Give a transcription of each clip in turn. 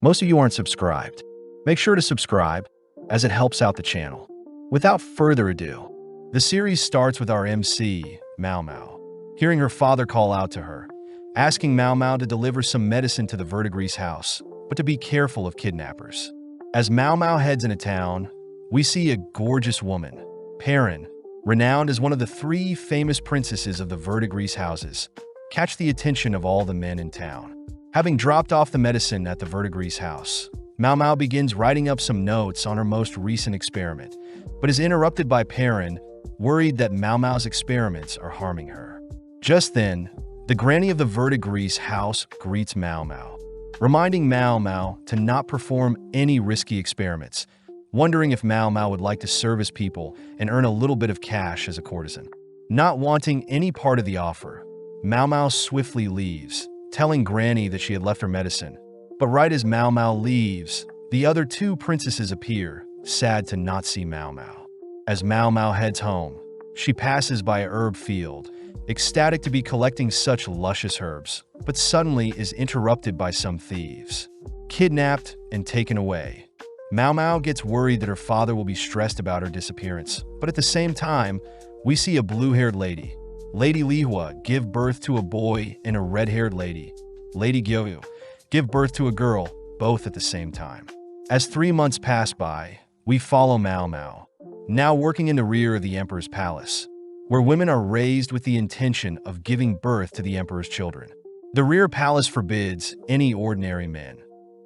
Most of you aren't subscribed. Make sure to subscribe, as it helps out the channel. Without further ado, the series starts with our MC, Mao Mao, hearing her father call out to her, asking Mao Mao to deliver some medicine to the Verdigris house, but to be careful of kidnappers. As Mao Mao heads into town, we see a gorgeous woman, Perrin, renowned as one of the 3 famous princesses of the Verdigris houses, catch the attention of all the men in town. Having dropped off the medicine at the Verdigris house, Mao Mao begins writing up some notes on her most recent experiment, but is interrupted by Perrin, worried that Mao Mao's experiments are harming her. Just then, the granny of the Verdigris house greets Mao Mao, reminding Mao Mao to not perform any risky experiments, wondering if Mao Mao would like to serve his people and earn a little bit of cash as a courtesan. Not wanting any part of the offer, Mao Mao swiftly leaves, telling Granny that she had left her medicine. But right as Mao Mao leaves, the other 2 princesses appear, sad to not see Mao Mao. As Mao Mao heads home, she passes by a herb field, ecstatic to be collecting such luscious herbs, but suddenly is interrupted by some thieves. Kidnapped and taken away. Mao Mao gets worried that her father will be stressed about her disappearance, but at the same time, we see a blue-haired lady, Lady Lihua, give birth to a boy, and a red-haired lady, Lady Gyoyu, give birth to a girl, both at the same time. As 3 months pass by, we follow Mao Mao, now working in the rear of the emperor's palace, where women are raised with the intention of giving birth to the emperor's children. The rear palace forbids any ordinary men,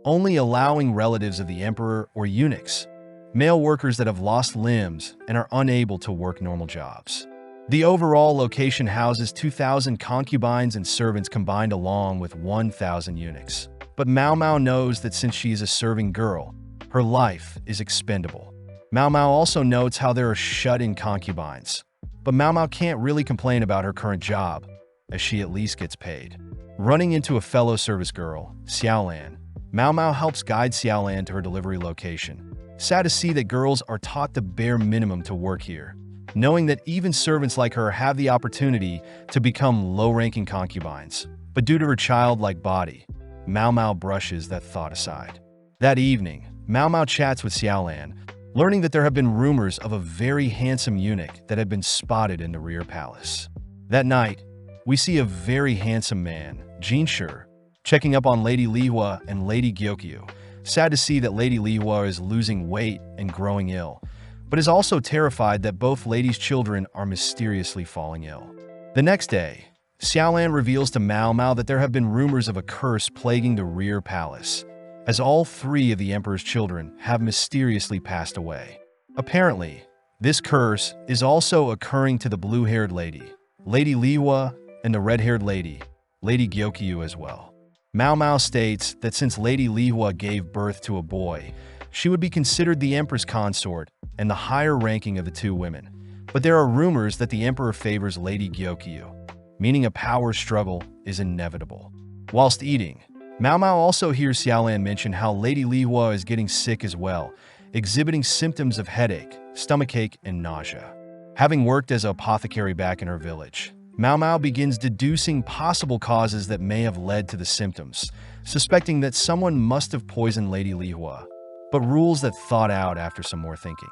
only allowing relatives of the emperor or eunuchs, male workers that have lost limbs and are unable to work normal jobs. The overall location houses 2,000 concubines and servants combined along with 1,000 eunuchs. But Mao Mao knows that since she is a serving girl, her life is expendable. Mao Mao also notes how there are shut-in concubines. But Mao Mao can't really complain about her current job, as she at least gets paid. Running into a fellow service girl, Xiaolan, Mao Mao helps guide Xiaolan to her delivery location. Sad to see that girls are taught the bare minimum to work here, knowing that even servants like her have the opportunity to become low-ranking concubines. But due to her childlike body, Mao Mao brushes that thought aside. That evening, Mao Mao chats with Xiaolan, learning that there have been rumors of a very handsome eunuch that had been spotted in the rear palace. That night, we see a very handsome man, Jinshi, checking up on Lady Lihua and Lady Gyokyu. Sad to see that Lady Lihua is losing weight and growing ill, but is also terrified that both ladies' children are mysteriously falling ill. The next day, Xiaolan reveals to Mao Mao that there have been rumors of a curse plaguing the rear palace, as all 3 of the emperor's children have mysteriously passed away. Apparently, this curse is also occurring to the blue-haired lady, Lady Lihua, and the red-haired lady, Lady Gyokyu as well. Mao Mao states that since Lady Lihua gave birth to a boy, she would be considered the empress consort and the higher ranking of the 2 women. But there are rumors that the emperor favors Lady Gyokyu, meaning a power struggle is inevitable. Whilst eating, Mao Mao also hears Xiaolan mention how Lady Lihua is getting sick as well, exhibiting symptoms of headache, stomachache, and nausea. Having worked as an apothecary back in her village, Mao Mao begins deducing possible causes that may have led to the symptoms, suspecting that someone must have poisoned Lady Lihua, but rules that thought out after some more thinking.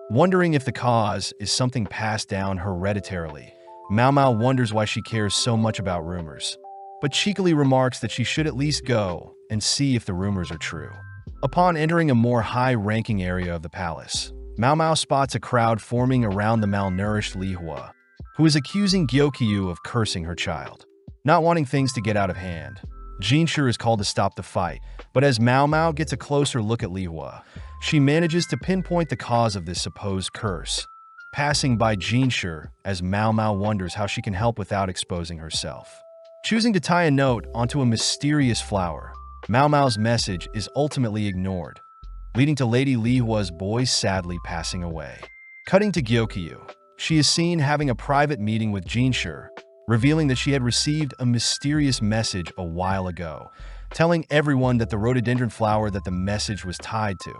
Wondering if the cause is something passed down hereditarily, Mao Mao wonders why she cares so much about rumors, but cheekily remarks that she should at least go and see if the rumors are true. Upon entering a more high-ranking area of the palace, Mao Mao spots a crowd forming around the malnourished Lihua, who is accusing Gyokyu of cursing her child. Not wanting things to get out of hand, Jinshi is called to stop the fight, but as Mao Mao gets a closer look at Lihua, she manages to pinpoint the cause of this supposed curse, passing by Jinshi as Mao Mao wonders how she can help without exposing herself. Choosing to tie a note onto a mysterious flower, Mao Mao's message is ultimately ignored, leading to Lady Lihua's boy sadly passing away. Cutting to Gyokyu, she is seen having a private meeting with Jinshi, revealing that she had received a mysterious message a while ago, telling everyone that the rhododendron flower that the message was tied to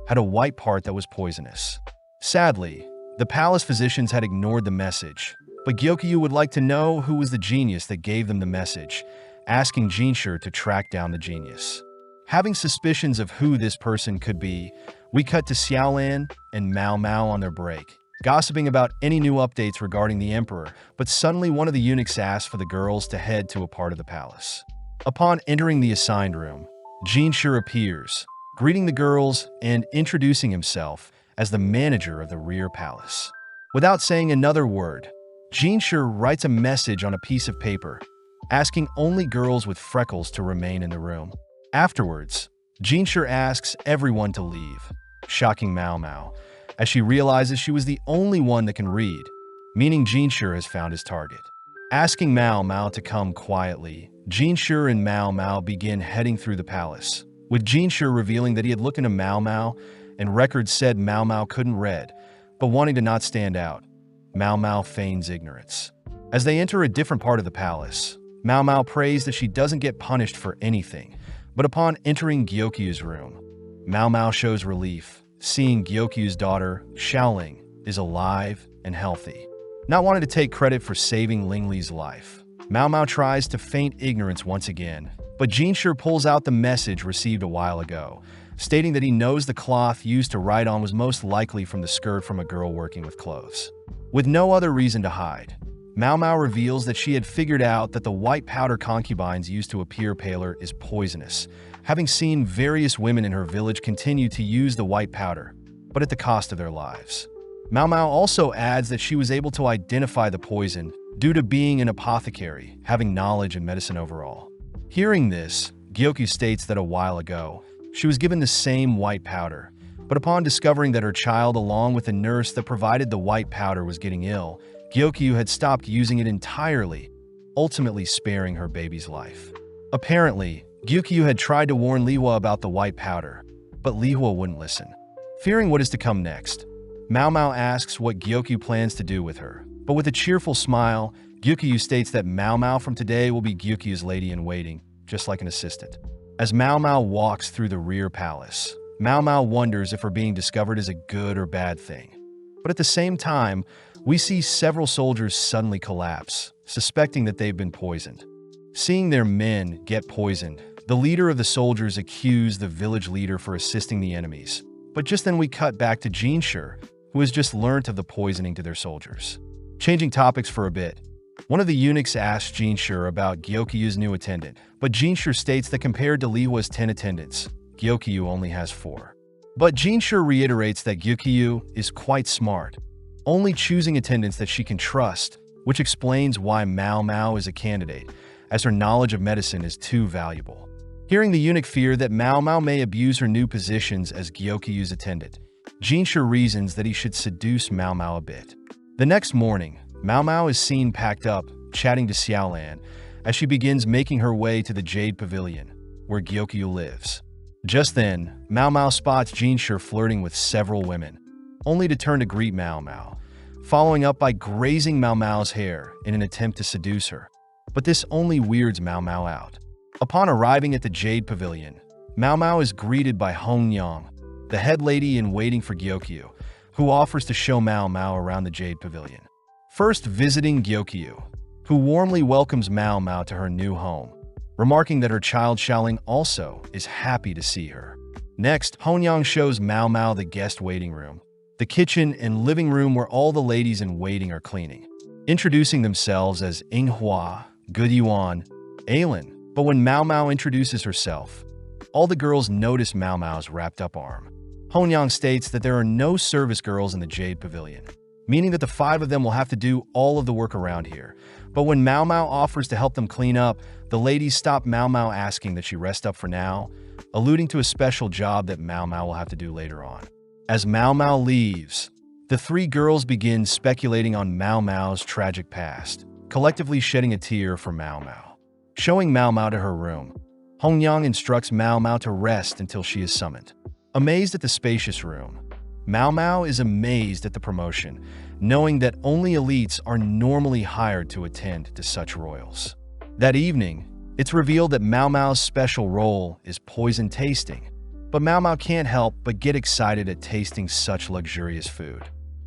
had a white part that was poisonous. Sadly, the palace physicians had ignored the message, but Gyokyu would like to know who was the genius that gave them the message, asking Jinshi to track down the genius. Having suspicions of who this person could be, we cut to Xiaolan and Mao Mao on their break, gossiping about any new updates regarding the emperor, but suddenly one of the eunuchs asks for the girls to head to a part of the palace. Upon entering the assigned room, Jinshi appears, greeting the girls and introducing himself as the manager of the rear palace. Without saying another word, Jinshi writes a message on a piece of paper, asking only girls with freckles to remain in the room. Afterwards, Jinshi asks everyone to leave, shocking Mao Mao, as she realizes she was the only one that can read, meaning Jinshi has found his target. Asking Mao Mao to come quietly, Jinshi and Mao Mao begin heading through the palace, with Jinshi revealing that he had looked into Mao Mao, and records said Mao Mao couldn't read, but wanting to not stand out, Mao Mao feigns ignorance. As they enter a different part of the palace, Mao Mao prays that she doesn't get punished for anything, but upon entering Gyokyu's room, Mao Mao shows relief, seeing Gyokyu's daughter, Xiaoling, is alive and healthy. Not wanting to take credit for saving Lingli's life, Mao Mao tries to feign ignorance once again, but Jinshi pulls out the message received a while ago, stating that he knows the cloth used to write on was most likely from the skirt from a girl working with clothes. With no other reason to hide, Mao Mao reveals that she had figured out that the white powder concubines used to appear paler is poisonous, having seen various women in her village continue to use the white powder, but at the cost of their lives. Mao Mao also adds that she was able to identify the poison due to being an apothecary, having knowledge in medicine overall. Hearing this, Gyokyu states that a while ago, she was given the same white powder, but upon discovering that her child along with the nurse that provided the white powder was getting ill, Gyokyu had stopped using it entirely, ultimately sparing her baby's life. Apparently, Gyokyu had tried to warn Lihua about the white powder, but Lihua wouldn't listen. Fearing what is to come next, Mao Mao asks what Gyokyu plans to do with her, but with a cheerful smile, Gyokyu states that Mao Mao from today will be Gyokyu's lady-in-waiting, just like an assistant. As Mao Mao walks through the rear palace, Mao Mao wonders if her being discovered is a good or bad thing. But at the same time, we see several soldiers suddenly collapse, suspecting that they've been poisoned. Seeing their men get poisoned, the leader of the soldiers accused the village leader for assisting the enemies. But just then we cut back to Jinshi, who has just learnt of the poisoning to their soldiers. Changing topics for a bit, one of the eunuchs asks Jinshi about Gyokyu's new attendant, but Jinshi states that compared to Lihua's 10 attendants, Gyokyu only has 4. But Jinshi reiterates that Gyokyu is quite smart, only choosing attendants that she can trust, which explains why Mao Mao is a candidate, as her knowledge of medicine is too valuable. Hearing the eunuch fear that Mao Mao may abuse her new positions as Gyokyu's attendant, Jinshi reasons that he should seduce Mao Mao a bit. The next morning, Mao Mao is seen packed up, chatting to Xiaolan, as she begins making her way to the Jade Pavilion, where Gyokyu lives. Just then, Mao Mao spots Jinshi flirting with several women, only to turn to greet Mao Mao, following up by grazing Mao Mao's hair in an attempt to seduce her. But this only weirds Mao Mao out. Upon arriving at the Jade Pavilion, Mao Mao is greeted by Hong Yang, the head lady in waiting for Gyokyu, who offers to show Mao Mao around the Jade Pavilion. First visiting Gyokyu, who warmly welcomes Mao Mao to her new home, remarking that her child Xiaoling also is happy to see her. Next, Hong Yang shows Mao Mao the guest waiting room, the kitchen and living room where all the ladies in waiting are cleaning, introducing themselves as Inghua, Good Yuan, Ailin. But when Mao Mao introduces herself, all the girls notice Mao Mao's wrapped up arm. Hong Yang states that there are no service girls in the Jade Pavilion, meaning that the 5 of them will have to do all of the work around here. But when Mao Mao offers to help them clean up, the ladies stop Mao Mao asking that she rest up for now, alluding to a special job that Mao Mao will have to do later on. As Mao Mao leaves, the 3 girls begin speculating on Mao Mao's tragic past, collectively shedding a tear for Mao Mao. Showing Mao Mao to her room, Hong Yang instructs Mao Mao to rest until she is summoned. Amazed at the spacious room, Mao Mao is amazed at the promotion, knowing that only elites are normally hired to attend to such royals. That evening, it's revealed that Mao Mao's special role is poison tasting, but Mao Mao can't help but get excited at tasting such luxurious food.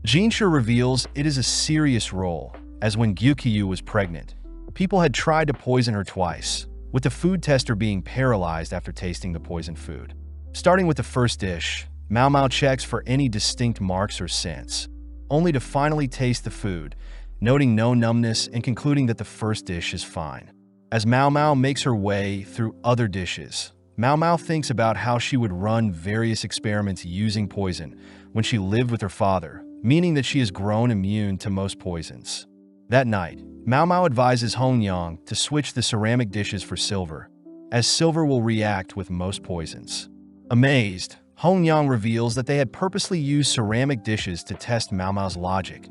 Jinshi reveals it is a serious role, as when Gyokyu was pregnant, people had tried to poison her twice, with the food tester being paralyzed after tasting the poisoned food. Starting with the first dish, Mao Mao checks for any distinct marks or scents, only to finally taste the food, noting no numbness and concluding that the first dish is fine. As Mao Mao makes her way through other dishes, Mao Mao thinks about how she would run various experiments using poison when she lived with her father, meaning that she has grown immune to most poisons. That night, Mao Mao advises Hongyang to switch the ceramic dishes for silver, as silver will react with most poisons. Amazed, Hongyang reveals that they had purposely used ceramic dishes to test Mao Mao's logic,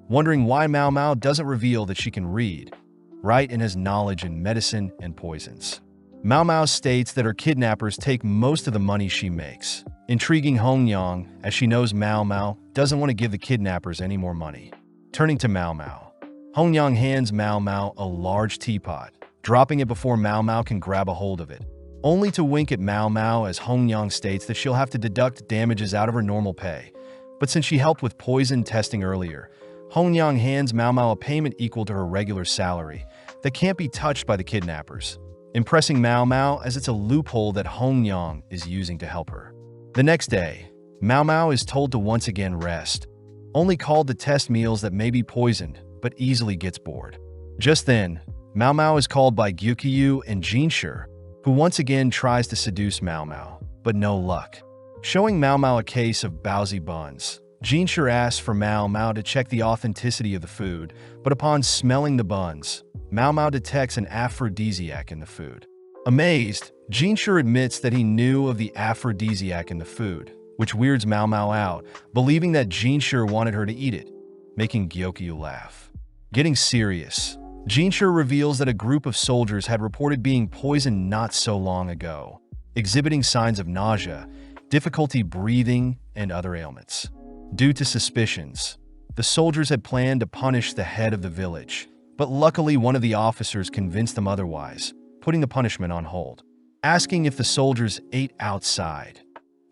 wondering why Mao Mao doesn't reveal that she can read, write, and has knowledge in medicine and poisons. Mao Mao states that her kidnappers take most of the money she makes, intriguing Hongyang as she knows Mao Mao doesn't want to give the kidnappers any more money. Turning to Mao Mao, Hongyang hands Mao Mao a large teapot, dropping it before Mao Mao can grab a hold of it, only to wink at Mao Mao as Hongyang states that she'll have to deduct damages out of her normal pay. But since she helped with poison testing earlier, Hongyang hands Mao Mao a payment equal to her regular salary that can't be touched by the kidnappers, impressing Mao Mao as it's a loophole that Hongyang is using to help her. The next day, Mao Mao is told to once again rest, only called to test meals that may be poisoned, but easily gets bored. Just then, Mao Mao is called by Gyukyu and Jinshi, who once again tries to seduce Mao Mao, but no luck. Showing Mao Mao a case of baozi buns, Jinshi asks for Mao Mao to check the authenticity of the food, but upon smelling the buns, Mao Mao detects an aphrodisiac in the food. Amazed, Jinshi admits that he knew of the aphrodisiac in the food, which weirds Mao Mao out, believing that Jinshi wanted her to eat it, making Gyokyu laugh. Getting serious, Jinshi reveals that a group of soldiers had reported being poisoned not so long ago, exhibiting signs of nausea, difficulty breathing, and other ailments. Due to suspicions, the soldiers had planned to punish the head of the village, but luckily one of the officers convinced them otherwise, putting the punishment on hold. Asking if the soldiers ate outside,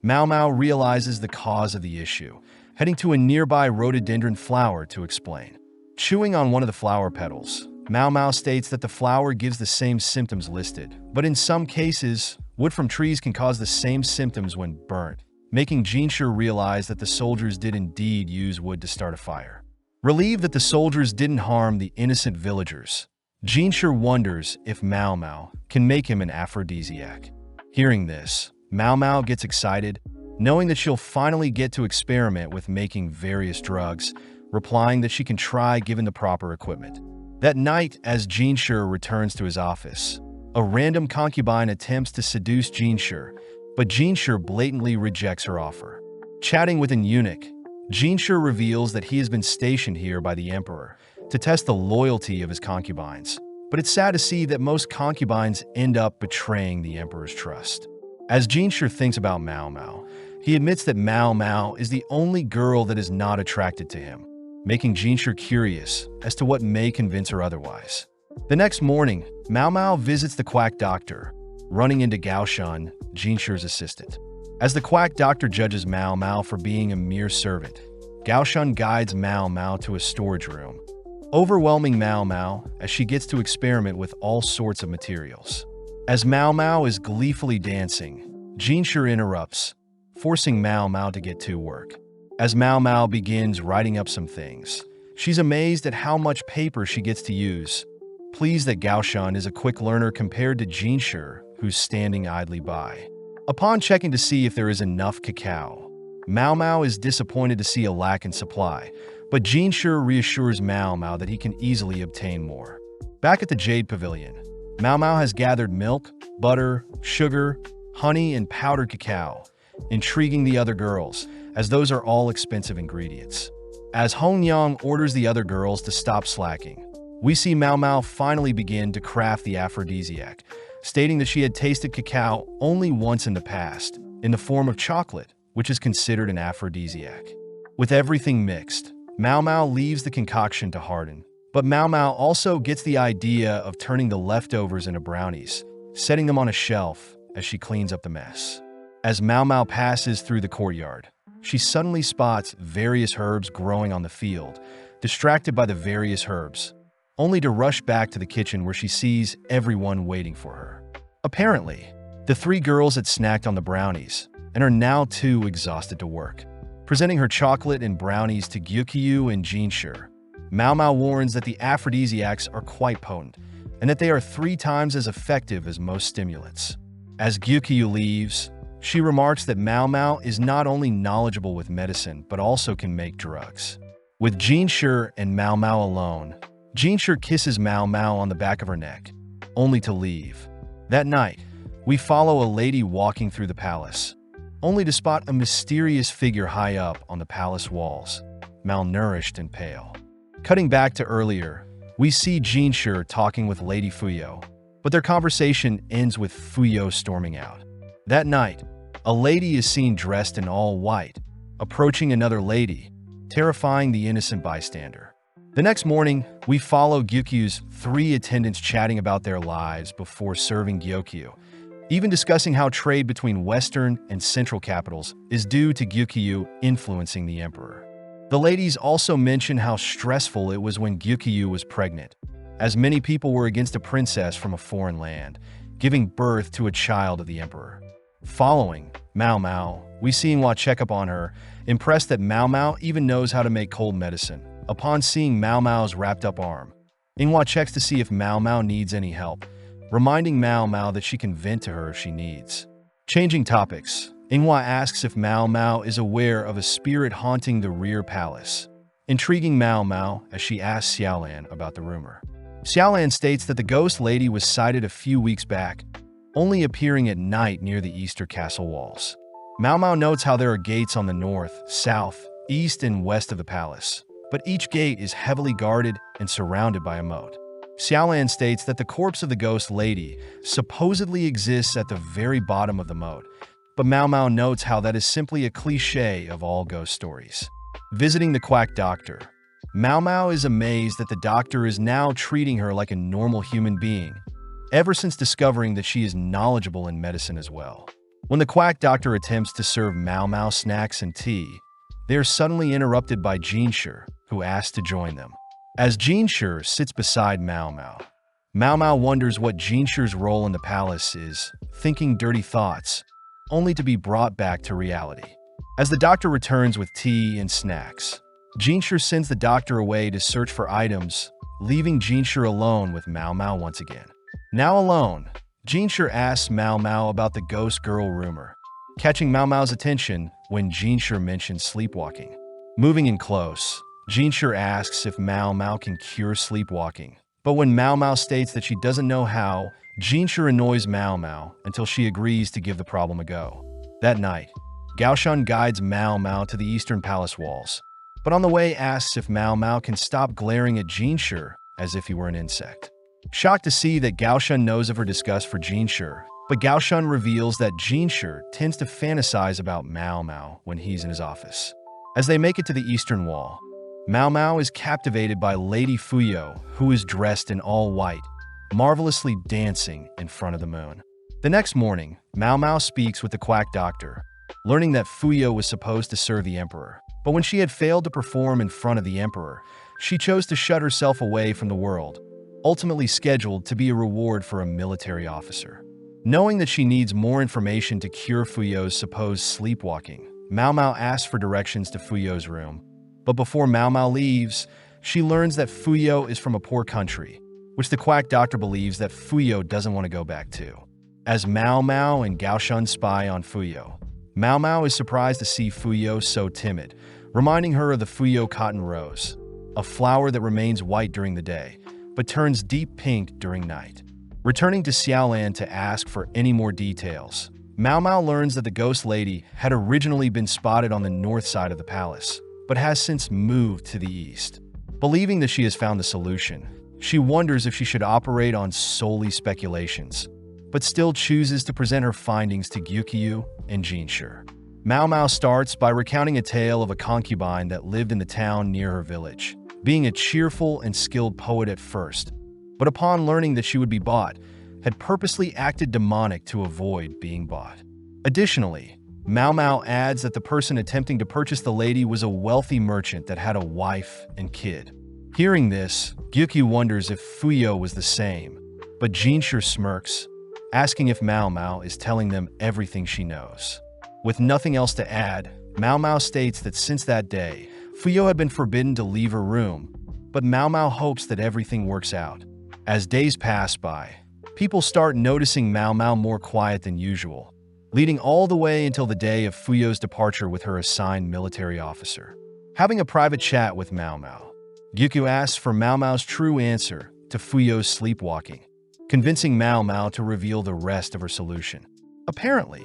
Mao Mao realizes the cause of the issue, heading to a nearby rhododendron flower to explain. Chewing on one of the flower petals, Mao Mao states that the flower gives the same symptoms listed, but in some cases, wood from trees can cause the same symptoms when burnt, making Jinshi realize that the soldiers did indeed use wood to start a fire. Relieved that the soldiers didn't harm the innocent villagers, Jinshi wonders if Mao Mao can make him an aphrodisiac. Hearing this, Mao Mao gets excited, knowing that she'll finally get to experiment with making various drugs, replying that she can try given the proper equipment. That night, as Jinshi returns to his office, a random concubine attempts to seduce Jinshi, but Jinshi blatantly rejects her offer. Chatting with an eunuch, Jinshi reveals that he has been stationed here by the emperor to test the loyalty of his concubines, but it's sad to see that most concubines end up betraying the emperor's trust. As Jinshi thinks about Mao Mao, he admits that Mao Mao is the only girl that is not attracted to him, making Jinshi curious as to what may convince her otherwise. The next morning, Mao Mao visits the quack doctor, running into Gaoshun, Jinshi's assistant. As the quack doctor judges Mao Mao for being a mere servant, Gaoshun guides Mao Mao to a storage room, overwhelming Mao Mao as she gets to experiment with all sorts of materials. As Mao Mao is gleefully dancing, Jinshi interrupts, forcing Mao Mao to get to work. As Mao Mao begins writing up some things, she's amazed at how much paper she gets to use, pleased that Gaoshun is a quick learner compared to Jinshi, who's standing idly by. Upon checking to see if there is enough cacao, Mao Mao is disappointed to see a lack in supply, but Jinshi reassures Mao Mao that he can easily obtain more. Back at the Jade Pavilion, Mao Mao has gathered milk, butter, sugar, honey, and powdered cacao, intriguing the other girls, as those are all expensive ingredients. As Hongyang orders the other girls to stop slacking, we see Mao Mao finally begin to craft the aphrodisiac, stating that she had tasted cacao only once in the past, in the form of chocolate, which is considered an aphrodisiac. With everything mixed, Mao Mao leaves the concoction to harden, but Mao Mao also gets the idea of turning the leftovers into brownies, setting them on a shelf as she cleans up the mess. As Mao Mao passes through the courtyard, she suddenly spots various herbs growing on the field, distracted by the various herbs, only to rush back to the kitchen where she sees everyone waiting for her. Apparently, the three girls had snacked on the brownies and are now too exhausted to work. Presenting her chocolate and brownies to Gyukyu and Jinshur, Mao Mao warns that the aphrodisiacs are quite potent and that they are 3 times as effective as most stimulants. As Gyukyu leaves, she remarks that Mao Mao is not only knowledgeable with medicine but also can make drugs. With Jinshur and Mao Mao alone, Jinshur kisses Mao Mao on the back of her neck, only to leave. That night, we follow a lady walking through the palace, only to spot a mysterious figure high up on the palace walls, malnourished and pale. Cutting back to earlier, we see Jinshur talking with Lady Fuyo, but their conversation ends with Fuyo storming out. That night, a lady is seen dressed in all white, approaching another lady, terrifying the innocent bystander. The next morning, we follow Gyukyu's 3 attendants chatting about their lives before serving Gyokyu, even discussing how trade between Western and Central capitals is due to Gyukyu influencing the emperor. The ladies also mention how stressful it was when Gyukyu was pregnant, as many people were against a princess from a foreign land, giving birth to a child of the emperor. Following Mao Mao, we see Inwa check up on her, impressed that Mao Mao even knows how to make cold medicine. Upon seeing Mao Mao's wrapped up arm, Inwa checks to see if Mao Mao needs any help, reminding Mao Mao that she can vent to her if she needs. Changing topics, Inwa asks if Mao Mao is aware of a spirit haunting the rear palace, intriguing Mao Mao as she asks Xiaolan about the rumor. Xiaolan states that the ghost lady was sighted a few weeks back, only appearing at night near the Easter castle walls. Mao Mao notes how there are gates on the north, south, east, and west of the palace, but each gate is heavily guarded and surrounded by a moat. Xiaolan states that the corpse of the ghost lady supposedly exists at the very bottom of the moat, but Mao Mao notes how that is simply a cliché of all ghost stories. Visiting the quack doctor, Mao Mao is amazed that the doctor is now treating her like a normal human being, ever since discovering that she is knowledgeable in medicine as well. When the quack doctor attempts to serve Mao Mao snacks and tea, they are suddenly interrupted by Jinshur, who asks to join them. As Jinshur sits beside Mao Mao, Mao Mao wonders what Jinshur's role in the palace is, thinking dirty thoughts, only to be brought back to reality. As the doctor returns with tea and snacks, Jinshur sends the doctor away to search for items, leaving Jinshur alone with Mao Mao once again. Now alone, Jinshur asks Mao Mao about the ghost girl rumor, catching Mao Mao's attention when Jinshur mentions sleepwalking. Moving in close, Jinshur asks if Mao Mao can cure sleepwalking, but when Mao Mao states that she doesn't know how, Jinshur annoys Mao Mao until she agrees to give the problem a go. That night, Gaoshan guides Mao Mao to the eastern palace walls, but on the way asks if Mao Mao can stop glaring at Jinshur as if he were an insect. Shocked to see that Gaoshan knows of her disgust for Jinshur, but Gaoshan reveals that Jinshur tends to fantasize about Mao Mao when he's in his office. As they make it to the eastern wall, Mao Mao is captivated by Lady Fuyo, who is dressed in all white, marvelously dancing in front of the moon. The next morning, Mao Mao speaks with the quack doctor, learning that Fuyo was supposed to serve the emperor. But when she had failed to perform in front of the emperor, she chose to shut herself away from the world, ultimately scheduled to be a reward for a military officer. Knowing that she needs more information to cure Fuyo's supposed sleepwalking, Mao Mao asks for directions to Fuyo's room. But before Mao Mao leaves, she learns that Fuyo is from a poor country, which the quack doctor believes that Fuyo doesn't want to go back to. As Mao Mao and Gaoshan spy on Fuyo, Mao Mao is surprised to see Fuyo so timid, reminding her of the Fuyo cotton rose, a flower that remains white during the day, but turns deep pink during night. Returning to Xiaolan to ask for any more details, Mao Mao learns that the ghost lady had originally been spotted on the north side of the palace, but has since moved to the east. Believing that she has found the solution, she wonders if she should operate on solely speculations, but still chooses to present her findings to Gyukyu and Jinshur. Mao Mao starts by recounting a tale of a concubine that lived in the town near her village, being a cheerful and skilled poet at first, but upon learning that she would be bought, had purposely acted demonic to avoid being bought. Additionally, Mao Mao adds that the person attempting to purchase the lady was a wealthy merchant that had a wife and kid. Hearing this, Gyukyu wonders if Fuyo was the same, but Jinshur smirks, asking if Mao Mao is telling them everything she knows. With nothing else to add, Mao Mao states that since that day, Fuyo had been forbidden to leave her room, but Mao Mao hopes that everything works out. As days pass by, people start noticing Mao Mao more quiet than usual, leading all the way until the day of Fuyo's departure with her assigned military officer. Having a private chat with Mao Mao, Gyukyu asks for Mao Mao's true answer to Fuyo's sleepwalking, convincing Mao Mao to reveal the rest of her solution. Apparently,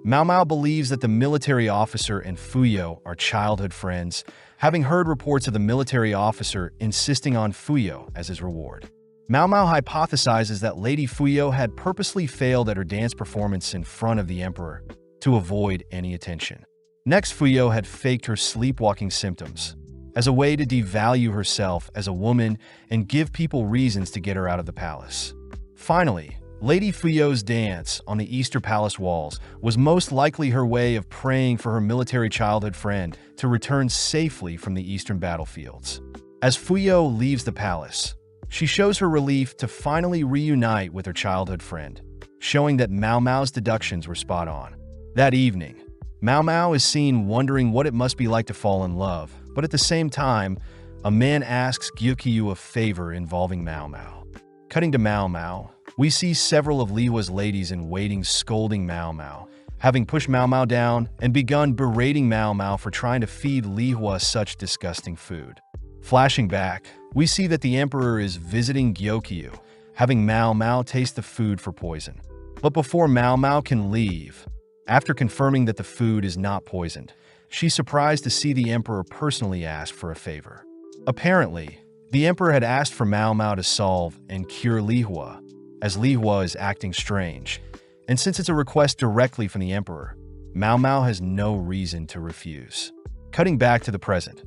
Mao Mao believes that the military officer and Fuyo are childhood friends, having heard reports of the military officer insisting on Fuyo as his reward. Mao Mao hypothesizes that Lady Fuyo had purposely failed at her dance performance in front of the emperor to avoid any attention. Next, Fuyo had faked her sleepwalking symptoms as a way to devalue herself as a woman and give people reasons to get her out of the palace. Finally, Lady Fuyo's dance on the Easter Palace walls was most likely her way of praying for her military childhood friend to return safely from the eastern battlefields. As Fuyo leaves the palace, she shows her relief to finally reunite with her childhood friend, showing that Mao Mao's deductions were spot on. That evening, Mao Mao is seen wondering what it must be like to fall in love, but at the same time, a man asks Gyukyu a favor involving Mao Mao. Cutting to Mao Mao, we see several of Lihua's ladies in waiting scolding Mao Mao, having pushed Mao Mao down and begun berating Mao Mao for trying to feed Lihua such disgusting food. Flashing back, we see that the emperor is visiting Gyokyu, having Mao Mao taste the food for poison. But before Mao Mao can leave, after confirming that the food is not poisoned, she's surprised to see the emperor personally ask for a favor. Apparently, the emperor had asked for Mao Mao to solve and cure Lihua, as Lihua is acting strange, and since it's a request directly from the emperor, Mao Mao has no reason to refuse. Cutting back to the present,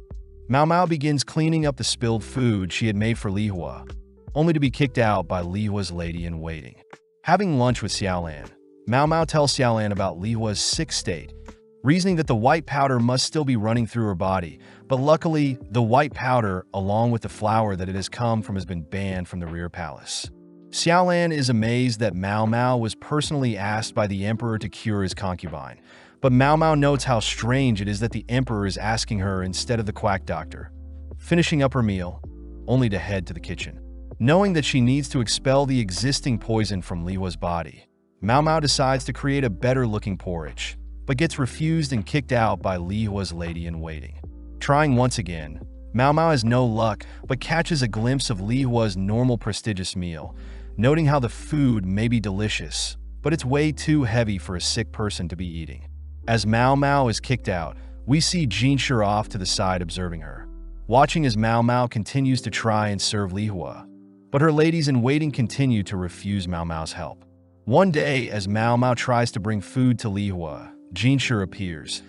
Mao Mao begins cleaning up the spilled food she had made for Lihua, only to be kicked out by Lihua's lady-in-waiting. Having lunch with Xiaolan, Mao Mao tells Xiaolan about Lihua's sick state, reasoning that the white powder must still be running through her body, but luckily, the white powder, along with the flour that it has come from, has been banned from the rear palace. Xiaolan is amazed that Mao Mao was personally asked by the emperor to cure his concubine, but Mao Mao notes how strange it is that the emperor is asking her instead of the quack doctor. Finishing up her meal, only to head to the kitchen. Knowing that she needs to expel the existing poison from Lihua's body, Mao Mao decides to create a better-looking porridge, but gets refused and kicked out by Lihua's lady-in-waiting. Trying once again, Mao Mao has no luck, but catches a glimpse of Lihua's normal prestigious meal, noting how the food may be delicious, but it's way too heavy for a sick person to be eating. As Mao Mao is kicked out, we see Jinshi off to the side observing her, watching as Mao Mao continues to try and serve Lihua, but her ladies-in-waiting continue to refuse Mao Mao's help. One day, as Mao Mao tries to bring food to Lihua, Jinshi appears,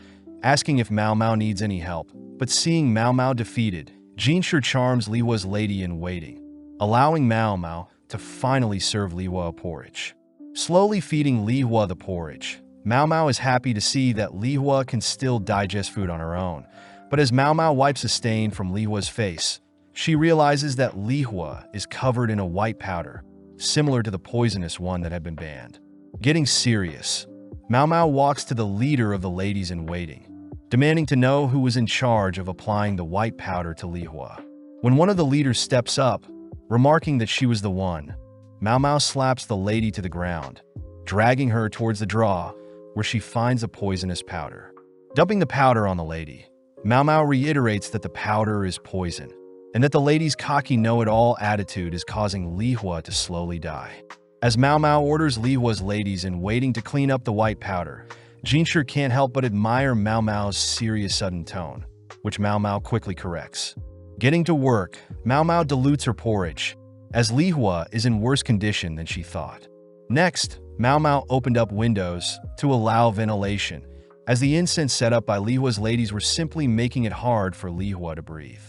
asking if Mao Mao needs any help, but seeing Mao Mao defeated, Jinshi charms Lihua's lady-in-waiting, allowing Mao Mao to finally serve Lihua a porridge. Slowly feeding Lihua the porridge, Mao Mao is happy to see that Lihua can still digest food on her own, but as Mao Mao wipes a stain from Lihua's face, she realizes that Lihua is covered in a white powder, similar to the poisonous one that had been banned. Getting serious, Mao Mao walks to the leader of the ladies-in-waiting, demanding to know who was in charge of applying the white powder to Lihua. When one of the leaders steps up, remarking that she was the one, Mao Mao slaps the lady to the ground, dragging her towards the draw, where she finds a poisonous powder. Dumping the powder on the lady, Mao Mao reiterates that the powder is poison, and that the lady's cocky know-it-all attitude is causing Lihua to slowly die. As Mao Mao orders Lihua's ladies-in-waiting to clean up the white powder, Jinshi can't help but admire Mao Mao's serious sudden tone, which Mao Mao quickly corrects. Getting to work, Mao Mao dilutes her porridge, as Lihua is in worse condition than she thought. Next, Mao Mao opened up windows to allow ventilation, as the incense set up by Lihua's ladies were simply making it hard for Lihua to breathe.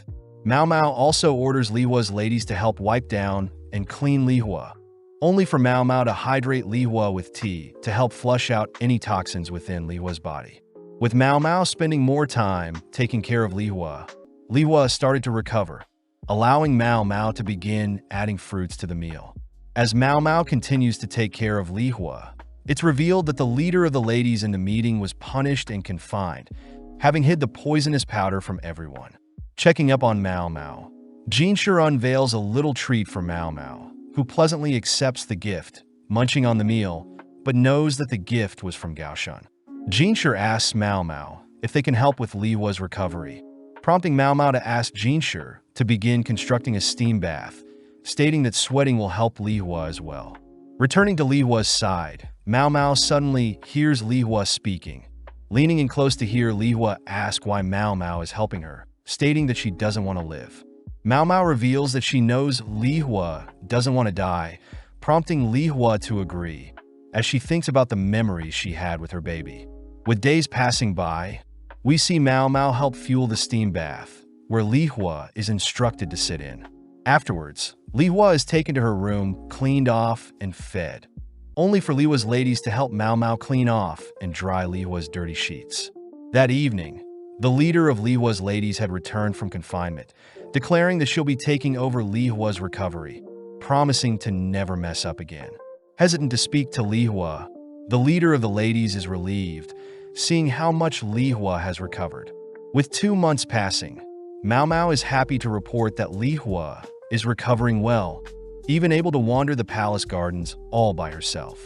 Mao Mao also orders Lihua's ladies to help wipe down and clean Lihua, only for Mao Mao to hydrate Lihua with tea to help flush out any toxins within Lihua's body. With Mao Mao spending more time taking care of Lihua, Lihua started to recover, allowing Mao Mao to begin adding fruits to the meal. As Mao Mao continues to take care of Li Hua, it's revealed that the leader of the ladies in the meeting was punished and confined, having hid the poisonous powder from everyone. Checking up on Mao Mao, Jinshi unveils a little treat for Mao Mao, who pleasantly accepts the gift, munching on the meal, but knows that the gift was from Gaoshan. Jinshi asks Mao Mao if they can help with Li Hua's recovery, prompting Mao Mao to ask Jinshi to begin constructing a steam bath, stating that sweating will help Li Hua as well. Returning to Li Hua's side, Mao Mao suddenly hears Li Hua speaking. Leaning in close to hear Li Hua ask why Mao Mao is helping her, stating that she doesn't want to live. Mao Mao reveals that she knows Li Hua doesn't want to die, prompting Li Hua to agree, as she thinks about the memories she had with her baby. With days passing by, we see Mao Mao help fuel the steam bath, where Li Hua is instructed to sit in. Afterwards, Li Hua is taken to her room, cleaned off, and fed, only for Li Hua's ladies to help Mao Mao clean off and dry Li Hua's dirty sheets. That evening, the leader of Li Hua's ladies had returned from confinement, declaring that she'll be taking over Li Hua's recovery, promising to never mess up again. Hesitant to speak to Li Hua, the leader of the ladies is relieved, seeing how much Li Hua has recovered. With 2 months passing, Mao Mao is happy to report that Li Hua is recovering well, even able to wander the palace gardens all by herself.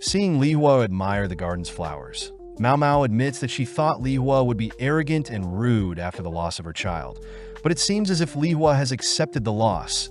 Seeing Li Hua admire the garden's flowers, Mao Mao admits that she thought Li Hua would be arrogant and rude after the loss of her child, but it seems as if Li Hua has accepted the loss,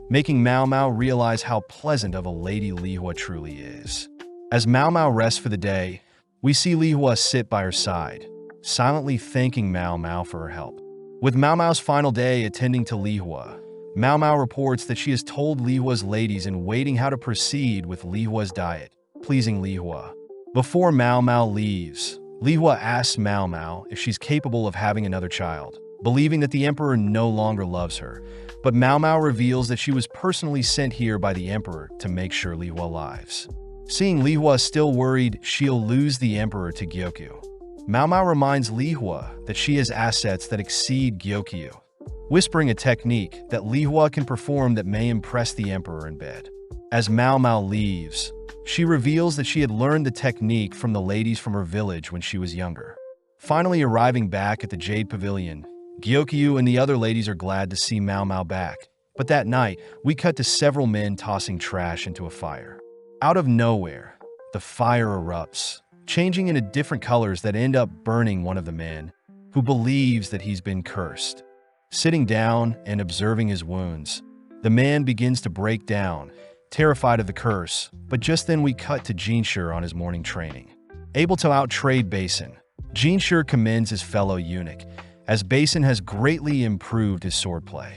making Mao Mao realize how pleasant of a lady Li Hua truly is. As Mao Mao rests for the day, we see Li Hua sit by her side, silently thanking Mao Mao for her help. With Mao Mao's final day attending to Li Hua, Mao Mao reports that she has told Li Hua's ladies in waiting how to proceed with Li Hua's diet, pleasing Li Hua. Before Mao Mao leaves, Li Hua asks Mao Mao if she's capable of having another child, believing that the emperor no longer loves her, but Mao Mao reveals that she was personally sent here by the emperor to make sure Li Hua lives. Seeing Li Hua still worried she'll lose the emperor to Gyokyu, Mao Mao reminds Li Hua that she has assets that exceed Gyokyu, whispering a technique that Li Hua can perform that may impress the emperor in bed. As Mao Mao leaves, she reveals that she had learned the technique from the ladies from her village when she was younger. Finally arriving back at the Jade Pavilion, Gyokyu and the other ladies are glad to see Mao Mao back, but that night, we cut to several men tossing trash into a fire. Out of nowhere, the fire erupts, changing into different colors that end up burning one of the men, who believes that he's been cursed. Sitting down and observing his wounds, the man begins to break down, terrified of the curse, but just then we cut to Jinshi on his morning training. Able to out-trade Basin, Jinshi commends his fellow eunuch, as Basin has greatly improved his swordplay.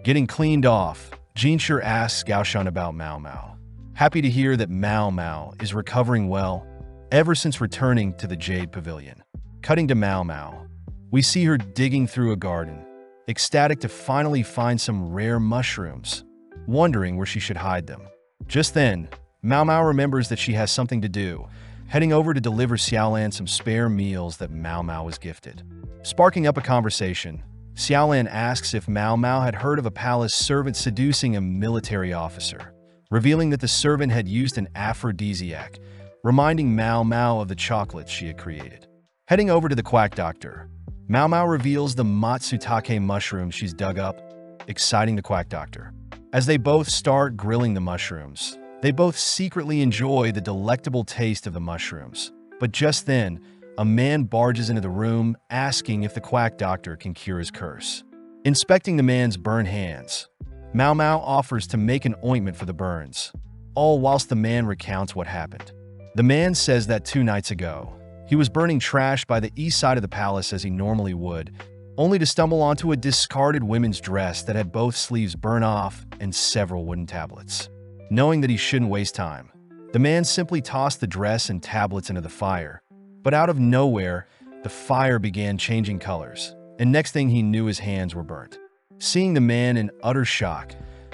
Getting cleaned off, Jinshi asks Gaoshan about Mao Mao. Happy to hear that Mao Mao is recovering well ever since returning to the Jade Pavilion. Cutting to Mao Mao, we see her digging through a garden, ecstatic to finally find some rare mushrooms, wondering where she should hide them. Just then, Mao Mao remembers that she has something to do, heading over to deliver Xiaolan some spare meals that Mao Mao was gifted. Sparking up a conversation, Xiaolan asks if Mao Mao had heard of a palace servant seducing a military officer, revealing that the servant had used an aphrodisiac, reminding Mao Mao of the chocolates she had created. Heading over to the quack doctor, Mao Mao reveals the matsutake mushroom she's dug up, exciting the quack doctor. As they both start grilling the mushrooms, they both secretly enjoy the delectable taste of the mushrooms. But just then, a man barges into the room asking if the quack doctor can cure his curse. Inspecting the man's burned hands, Mao Mao offers to make an ointment for the burns, all whilst the man recounts what happened. The man says that 2 nights ago, he was burning trash by the east side of the palace as he normally would, only to stumble onto a discarded women's dress that had both sleeves burnt off and several wooden tablets. Knowing that he shouldn't waste time, the man simply tossed the dress and tablets into the fire. But out of nowhere, the fire began changing colors, and next thing he knew his hands were burnt. Seeing the man in utter shock,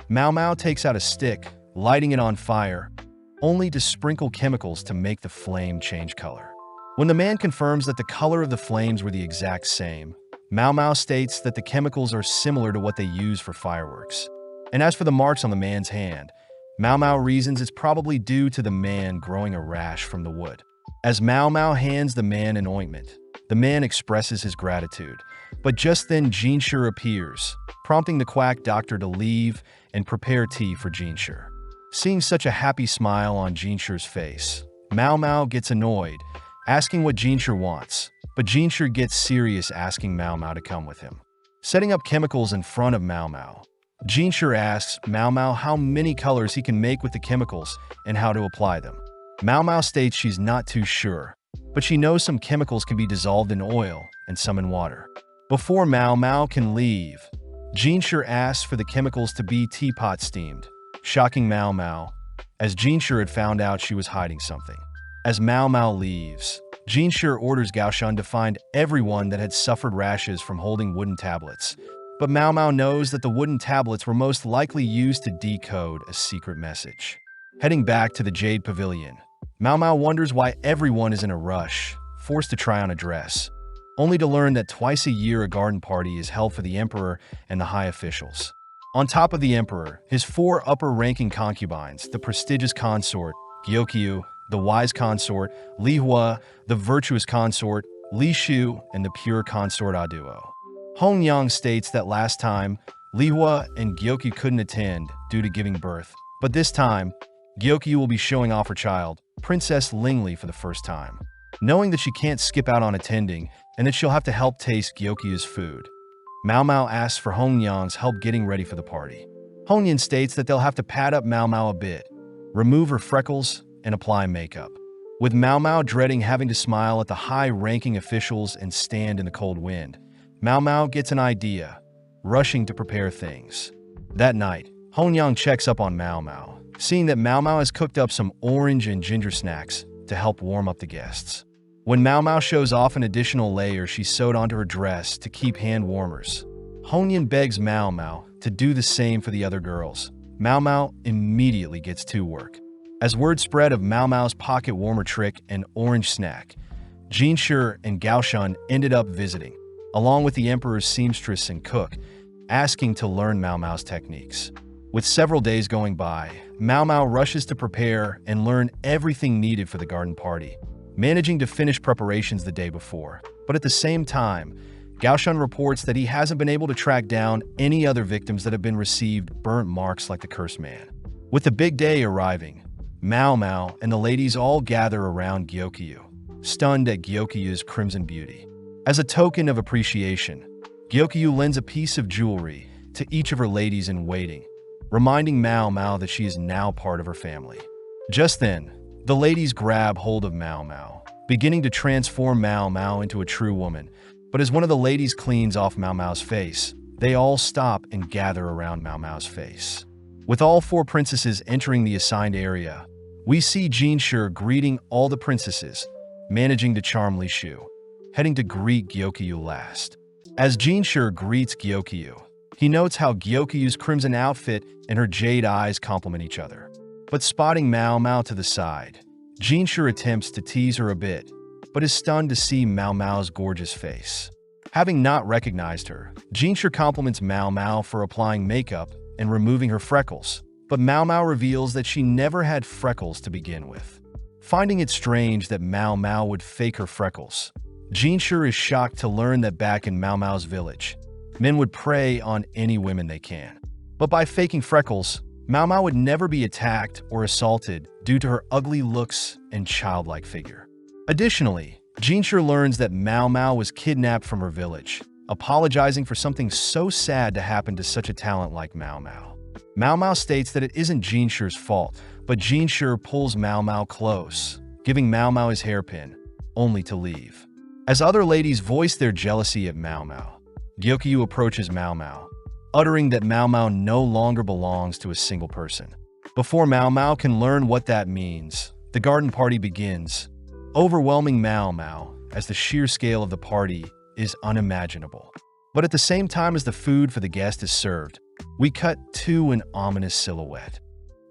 Mao Mao takes out a stick, lighting it on fire, only to sprinkle chemicals to make the flame change color. When the man confirms that the color of the flames were the exact same, Mao Mao states that the chemicals are similar to what they use for fireworks. And as for the marks on the man's hand, Mao Mao reasons it's probably due to the man growing a rash from the wood. As Mao Mao hands the man an ointment, the man expresses his gratitude. But just then Jinshi appears, prompting the quack doctor to leave and prepare tea for Jinshi. Seeing such a happy smile on Jinshi's face, Mao Mao gets annoyed, asking what Jinshi wants. But Jinshi gets serious, asking Mao Mao to come with him. Setting up chemicals in front of Mao Mao, Jinshi asks Mao Mao how many colors he can make with the chemicals and how to apply them. Mao Mao states she's not too sure, but she knows some chemicals can be dissolved in oil and some in water. Before Mao Mao can leave, Jinshi asks for the chemicals to be teapot steamed, shocking Mao Mao, as Jinshi had found out she was hiding something. As Mao Mao leaves, Jinshi orders Gaoshan to find everyone that had suffered rashes from holding wooden tablets. But Mao Mao knows that the wooden tablets were most likely used to decode a secret message. Heading back to the Jade Pavilion, Mao Mao wonders why everyone is in a rush, forced to try on a dress, only to learn that twice a year a garden party is held for the emperor and the high officials. On top of the emperor, his 4 upper-ranking concubines, the prestigious consort, Gyokyu, the wise consort, Li Hua, the virtuous consort, Li Shu, and the pure consort Aduo. Hong Yang states that last time, Li Hua and Gyokyu couldn't attend due to giving birth, but this time, Gyokyu will be showing off her child, Princess Lingli, for the first time. Knowing that she can't skip out on attending and that she'll have to help taste Gyokyu's food, Mao Mao asks for Hong Yang's help getting ready for the party. Hong Yan states that they'll have to pad up Mao Mao a bit, remove her freckles, and apply makeup. With Mao Mao dreading having to smile at the high-ranking officials and stand in the cold wind, Mao Mao gets an idea, rushing to prepare things. That night, Hong Yang checks up on Mao Mao, seeing that Mao Mao has cooked up some orange and ginger snacks to help warm up the guests. When Mao Mao shows off an additional layer she sewed onto her dress to keep hand warmers, Hong Yan begs Mao Mao to do the same for the other girls. Mao Mao immediately gets to work. As word spread of Mao Mao's pocket warmer trick and orange snack, Jinshi and Gaoshan ended up visiting, along with the emperor's seamstress and cook, asking to learn Mao Mao's techniques. With several days going by, Mao Mao rushes to prepare and learn everything needed for the garden party, managing to finish preparations the day before. But at the same time, Gaoshan reports that he hasn't been able to track down any other victims that have been received burnt marks like the cursed man. With the big day arriving, Mao Mao and the ladies all gather around Gyokyu, stunned at Gyokyu's crimson beauty. As a token of appreciation, Gyokyu lends a piece of jewelry to each of her ladies in waiting, reminding Mao Mao that she is now part of her family. Just then, the ladies grab hold of Mao Mao, beginning to transform Mao Mao into a true woman. But as one of the ladies cleans off Mao Mao's face, they all stop and gather around Mao Mao's face. With all 4 princesses entering the assigned area, we see Jinshi greeting all the princesses, managing to charm Li Shu, heading to greet Gyokyu last. As Jinshi greets Gyokyu, he notes how Gyokyu's crimson outfit and her jade eyes complement each other. But spotting Mao Mao to the side, Jinshi attempts to tease her a bit, but is stunned to see Mao Mao's gorgeous face. Having not recognized her, Jinshi compliments Mao Mao for applying makeup and removing her freckles, but Mao Mao reveals that she never had freckles to begin with. Finding it strange that Mao Mao would fake her freckles, Jinshi is shocked to learn that back in Mao Mao's village, men would prey on any women they can. But by faking freckles, Mao Mao would never be attacked or assaulted due to her ugly looks and childlike figure. Additionally, Jinshi learns that Mao Mao was kidnapped from her village, apologizing for something so sad to happen to such a talent like Mao Mao. Mao Mao states that it isn't Jinshi's fault, but Jinshi pulls Mao Mao close, giving Mao Mao his hairpin, only to leave. As other ladies voice their jealousy at Mao Mao, Gyokyu approaches Mao Mao, uttering that Mao Mao no longer belongs to a single person. Before Mao Mao can learn what that means, the garden party begins, overwhelming Mao Mao as the sheer scale of the party is unimaginable. But at the same time as the food for the guest is served, we cut to an ominous silhouette.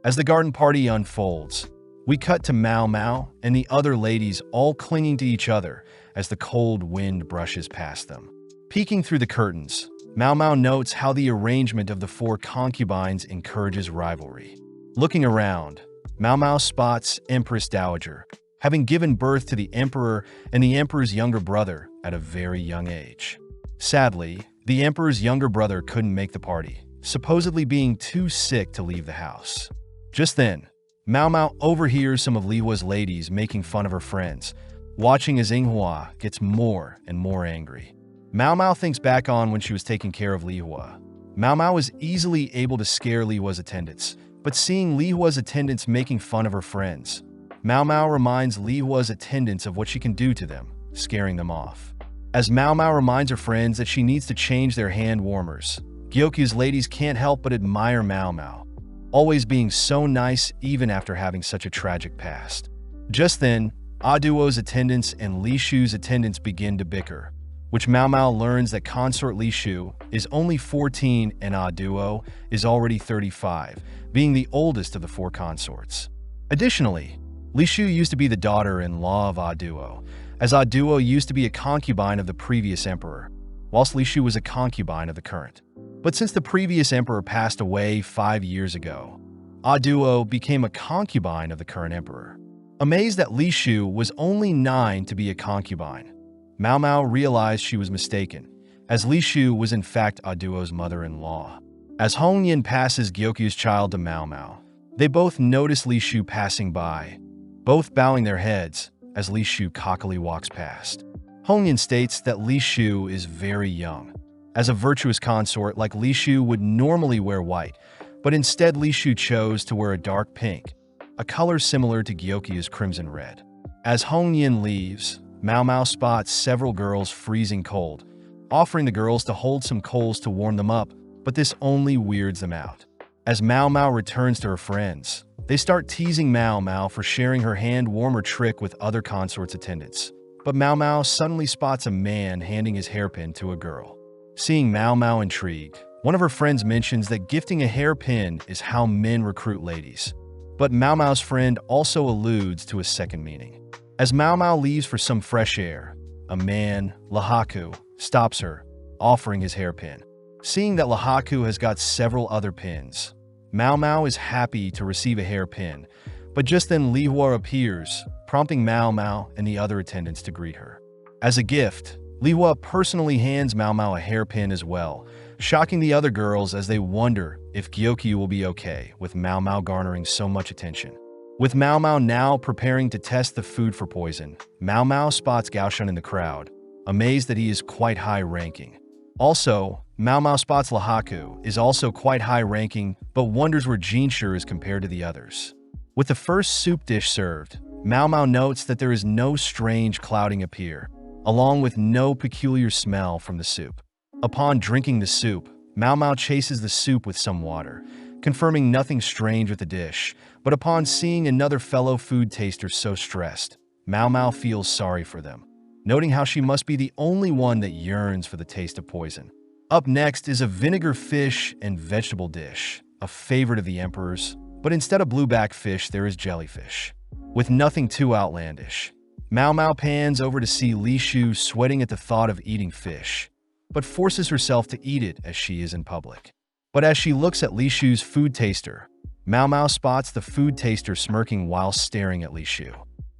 As the garden party unfolds, we cut to Mao Mao and the other ladies all clinging to each other as the cold wind brushes past them. Peeking through the curtains, Mao Mao notes how the arrangement of the 4 concubines encourages rivalry. Looking around, Mao Mao spots Empress Dowager, having given birth to the Emperor and the Emperor's younger brother at a very young age. Sadly, the Emperor's younger brother couldn't make the party, supposedly being too sick to leave the house. Just then, Mao Mao overhears some of Li Hua's ladies making fun of her friends, watching as Yinghua gets more and more angry. Mao Mao thinks back on when she was taking care of Li Hua. Mao Mao was easily able to scare Li Hua's attendants, but seeing Li Hua's attendants making fun of her friends, Mao Mao reminds Li Hua's attendants of what she can do to them, scaring them off. As Mao Mao reminds her friends that she needs to change their hand warmers, Gyoku's ladies can't help but admire Mao Mao, always being so nice even after having such a tragic past. Just then, Aduo's attendants and Li Shu's attendants begin to bicker, which Mao Mao learns that consort Li Shu is only 14 and Aduo is already 35, being the oldest of the 4 consorts. Additionally, Li Shu used to be the daughter-in-law of Aduo, as Aduo used to be a concubine of the previous emperor, whilst Li Shu was a concubine of the current. But since the previous emperor passed away 5 years ago, Aduo became a concubine of the current emperor. Amazed that Li Shu was only 9 to be a concubine, Mao Mao realized she was mistaken, as Li Shu was in fact Aduo's mother-in-law. As Hong Yin passes Gyoku's child to Mao Mao, they both notice Li Shu passing by, both bowing their heads as Li Shu cockily walks past. Hong Yin states that Li Shu is very young, as a virtuous consort like Li Shu would normally wear white, but instead Li Shu chose to wear a dark pink, a color similar to Gyoku's crimson red. As Hong Yin leaves, Mao Mao spots several girls freezing cold, offering the girls to hold some coals to warm them up, but this only weirds them out. As Mao Mao returns to her friends, they start teasing Mao Mao for sharing her hand warmer trick with other consorts' attendants. But Mao Mao suddenly spots a man handing his hairpin to a girl. Seeing Mao Mao intrigued, one of her friends mentions that gifting a hairpin is how men recruit ladies. But Mao Mao's friend also alludes to a second meaning. As Mao Mao leaves for some fresh air, a man, Lahaku, stops her, offering his hairpin. Seeing that Lahaku has got several other pins, Mao Mao is happy to receive a hairpin, but just then Li Hua appears, prompting Mao Mao and the other attendants to greet her. As a gift, Li Hua personally hands Mao Mao a hairpin as well, shocking the other girls as they wonder if Gyoku will be okay with Mao Mao garnering so much attention. With Mao Mao now preparing to test the food for poison, Mao Mao spots Gaoshun in the crowd, amazed that he is quite high-ranking. Also, Mao Mao spots Lahaku is also quite high-ranking, but wonders where Jinshi is compared to the others. With the first soup dish served, Mao Mao notes that there is no strange clouding appear, along with no peculiar smell from the soup. Upon drinking the soup, Mao Mao chases the soup with some water, confirming nothing strange with the dish, but upon seeing another fellow food taster so stressed, Mao Mao feels sorry for them, noting how she must be the only one that yearns for the taste of poison. Up next is a vinegar fish and vegetable dish, a favorite of the Emperor's, but instead of blueback fish there is jellyfish. With nothing too outlandish, Mao Mao pans over to see Li Shu sweating at the thought of eating fish, but forces herself to eat it as she is in public. But as she looks at Li Shu's food taster, Mao Mao spots the food taster smirking while staring at Li Shu.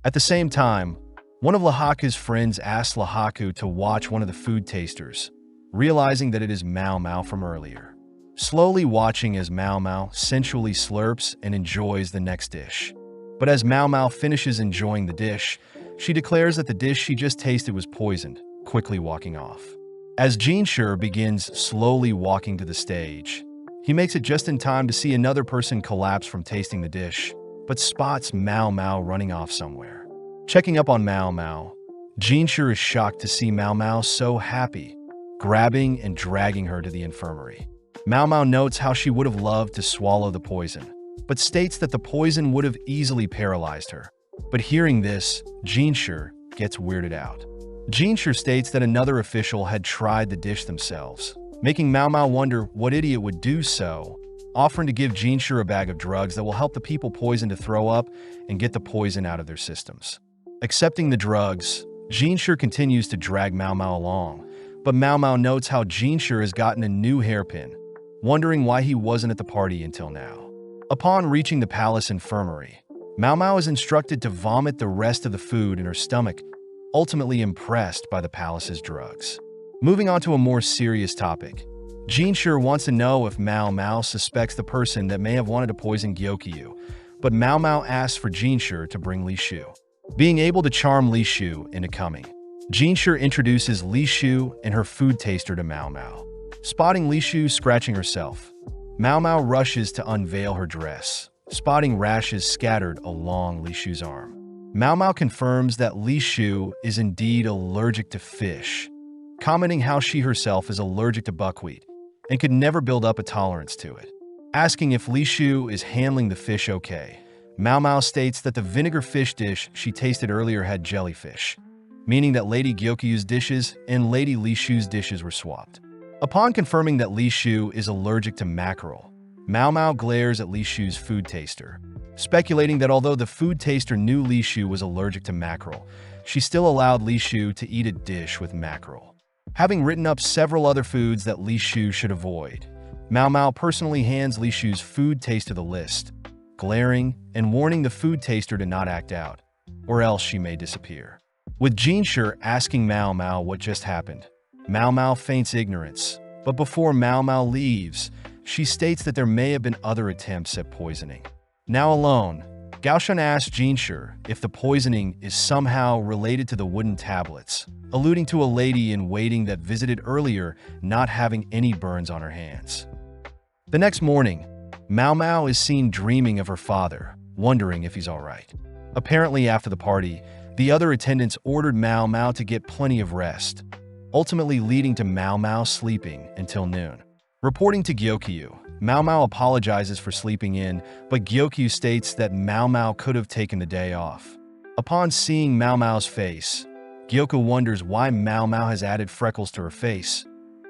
At the same time, one of Lahaku's friends asks Lahaku to watch one of the food tasters, realizing that it is Mao Mao from earlier. Slowly watching as Mao Mao sensually slurps and enjoys the next dish. But as Mao Mao finishes enjoying the dish, she declares that the dish she just tasted was poisoned, quickly walking off. As Jinshi begins slowly walking to the stage, he makes it just in time to see another person collapse from tasting the dish, but spots Mao Mao running off somewhere. Checking up on Mao Mao, Jinshi is shocked to see Mao Mao so happy, grabbing and dragging her to the infirmary. Mao Mao notes how she would have loved to swallow the poison, but states that the poison would have easily paralyzed her. But hearing this, Jinshi gets weirded out. Jinshi states that another official had tried the dish themselves, making Mao Mao wonder what idiot would do so, offering to give Jinshi a bag of drugs that will help the people poisoned to throw up and get the poison out of their systems. Accepting the drugs, Jinshi continues to drag Mao Mao along, but Mao Mao notes how Jinshi has gotten a new hairpin, wondering why he wasn't at the party until now. Upon reaching the palace infirmary, Mao Mao is instructed to vomit the rest of the food in her stomach, ultimately impressed by the palace's drugs. Moving on to a more serious topic, Jinshi wants to know if Mao Mao suspects the person that may have wanted to poison Gyokyu, but Mao Mao asks for Jinshi to bring Li Shu. Being able to charm Li Shu into coming, Jinshi introduces Li Shu and her food taster to Mao Mao. Spotting Li Shu scratching herself, Mao Mao rushes to unveil her dress, spotting rashes scattered along Li Shu's arm. Mao Mao confirms that Li Shu is indeed allergic to fish, commenting how she herself is allergic to buckwheat and could never build up a tolerance to it. Asking if Li Shu is handling the fish okay, Mao Mao states that the vinegar fish dish she tasted earlier had jellyfish, meaning that Lady Gyokyu's dishes and Lady Li Shu's dishes were swapped. Upon confirming that Li Shu is allergic to mackerel, Mao Mao glares at Li Shu's food taster, speculating that although the food taster knew Li Shu was allergic to mackerel, she still allowed Li Shu to eat a dish with mackerel. Having written up several other foods that Li Shu should avoid, Mao Mao personally hands Li Shu's food taste to the list, glaring and warning the food taster to not act out, or else she may disappear. With Jinshi asking Mao Mao what just happened, Mao Mao feigns ignorance, but before Mao Mao leaves, she states that there may have been other attempts at poisoning. Now alone, Gaoshan asks Jinshi if the poisoning is somehow related to the wooden tablets, alluding to a lady-in-waiting that visited earlier not having any burns on her hands. The next morning, Mao Mao is seen dreaming of her father, wondering if he's alright. Apparently after the party, the other attendants ordered Mao Mao to get plenty of rest, ultimately leading to Mao Mao sleeping until noon. Reporting to Gyokyu, Mao Mao apologizes for sleeping in, but Gyokyu states that Mao Mao could have taken the day off. Upon seeing Mao Mao's face, Gyokyu wonders why Mao Mao has added freckles to her face,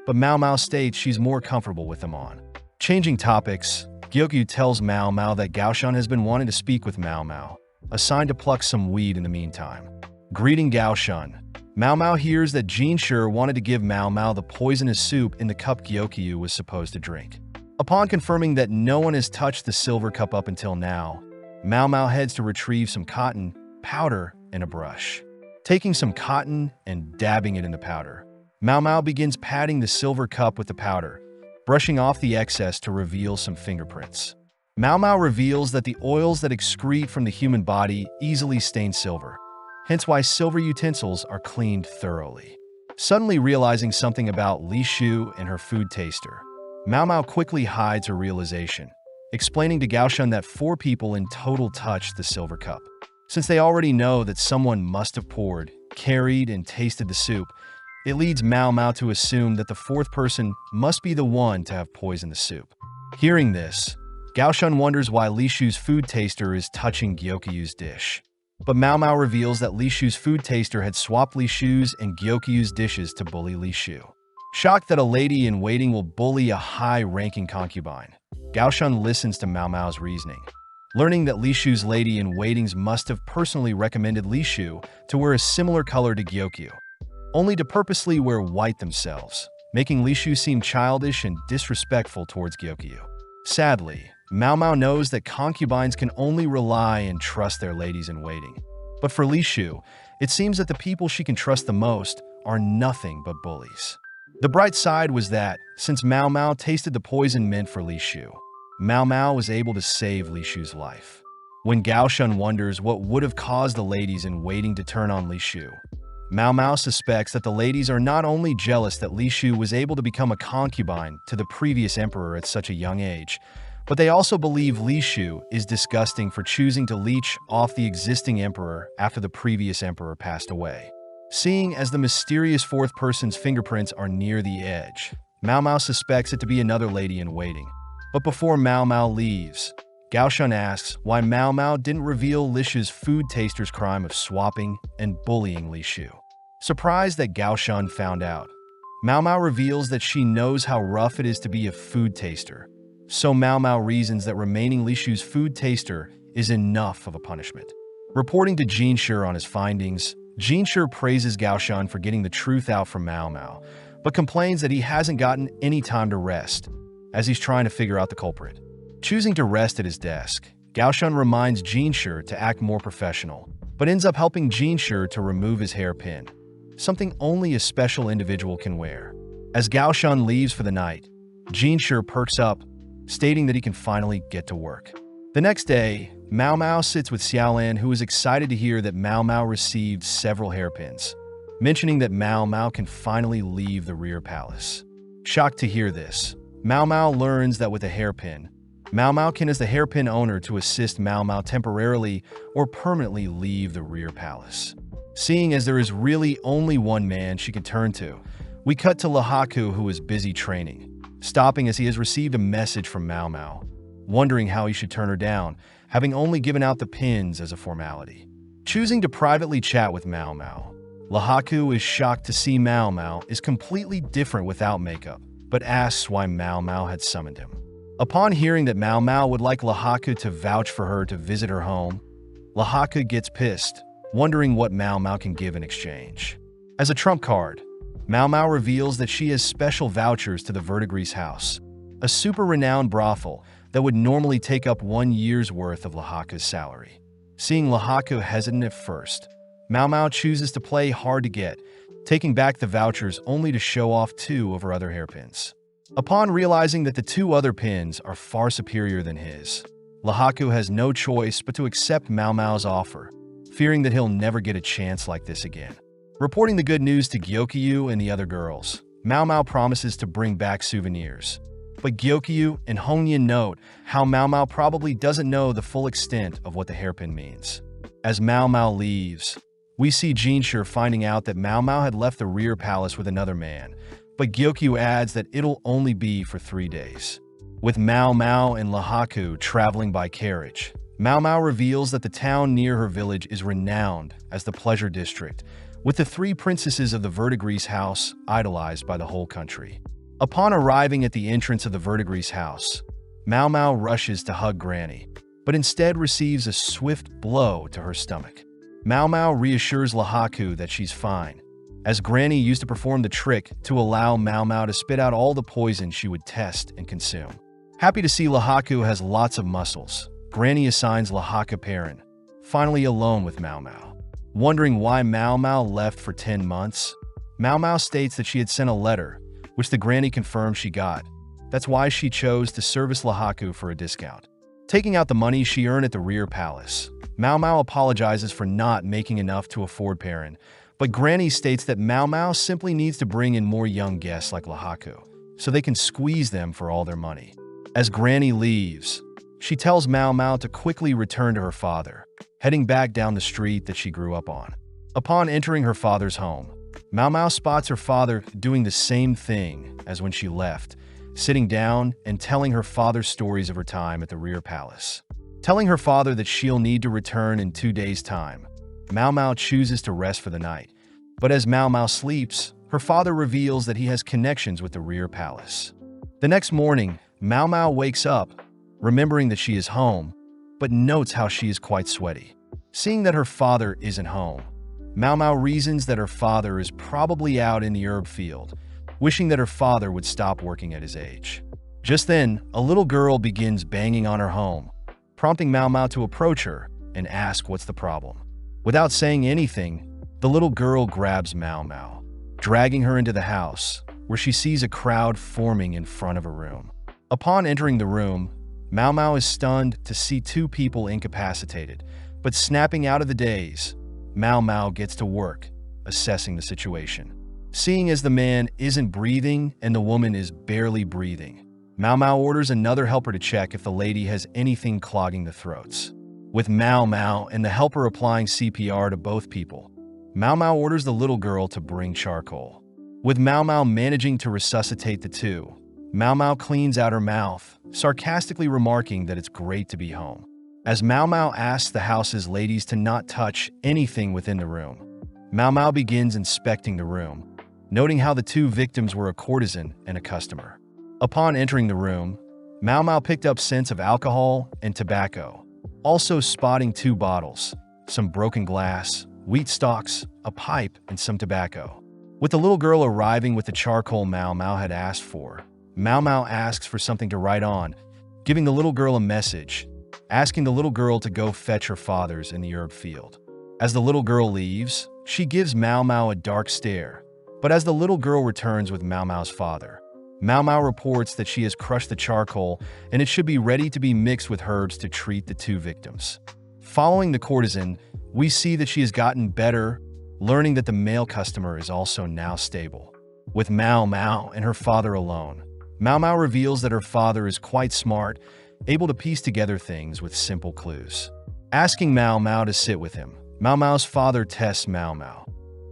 but Mao Mao states she's more comfortable with them on. Changing topics, Gyokyu tells Mao Mao that Gaoshan has been wanting to speak with Mao Mao, assigned to pluck some weed in the meantime. Greeting Gaoshan, Mao Mao hears that Jinshi wanted to give Mao Mao the poisonous soup in the cup Gyokyu was supposed to drink. Upon confirming that no one has touched the silver cup up until now, Mao Mao heads to retrieve some cotton, powder, and a brush. Taking some cotton and dabbing it in the powder, Mao Mao begins patting the silver cup with the powder, brushing off the excess to reveal some fingerprints. Mao Mao reveals that the oils that excrete from the human body easily stain silver, hence why silver utensils are cleaned thoroughly. Suddenly realizing something about Li Shu and her food taster, Mao Mao quickly hides her realization, explaining to Gaoshan that 4 people in total touched the silver cup. Since they already know that someone must have poured, carried, and tasted the soup, it leads Mao Mao to assume that the 4th person must be the one to have poisoned the soup. Hearing this, Gaoshan wonders why Li Shu's food taster is touching Gyokyu's dish. But Mao Mao reveals that Li Shu's food taster had swapped Li Shu's and Gyokyu's dishes to bully Li Shu. Shocked that a lady-in-waiting will bully a high-ranking concubine, Gaoshan listens to Mao Mao's reasoning. Learning that Li Shu's lady-in-waitings must have personally recommended Li Shu to wear a similar color to Gyokyu, only to purposely wear white themselves, making Li Shu seem childish and disrespectful towards Gyokyu. Sadly, Mao Mao knows that concubines can only rely and trust their ladies-in-waiting. But for Li Shu, it seems that the people she can trust the most are nothing but bullies. The bright side was that, since Mao Mao tasted the poison meant for Li Shu, Mao Mao was able to save Li Shu's life. When Gaoshan wonders what would have caused the ladies-in-waiting to turn on Li Shu, Mao Mao suspects that the ladies are not only jealous that Li Shu was able to become a concubine to the previous emperor at such a young age, but they also believe Li Shu is disgusting for choosing to leech off the existing emperor after the previous emperor passed away. Seeing as the mysterious 4th person's fingerprints are near the edge, Mao Mao suspects it to be another lady-in-waiting. But before Mao Mao leaves, Gaoshan asks why Mao Mao didn't reveal Li Shu's food taster's crime of swapping and bullying Li Shu. Surprised that Gaoshan found out, Mao Mao reveals that she knows how rough it is to be a food taster, so Mao Mao reasons that remaining Li Shu's food taster is enough of a punishment. Reporting to Jinshi on his findings, Jinshi praises Gaoshan for getting the truth out from Mao Mao, but complains that he hasn't gotten any time to rest, as he's trying to figure out the culprit. Choosing to rest at his desk, Gaoshun reminds Jinshi to act more professional, but ends up helping Jinshi to remove his hairpin, something only a special individual can wear. As Gaoshun leaves for the night, Jinshi perks up, stating that he can finally get to work. The next day, Mao Mao sits with Xiaolan, who is excited to hear that Mao Mao received several hairpins, mentioning that Mao Mao can finally leave the rear palace. Shocked to hear this, Mao Mao learns that with a hairpin, Mao Mao can as the hairpin owner to assist Mao Mao temporarily or permanently leave the rear palace. Seeing as there is really only one man she can turn to, we cut to Lahaku, who is busy training, stopping as he has received a message from Mao Mao, wondering how he should turn her down, having only given out the pins as a formality. Choosing to privately chat with Mao Mao, Lahaku is shocked to see Mao Mao is completely different without makeup, but asks why Mao Mao had summoned him. Upon hearing that Mao Mao would like Lahaku to vouch for her to visit her home, Lahaku gets pissed, wondering what Mao Mao can give in exchange. As a trump card, Mao Mao reveals that she has special vouchers to the VIDZ house, a super-renowned brothel that would normally take up 1 year's worth of Lahaku's salary. Seeing Lahaku hesitant at first, Mao Mao chooses to play hard to get, taking back the vouchers only to show off 2 of her other hairpins. Upon realizing that the 2 other pins are far superior than his, Lahaku has no choice but to accept Mao Mao's offer, fearing that he'll never get a chance like this again. Reporting the good news to Gyokyu and the other girls, Mao Mao promises to bring back souvenirs. But Gyokyu and Hongyan note how Mao Mao probably doesn't know the full extent of what the hairpin means. As Mao Mao leaves, we see Jinshi finding out that Mao Mao had left the rear palace with another man, but Gyokyu adds that it'll only be for 3 days. With Mao Mao and Lahaku traveling by carriage, Mao Mao reveals that the town near her village is renowned as the Pleasure District, with the 3 princesses of the VIDZ house idolized by the whole country. Upon arriving at the entrance of the VIDZ house, Mao Mao rushes to hug Granny, but instead receives a swift blow to her stomach. Mao Mao reassures Lahaku that she's fine, as Granny used to perform the trick to allow Mao Mao to spit out all the poison she would test and consume. Happy to see Lahaku has lots of muscles, Granny assigns Lahaku Perrin, finally alone with Mao Mao. Wondering why Mao Mao left for 10 months, Mao Mao states that she had sent a letter, which the Granny confirmed she got. That's why she chose to service Lahaku for a discount. Taking out the money she earned at the rear palace, Mao Mao apologizes for not making enough to afford Perrin, but Granny states that Mao Mao simply needs to bring in more young guests like Lahaku, so they can squeeze them for all their money. As Granny leaves, she tells Mao Mao to quickly return to her father, heading back down the street that she grew up on. Upon entering her father's home, Mao Mao spots her father doing the same thing as when she left, sitting down and telling her father stories of her time at the rear palace. Telling her father that she'll need to return in 2 days' time, Mao Mao chooses to rest for the night. But as Mao Mao sleeps, her father reveals that he has connections with the rear palace. The next morning, Mao Mao wakes up, remembering that she is home, but notes how she is quite sweaty. Seeing that her father isn't home, Mao Mao reasons that her father is probably out in the herb field, wishing that her father would stop working at his age. Just then, a little girl begins banging on her home, prompting Mao Mao to approach her and ask what's the problem. Without saying anything, the little girl grabs Mao Mao, dragging her into the house, where she sees a crowd forming in front of her room. Upon entering the room, Mao Mao is stunned to see 2 people incapacitated, but snapping out of the daze, Mao Mao gets to work, assessing the situation. Seeing as the man isn't breathing and the woman is barely breathing, Mao Mao orders another helper to check if the lady has anything clogging the throats. With Mao Mao and the helper applying CPR to both people, Mao Mao orders the little girl to bring charcoal. With Mao Mao managing to resuscitate the 2, Mao Mao cleans out her mouth, sarcastically remarking that it's great to be home. As Mao Mao asks the house's ladies to not touch anything within the room, Mao Mao begins inspecting the room, noting how the 2 victims were a courtesan and a customer. Upon entering the room, Mao Mao picked up scents of alcohol and tobacco, also spotting 2 bottles, some broken glass, wheat stalks, a pipe, and some tobacco. With the little girl arriving with the charcoal Mao Mao had asked for, Mao Mao asks for something to write on, giving the little girl a message, asking the little girl to go fetch her father's in the herb field. As the little girl leaves, she gives Mao Mao a dark stare. But as the little girl returns with Mao Mao's father, Mao Mao reports that she has crushed the charcoal and it should be ready to be mixed with herbs to treat the two victims. Following the courtesan, we see that she has gotten better, learning that the male customer is also now stable. With Mao Mao and her father alone, Mao Mao reveals that her father is quite smart, able to piece together things with simple clues. Asking Mao Mao to sit with him, Mao Mao's father tests Mao Mao,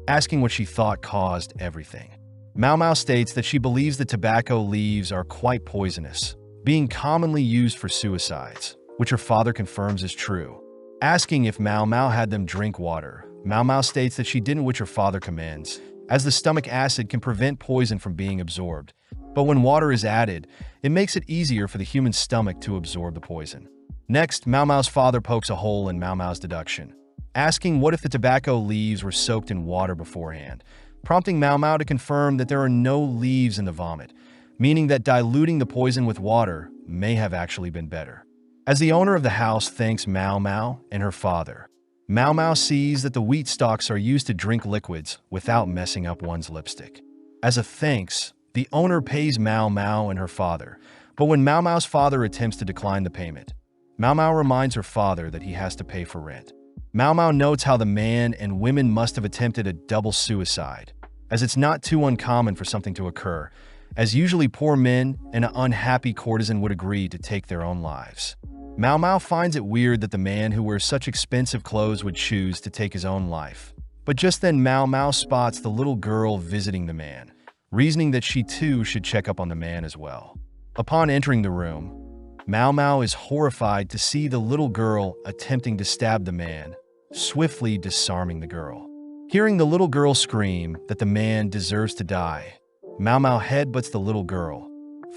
asking what she thought caused everything. Mao Mao states that she believes the tobacco leaves are quite poisonous, being commonly used for suicides, which her father confirms is true. Asking if Mao Mao had them drink water, Mao Mao states that she didn't, which her father commends, as the stomach acid can prevent poison from being absorbed. But when water is added, it makes it easier for the human stomach to absorb the poison. Next, Mao Mao's father pokes a hole in Mao Mao's deduction, asking what if the tobacco leaves were soaked in water beforehand, prompting Mao Mao to confirm that there are no leaves in the vomit, meaning that diluting the poison with water may have actually been better. As the owner of the house thanks Mao Mao and her father, Mao Mao sees that the wheat stalks are used to drink liquids without messing up one's lipstick. As a thanks, the owner pays Mao Mao and her father, but when Mao Mao's father attempts to decline the payment, Mao Mao reminds her father that he has to pay for rent. Mao Mao notes how the man and women must have attempted a double suicide, as it's not too uncommon for something to occur, as usually poor men and an unhappy courtesan would agree to take their own lives. Mao Mao finds it weird that the man who wears such expensive clothes would choose to take his own life. But just then Mao Mao spots the little girl visiting the man, reasoning that she too should check up on the man as well. Upon entering the room, Mao Mao is horrified to see the little girl attempting to stab the man, swiftly disarming the girl. Hearing the little girl scream that the man deserves to die, Mao Mao headbutts the little girl,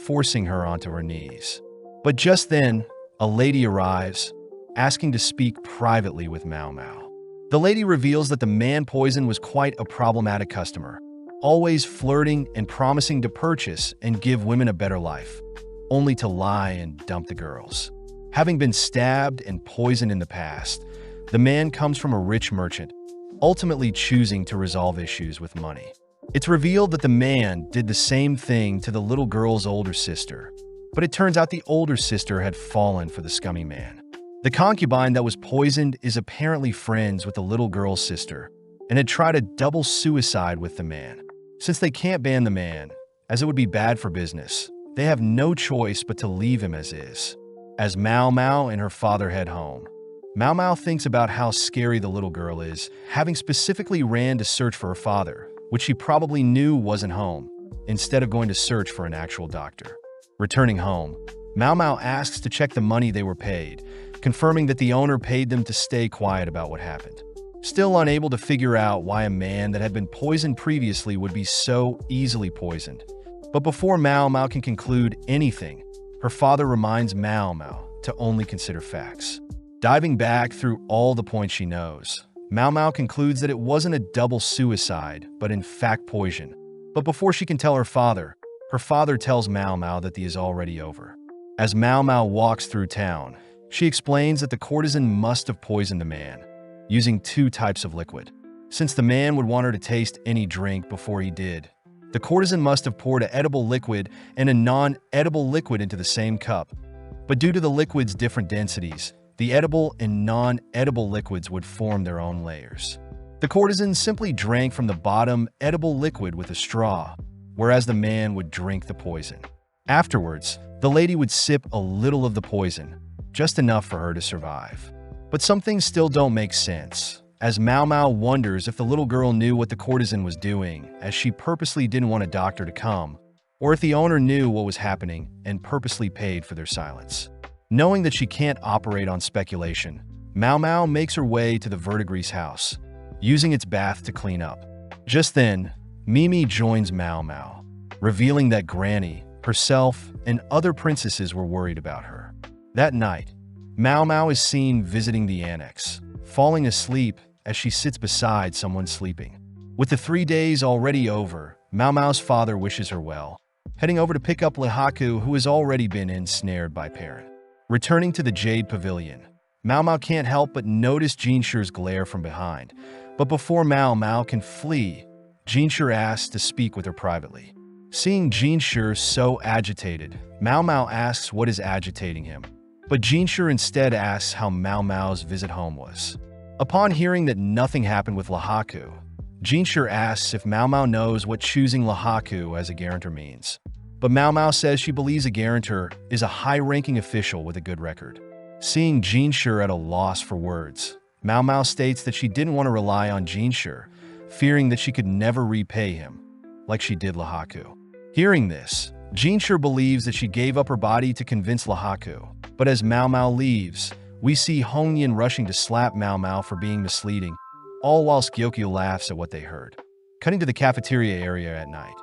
forcing her onto her knees. But just then, a lady arrives, asking to speak privately with Mao Mao. The lady reveals that the man poison was quite a problematic customer, always flirting and promising to purchase and give women a better life, only to lie and dump the girls. Having been stabbed and poisoned in the past, the man comes from a rich merchant, ultimately choosing to resolve issues with money. It's revealed that the man did the same thing to the little girl's older sister, but it turns out the older sister had fallen for the scummy man. The concubine that was poisoned is apparently friends with the little girl's sister and had tried a double suicide with the man. Since they can't ban the man, as it would be bad for business, they have no choice but to leave him as is. As Mao Mao and her father head home, Mao Mao thinks about how scary the little girl is, having specifically ran to search for her father, which she probably knew wasn't home, instead of going to search for an actual doctor. Returning home, Mao Mao asks to check the money they were paid, confirming that the owner paid them to stay quiet about what happened. Still unable to figure out why a man that had been poisoned previously would be so easily poisoned. But before Mao Mao can conclude anything, her father reminds Mao Mao to only consider facts. Diving back through all the points she knows, Mao Mao concludes that it wasn't a double suicide, but in fact poison. But before she can tell her father tells Mao Mao that the is already over. As Mao Mao walks through town, she explains that the courtesan must have poisoned the man, using two types of liquid. Since the man would want her to taste any drink before he did, the courtesan must have poured an edible liquid and a non-edible liquid into the same cup. But due to the liquid's different densities, the edible and non-edible liquids would form their own layers. The courtesan simply drank from the bottom edible liquid with a straw, whereas the man would drink the poison. Afterwards, the lady would sip a little of the poison, just enough for her to survive. But some things still don't make sense, as Mao Mao wonders if the little girl knew what the courtesan was doing, as she purposely didn't want a doctor to come, or if the owner knew what was happening and purposely paid for their silence. Knowing that she can't operate on speculation, Mao Mao makes her way to the Verdigris house, using its bath to clean up. Just then, Mimi joins Mao Mao, revealing that Granny, herself, and other princesses were worried about her. That night, Mao Mao is seen visiting the annex, falling asleep as she sits beside someone sleeping. With the 3 days already over, Mao Mao's father wishes her well, heading over to pick up Lihaku, who has already been ensnared by Perrin. Returning to the Jade Pavilion, Mao Mao can't help but notice Jinshi's glare from behind. But before Mao Mao can flee, Jinshi asks to speak with her privately. Seeing Jinshi so agitated, Mao Mao asks what is agitating him. But Jinshi instead asks how Mao Mao's visit home was. Upon hearing that nothing happened with Lihaku, Jinshi asks if Mao Mao knows what choosing Lihaku as a guarantor means. But Mao Mao says she believes a guarantor is a high-ranking official with a good record. Seeing Jinshi at a loss for words, Mao Mao states that she didn't want to rely on Jinshi, fearing that she could never repay him, like she did Lihaku. Hearing this, Jinshi believes that she gave up her body to convince Lihaku. But as Mao Mao leaves, we see Hongyan rushing to slap Mao Mao for being misleading, all whilst Gyokyu laughs at what they heard. Cutting to the cafeteria area at night,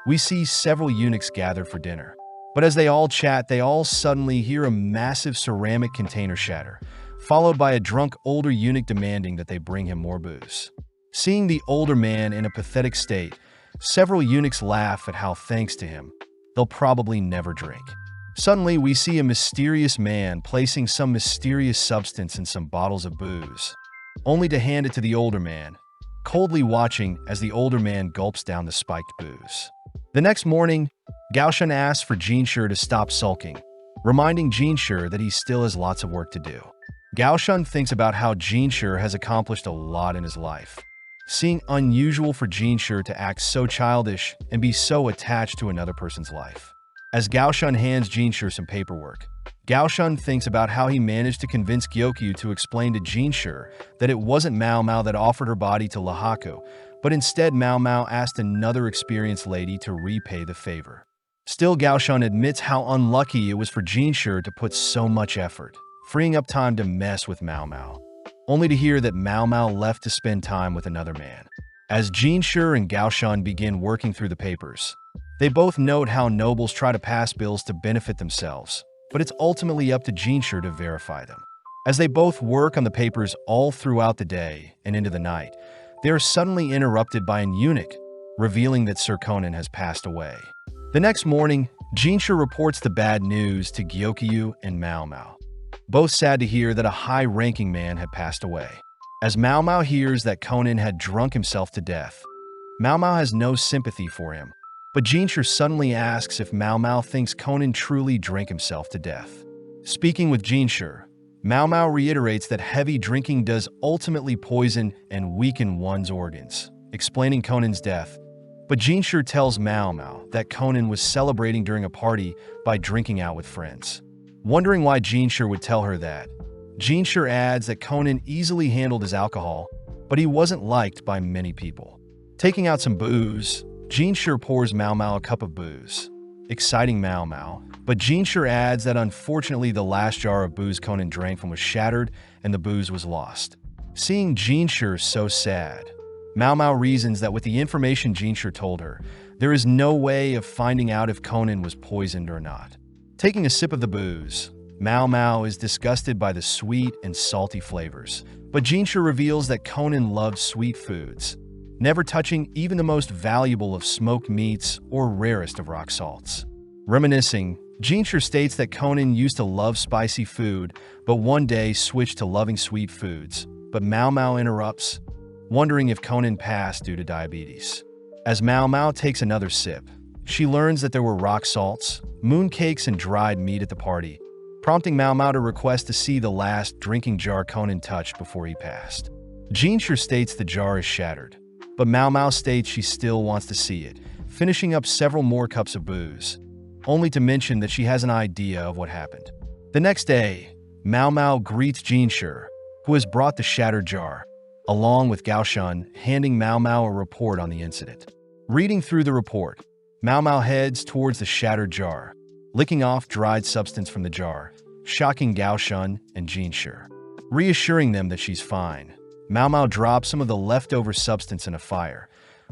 we see several eunuchs gathered for dinner. But as they all chat, they all suddenly hear a massive ceramic container shatter, followed by a drunk older eunuch demanding that they bring him more booze. Seeing the older man in a pathetic state, several eunuchs laugh at how, thanks to him, they'll probably never drink. Suddenly, we see a mysterious man placing some mysterious substance in some bottles of booze, only to hand it to the older man, coldly watching as the older man gulps down the spiked booze. The next morning, Gaoshan asks for Jinshi to stop sulking, reminding Jinshi that he still has lots of work to do. Gaoshan thinks about how Jinshi has accomplished a lot in his life, seeing unusual for Jinshi to act so childish and be so attached to another person's life. As Gaoshan hands Jinshi some paperwork, Gaoshan thinks about how he managed to convince Gyokyu to explain to Jinshi that it wasn't Mao Mao that offered her body to Lihaku, but instead Mao Mao asked another experienced lady to repay the favor. Still, Gaoshan admits how unlucky it was for Jinshi to put so much effort, freeing up time to mess with Mao Mao, only to hear that Mao Mao left to spend time with another man. As Jinshi and Gaoshan begin working through the papers, they both note how nobles try to pass bills to benefit themselves, but it's ultimately up to Jinshi to verify them. As they both work on the papers all throughout the day and into the night, they are suddenly interrupted by an eunuch, revealing that Sir Conan has passed away. The next morning, Jinshi reports the bad news to Gyokyu and Mao Mao, both sad to hear that a high-ranking man had passed away. As Mao Mao hears that Conan had drunk himself to death, Mao Mao has no sympathy for him, but Jinshi suddenly asks if Mao Mao thinks Conan truly drank himself to death. Speaking with Jinshi, Mao Mao reiterates that heavy drinking does ultimately poison and weaken one's organs, explaining Conan's death. But Jinshi tells Mao Mao that Conan was celebrating during a party by drinking out with friends. Wondering why Jinshi would tell her that, Jinshi adds that Conan easily handled his alcohol, but he wasn't liked by many people. Taking out some booze, Jinshi pours Mao Mao a cup of booze, exciting Mao Mao, but Jinshi adds that unfortunately the last jar of booze Conan drank from was shattered and the booze was lost. Seeing Jinshi so sad, Mao Mao reasons that with the information Jinshi told her, there is no way of finding out if Conan was poisoned or not. Taking a sip of the booze, Mao Mao is disgusted by the sweet and salty flavors, but Jinshi reveals that Conan loved sweet foods, never touching even the most valuable of smoked meats or rarest of rock salts. Reminiscing, Jinshi states that Conan used to love spicy food, but one day switched to loving sweet foods. But Mao Mao interrupts, wondering if Conan passed due to diabetes. As Mao Mao takes another sip, she learns that there were rock salts, mooncakes, and dried meat at the party, prompting Mao Mao to request to see the last drinking jar Conan touched before he passed. Jinshi states the jar is shattered, but Mao Mao states she still wants to see it, finishing up several more cups of booze, only to mention that she has an idea of what happened. The next day, Mao Mao greets Jinshi, who has brought the shattered jar, along with Gaoshan, handing Mao Mao a report on the incident. Reading through the report, Mao Mao heads towards the shattered jar, licking off dried substance from the jar, shocking Gaoshan and Jinshi. Reassuring them that she's fine, Mao Mao drops some of the leftover substance in a fire,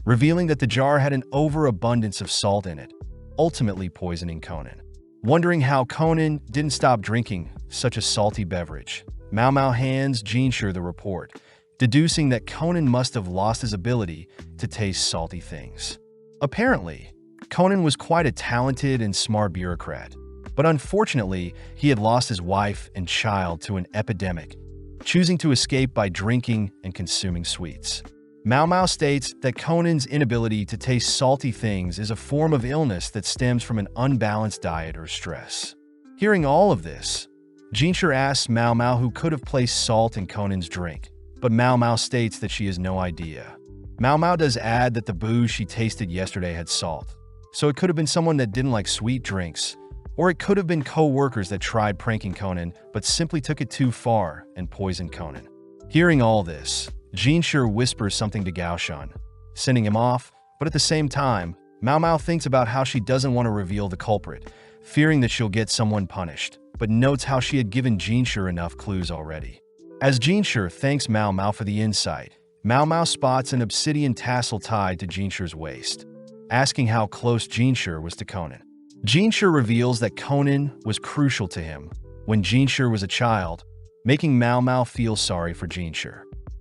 revealing that the jar had an overabundance of salt in it, ultimately poisoning Conan. Wondering how Conan didn't stop drinking such a salty beverage, Mao Mao hands Jinshi the report, deducing that Conan must have lost his ability to taste salty things. Apparently, Conan was quite a talented and smart bureaucrat, but unfortunately, he had lost his wife and child to an epidemic, choosing to escape by drinking and consuming sweets. Mao Mao states that Conan's inability to taste salty things is a form of illness that stems from an unbalanced diet or stress. Hearing all of this, Jinshi asks Mao Mao who could have placed salt in Conan's drink, but Mao Mao states that she has no idea. Mao Mao does add that the booze she tasted yesterday had salt, so it could have been someone that didn't like sweet drinks, or it could have been co-workers that tried pranking Conan but simply took it too far and poisoned Conan. Hearing all this, Jinshi whispers something to Gaoshan, sending him off, but at the same time, Mao Mao thinks about how she doesn't want to reveal the culprit, fearing that she'll get someone punished, but notes how she had given Jinshi enough clues already. As Jinshi thanks Mao Mao for the insight, Mao Mao spots an obsidian tassel tied to Jinshi's waist, asking how close Jinshi was to Conan. Jinshi reveals that Conan was crucial to him when Jinshi was a child, making Mao Mao feel sorry for Jinshi.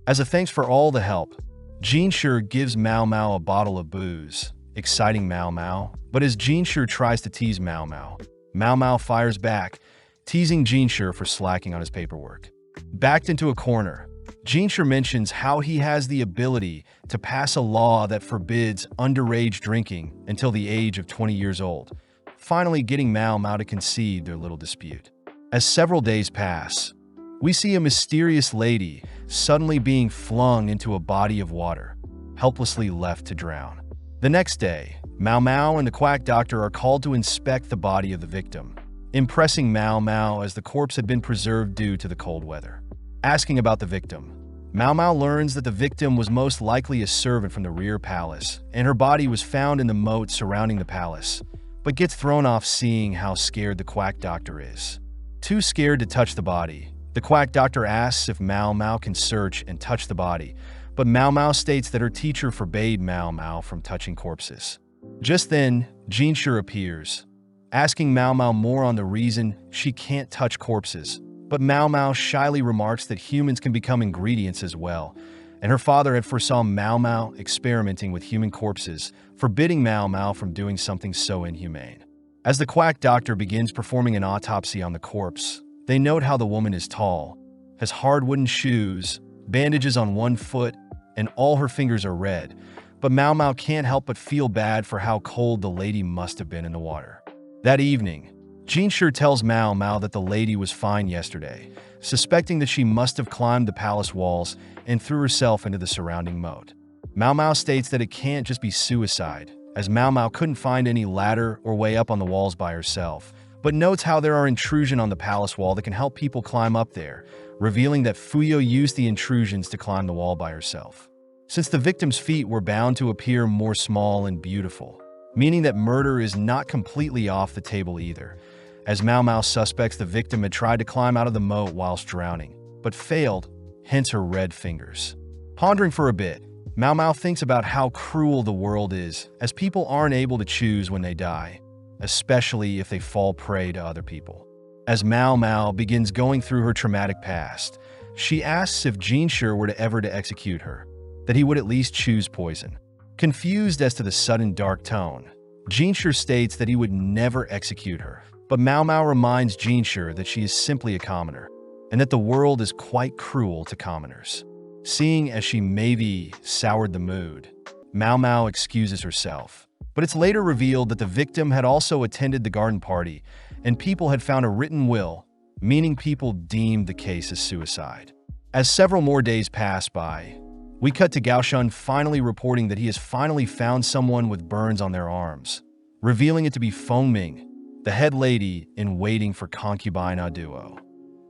As a thanks for all the help, Jinshi gives Mao Mao a bottle of booze, exciting Mao Mao, but as Jinshi tries to tease Mao Mao, Mao Mao fires back, teasing Jinshi for slacking on his paperwork. Backed into a corner, Jinshi mentions how he has the ability to pass a law that forbids underage drinking until the age of 20 years old, finally getting Mao Mao to concede their little dispute. As several days pass, we see a mysterious lady suddenly being flung into a body of water, helplessly left to drown. The next day, Mao Mao and the quack doctor are called to inspect the body of the victim, impressing Mao Mao as the corpse had been preserved due to the cold weather. Asking about the victim, Mao Mao learns that the victim was most likely a servant from the rear palace, and her body was found in the moat surrounding the palace, but gets thrown off seeing how scared the quack doctor is. Too scared to touch the body, the quack doctor asks if Mao Mao can search and touch the body, but Mao Mao states that her teacher forbade Mao Mao from touching corpses. Just then, Jinshi appears, asking Mao Mao more on the reason she can't touch corpses, but Mao Mao shyly remarks that humans can become ingredients as well, and her father had foresaw Mao Mao experimenting with human corpses, forbidding Mao Mao from doing something so inhumane. As the quack doctor begins performing an autopsy on the corpse, they note how the woman is tall, has hard wooden shoes, bandages on one foot, and all her fingers are red, but Mao Mao can't help but feel bad for how cold the lady must have been in the water. That evening, Jinshi tells Mao Mao that the lady was fine yesterday, suspecting that she must have climbed the palace walls and threw herself into the surrounding moat. Mao Mao states that it can't just be suicide, as Mao Mao couldn't find any ladder or way up on the walls by herself, but notes how there are intrusions on the palace wall that can help people climb up there, revealing that Fuyo used the intrusions to climb the wall by herself. Since the victim's feet were bound to appear more small and beautiful, meaning that murder is not completely off the table either, as Mao Mao suspects the victim had tried to climb out of the moat whilst drowning, but failed, hence her red fingers. Pondering for a bit, Mao Mao thinks about how cruel the world is, as people aren't able to choose when they die, especially if they fall prey to other people. As Mao Mao begins going through her traumatic past, she asks if Jinshi were to ever to execute her, that he would at least choose poison. Confused as to the sudden dark tone, Jinshi states that he would never execute her, but Mao Mao reminds Jinshi that she is simply a commoner, and that the world is quite cruel to commoners. Seeing as she maybe soured the mood, Mao Mao excuses herself, but it's later revealed that the victim had also attended the garden party, and people had found a written will, meaning people deemed the case as suicide. As several more days pass by, we cut to Gaoshan finally reporting that he has finally found someone with burns on their arms, revealing it to be Feng Ming, the head lady in waiting for concubine Aduo.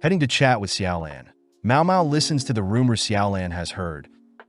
Heading to chat with Xiaolan, Mao Mao listens to the rumor Xiaolan has heard,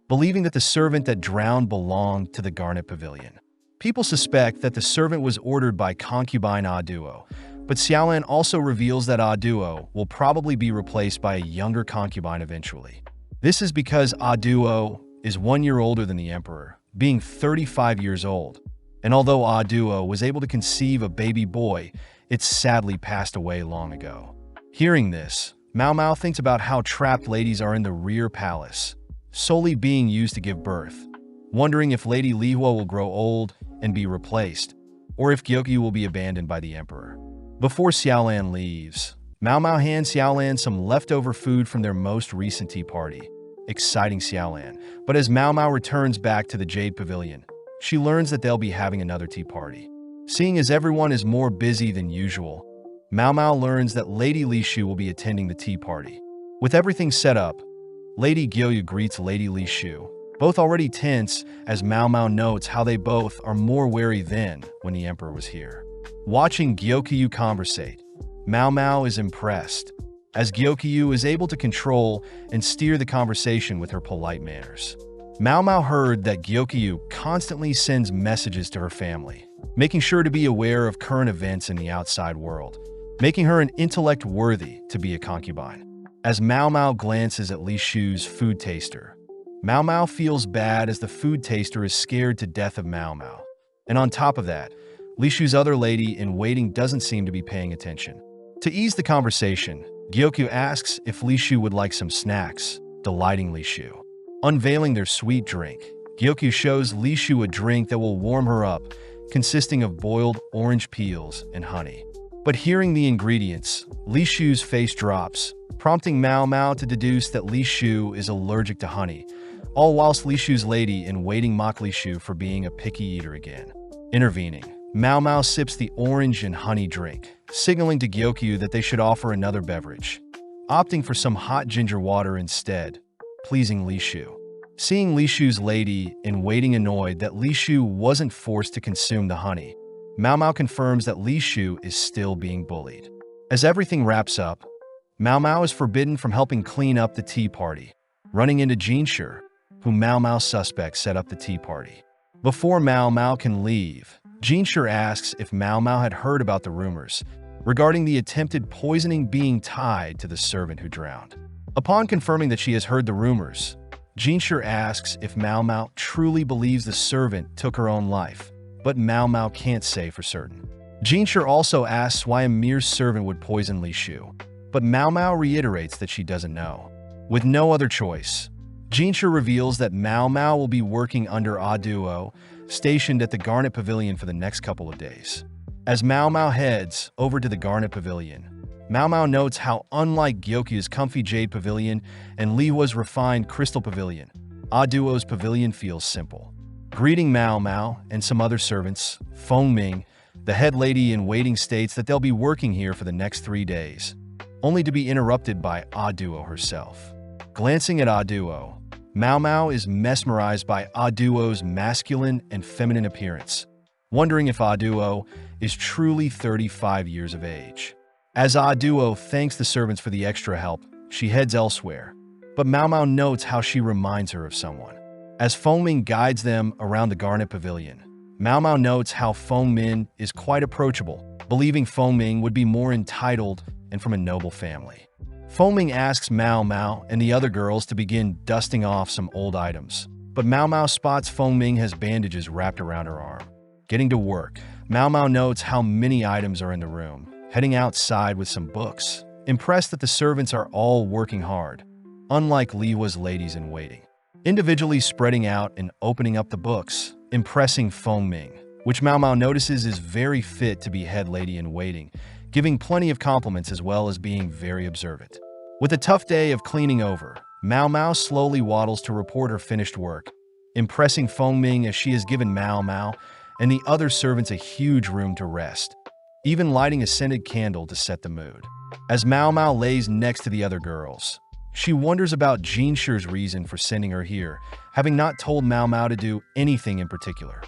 believing that the servant that drowned belonged to the Garnet Pavilion. People suspect that the servant was ordered by concubine Aduo, but Xiaolan also reveals that Aduo will probably be replaced by a younger concubine eventually. This is because Aduo is 1 year older than the emperor, being 35 years old, and although Aduo was able to conceive a baby boy, it sadly passed away long ago. Hearing this, Mao Mao thinks about how trapped ladies are in the rear palace, solely being used to give birth, wondering if Lady Lihua will grow old and be replaced, or if Gyokyu will be abandoned by the emperor. Before Xiaolan leaves, Mao Mao hands Xiaolan some leftover food from their most recent tea party, exciting Xiaolan. But as Mao Mao returns back to the Jade Pavilion, she learns that they'll be having another tea party. Seeing as everyone is more busy than usual, Mao Mao learns that Lady Li Shu will be attending the tea party. With everything set up, Lady Gyokyu greets Lady Li Shu, both already tense as Mao Mao notes how they both are more wary than when the emperor was here. Watching Gyokyu conversate, Mao Mao is impressed, as Gyokyu is able to control and steer the conversation with her polite manners. Mao Mao heard that Gyokyu constantly sends messages to her family, making sure to be aware of current events in the outside world, making her an intellect worthy to be a concubine. As Mao Mao glances at Li Shu's food taster, Mao Mao feels bad as the food taster is scared to death of Mao Mao. And on top of that, Li Shu's other lady in waiting doesn't seem to be paying attention. To ease the conversation, Gyokyu asks if Li Shu would like some snacks, delighting Li Shu. Unveiling their sweet drink, Gyokyu shows Li Shu a drink that will warm her up, consisting of boiled orange peels and honey. But hearing the ingredients, Li Shu's face drops, prompting Mao Mao to deduce that Li Shu is allergic to honey, all whilst Li Shu's lady in waiting mock Li Shu for being a picky eater again. Intervening, Mao Mao sips the orange and honey drink, signaling to Gyokyu that they should offer another beverage, opting for some hot ginger water instead, pleasing Li Shu. Seeing Li Shu's lady in waiting annoyed that Li Shu wasn't forced to consume the honey, Mao Mao confirms that Li Shu is still being bullied. As everything wraps up, Mao Mao is forbidden from helping clean up the tea party, running into Jinshi, whom Mao Mao suspects set up the tea party. Before Mao Mao can leave, Jinshi asks if Mao Mao had heard about the rumors regarding the attempted poisoning being tied to the servant who drowned. Upon confirming that she has heard the rumors, Jinshi asks if Mao Mao truly believes the servant took her own life, but Mao Mao can't say for certain. Jinshi also asks why a mere servant would poison Li Shu, but Mao Mao reiterates that she doesn't know. With no other choice, Jinshi reveals that Mao Mao will be working under A Duo, stationed at the Garnet Pavilion for the next couple of days. As Mao Mao heads over to the Garnet Pavilion, Mao Mao notes how unlike Gyokyu's comfy Jade Pavilion and Lihua's refined Crystal Pavilion, A Duo's pavilion feels simple. Greeting Mao Mao and some other servants, Feng Ming, the head lady in waiting, states that they'll be working here for the next 3 days, only to be interrupted by A Duo herself. Glancing at A Duo, Mao Mao is mesmerized by A Duo's masculine and feminine appearance, wondering if A Duo is truly 35 years of age. As A Duo thanks the servants for the extra help, she heads elsewhere, but Mao Mao notes how she reminds her of someone. As Feng Ming guides them around the Garnet Pavilion, Mao Mao notes how Feng Min is quite approachable, believing Feng Ming would be more entitled and from a noble family. Feng Ming asks Mao Mao and the other girls to begin dusting off some old items, but Mao Mao spots Feng Ming has bandages wrapped around her arm. Getting to work, Mao Mao notes how many items are in the room, heading outside with some books, impressed that the servants are all working hard, unlike Lihua's ladies-in-waiting. Individually spreading out and opening up the books, impressing Feng Ming, which Mao Mao notices is very fit to be head lady-in-waiting, giving plenty of compliments as well as being very observant. With a tough day of cleaning over, Mao Mao slowly waddles to report her finished work, impressing Feng Ming as she has given Mao Mao and the other servants a huge room to rest, even lighting a scented candle to set the mood. As Mao Mao lays next to the other girls, she wonders about Jinshi's reason for sending her here, having not told Mao Mao to do anything in particular.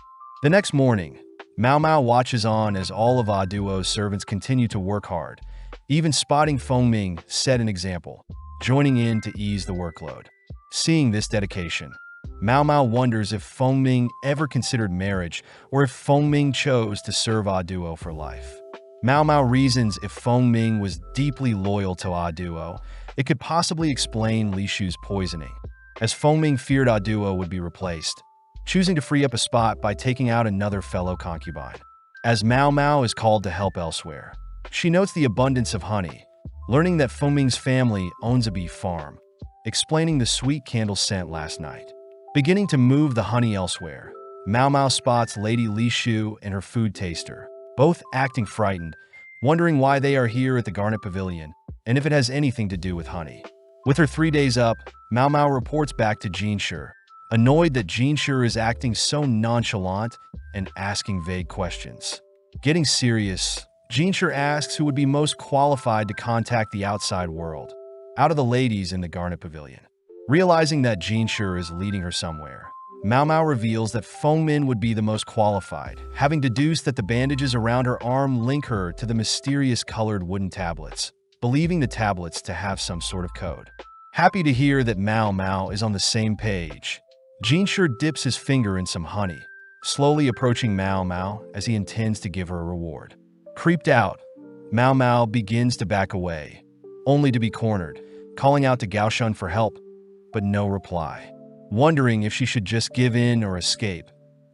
The next morning, Mao Mao watches on as all of A Duo's servants continue to work hard, even spotting Feng Ming set an example, joining in to ease the workload. Seeing this dedication, Mao Mao wonders if Feng Ming ever considered marriage or if Feng Ming chose to serve A Duo for life. Mao Mao reasons if Feng Ming was deeply loyal to A Duo, it could possibly explain Li Shu's poisoning, as Feng Ming feared A Duo would be replaced, choosing to free up a spot by taking out another fellow concubine. As Mao Mao is called to help elsewhere, she notes the abundance of honey, learning that Feng Ming's family owns a bee farm, explaining the sweet candle scent last night. Beginning to move the honey elsewhere, Mao Mao spots Lady Li Shu and her food taster, both acting frightened, wondering why they are here at the Garnet Pavilion and if it has anything to do with honey. With her 3 days up, Mao Mao reports back to Jinshi, annoyed that Jinshi is acting so nonchalant and asking vague questions. Getting serious, Jinshi asks who would be most qualified to contact the outside world, out of the ladies in the Garnet Pavilion. Realizing that Jinshi is leading her somewhere, Mao Mao reveals that Fengmin would be the most qualified, having deduced that the bandages around her arm link her to the mysterious colored wooden tablets, believing the tablets to have some sort of code. Happy to hear that Mao Mao is on the same page, Jinshi dips his finger in some honey, slowly approaching Mao Mao as he intends to give her a reward. Creeped out, Mao Mao begins to back away, only to be cornered, calling out to Gaoshun for help, but no reply. Wondering if she should just give in or escape.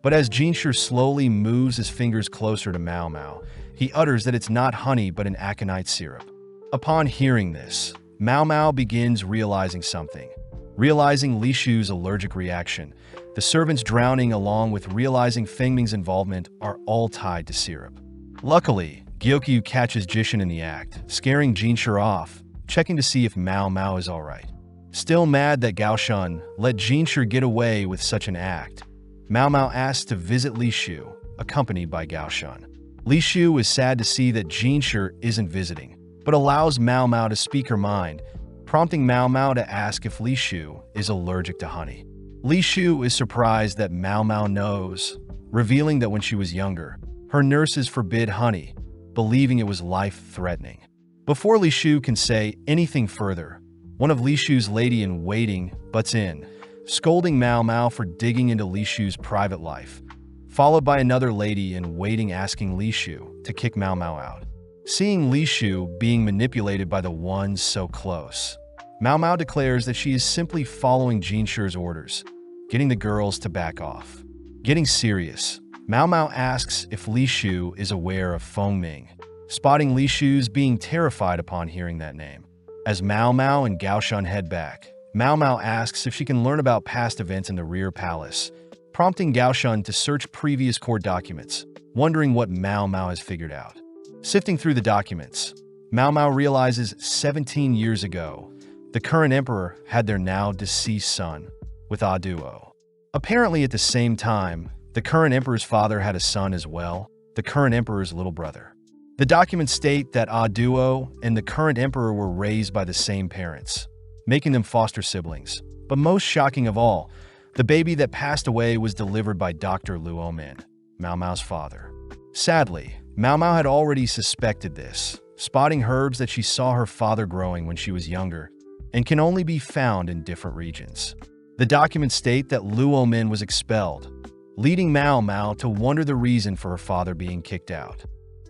But as Jinshi slowly moves his fingers closer to Mao Mao, he utters that it's not honey but an aconite syrup. Upon hearing this, Mao Mao begins realizing something. Realizing Li Shu's allergic reaction, the servants drowning along with realizing Fengming's involvement are all tied to syrup. Luckily, Gyokyu catches Jishin in the act, scaring Jinshi off, checking to see if Mao Mao is alright. Still mad that Gaoshun let Jinshi get away with such an act, Mao Mao asks to visit Li Shu, accompanied by Gaoshun. Li Shu is sad to see that Jinshi isn't visiting, but allows Mao Mao to speak her mind, prompting Mao Mao to ask if Li Shu is allergic to honey. Li Shu is surprised that Mao Mao knows, revealing that when she was younger, her nurses forbid honey, believing it was life-threatening. Before Li Shu can say anything further, one of Li Shu's lady-in-waiting butts in, scolding Mao Mao for digging into Li Shu's private life, followed by another lady-in-waiting asking Li Shu to kick Mao Mao out. Seeing Li Shu being manipulated by the ones so close, Mao Mao declares that she is simply following Jinshi's orders, getting the girls to back off. Getting serious, Mao Mao asks if Li Shu is aware of Fengming, spotting Li Shu's being terrified upon hearing that name. As Mao Mao and Gaoshun head back, Mao Mao asks if she can learn about past events in the rear palace, prompting Gaoshun to search previous court documents, wondering what Mao Mao has figured out. Sifting through the documents, Mao Mao realizes 17 years ago, the current emperor had their now deceased son with Aduo. Apparently at the same time, the current emperor's father had a son as well, the current emperor's little brother. The documents state that Aduo and the current emperor were raised by the same parents, making them foster siblings. But most shocking of all, the baby that passed away was delivered by Dr. Luomin, Mao Mao's father. Sadly, Mao Mao had already suspected this, spotting herbs that she saw her father growing when she was younger and can only be found in different regions. The documents state that Luomin was expelled, leading Mao Mao to wonder the reason for her father being kicked out.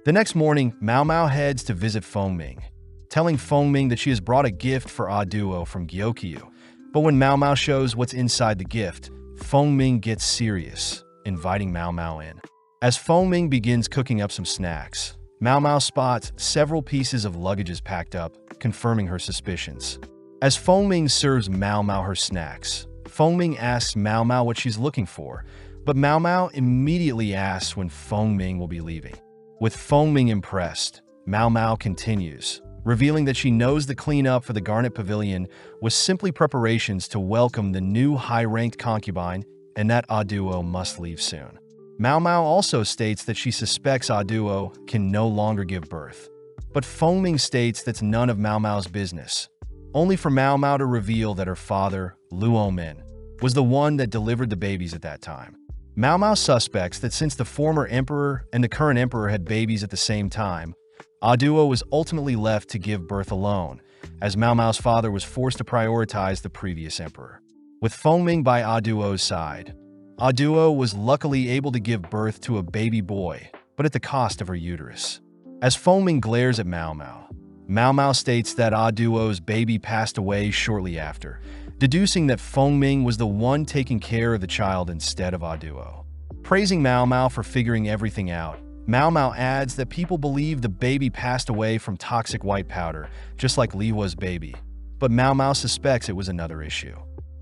The next morning, Mao Mao heads to visit Fengming, telling Fengming that she has brought a gift for Aduo from Gyokyu. But when Mao Mao shows what's inside the gift, Fengming gets serious, inviting Mao Mao in. As Fengming begins cooking up some snacks, Mao Mao spots several pieces of luggages packed up, confirming her suspicions. As Fengming serves Mao Mao her snacks, Fengming asks Mao Mao what she's looking for, but Mao Mao immediately asks when Fengming will be leaving. With Fengming impressed, Mao Mao continues, revealing that she knows the cleanup for the Garnet Pavilion was simply preparations to welcome the new high-ranked concubine and that Aduo must leave soon. Mao Mao also states that she suspects Aduo can no longer give birth. But Fengming states that's none of Mao Mao's business, only for Mao Mao to reveal that her father, Luomin, was the one that delivered the babies at that time. Mao Mao suspects that since the former emperor and the current emperor had babies at the same time, Aduo was ultimately left to give birth alone, as Mao Mao's father was forced to prioritize the previous emperor. With Fengming by Aduo's side, Aduo was luckily able to give birth to a baby boy, but at the cost of her uterus. As Fengming glares at Mao Mao, Mao Mao states that Aduo's baby passed away shortly after, deducing that Fengming was the one taking care of the child instead of Aduo. Praising Mao Mao for figuring everything out, Mao Mao adds that people believe the baby passed away from toxic white powder, just like Li Hua's baby, but Mao Mao suspects it was another issue.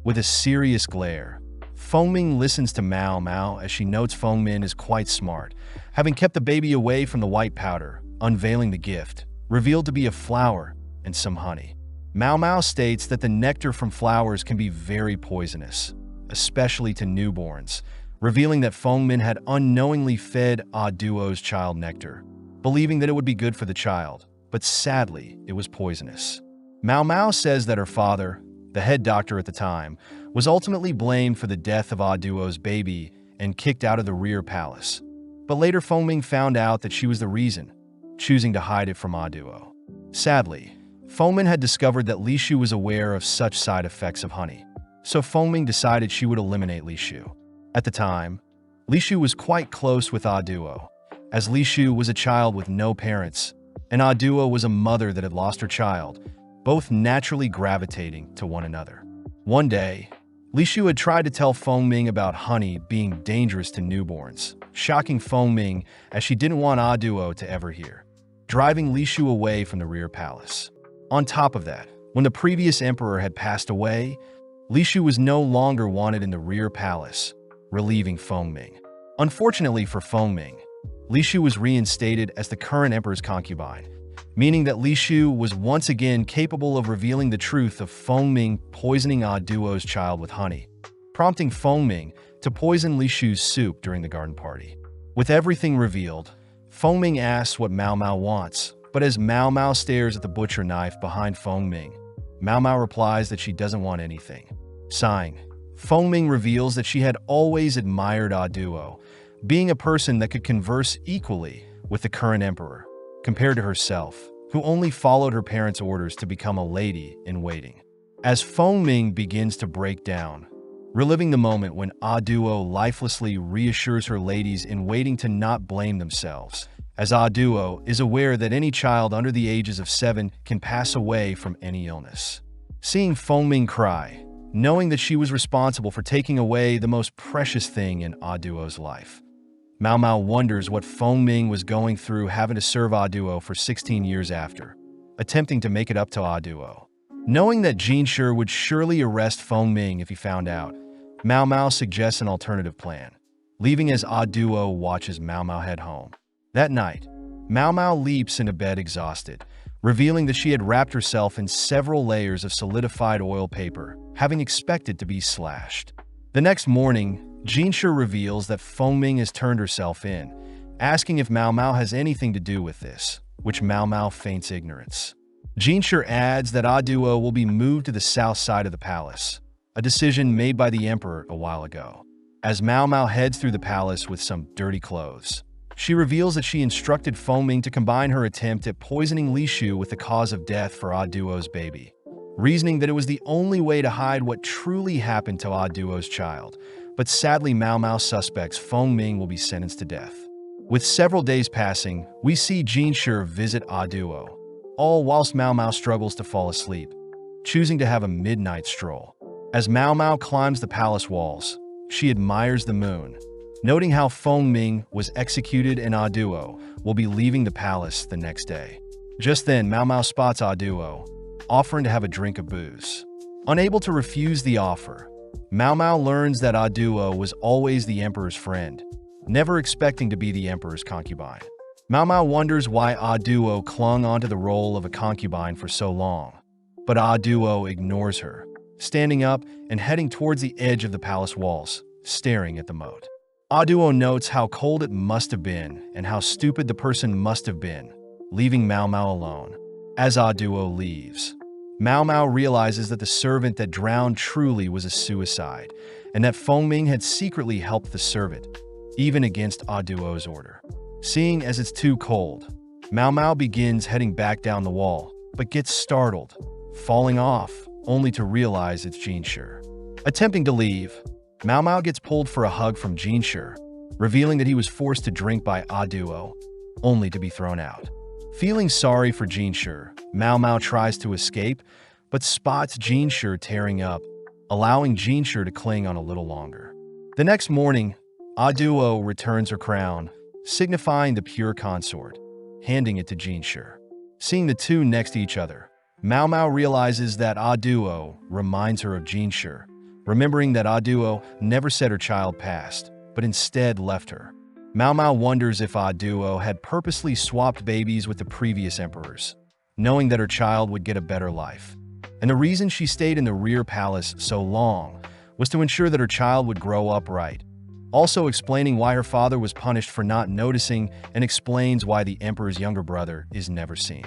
With a serious glare, Fengming listens to Mao Mao as she notes Fengmin is quite smart, having kept the baby away from the white powder, unveiling the gift, revealed to be a flower and some honey. Mao Mao states that the nectar from flowers can be very poisonous, especially to newborns, revealing that Fengmin had unknowingly fed Duo's child nectar, believing that it would be good for the child, but sadly, it was poisonous. Mao Mao says that her father, the head doctor at the time, was ultimately blamed for the death of Duo's baby and kicked out of the rear palace. But later Fengming found out that she was the reason, choosing to hide it from Duo. Sadly, Fengmin had discovered that Li Shu was aware of such side effects of honey, so Fengming decided she would eliminate Li Shu. At the time, Li Shu was quite close with Duo, as Li Shu was a child with no parents, and Duo was a mother that had lost her child, both naturally gravitating to one another. One day, Li Shu had tried to tell Fengming about honey being dangerous to newborns, shocking Fengming as she didn't want Duo to ever hear, driving Li Shu away from the rear palace. On top of that, when the previous emperor had passed away, Li Shu was no longer wanted in the rear palace, relieving Fengming. Unfortunately for Fengming, Li Shu was reinstated as the current emperor's concubine, meaning that Li Shu was once again capable of revealing the truth of Fengming poisoning Duo's child with honey, prompting Fengming to poison Li Shu's soup during the garden party. With everything revealed, Fengming asks what Mao Mao wants, but as Mao Mao stares at the butcher knife behind Fengming, Mao Mao replies that she doesn't want anything. Sighing, Fengming reveals that she had always admired Duo, being a person that could converse equally with the current emperor, compared to herself, who only followed her parents' orders to become a lady in waiting. As Fengming begins to break down, reliving the moment when Duo lifelessly reassures her ladies in waiting to not blame themselves, as Duo is aware that any child under the ages of 7 can pass away from any illness. Seeing Fengming cry, knowing that she was responsible for taking away the most precious thing in Duo's life, Mao Mao wonders what Fengming was going through having to serve Duo for 16 years after, attempting to make it up to Duo. Knowing that Jinshi would surely arrest Fengming if he found out, Mao Mao suggests an alternative plan, leaving as Duo watches Mao Mao head home. That night, Mao Mao leaps into bed exhausted, revealing that she had wrapped herself in several layers of solidified oil paper, having expected to be slashed. The next morning, Jinshi reveals that Fengming has turned herself in, asking if Mao Mao has anything to do with this, which Mao Mao feints ignorance. Jinshi adds that Duo will be moved to the south side of the palace, a decision made by the emperor a while ago. As Mao Mao heads through the palace with some dirty clothes, she reveals that she instructed Fengming to combine her attempt at poisoning Li Shu with the cause of death for Duo's baby, reasoning that it was the only way to hide what truly happened to Duo's child. But sadly, Mao Mao suspects Fengming will be sentenced to death. With several days passing, we see Jinshi visit Duo, all whilst Mao Mao struggles to fall asleep, choosing to have a midnight stroll. As Mao Mao climbs the palace walls, she admires the moon, noting how Fengming was executed and Duo will be leaving the palace the next day. Just then, Mao Mao spots Duo, offering to have a drink of booze. Unable to refuse the offer, Mao Mao learns that Duo was always the emperor's friend, never expecting to be the emperor's concubine. Mao Mao wonders why Duo clung onto the role of a concubine for so long, but Duo ignores her, standing up and heading towards the edge of the palace walls, staring at the moat. Duo notes how cold it must have been and how stupid the person must have been, leaving Mao Mao alone. As Duo leaves, Mao Mao realizes that the servant that drowned truly was a suicide, and that Fengming had secretly helped the servant, even against Duo's order. Seeing as it's too cold, Mao Mao begins heading back down the wall, but gets startled, falling off, only to realize it's Jinshi. Attempting to leave, Mao Mao gets pulled for a hug from Jinshi, revealing that he was forced to drink by Duo, only to be thrown out. Feeling sorry for Jinshi, Mao Mao tries to escape, but spots Jinshi tearing up, allowing Jinshi to cling on a little longer. The next morning, Duo returns her crown, signifying the pure consort, handing it to Jinshi. Seeing the two next to each other, Mao Mao realizes that Duo reminds her of Jinshi, remembering that Aduo never said her child passed, but instead left her. Mao Mao wonders if Aduo had purposely swapped babies with the previous emperors, knowing that her child would get a better life. And the reason she stayed in the rear palace so long was to ensure that her child would grow up right, also explaining why her father was punished for not noticing, and explains why the emperor's younger brother is never seen.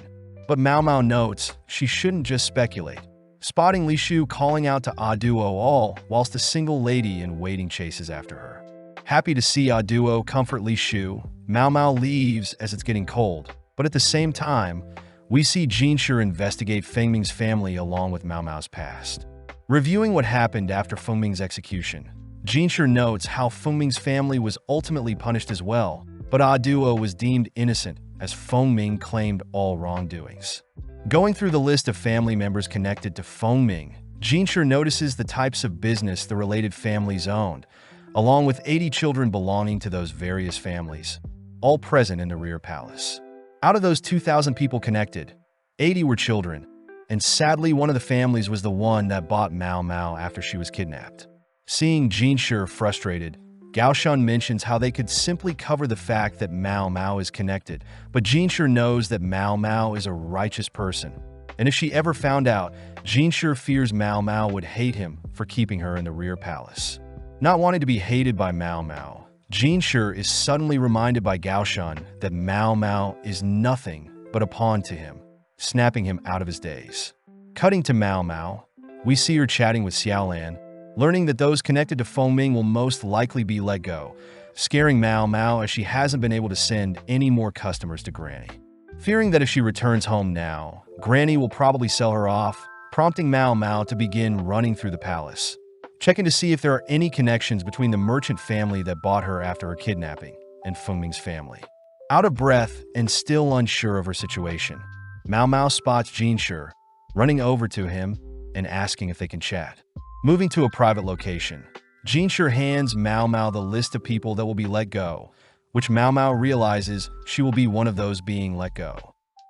But Mao Mao notes she shouldn't just speculate, spotting Li Shu calling out to Aduo all whilst a single lady in waiting chases after her. Happy to see Aduo comfort Li Shu, Mao Mao leaves as it's getting cold, but at the same time, we see Jinshi investigate Fengming's family along with Mao Mao's past. Reviewing what happened after Fengming's execution, Jinshi notes how Fengming's family was ultimately punished as well, but Aduo was deemed innocent as Fengming claimed all wrongdoings. Going through the list of family members connected to Fengming, Jinshi notices the types of business the related families owned, along with 80 children belonging to those various families, all present in the rear palace. Out of those 2,000 people connected, 80 were children, and sadly one of the families was the one that bought Mao Mao after she was kidnapped. Seeing Jinshi frustrated, Gao Shun mentions how they could simply cover the fact that Mao Mao is connected, but Jinshi knows that Mao Mao is a righteous person, and if she ever found out, Jinshi fears Mao Mao would hate him for keeping her in the rear palace. Not wanting to be hated by Mao Mao, Jinshi is suddenly reminded by Gao Shun that Mao Mao is nothing but a pawn to him, snapping him out of his days. Cutting to Mao Mao, we see her chatting with Xiaolan, learning that those connected to Fengming will most likely be let go, scaring Mao Mao as she hasn't been able to send any more customers to Granny. Fearing that if she returns home now, Granny will probably sell her off, prompting Mao Mao to begin running through the palace, checking to see if there are any connections between the merchant family that bought her after her kidnapping and Fengming's family. Out of breath and still unsure of her situation, Mao Mao spots Jinshi, running over to him and asking if they can chat. Moving to a private location, Jinshi hands Mao Mao the list of people that will be let go, which Mao Mao realizes she will be one of those being let go.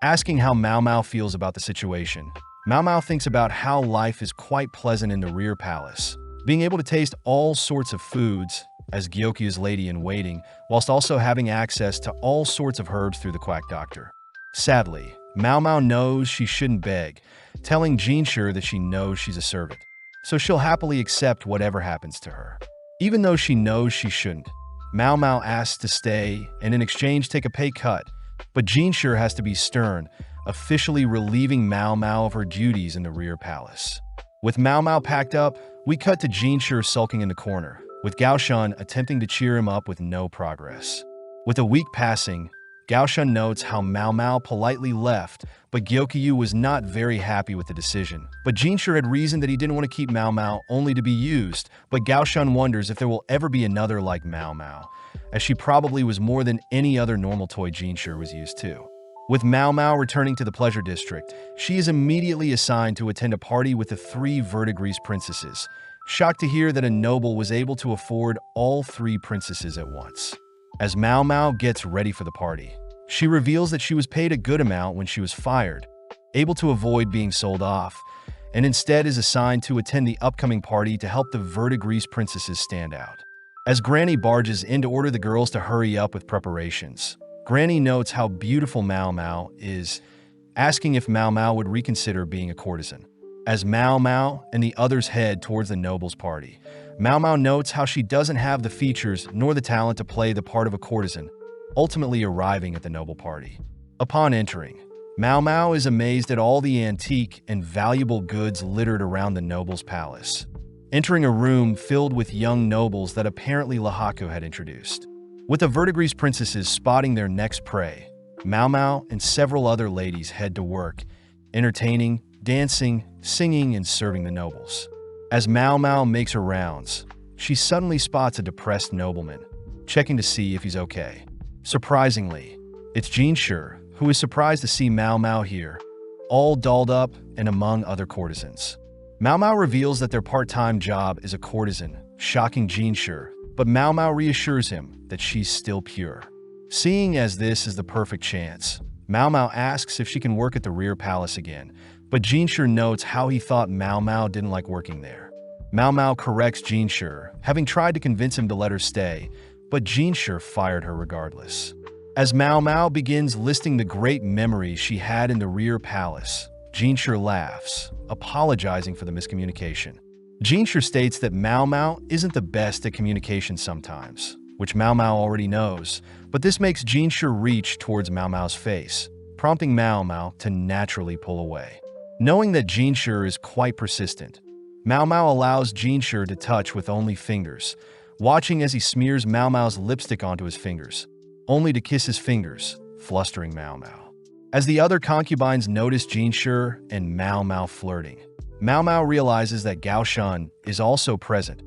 Asking how Mao Mao feels about the situation, Mao Mao thinks about how life is quite pleasant in the rear palace, being able to taste all sorts of foods as Gyokya's lady-in-waiting, whilst also having access to all sorts of herbs through the quack doctor. Sadly, Mao Mao knows she shouldn't beg, telling Jinshi that she knows she's a servant, so she'll happily accept whatever happens to her. Even though she knows she shouldn't, Mao Mao asks to stay and in exchange take a pay cut, but Jinshi has to be stern, officially relieving Mao Mao of her duties in the rear palace. With Mao Mao packed up, we cut to Jinshi sulking in the corner, with Gao Shun attempting to cheer him up with no progress. With a week passing, Gao Shun notes how Mao Mao politely left, but Gyokyu was not very happy with the decision. But Jinshi had reasoned that he didn't want to keep Mao Mao only to be used, but Gao Shun wonders if there will ever be another like Mao Mao, as she probably was more than any other normal toy Jinshi was used to. With Mao Mao returning to the Pleasure District, she is immediately assigned to attend a party with the 3 verdigris princesses, shocked to hear that a noble was able to afford all 3 princesses at once. As Mao Mao gets ready for the party, she reveals that she was paid a good amount when she was fired, able to avoid being sold off, and instead is assigned to attend the upcoming party to help the verdigris princesses stand out. As Granny barges in to order the girls to hurry up with preparations, Granny notes how beautiful Mao Mao is, asking if Mao Mao would reconsider being a courtesan. As Mao Mao and the others head towards the nobles' party, Mao Mao notes how she doesn't have the features nor the talent to play the part of a courtesan, ultimately arriving at the noble party. Upon entering, Mao Mao is amazed at all the antique and valuable goods littered around the noble's palace, entering a room filled with young nobles that apparently Lahaku had introduced. With the verdigris princesses spotting their next prey, Mao Mao and several other ladies head to work, entertaining, dancing, singing, and serving the nobles. As Mao Mao makes her rounds, she suddenly spots a depressed nobleman, checking to see if he's okay. Surprisingly, it's Jinshi, who is surprised to see Mao Mao here, all dolled up and among other courtesans. Mao Mao reveals that their part-time job is a courtesan, shocking Jinshi, but Mao Mao reassures him that she's still pure. Seeing as this is the perfect chance, Mao Mao asks if she can work at the rear palace again, but Jinshi notes how he thought Mao Mao didn't like working there. Mao Mao corrects Jinshi, having tried to convince him to let her stay, but Jinshi fired her regardless. As Mao Mao begins listing the great memories she had in the rear palace, Jinshi laughs, apologizing for the miscommunication. Jinshi states that Mao Mao isn't the best at communication sometimes, which Mao Mao already knows, but this makes Jinshi reach towards Mao Mao's face, prompting Mao Mao to naturally pull away. Knowing that Jinshi is quite persistent, Mao Mao allows Jinshi to touch with only fingers, watching as he smears Mao Mao's lipstick onto his fingers, only to kiss his fingers, flustering Mao Mao. As the other concubines notice Jinshi and Mao Mao flirting, Mao Mao realizes that Gao Shun is also present,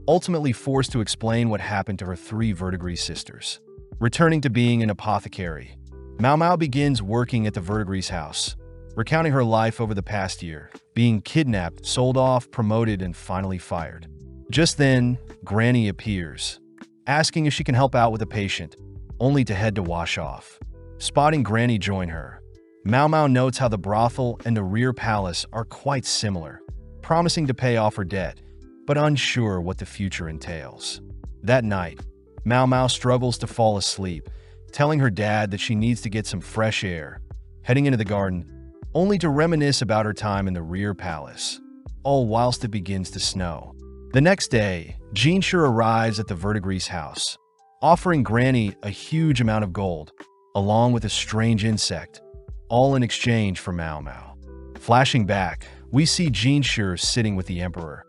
ultimately forced to explain what happened to her 3 verdigris sisters. Returning to being an apothecary, Mao Mao begins working at the verdigris house, recounting her life over the past year, being kidnapped, sold off, promoted, and finally fired. Just then, Granny appears, asking if she can help out with a patient, only to head to wash off. Spotting Granny join her, Mao Mao notes how the brothel and the rear palace are quite similar, promising to pay off her debt, but unsure what the future entails. That night, Mao Mao struggles to fall asleep, telling her dad that she needs to get some fresh air, heading into the garden, only to reminisce about her time in the rear palace, all whilst it begins to snow. The next day, Jinshi arrives at the verdigris house, offering Granny a huge amount of gold, along with a strange insect, all in exchange for Mao Mao. Flashing back, we see Jinshi sitting with the emperor,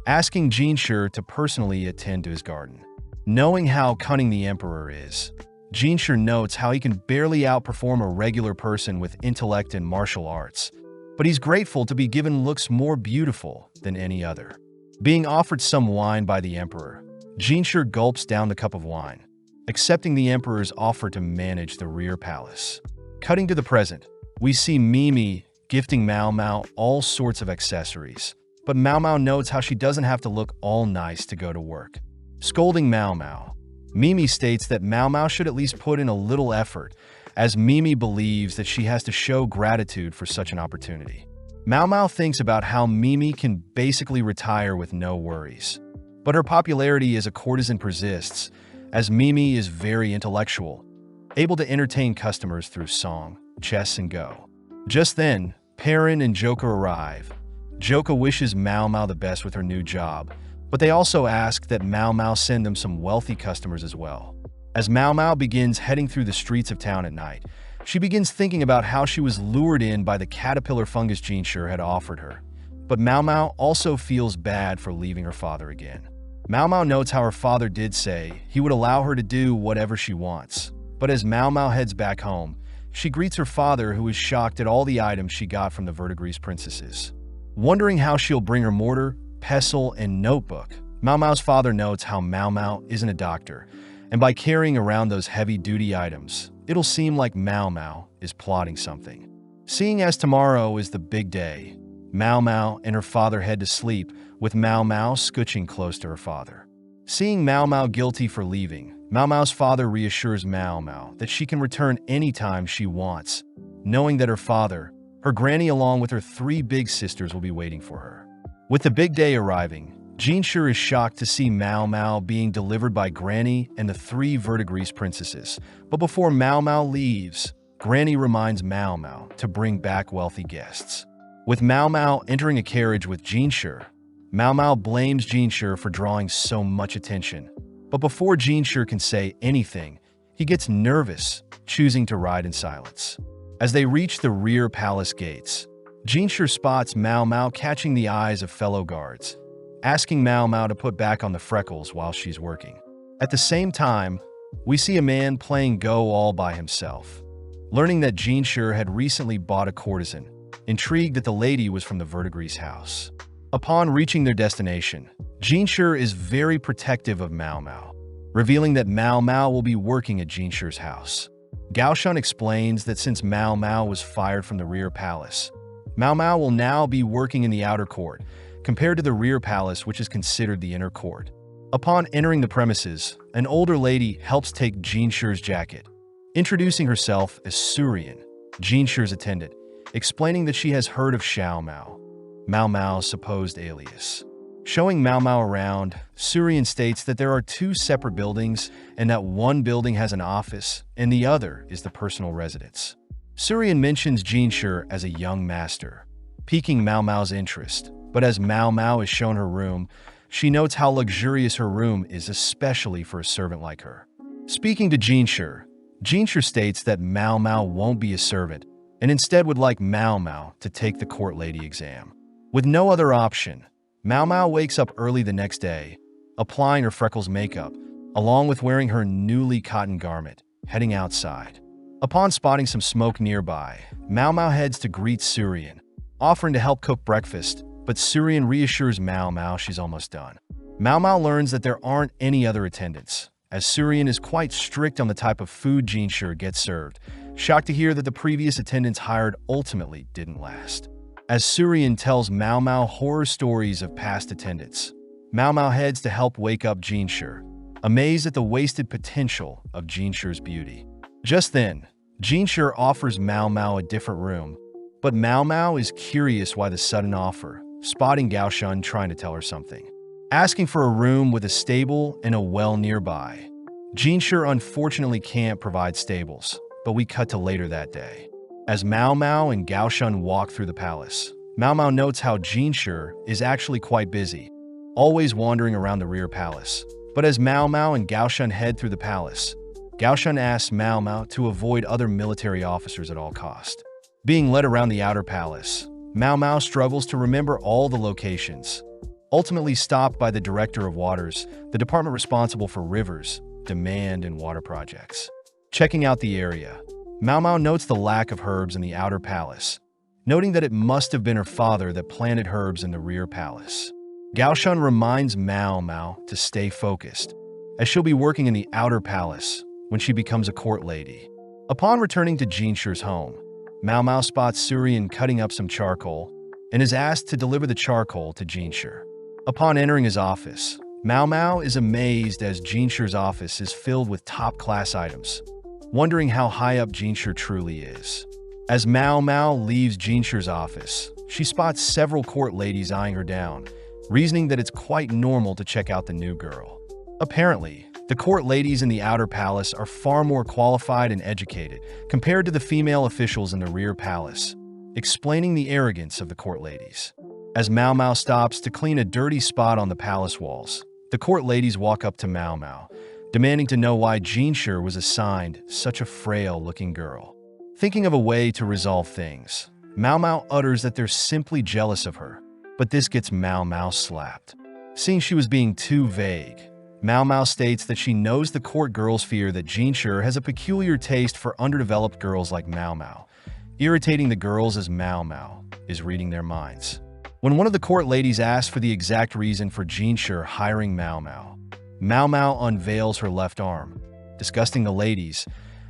asking Jinshi to personally attend to his garden. Knowing how cunning the emperor is, Jinshi notes how he can barely outperform a regular person with intellect and martial arts, but he's grateful to be given looks more beautiful than any other. Being offered some wine by the emperor, Jinshi gulps down the cup of wine, accepting the emperor's offer to manage the rear palace. Cutting to the present, we see Mimi gifting Mao Mao all sorts of accessories, but Mao Mao notes how she doesn't have to look all nice to go to work. Scolding Mao Mao, Mimi states that Mao Mao should at least put in a little effort, as Mimi believes that she has to show gratitude for such an opportunity. Mao Mao thinks about how Mimi can basically retire with no worries, but her popularity as a courtesan persists, as Mimi is very intellectual, able to entertain customers through song, chess, and go. Just then, Perrin and Joka arrive. Joka wishes Mao Mao the best with her new job, but they also ask that Mao Mao send them some wealthy customers as well. As Mao Mao begins heading through the streets of town at night, she begins thinking about how she was lured in by the caterpillar fungus Jinshi had offered her. But Mao Mao also feels bad for leaving her father again. Mao Mao notes how her father did say he would allow her to do whatever she wants. But as Mao Mao heads back home, she greets her father, who is shocked at all the items she got from the verdigris princesses. Wondering how she'll bring her mortar, pestle, and notebook, Mao Mao's father notes how Mao Mao isn't a doctor, and by carrying around those heavy-duty items, it'll seem like Mao Mao is plotting something. Seeing as tomorrow is the big day, Mao Mao and her father head to sleep, with Mao Mao scooching close to her father. Seeing Mao Mao guilty for leaving, Mao Mao's father reassures Mao Mao that she can return anytime she wants, knowing that her father, her granny along with her 3 big sisters will be waiting for her. With the big day arriving, Jinshi is shocked to see Mao Mao being delivered by Granny and the 3 verdigris princesses, but before Mao Mao leaves, Granny reminds Mao Mao to bring back wealthy guests. With Mao Mao entering a carriage with Jinshi, Mao Mao blames Jinshi for drawing so much attention, but before Jinshi can say anything, he gets nervous, choosing to ride in silence. As they reach the rear palace gates, Jinshi spots Mao Mao catching the eyes of fellow guards, asking Mao Mao to put back on the freckles while she's working. At the same time, we see a man playing Go all by himself. Learning that Jinshi had recently bought a courtesan, intrigued that the lady was from the verdigris house. Upon reaching their destination, Jinshi is very protective of Mao Mao, revealing that Mao Mao will be working at Jinshi's house. Gao Shun explains that since Mao Mao was fired from the rear palace, Mao Mao will now be working in the outer court, compared to the rear palace, which is considered the inner court. Upon entering the premises, an older lady helps take Jinshi's jacket, introducing herself as Surian, Jinshi's attendant, explaining that she has heard of Xiao Mao, Mao Mao's supposed alias. Showing Mao Mao around, Surian states that there are two separate buildings and that one building has an office and the other is the personal residence. Surian mentions Jinshi as a young master, piquing Mao Mao's interest, but as Mao Mao is shown her room, she notes how luxurious her room is, especially for a servant like her. Speaking to Jinshi, Jinshi states that Mao Mao won't be a servant and instead would like Mao Mao to take the court lady exam. With no other option, Mao Mao wakes up early the next day, applying her freckles makeup, along with wearing her newly cotton garment, heading outside. Upon spotting some smoke nearby, Mao Mao heads to greet Surian, offering to help cook breakfast, but Surian reassures Mao Mao she's almost done. Mao Mao learns that there aren't any other attendants, as Surian is quite strict on the type of food Jinshi gets served, shocked to hear that the previous attendants hired ultimately didn't last. As Surian tells Mao Mao horror stories of past attendants, Mao Mao heads to help wake up Jinshi, amazed at the wasted potential of Jinshi's beauty. Just then, Jinshi offers Mao Mao a different room, but Mao Mao is curious why the sudden offer, spotting Gaoshun trying to tell her something. Asking for a room with a stable and a well nearby. Jinshi unfortunately can't provide stables, but we cut to later that day. As Mao Mao and Gaoshun walk through the palace, Mao Mao notes how Jinshi is actually quite busy, always wandering around the rear palace. But as Mao Mao and Gaoshun head through the palace, Gaoshun asks Mao Mao to avoid other military officers at all cost. Being led around the outer palace, Mao Mao struggles to remember all the locations, ultimately stopped by the Director of Waters, the department responsible for rivers, demand, and water projects. Checking out the area, Mao Mao notes the lack of herbs in the outer palace, noting that it must have been her father that planted herbs in the rear palace. Gaoshun reminds Mao Mao to stay focused, as she'll be working in the outer palace when she becomes a court lady. Upon returning to Jinshi's home, Mao Mao spots Surian cutting up some charcoal and is asked to deliver the charcoal to Jinshi. Upon entering his office, Mao Mao is amazed as Jinshi's office is filled with top-class items, wondering how high up Jinshi truly is. As Mao Mao leaves Jinshi's office, she spots several court ladies eyeing her down, reasoning that it's quite normal to check out the new girl. Apparently, the court ladies in the outer palace are far more qualified and educated compared to the female officials in the rear palace, explaining the arrogance of the court ladies. As Mao Mao stops to clean a dirty spot on the palace walls, the court ladies walk up to Mao Mao, demanding to know why Jinshi was assigned such a frail-looking girl. Thinking of a way to resolve things, Mao Mao utters that they're simply jealous of her, but this gets Mao Mao slapped. Seeing she was being too vague, Mao Mao states that she knows the court girls fear that Jinshi has a peculiar taste for underdeveloped girls like Mao Mao, irritating the girls as Mao Mao is reading their minds. When one of the court ladies asks for the exact reason for Jinshi hiring Mao Mao, Mao Mao unveils her left arm, disgusting the ladies,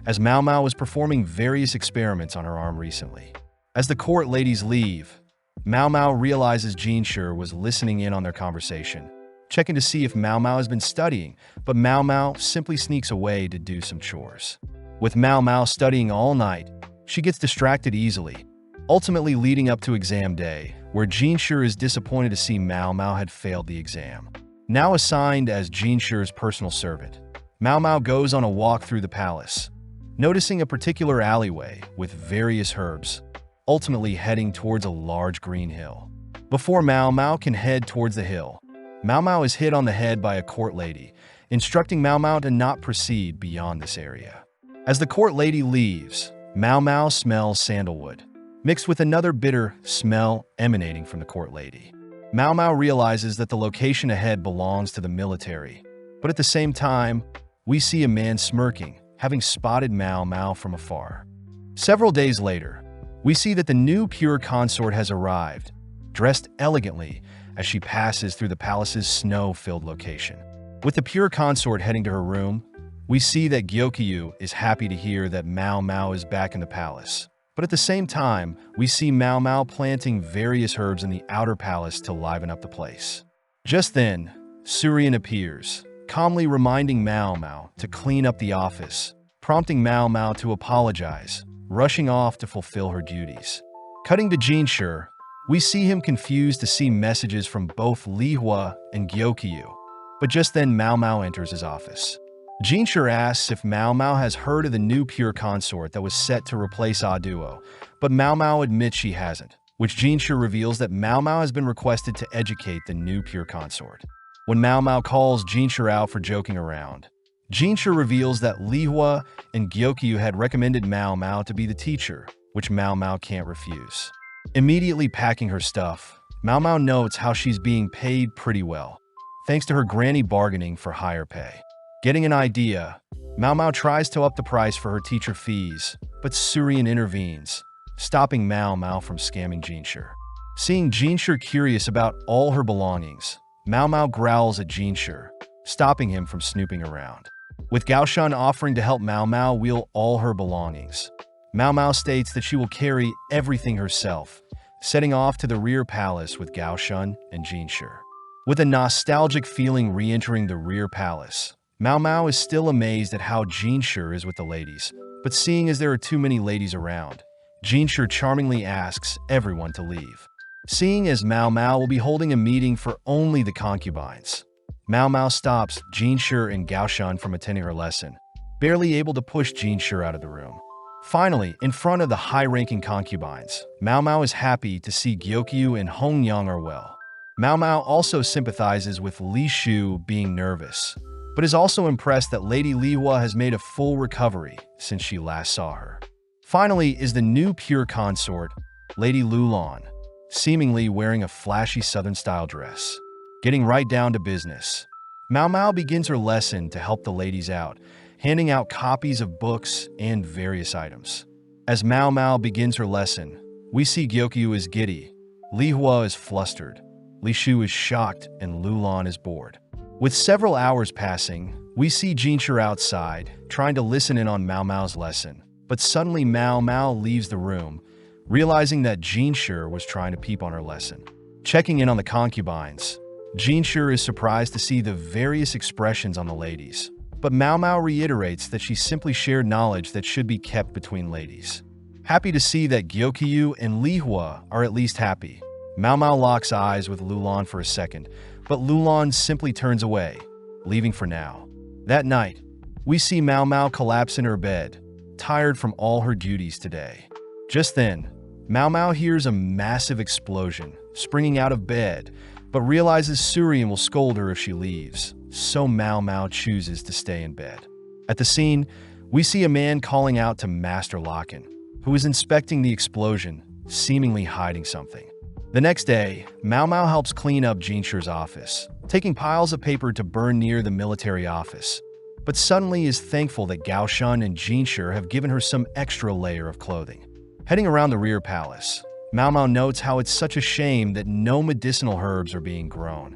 as Mao Mao was performing various experiments on her arm recently. As the court ladies leave, Mao Mao realizes Jinshi was listening in on their conversation, checking to see if Mao Mao has been studying, but Mao Mao simply sneaks away to do some chores. With Mao Mao studying all night, she gets distracted easily, ultimately leading up to exam day, where Jinshi is disappointed to see Mao Mao had failed the exam. Now assigned as Jinshi's personal servant, Mao Mao goes on a walk through the palace, noticing a particular alleyway with various herbs, ultimately heading towards a large green hill. Before Mao Mao can head towards the hill, Mao Mao is hit on the head by a court lady, instructing Mao Mao to not proceed beyond this area. As the court lady leaves, Mao Mao smells sandalwood, mixed with another bitter smell emanating from the court lady. Mao Mao realizes that the location ahead belongs to the military, but at the same time, we see a man smirking, having spotted Mao Mao from afar. Several days later, we see that the new pure consort has arrived, dressed elegantly as she passes through the palace's snow-filled location. With the pure consort heading to her room, we see that Gyokyu is happy to hear that Mao Mao is back in the palace. But at the same time, we see Mao Mao planting various herbs in the outer palace to liven up the place. Just then, Surian appears, calmly reminding Mao Mao to clean up the office, prompting Mao Mao to apologize, rushing off to fulfill her duties. Cutting to Jinshi, We see him confused to see messages from both Lihua and Gyokyu, but just then Mao Mao enters his office. Jinshur asks if Mao Mao has heard of the new pure consort that was set to replace Aduo, but Mao Mao admits she hasn't, which Jinshur reveals that Mao Mao has been requested to educate the new pure consort. When Mao Mao calls Jinshur out for joking around, Jinshur reveals that Lihua and Gyokyu had recommended Mao Mao to be the teacher, which Mao Mao can't refuse. Immediately packing her stuff, Mao Mao notes how she's being paid pretty well, thanks to her granny bargaining for higher pay. Getting an idea, Mao Mao tries to up the price for her teacher fees, but Surian intervenes, stopping Mao Mao from scamming Jinshur. Seeing Jinshur curious about all her belongings, Mao Mao growls at Jinshur, stopping him from snooping around. With Gaoshan offering to help Mao Mao wheel all her belongings, Mao Mao states that she will carry everything herself, setting off to the rear palace with Gaoshan and Jinshur. With a nostalgic feeling re-entering the rear palace, Mao Mao is still amazed at how Jinshur is with the ladies, but seeing as there are too many ladies around, Jinshur charmingly asks everyone to leave. Seeing as Mao Mao will be holding a meeting for only the concubines, Mao Mao stops Jinshur and Gaoshan from attending her lesson, barely able to push Jinshur out of the room. Finally, in front of the high-ranking concubines, Mao Mao is happy to see Gyokyu and Hongyang are well. Mao Mao also sympathizes with Li Shu being nervous, but is also impressed that Lady Lihua has made a full recovery since she last saw her. Finally is the new pure consort, Lady Lulan, seemingly wearing a flashy southern-style dress. Getting right down to business, Mao Mao begins her lesson to help the ladies out, handing out copies of books and various items. As Mao Mao begins her lesson, we see Gyokyu is giddy, Lihua is flustered, Li Shu is shocked, and Lulan is bored. With several hours passing, we see Jinshur outside, trying to listen in on Mao Mao's lesson, but suddenly Mao Mao leaves the room, realizing that Jinshur was trying to peep on her lesson. Checking in on the concubines, Jinshur is surprised to see the various expressions on the ladies, but Mao Mao reiterates that she simply shared knowledge that should be kept between ladies. Happy to see that Gyokyu and Lihua are at least happy, Mao Mao locks eyes with Lulan for a second, but Lulan simply turns away, leaving for now. That night, we see Mao Mao collapse in her bed, tired from all her duties today. Just then, Mao Mao hears a massive explosion, springing out of bed, but realizes Surian will scold her if she leaves, so Mao Mao chooses to stay in bed. At the scene, we see a man calling out to Master Locken, who is inspecting the explosion, seemingly hiding something. The next day, Mao Mao helps clean up Jinshur's office, taking piles of paper to burn near the military office, but suddenly is thankful that Gaoshan and Jinshur have given her some extra layer of clothing. Heading around the rear palace, Mao Mao notes how it's such a shame that no medicinal herbs are being grown,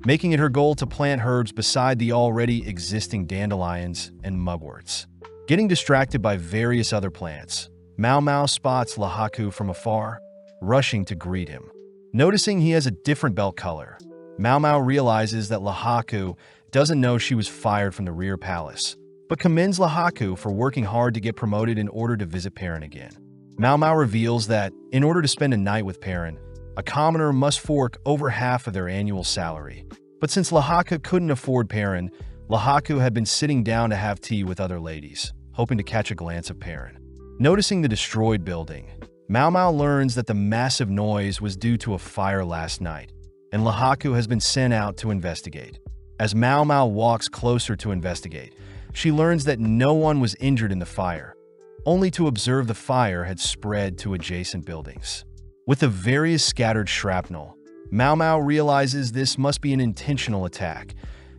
making it her goal to plant herbs beside the already existing dandelions and mugworts. Getting distracted by various other plants, Mao Mao spots Lahaku from afar, rushing to greet him. Noticing he has a different belt color, Mao Mao realizes that Lahaku doesn't know she was fired from the rear palace, but commends Lahaku for working hard to get promoted in order to visit Perrin again. Mao Mao reveals that, in order to spend a night with Perrin, a commoner must fork over half of their annual salary. But since Lahaku couldn't afford Perrin, Lahaku had been sitting down to have tea with other ladies, hoping to catch a glance of Perrin. Noticing the destroyed building, Mao Mao learns that the massive noise was due to a fire last night, and Lahaku has been sent out to investigate. As Mao Mao walks closer to investigate, she learns that no one was injured in the fire, only to observe the fire had spread to adjacent buildings. With the various scattered shrapnel, Mao Mao realizes this must be an intentional attack,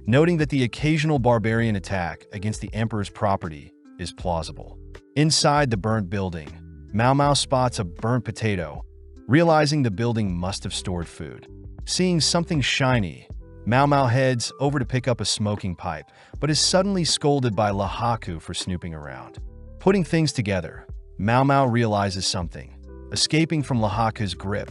noting that the occasional barbarian attack against the Emperor's property is plausible. Inside the burnt building, Mao Mao spots a burnt potato, realizing the building must have stored food. Seeing something shiny, Mao Mao heads over to pick up a smoking pipe, but is suddenly scolded by Lahaku for snooping around. Putting things together, Mao Mao realizes something, escaping from Lahaku's grip,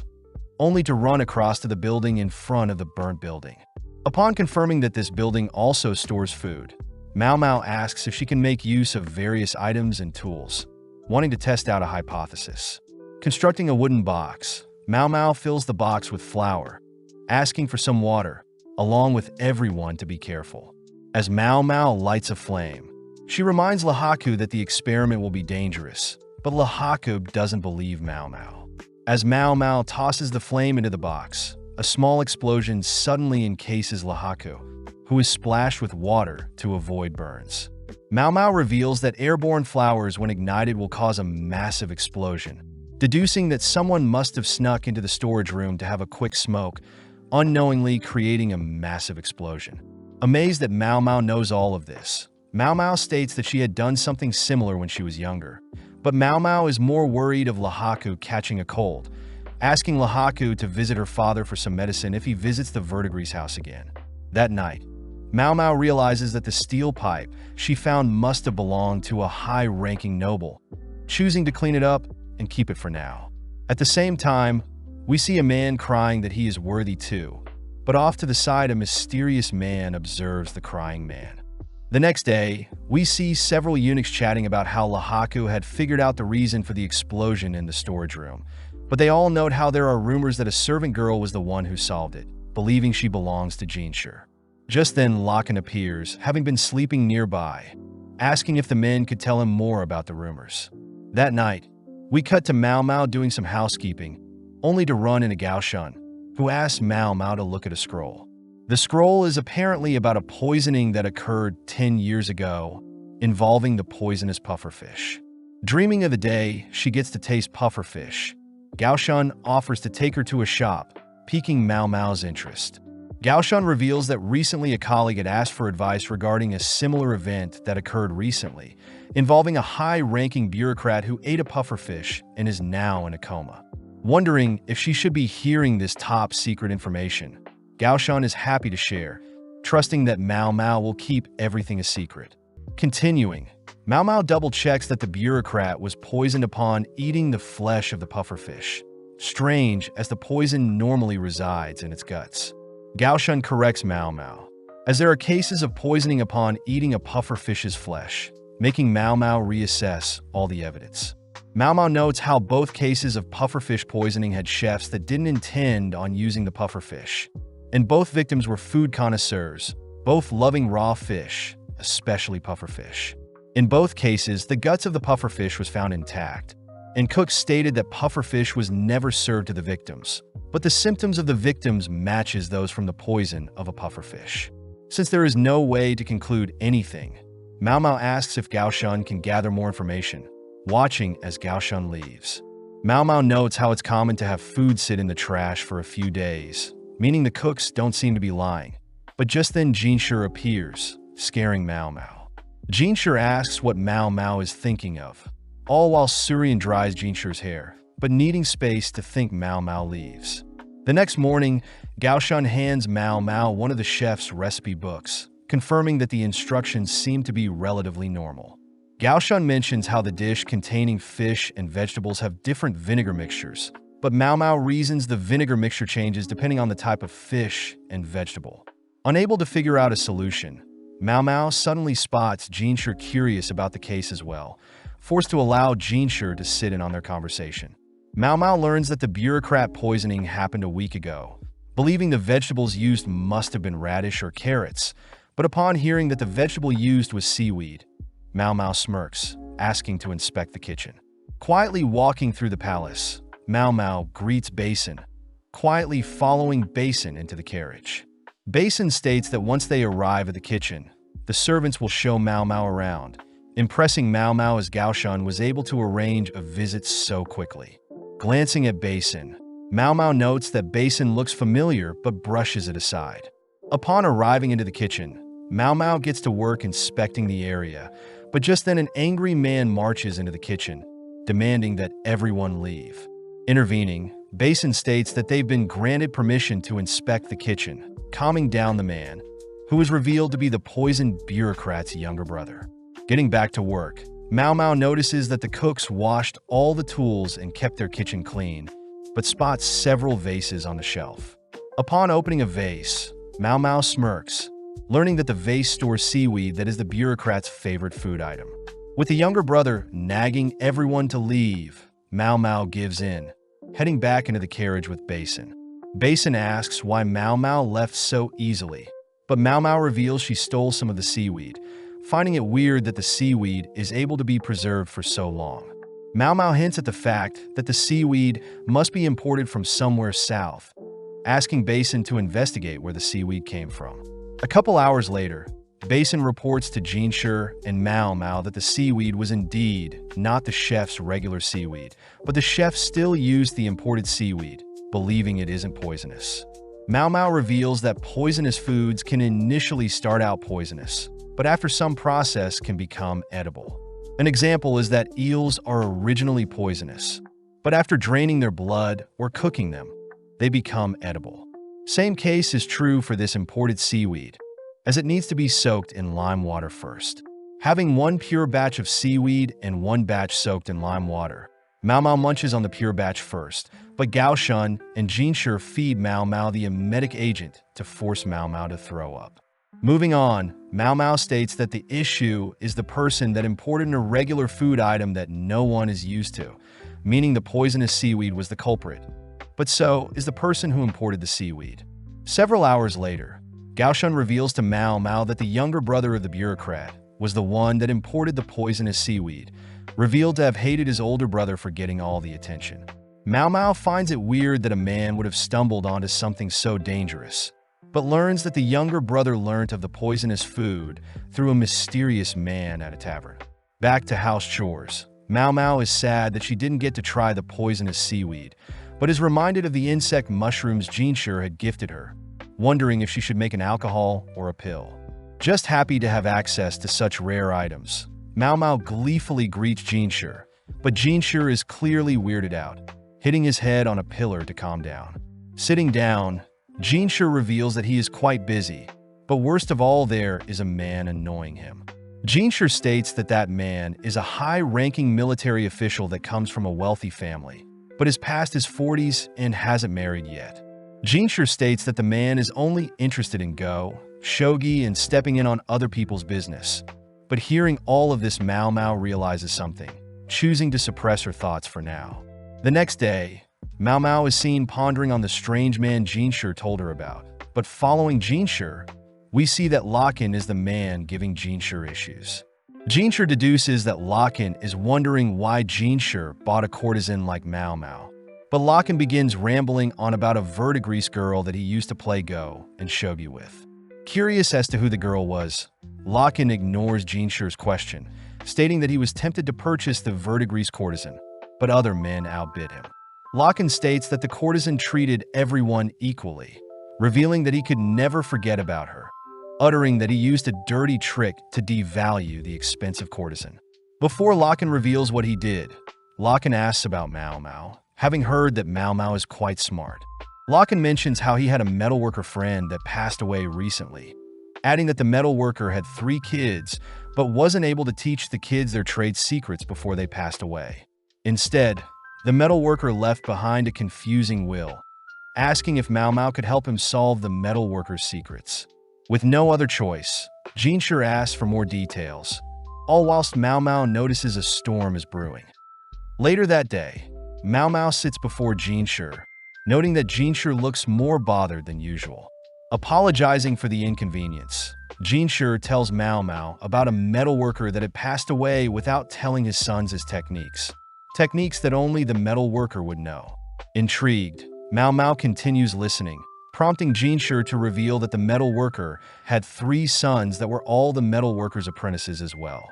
only to run across to the building in front of the burnt building. Upon confirming that this building also stores food, Mao Mao asks if she can make use of various items and tools, wanting to test out a hypothesis. Constructing a wooden box, Mao Mao fills the box with flour, asking for some water, along with everyone to be careful. As Mao Mao lights a flame, she reminds Lahaku that the experiment will be dangerous, but Lahaku doesn't believe Mao Mao. As Mao Mao tosses the flame into the box, a small explosion suddenly encases Lahaku, who is splashed with water to avoid burns. Mao Mao reveals that airborne flowers, when ignited, will cause a massive explosion, deducing that someone must have snuck into the storage room to have a quick smoke, unknowingly creating a massive explosion. Amazed that Mao Mao knows all of this, Mao Mao states that she had done something similar when she was younger, but Mao Mao is more worried of Lahaku catching a cold, asking Lahaku to visit her father for some medicine if he visits the Verdigris house again. That night, Mao Mao realizes that the steel pipe she found must have belonged to a high-ranking noble, choosing to clean it up and keep it for now. At the same time, we see a man crying that he is worthy too, but off to the side a mysterious man observes the crying man. The next day, we see several eunuchs chatting about how Lahaku had figured out the reason for the explosion in the storage room, but they all note how there are rumors that a servant girl was the one who solved it, believing she belongs to Jinshur. Just then, Lakan appears, having been sleeping nearby, asking if the men could tell him more about the rumors. That night, we cut to Mao Mao doing some housekeeping, only to run into Gaoshun, who asks Mao Mao to look at a scroll. The scroll is apparently about a poisoning that occurred 10 years ago, involving the poisonous pufferfish. Dreaming of the day she gets to taste pufferfish, Gaoshun offers to take her to a shop, piquing Mao Mao's interest. Gaoshun reveals that recently a colleague had asked for advice regarding a similar event that occurred recently, involving a high-ranking bureaucrat who ate a pufferfish and is now in a coma. Wondering if she should be hearing this top-secret information, Gaoshun is happy to share, trusting that Mao Mao will keep everything a secret. Continuing, Mao Mao double-checks that the bureaucrat was poisoned upon eating the flesh of the pufferfish, strange as the poison normally resides in its guts. Gaoshun corrects Mao Mao, as there are cases of poisoning upon eating a pufferfish's flesh, making Mao Mao reassess all the evidence. Mao Mao notes how both cases of pufferfish poisoning had chefs that didn't intend on using the pufferfish, and both victims were food connoisseurs, both loving raw fish, especially pufferfish. In both cases, the guts of the pufferfish was found intact, and cooks stated that pufferfish was never served to the victims, but the symptoms of the victims matches those from the poison of a pufferfish. Since there is no way to conclude anything, Mao Mao asks if Gaoshun can gather more information, watching as Gaoshun leaves. Mao Mao notes how it's common to have food sit in the trash for a few days, meaning the cooks don't seem to be lying. But just then Jinshur appears, scaring Mao Mao. Jinshur asks what Mao Mao is thinking of, all while Surian dries Jinshur's hair, but needing space to think, Mao Mao leaves. The next morning, Gaoshun hands Mao Mao one of the chef's recipe books, confirming that the instructions seem to be relatively normal. Gaoshun mentions how the dish containing fish and vegetables have different vinegar mixtures, but Mao Mao reasons the vinegar mixture changes depending on the type of fish and vegetable. Unable to figure out a solution, Mao Mao suddenly spots Jinshur curious about the case as well, forced to allow Jinshur to sit in on their conversation. Mao Mao learns that the bureaucrat poisoning happened a week ago, believing the vegetables used must have been radish or carrots, but upon hearing that the vegetable used was seaweed, Mao Mao smirks, asking to inspect the kitchen. Quietly walking through the palace, Mao Mao greets Basin, quietly following Basin into the carriage. Basin states that once they arrive at the kitchen, the servants will show Mao Mao around, impressing Mao Mao as Gaoshun was able to arrange a visit so quickly. Glancing at Basin, Mao Mao notes that Basin looks familiar but brushes it aside. Upon arriving into the kitchen, Mao Mao gets to work inspecting the area, but just then an angry man marches into the kitchen, demanding that everyone leave. Intervening, Basin states that they've been granted permission to inspect the kitchen, calming down the man, who is revealed to be the poisoned bureaucrat's younger brother. Getting back to work, Mao Mao notices that the cooks washed all the tools and kept their kitchen clean, but spots several vases on the shelf. Upon opening a vase, Mao Mao smirks, learning that the vase stores seaweed that is the bureaucrat's favorite food item. With the younger brother nagging everyone to leave, Mao Mao gives in, heading back into the carriage with Basin. Basin asks why Mao Mao left so easily, but Mao Mao reveals she stole some of the seaweed, finding it weird that the seaweed is able to be preserved for so long. Mao Mao hints at the fact that the seaweed must be imported from somewhere south, asking Basin to investigate where the seaweed came from. A couple hours later, Basin reports to Jinshi and Mao Mao that the seaweed was indeed not the chef's regular seaweed, but the chef still used the imported seaweed, believing it isn't poisonous. Mao Mao reveals that poisonous foods can initially start out poisonous, but after some process can become edible. An example is that eels are originally poisonous, but after draining their blood or cooking them, they become edible. Same case is true for this imported seaweed, as it needs to be soaked in lime water first. Having one pure batch of seaweed and one batch soaked in lime water, Mao Mao munches on the pure batch first, but Gao Shun and Jinshi feed Mao Mao the emetic agent to force Mao Mao to throw up. Moving on, Mao Mao states that the issue is the person that imported an irregular food item that no one is used to, meaning the poisonous seaweed was the culprit. But so is the person who imported the seaweed. Several hours later, Gao Shun reveals to Mao Mao that the younger brother of the bureaucrat was the one that imported the poisonous seaweed, revealed to have hated his older brother for getting all the attention. Mao Mao finds it weird that a man would have stumbled onto something so dangerous, but learns that the younger brother learnt of the poisonous food through a mysterious man at a tavern. Back to house chores, Mao Mao is sad that she didn't get to try the poisonous seaweed, but is reminded of the insect mushrooms Jinshi had gifted her, wondering if she should make an alcohol or a pill. Just happy to have access to such rare items, Mao Mao gleefully greets Jinshi, but Jinshi is clearly weirded out, hitting his head on a pillar to calm down. Sitting down, Jinshi reveals that he is quite busy, but worst of all there is a man annoying him. Jinshi states that that man is a high-ranking military official that comes from a wealthy family, but is past his 40s and hasn't married yet. Jinshi states that the man is only interested in go, shogi, and stepping in on other people's business. But hearing all of this, Mao Mao realizes something, choosing to suppress her thoughts for now. The next day, Mao Mao is seen pondering on the strange man Jinshi told her about. But following Jinshi, we see that Locken is the man giving Jinshi issues. Jinshi deduces that Locken is wondering why Jinshi bought a courtesan like Mao Mao. But Locken begins rambling on about a verdigris girl that he used to play go and shogi with. Curious as to who the girl was, Locken ignores Jinshi's question, stating that he was tempted to purchase the verdigris courtesan, but other men outbid him. Locken states that the courtesan treated everyone equally, revealing that he could never forget about her, uttering that he used a dirty trick to devalue the expensive courtesan. Before Locken reveals what he did, Locken asks about Mao Mao, having heard that Mao Mao is quite smart. Locken mentions how he had a metalworker friend that passed away recently, adding that the metalworker had 3 kids, but wasn't able to teach the kids their trade secrets before they passed away. Instead, the metalworker left behind a confusing will, asking if Mao Mao could help him solve the metalworker's secrets. With no other choice, Jinshi asks for more details, all whilst Mao Mao notices a storm is brewing. Later that day, Mao Mao sits before Jinshi, noting that Jinshi looks more bothered than usual. Apologizing for the inconvenience, Jinshi tells Mao Mao about a metalworker that had passed away without telling his sons his techniques. Techniques that only the metalworker would know. Intrigued, Mao Mao continues listening, prompting Jinshi to reveal that the metalworker had 3 sons that were all the metalworker's apprentices as well.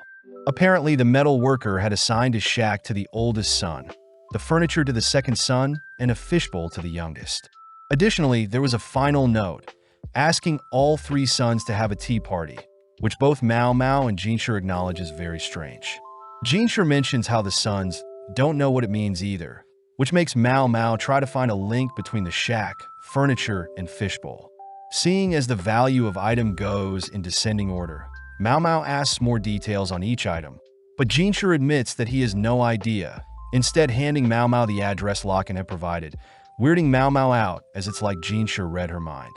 Apparently, the metalworker had assigned his shack to the oldest son, the furniture to the second son, and a fishbowl to the youngest. Additionally, there was a final note, asking all 3 sons to have a tea party, which both Mao Mao and Jinshi acknowledge is very strange. Jinshi mentions how the sons don't know what it means either, which makes Mao Mao try to find a link between the shack, furniture, and fishbowl. Seeing as the value of item goes in descending order, Mao Mao asks more details on each item, but Jinshi admits that he has no idea, instead handing Mao Mao the address Locken had provided, weirding Mao Mao out as it's like Jinshi read her mind.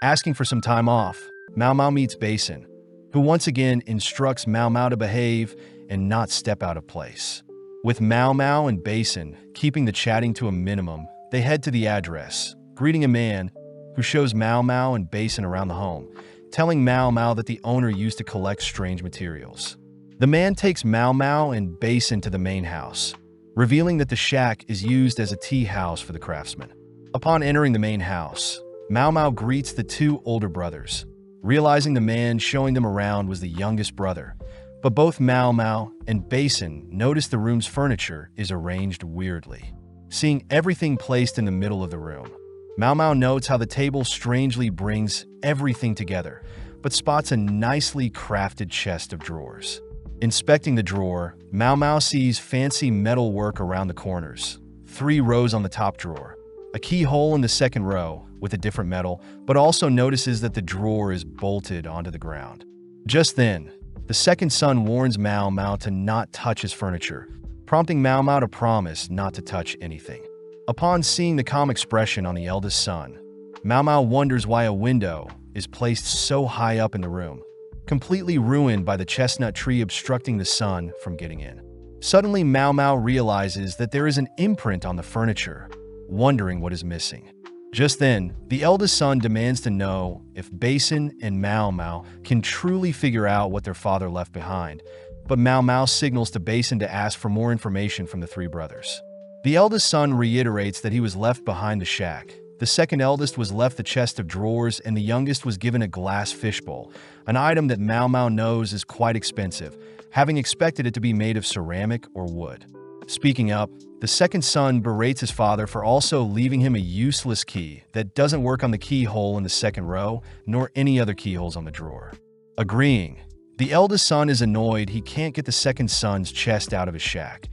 Asking for some time off, Mao Mao meets Basin, who once again instructs Mao Mao to behave and not step out of place. With Mao Mao and Basin keeping the chatting to a minimum, they head to the address, greeting a man who shows Mao Mao and Basin around the home, telling Mao Mao that the owner used to collect strange materials. The man takes Mao Mao and Basin to the main house, revealing that the shack is used as a tea house for the craftsmen. Upon entering the main house, Mao Mao greets the two older brothers, realizing the man showing them around was the youngest brother. But both Mao Mao and Basin notice the room's furniture is arranged weirdly. Seeing everything placed in the middle of the room, Mao Mao notes how the table strangely brings everything together, but spots a nicely crafted chest of drawers. Inspecting the drawer, Mao Mao sees fancy metal work around the corners, 3 rows on the top drawer, a keyhole in the second row with a different metal, but also notices that the drawer is bolted onto the ground. Just then, the second son warns Mao Mao to not touch his furniture, prompting Mao Mao to promise not to touch anything. Upon seeing the calm expression on the eldest son, Mao Mao wonders why a window is placed so high up in the room, completely ruined by the chestnut tree obstructing the sun from getting in. Suddenly, Mao Mao realizes that there is an imprint on the furniture, wondering what is missing. Just then, the eldest son demands to know if Basin and Mao Mao can truly figure out what their father left behind, but Mao Mao signals to Basin to ask for more information from the 3 brothers. The eldest son reiterates that he was left behind the shack. The second eldest was left the chest of drawers, and the youngest was given a glass fishbowl, an item that Mao Mao knows is quite expensive, having expected it to be made of ceramic or wood. Speaking up, the second son berates his father for also leaving him a useless key that doesn't work on the keyhole in the second row, nor any other keyholes on the drawer. Agreeing, the eldest son is annoyed he can't get the second son's chest out of his shack,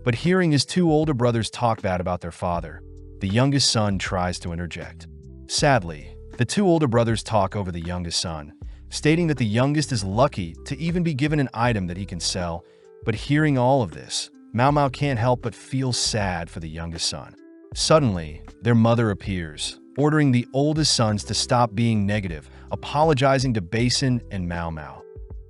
but hearing his 2 older brothers talk bad about their father, the youngest son tries to interject. Sadly, the 2 older brothers talk over the youngest son, stating that the youngest is lucky to even be given an item that he can sell, but hearing all of this, Mao Mao can't help but feel sad for the youngest son. Suddenly, their mother appears, ordering the oldest sons to stop being negative, apologizing to Basin and Mao Mao,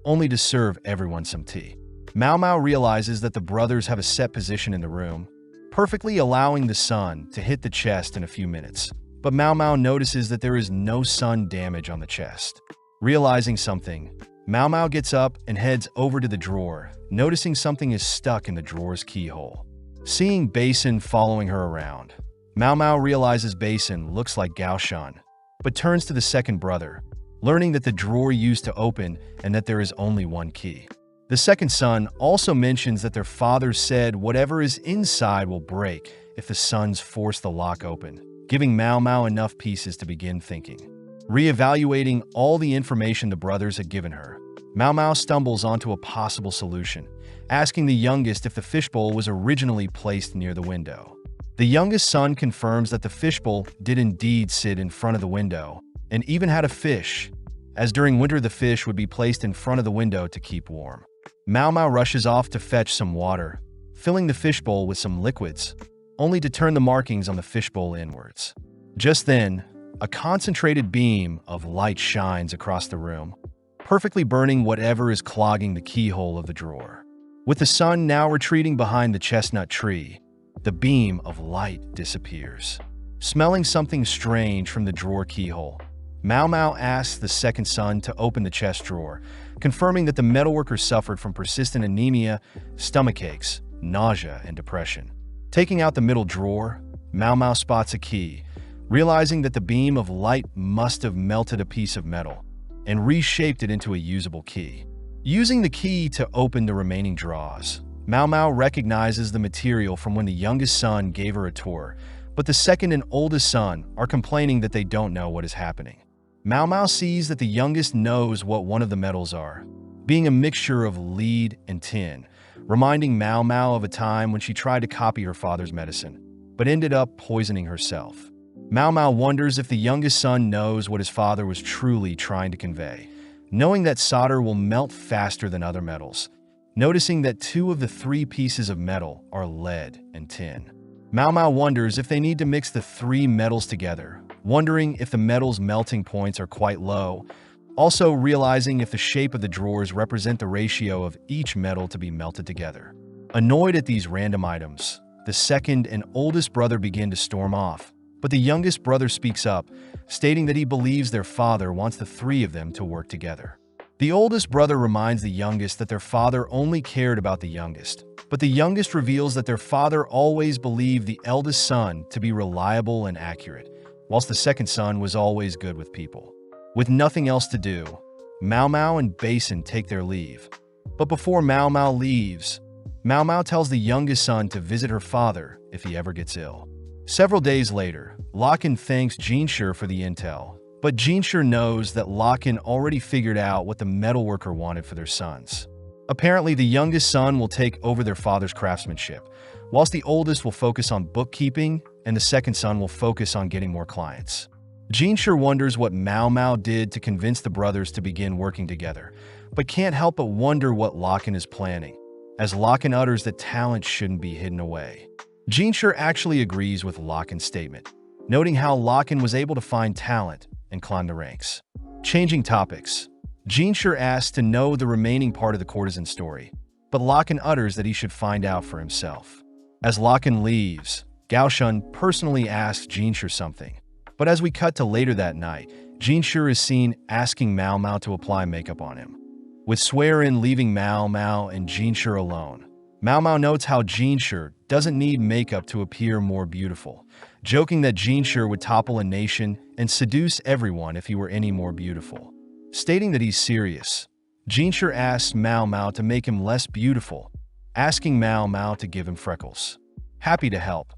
only to serve everyone some tea. Mao Mao realizes that the brothers have a set position in the room, perfectly allowing the sun to hit the chest in a few minutes. But Mao Mao notices that there is no sun damage on the chest. Realizing something, Mao Mao gets up and heads over to the drawer, noticing something is stuck in the drawer's keyhole. Seeing Basin following her around, Mao Mao realizes Basin looks like Gao Shan, but turns to the second brother, learning that the drawer used to open and that there is only one key. The second son also mentions that their father said whatever is inside will break if the sons force the lock open, giving Mao Mao enough pieces to begin thinking. Re-evaluating all the information the brothers had given her, Mao Mao stumbles onto a possible solution, asking the youngest if the fishbowl was originally placed near the window. The youngest son confirms that the fishbowl did indeed sit in front of the window, and even had a fish, as during winter the fish would be placed in front of the window to keep warm. Mao Mao rushes off to fetch some water, filling the fishbowl with some liquids, only to turn the markings on the fishbowl inwards. Just then, a concentrated beam of light shines across the room, perfectly burning whatever is clogging the keyhole of the drawer. With the sun now retreating behind the chestnut tree, the beam of light disappears. Smelling something strange from the drawer keyhole, Mao Mao asks the second son to open the chest drawer, confirming that the metalworker suffered from persistent anemia, stomach aches, nausea, and depression. Taking out the middle drawer, Mao Mao spots a key, realizing that the beam of light must have melted a piece of metal and reshaped it into a usable key. Using the key to open the remaining drawers, Mao Mao recognizes the material from when the youngest son gave her a tour, but the second and oldest son are complaining that they don't know what is happening. Mao Mao sees that the youngest knows what one of the metals are, being a mixture of lead and tin, reminding Mao Mao of a time when she tried to copy her father's medicine, but ended up poisoning herself. Mao Mao wonders if the youngest son knows what his father was truly trying to convey, knowing that solder will melt faster than other metals, noticing that 2 of the 3 pieces of metal are lead and tin. Mao Mao wonders if they need to mix the 3 metals together, wondering if the metal's melting points are quite low, also realizing if the shape of the drawers represent the ratio of each metal to be melted together. Annoyed at these random items, the second and oldest brother begin to storm off, but the youngest brother speaks up, stating that he believes their father wants the three of them to work together. The oldest brother reminds the youngest that their father only cared about the youngest, but the youngest reveals that their father always believed the eldest son to be reliable and accurate, whilst the second son was always good with people. With nothing else to do, Mao Mao and Basin take their leave. But before Mao Mao leaves, Mao Mao tells the youngest son to visit her father if he ever gets ill. Several days later, Locken thanks Jinshi for the intel, but Jinshi knows that Locken already figured out what the metalworker wanted for their sons. Apparently, the youngest son will take over their father's craftsmanship, whilst the oldest will focus on bookkeeping and the second son will focus on getting more clients. Jinshi wonders what Mao Mao did to convince the brothers to begin working together, but can't help but wonder what Locken is planning, as Locken utters that talent shouldn't be hidden away. Jinshi actually agrees with Locken's statement, noting how Locken was able to find talent and climb the ranks. Changing topics, Jinshi asks to know the remaining part of the courtesan story, but Locken utters that he should find out for himself. As Locken leaves, Gaoshun personally asks Jinshi something, but as we cut to later that night, Jinshi is seen asking Mao Mao to apply makeup on him. With Swearin leaving Mao Mao and Jinshi alone, Mao Mao notes how Jinshi doesn't need makeup to appear more beautiful, joking that Jinshi would topple a nation and seduce everyone if he were any more beautiful. Stating that he's serious, Jinshi asks Mao Mao to make him less beautiful, asking Mao Mao to give him freckles. Happy to help,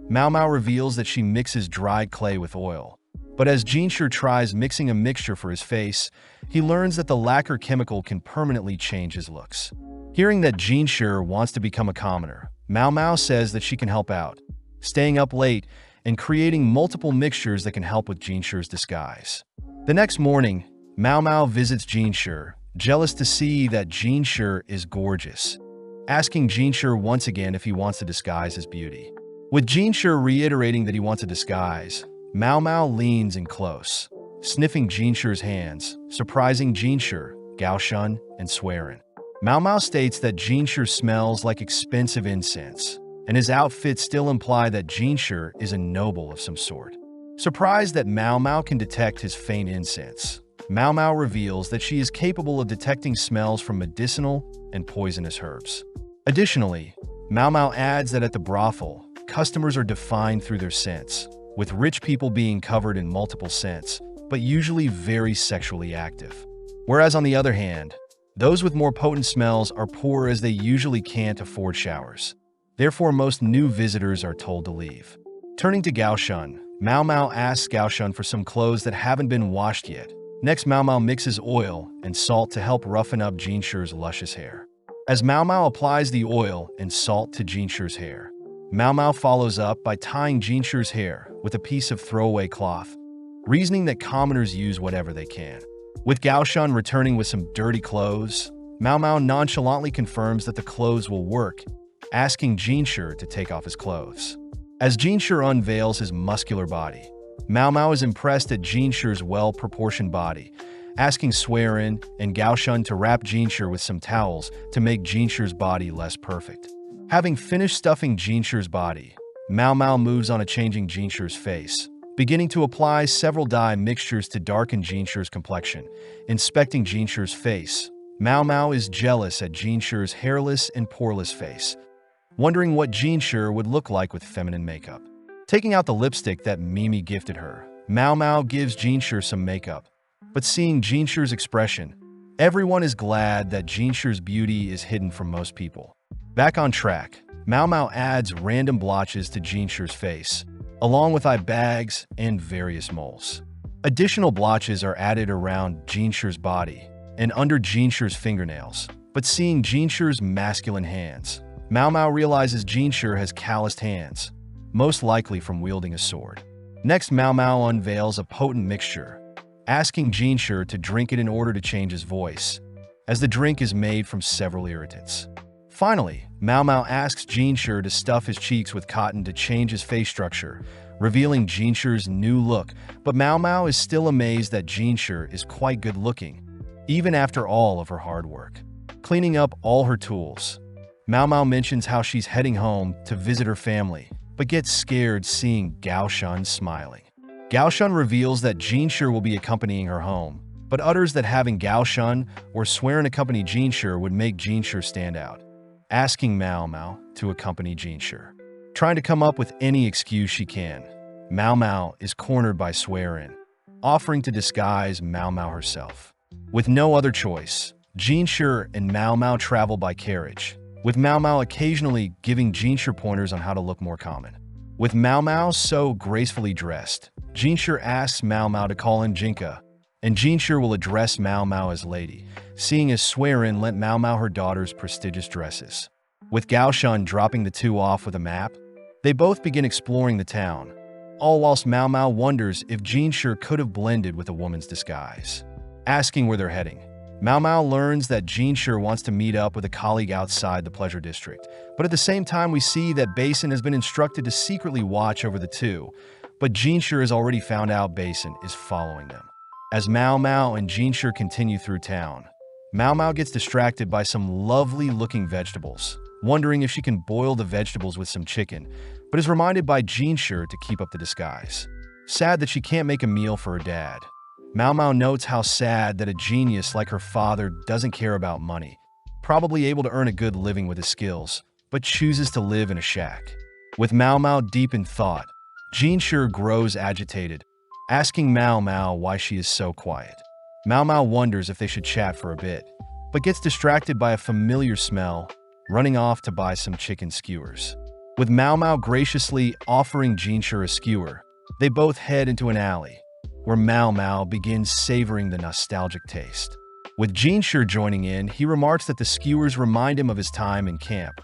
Mao Mao reveals that she mixes dried clay with oil. But as Jinshi tries mixing a mixture for his face, he learns that the lacquer chemical can permanently change his looks. Hearing that Jinshi wants to become a commoner, Mao Mao says that she can help out, staying up late and creating multiple mixtures that can help with Jinshi's disguise. The next morning, Mao Mao visits Jinshi, jealous to see that Jinshi is gorgeous, asking Jinshi once again if he wants to disguise his beauty. With Jinshi reiterating that he wants a disguise, Mao Mao leans in close, sniffing Jinshi's hands, surprising Jinshi, Gaoshun, and Swearin. Mao Mao states that Jinshi smells like expensive incense, and his outfit still imply that Jinshi is a noble of some sort. Surprised that Mao Mao can detect his faint incense, Mao Mao reveals that she is capable of detecting smells from medicinal and poisonous herbs. Additionally, Mao Mao adds that at the brothel, customers are defined through their scents, with rich people being covered in multiple scents, but usually very sexually active. Whereas on the other hand, those with more potent smells are poor as they usually can't afford showers. Therefore, most new visitors are told to leave. Turning to Gaoshun, Mao Mao asks Gaoshun for some clothes that haven't been washed yet. Next, Mao Mao mixes oil and salt to help roughen up Jinshi's luscious hair. As Mao Mao applies the oil and salt to Jinshi's hair, Mao Mao follows up by tying Jinshi's hair with a piece of throwaway cloth, reasoning that commoners use whatever they can. With Gaoshun returning with some dirty clothes, Mao Mao nonchalantly confirms that the clothes will work, asking Jinshi to take off his clothes. As Jinshi unveils his muscular body, Mao Mao is impressed at Jinshi's well-proportioned body, asking Swearin and Gaoshun to wrap Jinshi with some towels to make Jinshi's body less perfect. Having finished stuffing Jinshi's body, Mao Mao moves on to changing Jinshi's face, beginning to apply several dye mixtures to darken Jinshi's complexion. Inspecting Jinshi's face, Mao Mao is jealous at Jinshi's hairless and poreless face, wondering what Jinshi would look like with feminine makeup. Taking out the lipstick that Mimi gifted her, Mao Mao gives Jinshi some makeup, but seeing Jinshi's expression, everyone is glad that Jinshi's beauty is hidden from most people. Back on track, Mao Mao adds random blotches to Jinshi's face, along with eye bags and various moles. Additional blotches are added around Jinshi's body and under Jinshi's fingernails, but seeing Jinshi's masculine hands, Mao Mao realizes Jinshi has calloused hands, most likely from wielding a sword. Next, Mao Mao unveils a potent mixture, asking Jinshi to drink it in order to change his voice, as the drink is made from several irritants. Finally, Mao Mao asks Jinshi to stuff his cheeks with cotton to change his face structure, revealing Jinshi's new look, but Mao Mao is still amazed that Jinshi is quite good-looking, even after all of her hard work. Cleaning up all her tools, Mao Mao mentions how she's heading home to visit her family, but gets scared seeing Gao Shun smiling. Gao Shun reveals that Jinshi will be accompanying her home, but utters that having Gao Shun or Swearin accompany Jinshi would make Jinshi stand out, asking Mao Mao to accompany Jinshi. Trying to come up with any excuse she can, Mao Mao is cornered by Swearin, offering to disguise Mao Mao herself. With no other choice, Jinshi and Mao Mao travel by carriage, with Mao Mao occasionally giving Jinshi pointers on how to look more common. With Mao Mao so gracefully dressed, Jinshi asks Mao Mao to call him Jinka, and Jinshi will address Mao Mao as lady, seeing as Swearin lent Mao Mao her daughter's prestigious dresses. With Gao Shun dropping the two off with a map, they both begin exploring the town, all whilst Mao Mao wonders if Jinshi could have blended with a woman's disguise. Asking where they're heading, Mao Mao learns that Jinshi wants to meet up with a colleague outside the pleasure district, but at the same time we see that Basin has been instructed to secretly watch over the two, but Jinshi has already found out Basin is following them. As Mao Mao and Jinshi continue through town, Mao Mao gets distracted by some lovely-looking vegetables, wondering if she can boil the vegetables with some chicken, but is reminded by Jinshi to keep up the disguise. Sad that she can't make a meal for her dad, Mao Mao notes how sad that a genius like her father doesn't care about money, probably able to earn a good living with his skills, but chooses to live in a shack. With Mao Mao deep in thought, Jinshi grows agitated, asking Mao Mao why she is so quiet. Mao Mao wonders if they should chat for a bit, but gets distracted by a familiar smell, running off to buy some chicken skewers. With Mao Mao graciously offering Jinshi a skewer, they both head into an alley, where Mao Mao begins savoring the nostalgic taste. With Jinshi joining in, he remarks that the skewers remind him of his time in camp,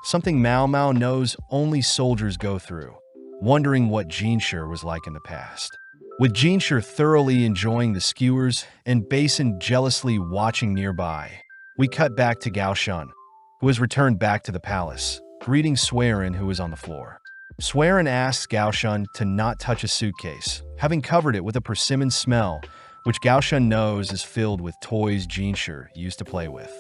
something Mao Mao knows only soldiers go through, wondering what Jinshi was like in the past. With Jinshi thoroughly enjoying the skewers and Basin jealously watching nearby, we cut back to Gao Shun, who has returned back to the palace, greeting Swearin, who is on the floor. Swearin asks Gao Shun to not touch a suitcase, having covered it with a persimmon smell, which Gao Shun knows is filled with toys Jinshi used to play with.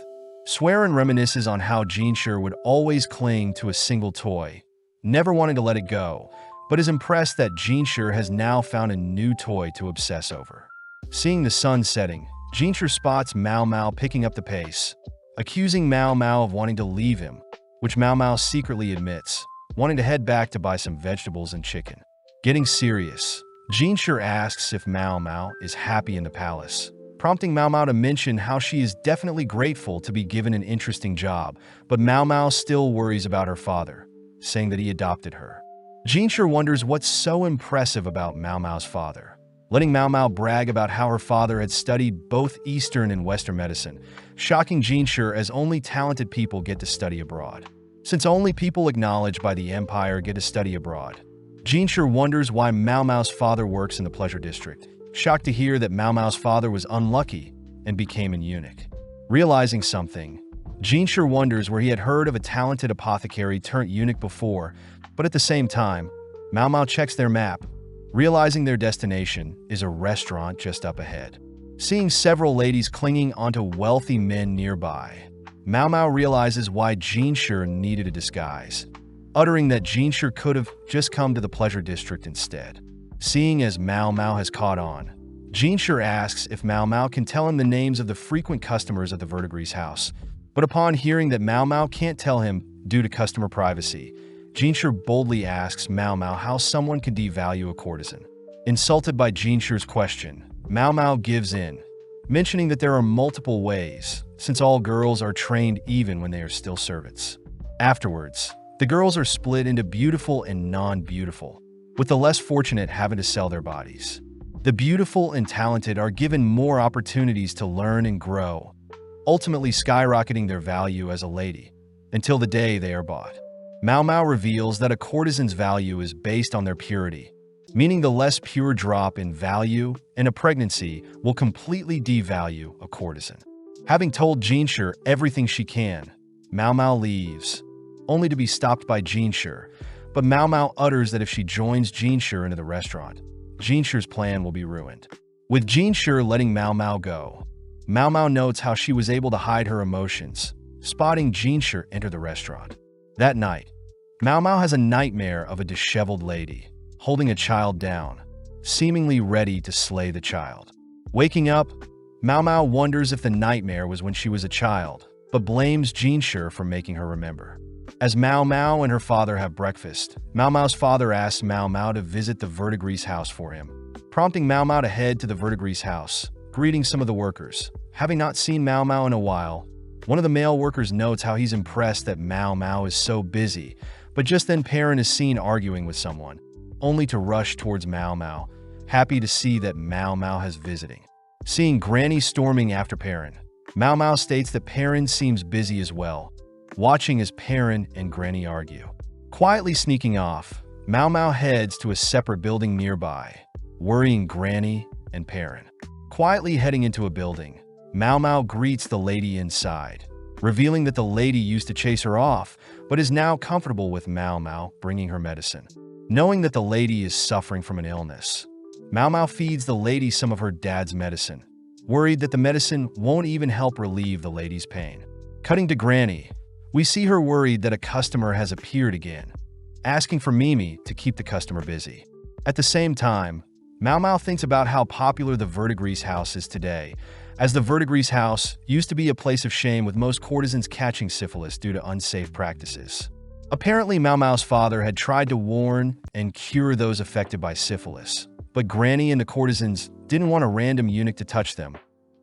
Swearin reminisces on how Jinshi would always cling to a single toy, never wanting to let it go, but is impressed that Jinshi has now found a new toy to obsess over. Seeing the sun setting, Jinshi spots Mao Mao picking up the pace, accusing Mao Mao of wanting to leave him, which Mao Mao secretly admits, wanting to head back to buy some vegetables and chicken. Getting serious, Jinshi asks if Mao Mao is happy in the palace, prompting Mao Mao to mention how she is definitely grateful to be given an interesting job, but Mao Mao still worries about her father, saying that he adopted her. Jinshi wonders what's so impressive about Mao Mao's father, letting Mao Mao brag about how her father had studied both Eastern and Western medicine, shocking Jinshi as only talented people get to study abroad. Since only people acknowledged by the empire get to study abroad, Jinshi wonders why Mao Mao's father works in the pleasure district, shocked to hear that Mao Mao's father was unlucky and became an eunuch. Realizing something, Jinshi wonders where he had heard of a talented apothecary turned eunuch before, but at the same time, Mao Mao checks their map, realizing their destination is a restaurant just up ahead. Seeing several ladies clinging onto wealthy men nearby, Mao Mao realizes why Jinshi needed a disguise, uttering that Jinshi could have just come to the pleasure district instead. Seeing as Mao Mao has caught on, Jinshi asks if Mao Mao can tell him the names of the frequent customers at the VIDZ's house, but upon hearing that Mao Mao can't tell him due to customer privacy, Jinshi boldly asks Mao Mao how someone could devalue a courtesan. Insulted by Jinshi's question, Mao Mao gives in, mentioning that there are multiple ways, since all girls are trained even when they are still servants. Afterwards, the girls are split into beautiful and non-beautiful, with the less fortunate having to sell their bodies. The beautiful and talented are given more opportunities to learn and grow, ultimately skyrocketing their value as a lady, until the day they are bought. Mao Mao reveals that a courtesan's value is based on their purity, meaning the less pure drop in value in a pregnancy will completely devalue a courtesan. Having told Jinshi everything she can, Mao Mao leaves, only to be stopped by Jinshi, but Mao Mao utters that if she joins Jinshi into the restaurant, Jinshi's plan will be ruined. With Jinshi letting Mao Mao go, Mao Mao notes how she was able to hide her emotions, spotting Jinshi enter the restaurant. That night, Mao Mao has a nightmare of a disheveled lady, holding a child down, seemingly ready to slay the child. Waking up, Mao Mao wonders if the nightmare was when she was a child, but blames Jinshi for making her remember. As Mao Mao and her father have breakfast, Mao Mao's father asks Mao Mao to visit the VIDZ house for him, prompting Mao Mao to head to the VIDZ house, greeting some of the workers. Having not seen Mao Mao in a while, one of the male workers notes how he's impressed that Mao Mao is so busy, but just then Perrin is seen arguing with someone, only to rush towards Mao Mao, happy to see that Mao Mao has visiting. Seeing Granny storming after Perrin, Mao Mao states that Perrin seems busy as well, watching as Perrin and Granny argue. Quietly sneaking off, Mao Mao heads to a separate building nearby, worrying Granny and Perrin. Quietly heading into a building, Mao Mao greets the lady inside, revealing that the lady used to chase her off, but is now comfortable with Mao Mao bringing her medicine. Knowing that the lady is suffering from an illness, Mao Mao feeds the lady some of her dad's medicine, worried that the medicine won't even help relieve the lady's pain. Cutting to Granny, we see her worried that a customer has appeared again, asking for Mimi to keep the customer busy. At the same time, Mao Mao thinks about how popular the VIDZ house is today, as the VIDZ house used to be a place of shame with most courtesans catching syphilis due to unsafe practices. Apparently, Mao Mao's father had tried to warn and cure those affected by syphilis, but Granny and the courtesans didn't want a random eunuch to touch them,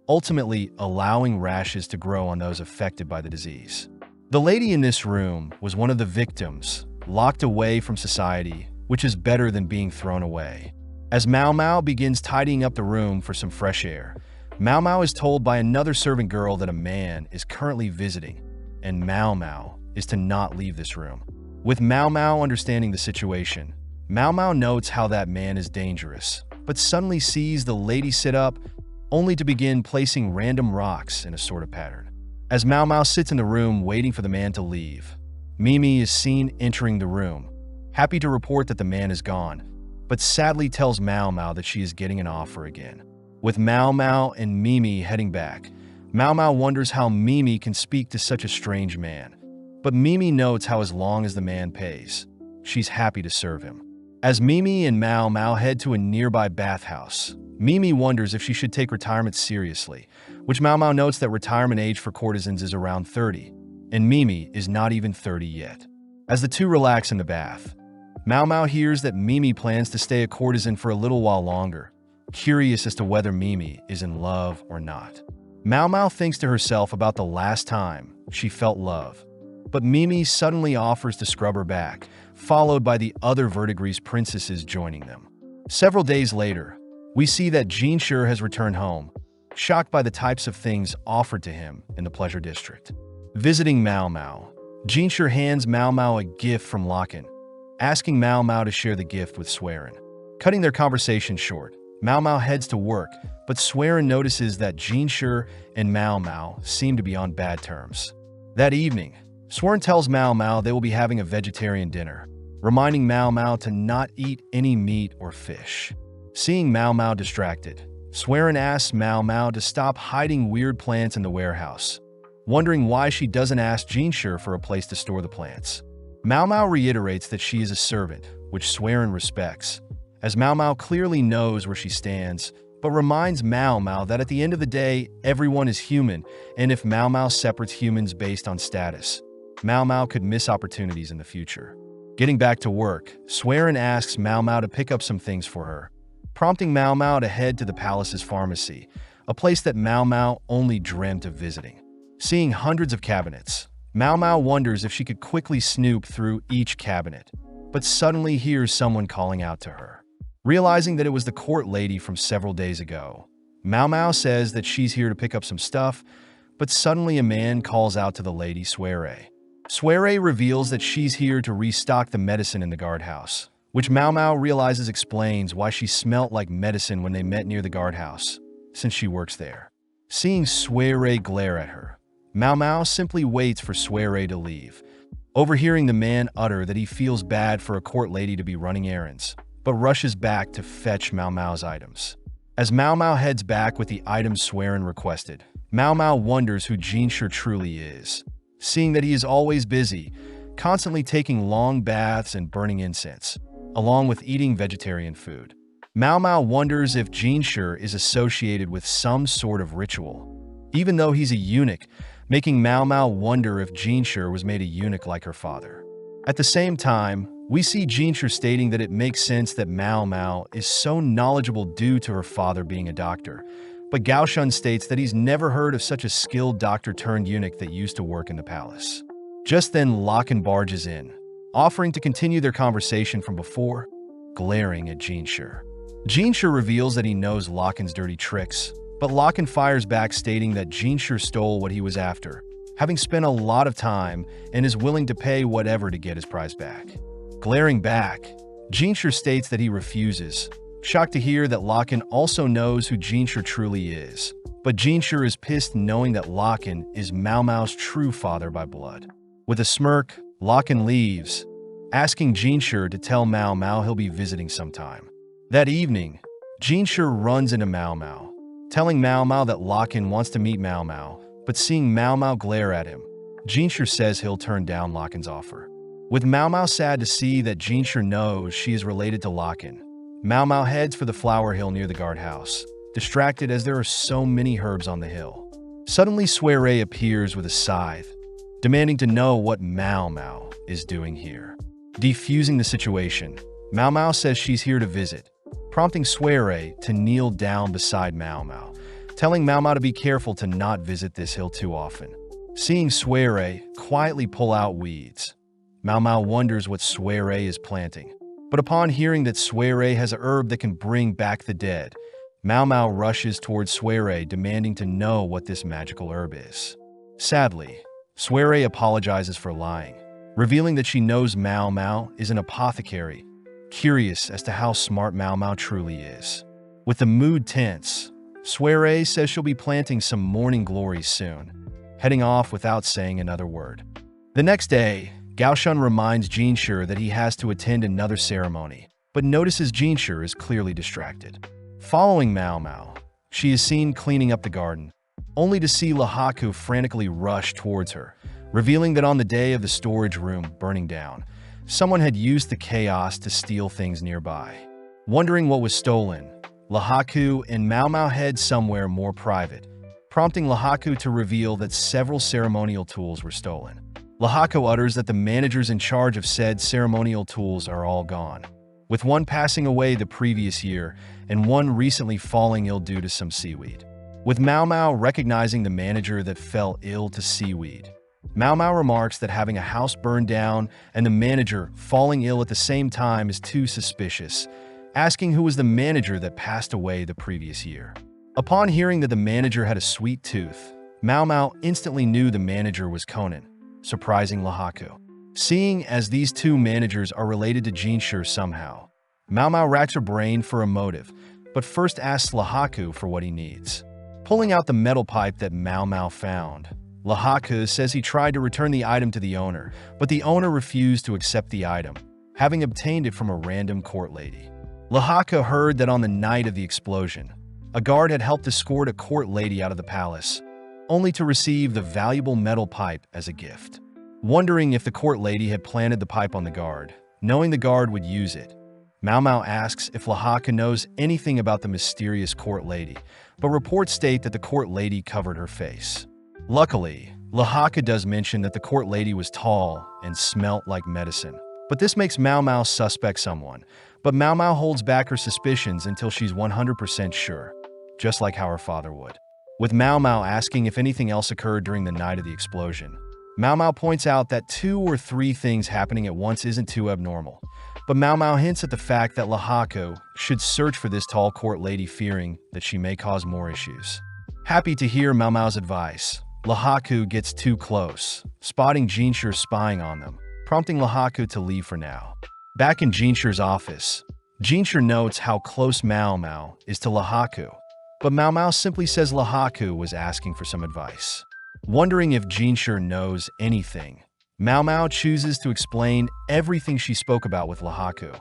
ultimately allowing rashes to grow on those affected by the disease. The lady in this room was one of the victims, locked away from society, which is better than being thrown away. As Mao Mao begins tidying up the room for some fresh air, Mao Mao is told by another servant girl that a man is currently visiting, and Mao Mao is to not leave this room. With Mao Mao understanding the situation, Mao Mao notes how that man is dangerous, but suddenly sees the lady sit up, only to begin placing random rocks in a sort of pattern. As Mao Mao sits in the room waiting for the man to leave, Mimi is seen entering the room, happy to report that the man is gone, but sadly tells Mao Mao that she is getting an offer again. With Mao Mao and Mimi heading back, Mao Mao wonders how Mimi can speak to such a strange man. But Mimi notes how as long as the man pays, she's happy to serve him. As Mimi and Mao Mao head to a nearby bathhouse, Mimi wonders if she should take retirement seriously, which Mao Mao notes that retirement age for courtesans is around 30, and Mimi is not even 30 yet. As the two relax in the bath, Mao Mao hears that Mimi plans to stay a courtesan for a little while longer, curious as to whether Mimi is in love or not. Mao Mao thinks to herself about the last time she felt love, but Mimi suddenly offers to scrub her back, followed by the other VIDZ princesses joining them. Several days later, we see that Jinshi has returned home, shocked by the types of things offered to him in the pleasure district. Visiting Mao Mao, Jinshi hands Mao Mao a gift from Locken, asking Mao Mao to share the gift with Swerin. Cutting their conversation short, Mao Mao heads to work, but Swerin notices that Jinshi and Mao Mao seem to be on bad terms. That evening, Swerin tells Mao Mao they will be having a vegetarian dinner, reminding Mao Mao to not eat any meat or fish. Seeing Mao Mao distracted, Swerin asks Mao Mao to stop hiding weird plants in the warehouse, wondering why she doesn't ask Jinshi for a place to store the plants. Mao Mao reiterates that she is a servant, which Swerin respects, as Mao Mao clearly knows where she stands, but reminds Mao Mao that at the end of the day, everyone is human, and if Mao Mao separates humans based on status, Mao Mao could miss opportunities in the future. Getting back to work, Swerin asks Mao Mao to pick up some things for her, prompting Mao Mao to head to the palace's pharmacy, a place that Mao Mao only dreamt of visiting. Seeing hundreds of cabinets, Mao Mao wonders if she could quickly snoop through each cabinet, but suddenly hears someone calling out to her. Realizing that it was the court lady from several days ago, Mao Mao says that she's here to pick up some stuff, but suddenly a man calls out to the lady Swerin. Swerin reveals that she's here to restock the medicine in the guardhouse, which Mao Mao realizes explains why she smelt like medicine when they met near the guardhouse, since she works there. Seeing Swerin glare at her, Mao Mao simply waits for Swerin to leave, overhearing the man utter that he feels bad for a court lady to be running errands, but rushes back to fetch Mao Mao's items. As Mao Mao heads back with the items Swerin requested, Mao Mao wonders who Jinshi truly is. seeing that he is always busy, constantly taking long baths and burning incense, along with eating vegetarian food. Mao Mao wonders if Jinshi is associated with some sort of ritual, even though he's a eunuch, making Mao Mao wonder if Jinshi was made a eunuch like her father. At the same time, we see Jinshi stating that it makes sense that Mao Mao is so knowledgeable due to her father being a doctor, but Gaoshun states that he's never heard of such a skilled doctor-turned-eunuch that used to work in the palace. Just then, Locken barges in, offering to continue their conversation from before, glaring at Jinshi. Jinshi reveals that he knows Locken's dirty tricks, but Locken fires back stating that Jinshi stole what he was after, having spent a lot of time and is willing to pay whatever to get his prize back. Glaring back, Jinshi states that he refuses, shocked to hear that Locken also knows who Jinshi truly is. But Jinshi is pissed knowing that Locken is Mao Mao's true father by blood. With a smirk, Locken leaves, asking Jinshi to tell Mao Mao he'll be visiting sometime. That evening, Jinshi runs into Mao Mao, telling Mao Mao that Locken wants to meet Mao Mao, but seeing Mao Mao glare at him, Jinshi says he'll turn down Locken's offer. With Mao Mao sad to see that Jinshi knows she is related to Locken, Mao Mao heads for the flower hill near the guardhouse, distracted as there are so many herbs on the hill. Suddenly, Soiree appears with a scythe, demanding to know what Mao Mao is doing here. Defusing the situation, Mao Mao says she's here to visit, prompting Soiree to kneel down beside Mao Mao, telling Mao Mao to be careful to not visit this hill too often. Seeing Soiree quietly pull out weeds, Mao Mao wonders what Soiree is planting. But upon hearing that Soiree has a herb that can bring back the dead, Mao Mao rushes towards Soiree, demanding to know what this magical herb is. Sadly, Soiree apologizes for lying, revealing that she knows Mao Mao is an apothecary, curious as to how smart Mao Mao truly is. With the mood tense, Soiree says she'll be planting some morning glories soon, heading off without saying another word. The next day, Gaoshun reminds Jinshi that he has to attend another ceremony, but notices Jinshi is clearly distracted. Following Mao Mao, she is seen cleaning up the garden, only to see Lahaku frantically rush towards her, revealing that on the day of the storage room burning down, someone had used the chaos to steal things nearby. Wondering what was stolen, Lahaku and Mao Mao head somewhere more private, prompting Lahaku to reveal that several ceremonial tools were stolen. Lahaku utters that the managers in charge of said ceremonial tools are all gone, with one passing away the previous year and one recently falling ill due to some seaweed. With Mao Mao recognizing the manager that fell ill to seaweed, Mao Mao remarks that having a house burned down and the manager falling ill at the same time is too suspicious, asking who was the manager that passed away the previous year. Upon hearing that the manager had a sweet tooth, Mao Mao instantly knew the manager was Conan, surprising Lahaku. Seeing as these two managers are related to Jinshi somehow, Mao Mao racks her brain for a motive, but first asks Lahaku for what he needs. Pulling out the metal pipe that Mao Mao found, Lahaku says he tried to return the item to the owner, but the owner refused to accept the item, having obtained it from a random court lady. Lahaku heard that on the night of the explosion, a guard had helped escort a court lady out of the palace, only to receive the valuable metal pipe as a gift. Wondering if the court lady had planted the pipe on the guard, knowing the guard would use it, Mao Mao asks if Lahaku knows anything about the mysterious court lady, but reports state that the court lady covered her face. Luckily, Lahaku does mention that the court lady was tall and smelt like medicine, but this makes Mao Mao suspect someone, but Mao Mao holds back her suspicions until she's 100% sure, just like how her father would. With Mao Mao asking if anything else occurred during the night of the explosion, Mao Mao points out that 2 or 3 things happening at once isn't too abnormal, but Mao Mao hints at the fact that Lahaku should search for this tall court lady, fearing that she may cause more issues. Happy to hear Mao Mao's advice, Lahaku gets too close, spotting Jinshi spying on them, prompting Lahaku to leave for now. Back in Jinshi's office, Jinshi notes how close Mao Mao is to Lahaku, but Mao Mao simply says Lahaku was asking for some advice. Wondering if Jinshi knows anything, Mao Mao chooses to explain everything she spoke about with Lahaku,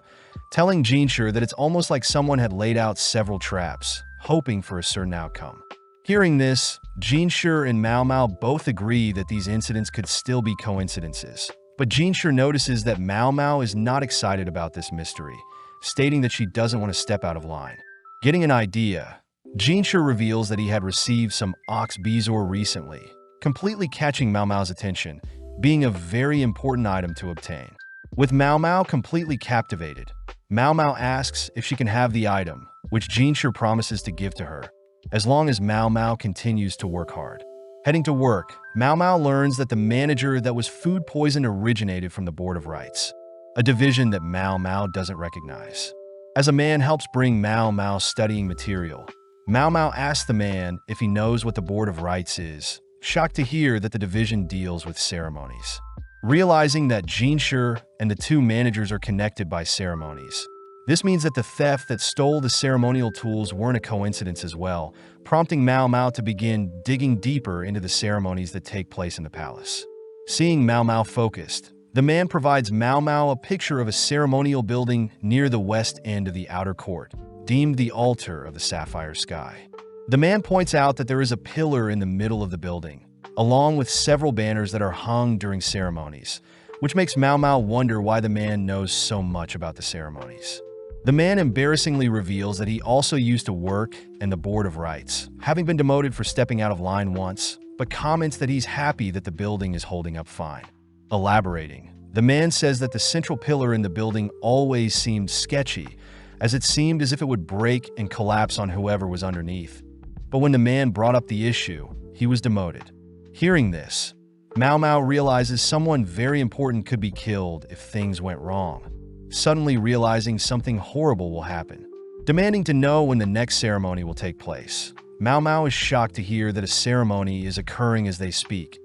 telling Jinshi that it's almost like someone had laid out several traps, hoping for a certain outcome. Hearing this, Jinshi and Mao Mao both agree that these incidents could still be coincidences. But Jinshi notices that Mao Mao is not excited about this mystery, stating that she doesn't want to step out of line. Getting an idea, Jinshi reveals that he had received some ox bezoar recently, completely catching Mao Mao's attention, being a very important item to obtain. With Mao Mao completely captivated, Mao Mao asks if she can have the item, which Jinshi promises to give to her, as long as Mao Mao continues to work hard. Heading to work, Mao Mao learns that the manager that was food poisoned originated from the Board of Rights, a division that Mao Mao doesn't recognize. As a man helps bring Mao Mao studying material, Mao Mao asks the man if he knows what the Board of Rights is, shocked to hear that the division deals with ceremonies. Realizing that Jinshi and the two managers are connected by ceremonies, this means that the theft that stole the ceremonial tools weren't a coincidence as well, prompting Mao Mao to begin digging deeper into the ceremonies that take place in the palace. Seeing Mao Mao focused, the man provides Mao Mao a picture of a ceremonial building near the west end of the outer court, deemed the altar of the sapphire sky. The man points out that there is a pillar in the middle of the building, along with several banners that are hung during ceremonies, which makes Mao Mao wonder why the man knows so much about the ceremonies. The man embarrassingly reveals that he also used to work in the Board of Rights, having been demoted for stepping out of line once, but comments that he's happy that the building is holding up fine. Elaborating, the man says that the central pillar in the building always seemed sketchy, as it seemed as if it would break and collapse on whoever was underneath. But when the man brought up the issue, he was demoted. Hearing this, Mao Mao realizes someone very important could be killed if things went wrong, suddenly realizing something horrible will happen. Demanding to know when the next ceremony will take place, Mao Mao is shocked to hear that a ceremony is occurring as they speak,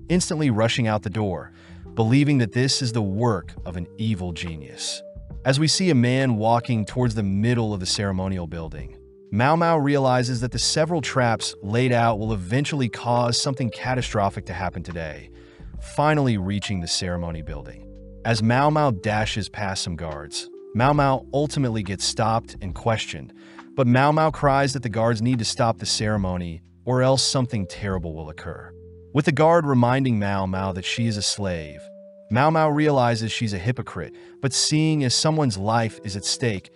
instantly rushing out the door, believing that this is the work of an evil genius. As we see a man walking towards the middle of the ceremonial building, Mao Mao realizes that the several traps laid out will eventually cause something catastrophic to happen today, finally reaching the ceremony building. As Mao Mao dashes past some guards, Mao Mao ultimately gets stopped and questioned, but Mao Mao cries that the guards need to stop the ceremony or else something terrible will occur. With the guard reminding Mao Mao that she is a slave, Mao Mao realizes she's a hypocrite, but seeing as someone's life is at stake,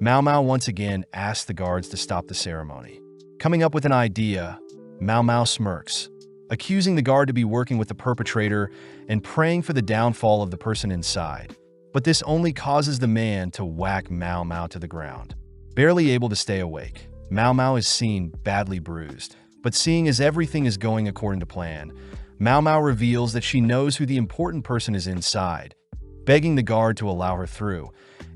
Mao Mao once again asks the guards to stop the ceremony. Coming up with an idea, Mao Mao smirks, accusing the guard to be working with the perpetrator and praying for the downfall of the person inside. But this only causes the man to whack Mao Mao to the ground. Barely able to stay awake, Mao Mao is seen badly bruised. But seeing as everything is going according to plan, Mao Mao reveals that she knows who the important person is inside, begging the guard to allow her through,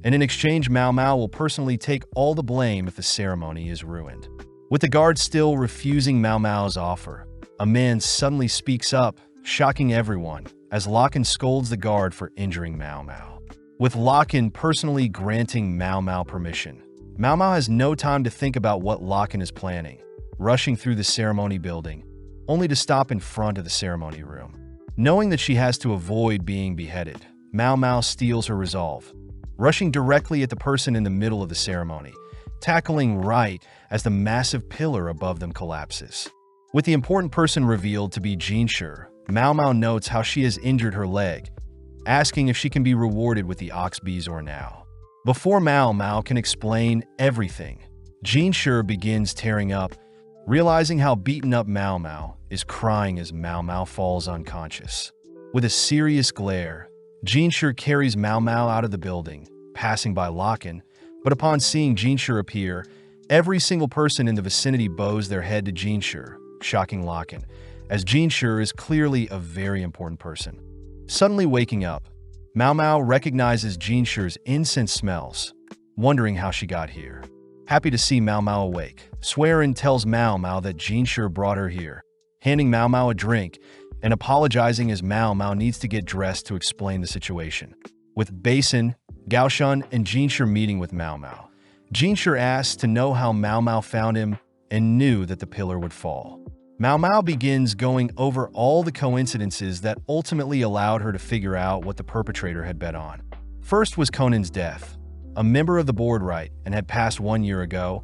and in exchange Mao Mao will personally take all the blame if the ceremony is ruined. With the guard still refusing Mao Mao's offer, a man suddenly speaks up, shocking everyone, as Locken scolds the guard for injuring Mao Mao. With Locken personally granting Mao Mao permission, Mao Mao has no time to think about what Locken is planning, rushing through the ceremony building, only to stop in front of the ceremony room. Knowing that she has to avoid being beheaded, Mao Mao steals her resolve, rushing directly at the person in the middle of the ceremony, tackling right as the massive pillar above them collapses. With the important person revealed to be Jinshi, Mao Mao notes how she has injured her leg, asking if she can be rewarded with the ox bezoar now. Before Mao Mao can explain everything, Jinshi begins tearing up, realizing how beaten up Mao Mao is, crying as Mao Mao falls unconscious. With a serious glare, Jinshi carries Mao Mao out of the building, passing by Locken, but upon seeing Jinshi appear, every single person in the vicinity bows their head to Jinshi, shocking Locken, as Jinshi is clearly a very important person. Suddenly waking up, Mao Mao recognizes Jinshi's incense smells, wondering how she got here. Happy to see Mao Mao awake, Swearin tells Mao Mao that Jinshi brought her here, handing Mao Mao a drink and apologizing as Mao Mao needs to get dressed to explain the situation. With Basin, Gaoshun, and Jinshi meeting with Mao Mao, Jinshi asks to know how Mao Mao found him and knew that the pillar would fall. Mao Mao begins going over all the coincidences that ultimately allowed her to figure out what the perpetrator had bet on. First was Conan's death, a member of the board right and had passed 1 year ago,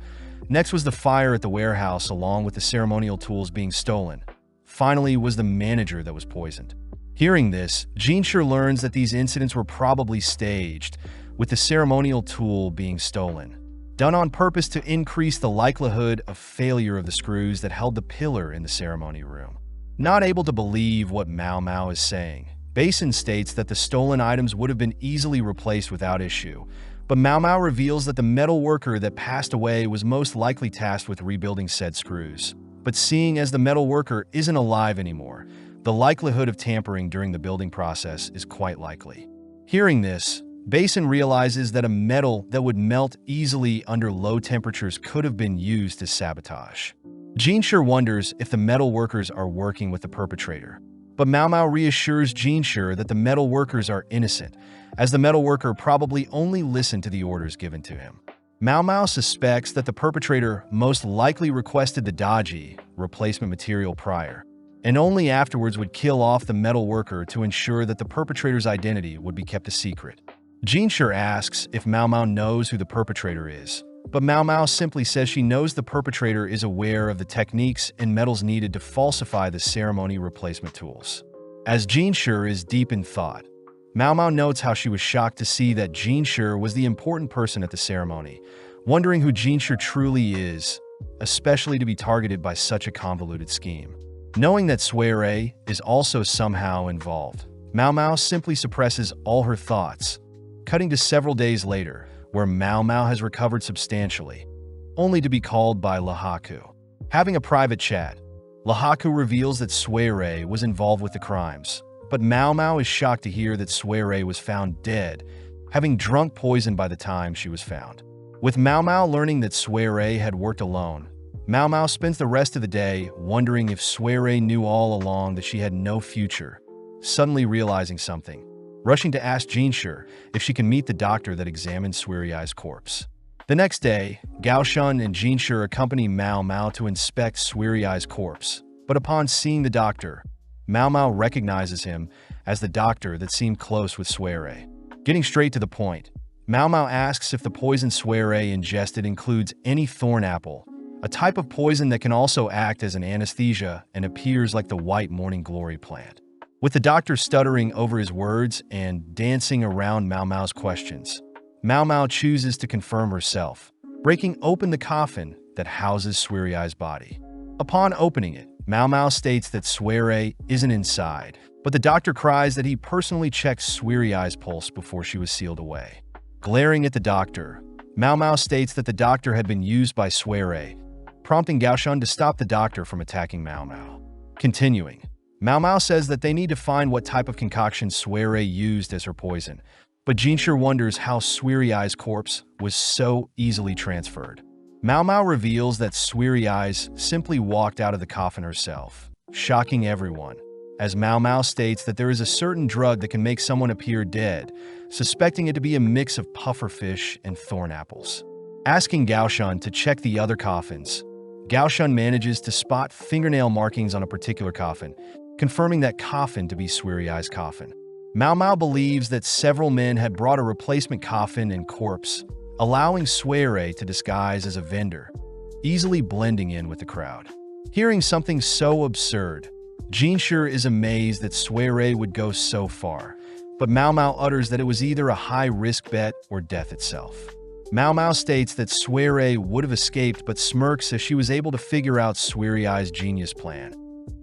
Next was the fire at the warehouse along with the ceremonial tools being stolen. Finally was the manager that was poisoned. Hearing this, Jinshur learns that these incidents were probably staged, with the ceremonial tool being stolen, done on purpose to increase the likelihood of failure of the screws that held the pillar in the ceremony room. Not able to believe what Mao Mao is saying, Basin states that the stolen items would have been easily replaced without issue, but Mao Mao reveals that the metal worker that passed away was most likely tasked with rebuilding said screws. But seeing as the metal worker isn't alive anymore, the likelihood of tampering during the building process is quite likely. Hearing this, Basin realizes that a metal that would melt easily under low temperatures could have been used as sabotage. Jinshur wonders if the metal workers are working with the perpetrator, but Mao Mao reassures Jinshur that the metal workers are innocent, as the metal worker probably only listened to the orders given to him. Mao Mao suspects that the perpetrator most likely requested the dodgy replacement material prior, and only afterwards would kill off the metal worker to ensure that the perpetrator's identity would be kept a secret. Jinshur asks if Mao Mao knows who the perpetrator is, but Mao Mao simply says she knows the perpetrator is aware of the techniques and metals needed to falsify the ceremony replacement tools. As Jinshur is deep in thought, Mao Mao notes how she was shocked to see that Jinshur was the important person at the ceremony, wondering who Jinshur truly is, especially to be targeted by such a convoluted scheme. Knowing that Suere is also somehow involved, Mao Mao simply suppresses all her thoughts, cutting to several days later, where Mao Mao has recovered substantially, only to be called by Lahaku. Having a private chat, Lahaku reveals that Suere was involved with the crimes, but Mao Mao is shocked to hear that Suere was found dead, having drunk poison by the time she was found. With Mao Mao learning that Suere had worked alone, Mao Mao spends the rest of the day wondering if Suere knew all along that she had no future, suddenly realizing something, rushing to ask Jinshur if she can meet the doctor that examined Suerai's corpse. The next day, Gaoshun and Jinshur accompany Mao Mao to inspect Suerai's corpse, but upon seeing the doctor, Mao Mao recognizes him as the doctor that seemed close with Suere. Getting straight to the point, Mao Mao asks if the poison Suere ingested includes any thorn apple, a type of poison that can also act as an anesthesia and appears like the white morning glory plant. With the doctor stuttering over his words and dancing around Mao Mao's questions, Mao Mao chooses to confirm herself, breaking open the coffin that houses Suerai's body. Upon opening it, Mao Mao states that Suere isn't inside, but the doctor cries that he personally checked Suerai's pulse before she was sealed away. Glaring at the doctor, Mao Mao states that the doctor had been used by Suere, prompting Gaoshun to stop the doctor from attacking Mao Mao. Continuing, Mao Mao says that they need to find what type of concoction Suere used as her poison, but Jinshur wonders how Suerai's corpse was so easily transferred. Mao Mao reveals that Suerai's simply walked out of the coffin herself, shocking everyone, as Mao Mao states that there is a certain drug that can make someone appear dead, suspecting it to be a mix of pufferfish and thorn apples. Asking Gaoshun to check the other coffins, Gaoshun manages to spot fingernail markings on a particular coffin, confirming that coffin to be Suerai's coffin. Mao Mao believes that several men had brought a replacement coffin and corpse, allowing Suere to disguise as a vendor, easily blending in with the crowd. Hearing something so absurd, Jinshur is amazed that Suere would go so far, but Mao Mao utters that it was either a high-risk bet or death itself. Mao Mao states that Suere would have escaped but smirks as she was able to figure out Suerai's genius plan,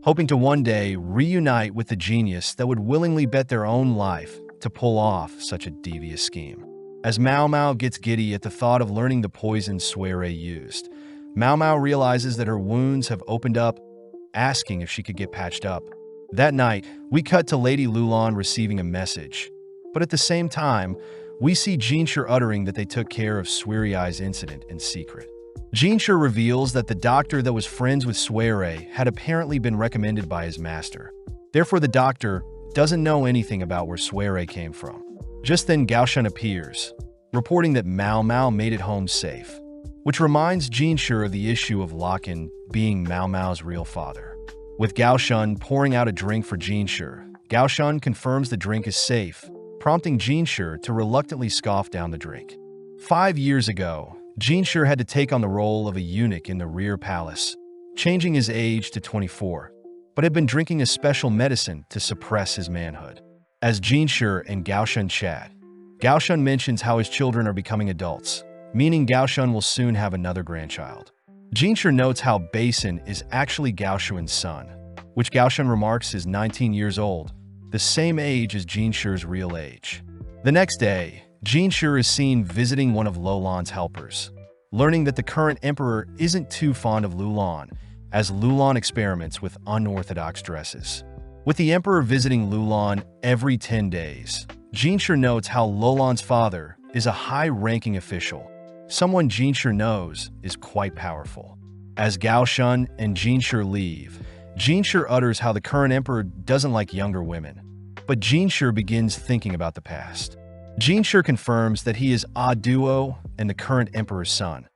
hoping to one day reunite with the genius that would willingly bet their own life to pull off such a devious scheme. As Mao Mao gets giddy at the thought of learning the poison Suere used, Mao Mao realizes that her wounds have opened up, asking if she could get patched up. That night, we cut to Lady Lulan receiving a message, but at the same time, we see Jinshur uttering that they took care of Suerai's incident in secret. Jinshur reveals that the doctor that was friends with Suere had apparently been recommended by his master. Therefore, the doctor doesn't know anything about where Suere came from. Just then, Gaoshun appears, reporting that Mao Mao made it home safe, which reminds Jinshur of the issue of Locken being Mao Mao's real father. With Gaoshun pouring out a drink for Jinshur, Gaoshun confirms the drink is safe, prompting Jinshur to reluctantly scoff down the drink. 5 years ago, Jinshur had to take on the role of a eunuch in the rear palace, changing his age to 24, but had been drinking a special medicine to suppress his manhood. As Jinshur and Gaoshun chat, Gaoshun mentions how his children are becoming adults, meaning Gaoshun will soon have another grandchild. Jinshur notes how Basin is actually Gaoshun's son, which Gaoshun remarks is 19 years old, the same age as Jinshur's real age. The next day, Jinshur is seen visiting one of Lulan's helpers, learning that the current emperor isn't too fond of Lulan, as Lulan experiments with unorthodox dresses. With the emperor visiting Lulan every 10 days, Jinshur notes how Lulan's father is a high-ranking official, someone Jinshur knows is quite powerful. As Gaoshun and Jinshur leave, Jinshur utters how the current emperor doesn't like younger women, but Jinshur begins thinking about the past. Jinshur confirms that he is A Duo and the current emperor's son,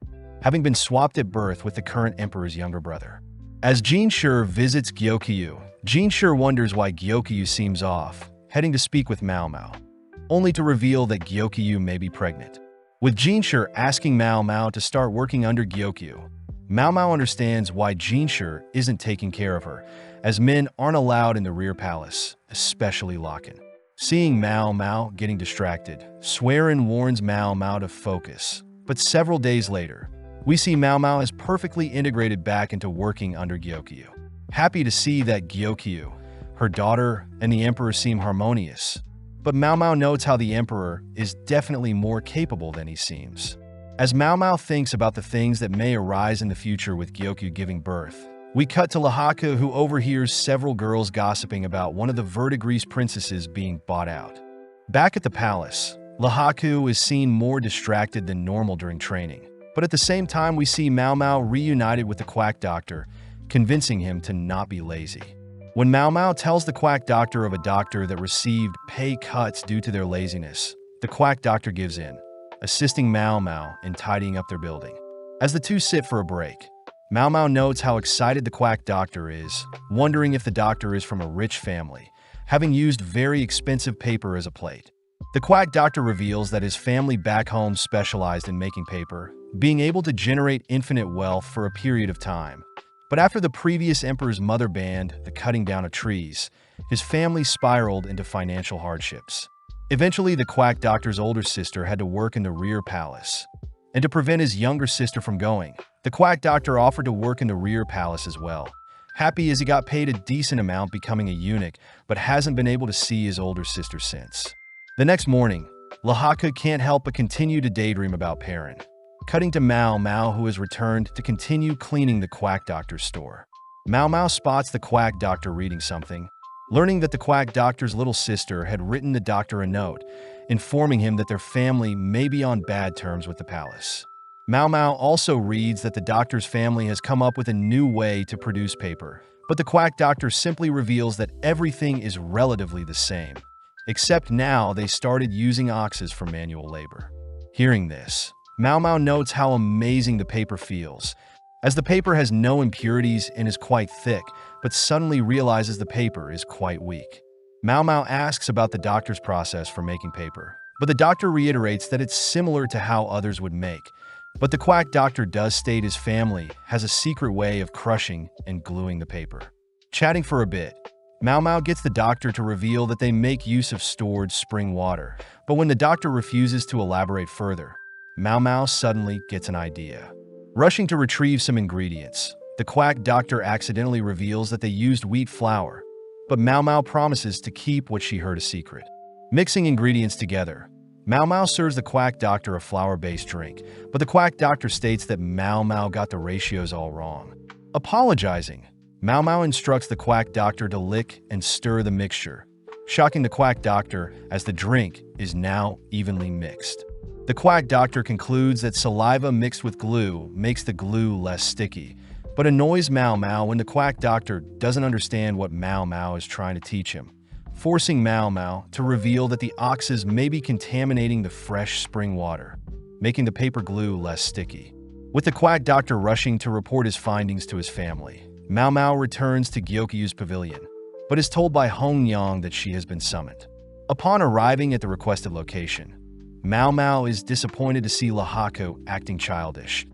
having been swapped at birth with the current emperor's younger brother. As Jinshur visits Gyokyu, Jinshur wonders why Gyokyu seems off, heading to speak with Mao Mao, only to reveal that Gyokyu may be pregnant. With Jinshur asking Mao Mao to start working under Gyokyu, Mao Mao understands why Jinshur isn't taking care of her, as men aren't allowed in the rear palace, especially Locken. Seeing Mao Mao getting distracted, Swearin warns Mao Mao to focus, but several days later, we see Mao Mao as perfectly integrated back into working under Gyokyu. Happy to see that Gyokyu, her daughter, and the emperor seem harmonious, but Mao Mao notes how the emperor is definitely more capable than he seems. As Mao Mao thinks about the things that may arise in the future with Gyokyu giving birth, we cut to Lahaka, who overhears several girls gossiping about one of the Verdigris princesses being bought out. Back at the palace, Lahaku is seen more distracted than normal during training, but at the same time we see Mao Mao reunited with the quack doctor, convincing him to not be lazy. When Mao Mao tells the quack doctor of a doctor that received pay cuts due to their laziness, the quack doctor gives in, assisting Mao Mao in tidying up their building. As the two sit for a break, Mao Mao notes how excited the quack doctor is, wondering if the doctor is from a rich family, having used very expensive paper as a plate. The quack doctor reveals that his family back home specialized in making paper, being able to generate infinite wealth for a period of time. But after the previous emperor's mother banned the cutting down of trees, his family spiraled into financial hardships. Eventually, the quack doctor's older sister had to work in the rear palace. And to prevent his younger sister from going, the quack doctor offered to work in the rear palace as well. Happy as he got paid a decent amount becoming a eunuch, but hasn't been able to see his older sister since. The next morning, Lahaka can't help but continue to daydream about Perrin. Cutting to Mao Mao, who has returned to continue cleaning the quack doctor's store. Mao Mao spots the quack doctor reading something, learning that the quack doctor's little sister had written the doctor a note, informing him that their family may be on bad terms with the palace. Mao Mao also reads that the doctor's family has come up with a new way to produce paper, but the quack doctor simply reveals that everything is relatively the same, except now they started using oxes for manual labor. Hearing this, Mao Mao notes how amazing the paper feels, as the paper has no impurities and is quite thick, but suddenly realizes the paper is quite weak. Mao Mao asks about the doctor's process for making paper, but the doctor reiterates that it's similar to how others would make. But the quack doctor does state his family has a secret way of crushing and gluing the paper. Chatting for a bit, Mao Mao gets the doctor to reveal that they make use of stored spring water, but when the doctor refuses to elaborate further, Mao Mao suddenly gets an idea. Rushing to retrieve some ingredients, the quack doctor accidentally reveals that they used wheat flour, but Mao Mao promises to keep what she heard a secret. Mixing ingredients together, Mao Mao serves the quack doctor a flour-based drink, but the quack doctor states that Mao Mao got the ratios all wrong. Apologizing, Mao Mao instructs the quack doctor to lick and stir the mixture, shocking the quack doctor as the drink is now evenly mixed. The quack doctor concludes that saliva mixed with glue makes the glue less sticky, but annoys Mao Mao when the quack doctor doesn't understand what Mao Mao is trying to teach him, forcing Mao Mao to reveal that the oxes may be contaminating the fresh spring water, making the paper glue less sticky. With the quack doctor rushing to report his findings to his family, Mao Mao returns to Gyokyu's pavilion, but is told by Hong Yang that she has been summoned. Upon arriving at the requested location, Mao Mao is disappointed to see Lahaku acting childish,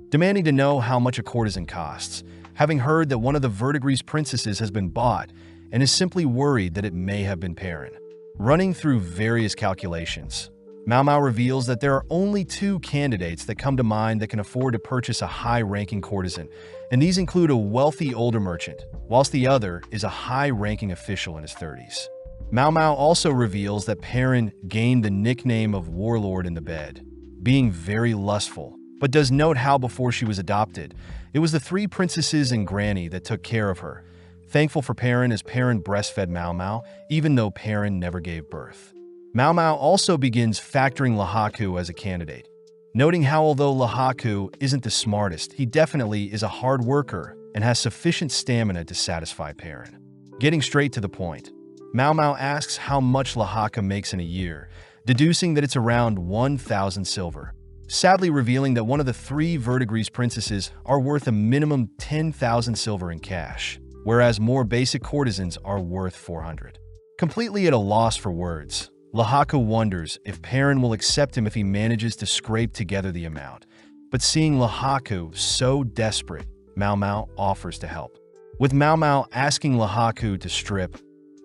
demanding to know how much a courtesan costs, having heard that one of the Verdigris princesses has been bought, and is simply worried that it may have been Perrin. Running through various calculations, Mao Mao reveals that there are only two candidates that come to mind that can afford to purchase a high-ranking courtesan, and these include a wealthy older merchant, whilst the other is a high-ranking official in his 30s. Mao Mao also reveals that Perrin gained the nickname of Warlord in the bed, being very lustful, but does note how before she was adopted, it was the three princesses and Granny that took care of her, thankful for Perrin as Perrin breastfed Mao Mao, even though Perrin never gave birth. Mao Mao also begins factoring Lahaku as a candidate, noting how although Lahaku isn't the smartest, he definitely is a hard worker and has sufficient stamina to satisfy Perrin. Getting straight to the point, Mao Mao asks how much Lahaku makes in a year, deducing that it's around 1,000 silver, sadly revealing that one of the three Verdigris princesses are worth a minimum 10,000 silver in cash, whereas more basic courtesans are worth 400. Completely at a loss for words, Lahaku wonders if Perrin will accept him if he manages to scrape together the amount, but seeing Lahaku so desperate, Mao Mao offers to help. With Mao Mao asking Lahaku to strip,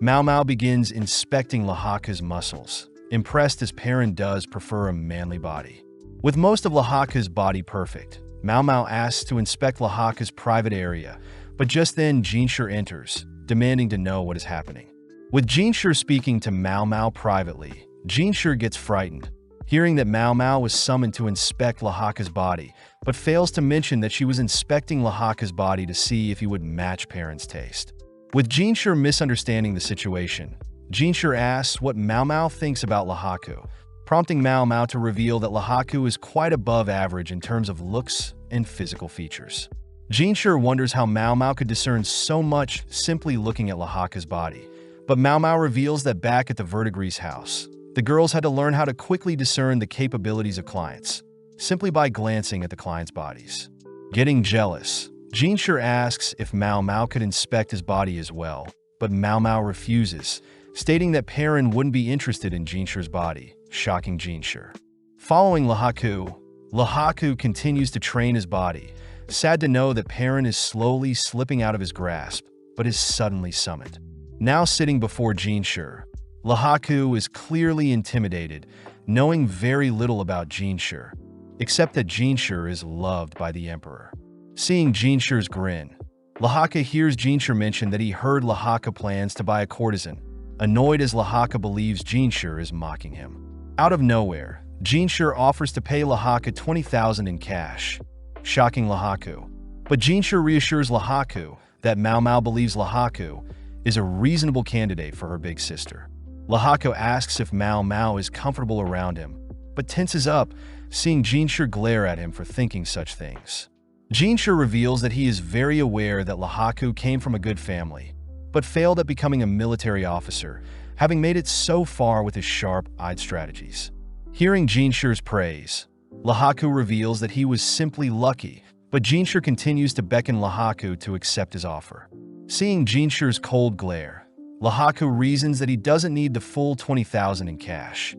Mao Mao begins inspecting Lahaku's muscles, impressed as Perrin does prefer a manly body. With most of Lahaku's body perfect, Mao Mao asks to inspect Lahaku's private area, but just then Jinshur enters, demanding to know what is happening. With Jinshur speaking to Mao Mao privately, Jinshur gets frightened, hearing that Mao Mao was summoned to inspect Lahaku's body, but fails to mention that she was inspecting Lahaku's body to see if he would match Perrin's taste. With Jinshur misunderstanding the situation, Jinshur asks what Mao Mao thinks about Lahaku, prompting Mao Mao to reveal that Lahaku is quite above average in terms of looks and physical features. Jinshur wonders how Mao Mao could discern so much simply looking at Lahaku's body, but Mao Mao reveals that back at the Verdigris house, the girls had to learn how to quickly discern the capabilities of clients, simply by glancing at the clients' bodies. Getting jealous, Jinshur asks if Mao Mao could inspect his body as well, but Mao Mao refuses, stating that Perrin wouldn't be interested in Jinshur's body, shocking Jinshur. Following Lahaku, Lahaku continues to train his body, sad to know that Perrin is slowly slipping out of his grasp, but is suddenly summoned. Now sitting before Jinshur, Lahaku is clearly intimidated, knowing very little about Jinshur, except that Jinshur is loved by the Emperor. Seeing Jinshur's grin, Lahaku hears Jinshur mention that he heard Lahaku plans to buy a courtesan, annoyed as Lahaku believes Jinshur is mocking him. Out of nowhere, Jinshur offers to pay Lahaku 20,000 in cash, shocking Lahaku. But Jinshur reassures Lahaku that Mao Mao believes Lahaku is a reasonable candidate for her big sister. Lahaku asks if Mao Mao is comfortable around him, but tenses up, seeing Jinshur glare at him for thinking such things. Jinshur reveals that he is very aware that Lahaku came from a good family, but failed at becoming a military officer, having made it so far with his sharp-eyed strategies. Hearing Jinshur's praise, Lahaku reveals that he was simply lucky, but Jinshur continues to beckon Lahaku to accept his offer. Seeing Jinshur's cold glare, Lahaku reasons that he doesn't need the full 20,000 in cash,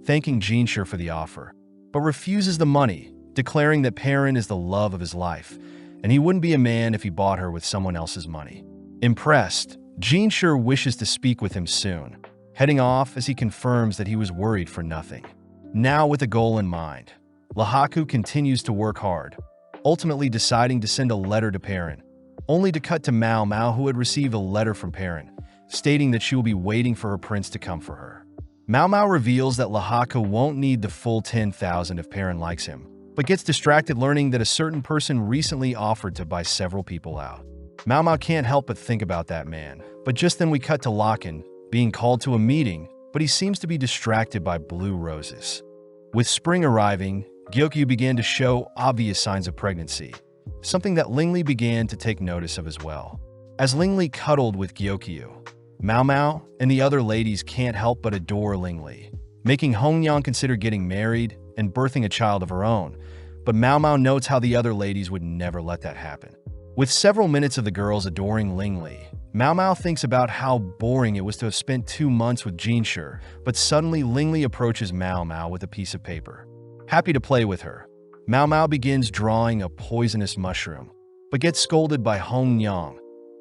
thanking Jinshur for the offer, but refuses the money, declaring that Perrin is the love of his life, and he wouldn't be a man if he bought her with someone else's money. Impressed, Jinshur wishes to speak with him soon, heading off as he confirms that he was worried for nothing. Now with a goal in mind, Lahaku continues to work hard, ultimately deciding to send a letter to Perrin, only to cut to Mao Mao, who had received a letter from Perrin, stating that she will be waiting for her prince to come for her. Mao Mao reveals that Lahaku won't need the full 10,000 if Perrin likes him, but gets distracted learning that a certain person recently offered to buy several people out. Mao Mao can't help but think about that man, but just then we cut to Lakan, being called to a meeting, but he seems to be distracted by blue roses. With spring arriving, Gyokyu began to show obvious signs of pregnancy, something that Lingli began to take notice of as well. As Lingli cuddled with Gyokyu, Mao Mao and the other ladies can't help but adore Lingli, making Hongyang consider getting married and birthing a child of her own, but Mao Mao notes how the other ladies would never let that happen. With several minutes of the girls adoring Lingli, Mao Mao thinks about how boring it was to have spent 2 months with Jinshi, but suddenly Lingli approaches Mao Mao with a piece of paper. Happy to play with her, Mao Mao begins drawing a poisonous mushroom, but gets scolded by Hong Yang,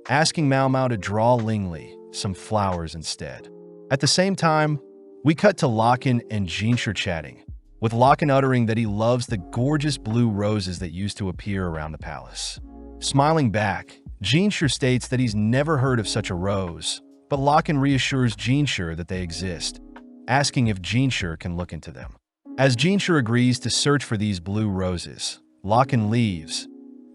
asking Mao Mao to draw Lingli some flowers instead. At the same time, we cut to Locken and Jinshi chatting, with Locken uttering that he loves the gorgeous blue roses that used to appear around the palace. Smiling back, Jinshi states that he's never heard of such a rose, but Locken reassures Jinshi that they exist, asking if Jinshi can look into them. As Jinshi agrees to search for these blue roses, Locken leaves,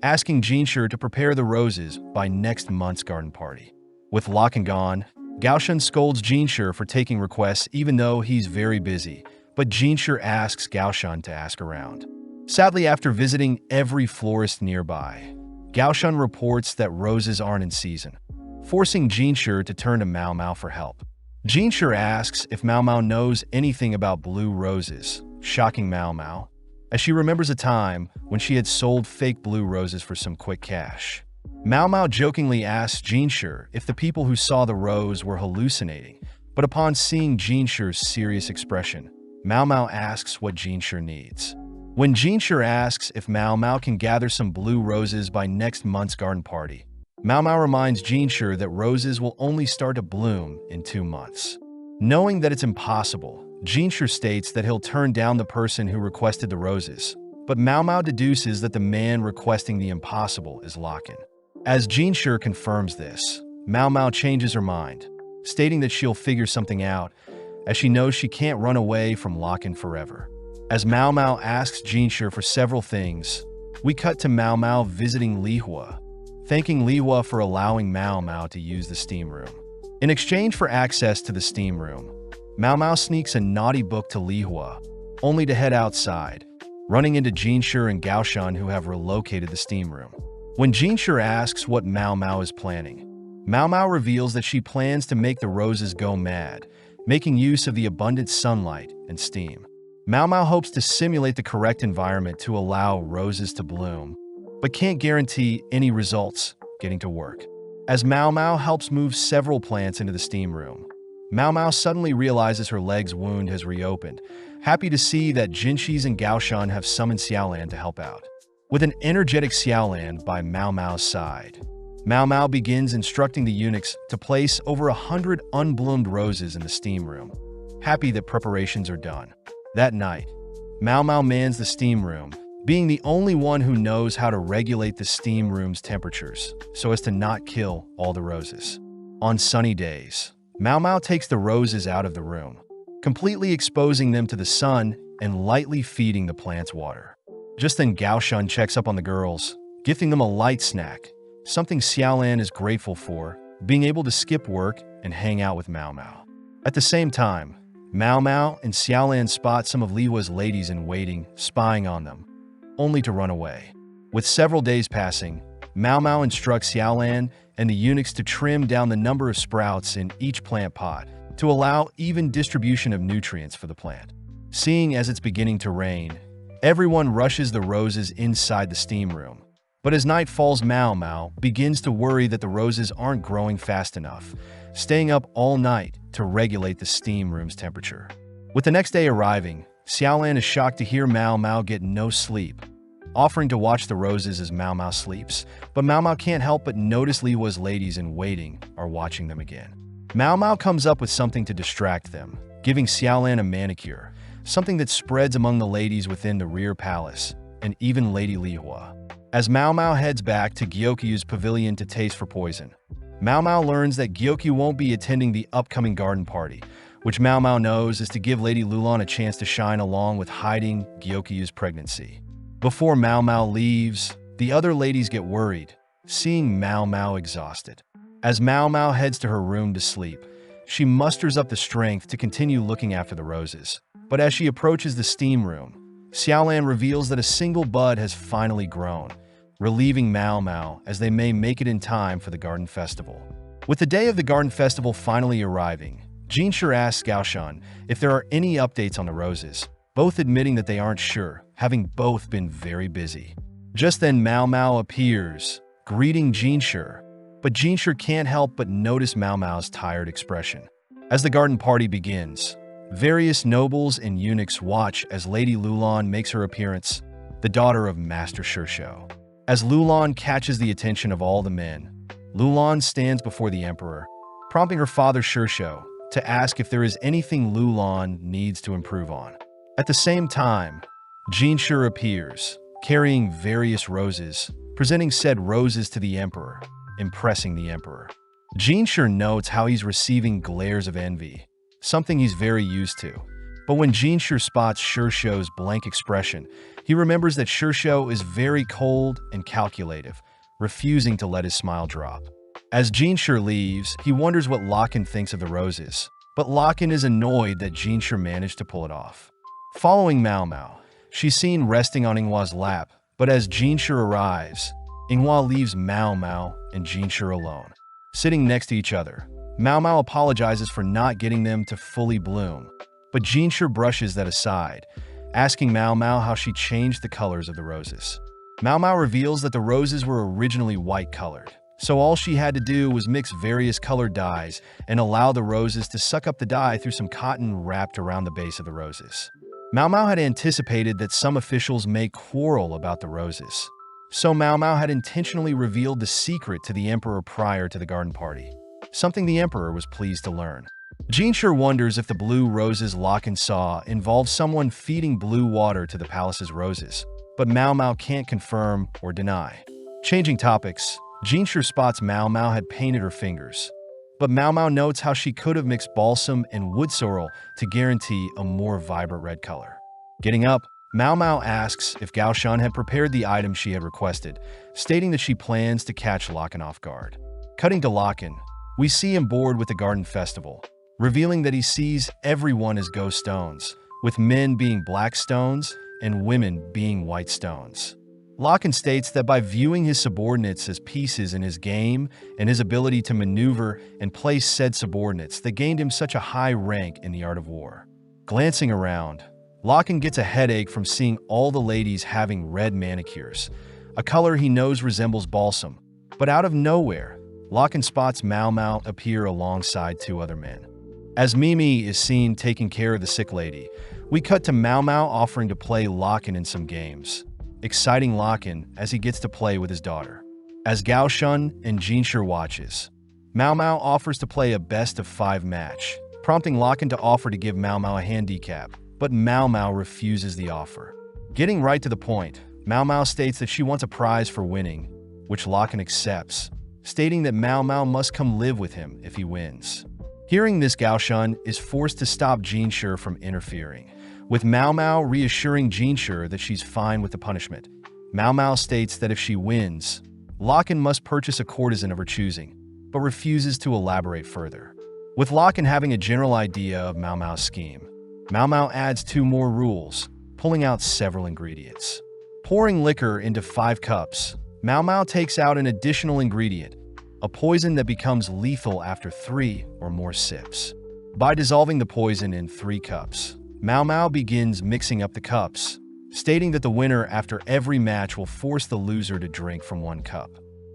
asking Jinshi to prepare the roses by next month's garden party. With Locken gone, Gaoshan scolds Jinshi for taking requests even though he's very busy, but Jinshi asks Gaoshan to ask around. Sadly, after visiting every florist nearby, Gaoshan reports that roses aren't in season, forcing Jinshi to turn to Mao Mao for help. Jinshi asks if Mao Mao knows anything about blue roses, shocking Mao Mao, as she remembers a time when she had sold fake blue roses for some quick cash. Mao Mao jokingly asks Jinshi if the people who saw the rose were hallucinating, but upon seeing Jinshi's serious expression, Mao Mao asks what Jinshi needs. When Jinshi asks if Mao Mao can gather some blue roses by next month's garden party, Mao Mao reminds Jinshi that roses will only start to bloom in 2 months. Knowing that it's impossible, Jinshi states that he'll turn down the person who requested the roses, but Mao Mao deduces that the man requesting the impossible is Locken. As Jinshi confirms this, Mao Mao changes her mind, stating that she'll figure something out, as she knows she can't run away from Locken forever. As Mao Mao asks Jinshi for several things, we cut to Mao Mao visiting Li Hua, thanking Li Hua for allowing Mao Mao to use the steam room. In exchange for access to the steam room, Mao Mao sneaks a naughty book to Li Hua, only to head outside, running into Jinshi and Gaoshan who have relocated the steam room. When Jinshi asks what Mao Mao is planning, Mao Mao reveals that she plans to make the roses go mad, making use of the abundant sunlight and steam. Mao Mao hopes to simulate the correct environment to allow roses to bloom, but can't guarantee any results getting to work. As Mao Mao helps move several plants into the steam room, Mao Mao suddenly realizes her leg's wound has reopened, happy to see that Jinshi and Gaoshan have summoned Xiaolan to help out. With an energetic Xiaolan by Mao Mao's side, Mao Mao begins instructing the eunuchs to place over 100 unbloomed roses in the steam room, happy that preparations are done. That night, Mao Mao mans the steam room, being the only one who knows how to regulate the steam room's temperatures so as to not kill all the roses. On sunny days, Mao Mao takes the roses out of the room, completely exposing them to the sun and lightly feeding the plants water. Just then Gaoshan checks up on the girls, gifting them a light snack, something Xiaolan is grateful for, being able to skip work and hang out with Mao Mao. At the same time, Mao Mao and Xiaolan spot some of Li Hua's ladies in waiting, spying on them, only to run away. With several days passing, Mao Mao instructs Xiaolan and the eunuchs to trim down the number of sprouts in each plant pot to allow even distribution of nutrients for the plant. Seeing as it's beginning to rain, everyone rushes the roses inside the steam room. But as night falls, Mao Mao begins to worry that the roses aren't growing fast enough, staying up all night to regulate the steam room's temperature. With the next day arriving, Xiaolan is shocked to hear Mao Mao get no sleep, offering to watch the roses as Mao Mao sleeps, but Mao Mao can't help but notice Li Hua's ladies in waiting are watching them again. Mao Mao comes up with something to distract them, giving Xiaolan a manicure, something that spreads among the ladies within the rear palace, and even Lady Li Hua. As Mao Mao heads back to Gyokyu's pavilion to taste for poison, Mao Mao learns that Gyokyu won't be attending the upcoming garden party, which Mao Mao knows is to give Lady Lulan a chance to shine along with hiding Gyokyu's pregnancy. Before Mao Mao leaves, the other ladies get worried, seeing Mao Mao exhausted. As Mao Mao heads to her room to sleep, she musters up the strength to continue looking after the roses. But as she approaches the steam room, Xiaolan reveals that a single bud has finally grown, relieving Mao Mao as they may make it in time for the garden festival. With the day of the garden festival finally arriving, Jinshi asks Gaoshan if there are any updates on the roses, both admitting that they aren't sure, having both been very busy. Just then Mao Mao appears, greeting Jinshi, but Jinshi can't help but notice Mao Mao's tired expression. As the garden party begins, various nobles and eunuchs watch as Lady Lulan makes her appearance, the daughter of Master Shirshou. As Lulan catches the attention of all the men, Lulan stands before the emperor, prompting her father Shirshou to ask if there is anything Lulan needs to improve on. At the same time, Jinshi appears, carrying various roses, presenting said roses to the emperor, impressing the emperor. Jinshi notes how he's receiving glares of envy, something he's very used to. But when Jinshi spots Shirshou's blank expression, he remembers that Shirshou is very cold and calculative, refusing to let his smile drop. As Jinshi leaves, he wonders what Lakan thinks of the roses, but Lakan is annoyed that Jinshi managed to pull it off. Following Mao Mao, she's seen resting on Inghua's lap, but as Jinshi arrives, Inghua leaves Mao Mao and Jinshi alone. Sitting next to each other, Mao Mao apologizes for not getting them to fully bloom, but Jinshi brushes that aside, asking Mao Mao how she changed the colors of the roses. Mao Mao reveals that the roses were originally white-colored, so all she had to do was mix various colored dyes and allow the roses to suck up the dye through some cotton wrapped around the base of the roses. Mao Mao had anticipated that some officials may quarrel about the roses, so Mao Mao had intentionally revealed the secret to the emperor prior to the garden party, something the emperor was pleased to learn. Jinshi wonders if the blue roses Lakan saw involved someone feeding blue water to the palace's roses, but Mao Mao can't confirm or deny. Changing topics, Jinshi spots Mao Mao had painted her fingers, but Mao Mao notes how she could have mixed balsam and wood sorrel to guarantee a more vibrant red color. Getting up, Mao Mao asks if Gao Shan had prepared the item she had requested, stating that she plans to catch Lakan off guard. Cutting to Lakan, we see him bored with the garden festival, revealing that he sees everyone as ghost stones, with men being black stones and women being white stones. Lakan states that by viewing his subordinates as pieces in his game and his ability to maneuver and place said subordinates that gained him such a high rank in the art of war. Glancing around, Lakan gets a headache from seeing all the ladies having red manicures, a color he knows resembles balsam, but out of nowhere, Lakan spots Mao Mao appear alongside two other men. As Mimi is seen taking care of the sick lady, we cut to Mao Mao offering to play Lakan in some games, exciting Lakan as he gets to play with his daughter. As Gao Shun and Jinshi watches, Mao Mao offers to play a best-of-5 match, prompting Lakan to offer to give Mao Mao a handicap, but Mao Mao refuses the offer. Getting right to the point, Mao Mao states that she wants a prize for winning, which Lakan accepts, stating that Mao Mao must come live with him if he wins. Hearing this, Gao Shun is forced to stop Jinshi from interfering, with Mao Mao reassuring Jinshi that she's fine with the punishment. Mao Mao states that if she wins, Lakan must purchase a courtesan of her choosing, but refuses to elaborate further. With Lakan having a general idea of Mao Mao's scheme, Mao Mao adds 2 more rules, pulling out several ingredients. Pouring liquor into 5 cups, Mao Mao takes out an additional ingredient, a poison that becomes lethal after 3 or more sips. By dissolving the poison in 3 cups, Mao Mao begins mixing up the cups, stating that the winner after every match will force the loser to drink from 1 cup.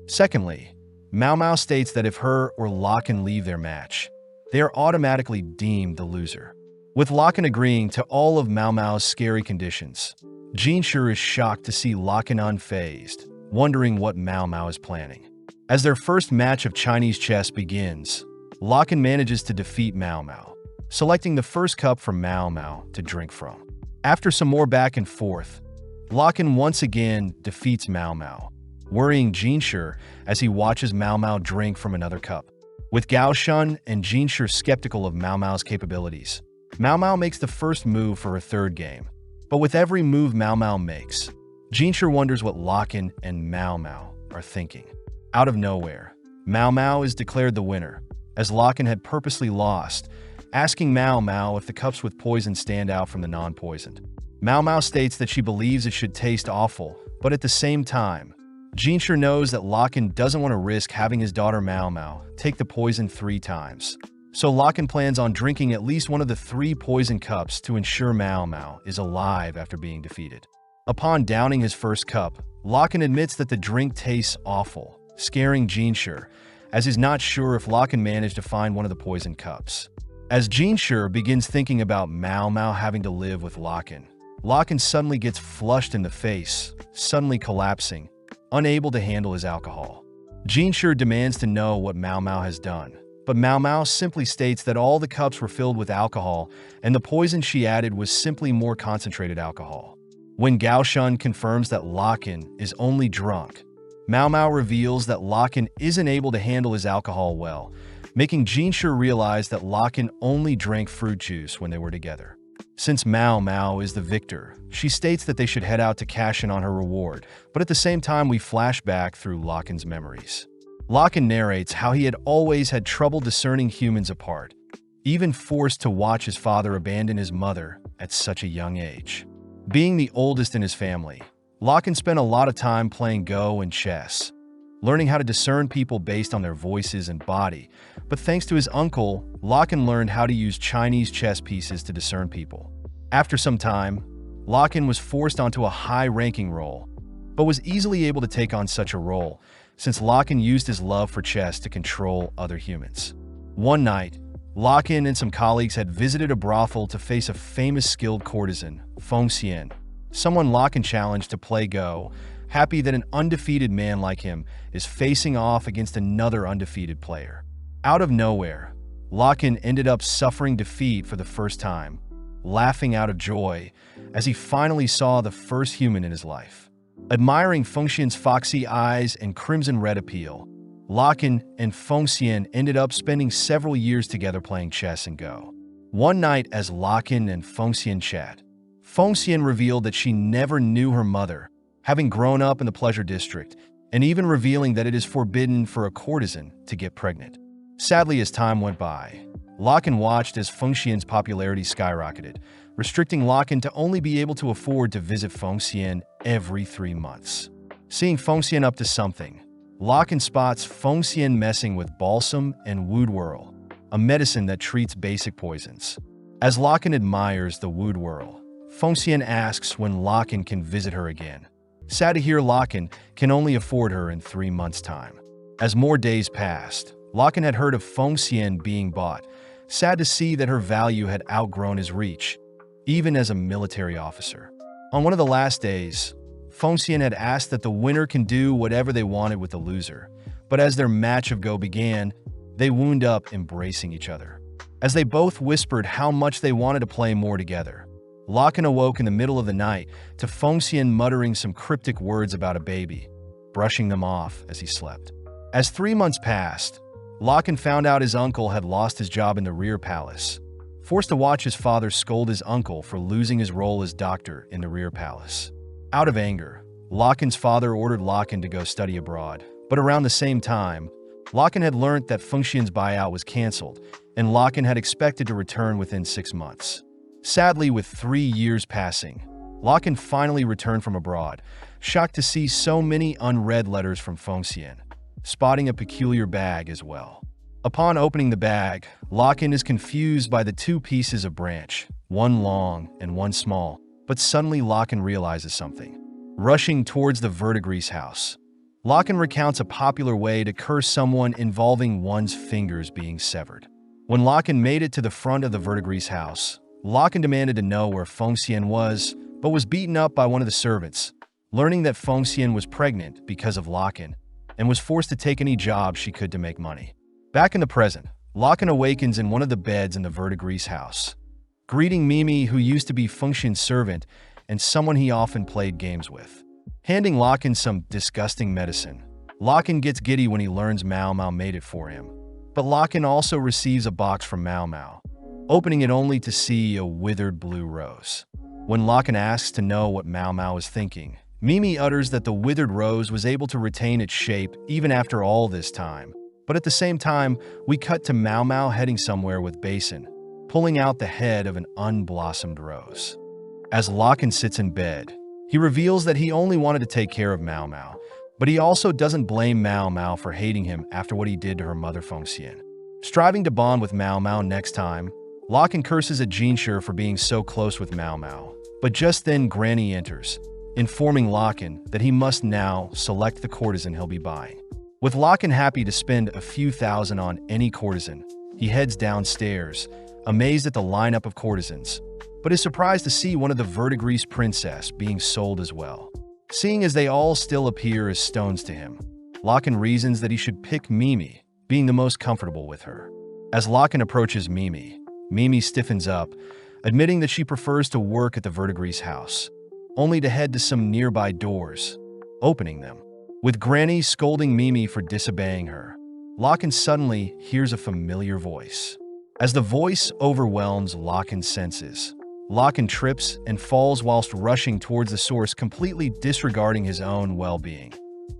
Secondly, Mao Mao states that if her or Lakan leave their match, they are automatically deemed the loser. With Lakan agreeing to all of Mao Mao's scary conditions, Jinshi is shocked to see Lakan unfazed, wondering what Mao Mao is planning. As their first match of Chinese chess begins, Lakan manages to defeat Mao Mao, selecting the first cup for Mao Mao to drink from. After some more back and forth, Lakan once again defeats Mao Mao, worrying Jinshi as he watches Mao Mao drink from another cup. With Gao Shun and Jinshi skeptical of Mao Mao's capabilities, Mao Mao makes the first move for her third game, but with every move Mao Mao makes, Jinshi wonders what Lakan and Mao Mao are thinking. Out of nowhere, Mao Mao is declared the winner, as Lakan had purposely lost, asking Mao Mao if the cups with poison stand out from the non-poisoned. Mao Mao states that she believes it should taste awful, but at the same time, Jinshi knows that Lakan doesn't want to risk having his daughter Mao Mao take the poison 3 times. So Lakan plans on drinking at least one of the 3 poison cups to ensure Mao Mao is alive after being defeated. Upon downing his first cup, Lakan admits that the drink tastes awful, scaring Jinshi, as he's not sure if Locken managed to find one of the poison cups. As Jinshi begins thinking about Mao Mao having to live with Locken, Locken suddenly gets flushed in the face, suddenly collapsing, unable to handle his alcohol. Jinshi demands to know what Mao Mao has done, but Mao Mao simply states that all the cups were filled with alcohol and the poison she added was simply more concentrated alcohol. When Gao Shun confirms that Locken is only drunk, Mao Mao reveals that Locken isn't able to handle his alcohol well, making Jinshi realize that Locken only drank fruit juice when they were together. Since Mao Mao is the victor, she states that they should head out to cash in on her reward, but at the same time we flash back through Locken's memories. Locken narrates how he had always had trouble discerning humans apart, even forced to watch his father abandon his mother at such a young age. Being the oldest in his family, Locken spent a lot of time playing Go and chess, learning how to discern people based on their voices and body, but thanks to his uncle, Locken learned how to use Chinese chess pieces to discern people. After some time, Locken was forced onto a high-ranking role, but was easily able to take on such a role, since Locken used his love for chess to control other humans. One night, Locken and some colleagues had visited a brothel to face a famous skilled courtesan, Feng Xian, someone Locken challenged to play Go, happy that an undefeated man like him is facing off against another undefeated player. Out of nowhere, Locken ended up suffering defeat for the first time, laughing out of joy as he finally saw the first human in his life. Admiring Feng Xian's foxy eyes and crimson red appeal, Locken and Feng Xian ended up spending several years together playing chess and Go. One night as Locken and Feng Xian chat, Feng Xian revealed that she never knew her mother, having grown up in the pleasure district, and even revealing that it is forbidden for a courtesan to get pregnant. Sadly, as time went by, Locken watched as Feng Xian's popularity skyrocketed, restricting Locken to only be able to afford to visit Feng Xian every 3 months. Seeing Feng Xian up to something, Locken spots Feng Xian messing with balsam and woodwhirl, a medicine that treats basic poisons. As Locken admires the woodwhirl, Feng Xian asks when Locken can visit her again. Sad to hear Locken can only afford her in 3 months' time. As more days passed, Locken had heard of Feng Xian being bought, sad to see that her value had outgrown his reach, even as a military officer. On one of the last days, Feng Xian had asked that the winner can do whatever they wanted with the loser, but as their match of Go began, they wound up embracing each other. As they both whispered how much they wanted to play more together, Locken awoke in the middle of the night to Feng Xian muttering some cryptic words about a baby, brushing them off as he slept. As 3 months passed, Locken found out his uncle had lost his job in the rear palace, forced to watch his father scold his uncle for losing his role as doctor in the rear palace. Out of anger, Locken's father ordered Locken to go study abroad, but around the same time, Locken had learned that Feng Xian's buyout was cancelled, and Locken had expected to return within 6 months. Sadly, with 3 years passing, Locken finally returned from abroad, shocked to see so many unread letters from Feng Xian, spotting a peculiar bag as well. Upon opening the bag, Locken is confused by the 2 pieces of branch, one long and one small, but suddenly Locken realizes something. Rushing towards the VIDZ house, Locken recounts a popular way to curse someone involving one's fingers being severed. When Locken made it to the front of the VIDZ house, Locken demanded to know where Feng Xian was, but was beaten up by one of the servants, learning that Feng Xian was pregnant because of Locken, and was forced to take any job she could to make money. Back in the present, Locken awakens in one of the beds in the VIDZ house, greeting Mimi, who used to be Feng Xian's servant and someone he often played games with. Handing Locken some disgusting medicine, Locken gets giddy when he learns Mao Mao made it for him. But Locken also receives a box from Mao Mao, opening it only to see a withered blue rose. When Locken asks to know what Mao Mao is thinking, Mimi utters that the withered rose was able to retain its shape even after all this time. But at the same time, we cut to Mao Mao heading somewhere with Basin, pulling out the head of an unblossomed rose. As Locken sits in bed, he reveals that he only wanted to take care of Mao Mao, but he also doesn't blame Mao Mao for hating him after what he did to her mother Feng Xian. Striving to bond with Mao Mao next time, Locken curses at Jinshi for being so close with Mao Mao, but just then Granny enters, informing Locken that he must now select the courtesan he'll be buying. With Locken happy to spend a few thousand on any courtesan, he heads downstairs, amazed at the lineup of courtesans, but is surprised to see one of the Verdigris princess being sold as well. Seeing as they all still appear as stones to him, Locken reasons that he should pick Mimi, being the most comfortable with her. As Locken approaches Mimi, Mimi stiffens up, admitting that she prefers to work at the Verdigris house, only to head to some nearby doors, opening them. With Granny scolding Mimi for disobeying her, Locken suddenly hears a familiar voice. As the voice overwhelms Locken's senses, Locken trips and falls whilst rushing towards the source, completely disregarding his own well-being,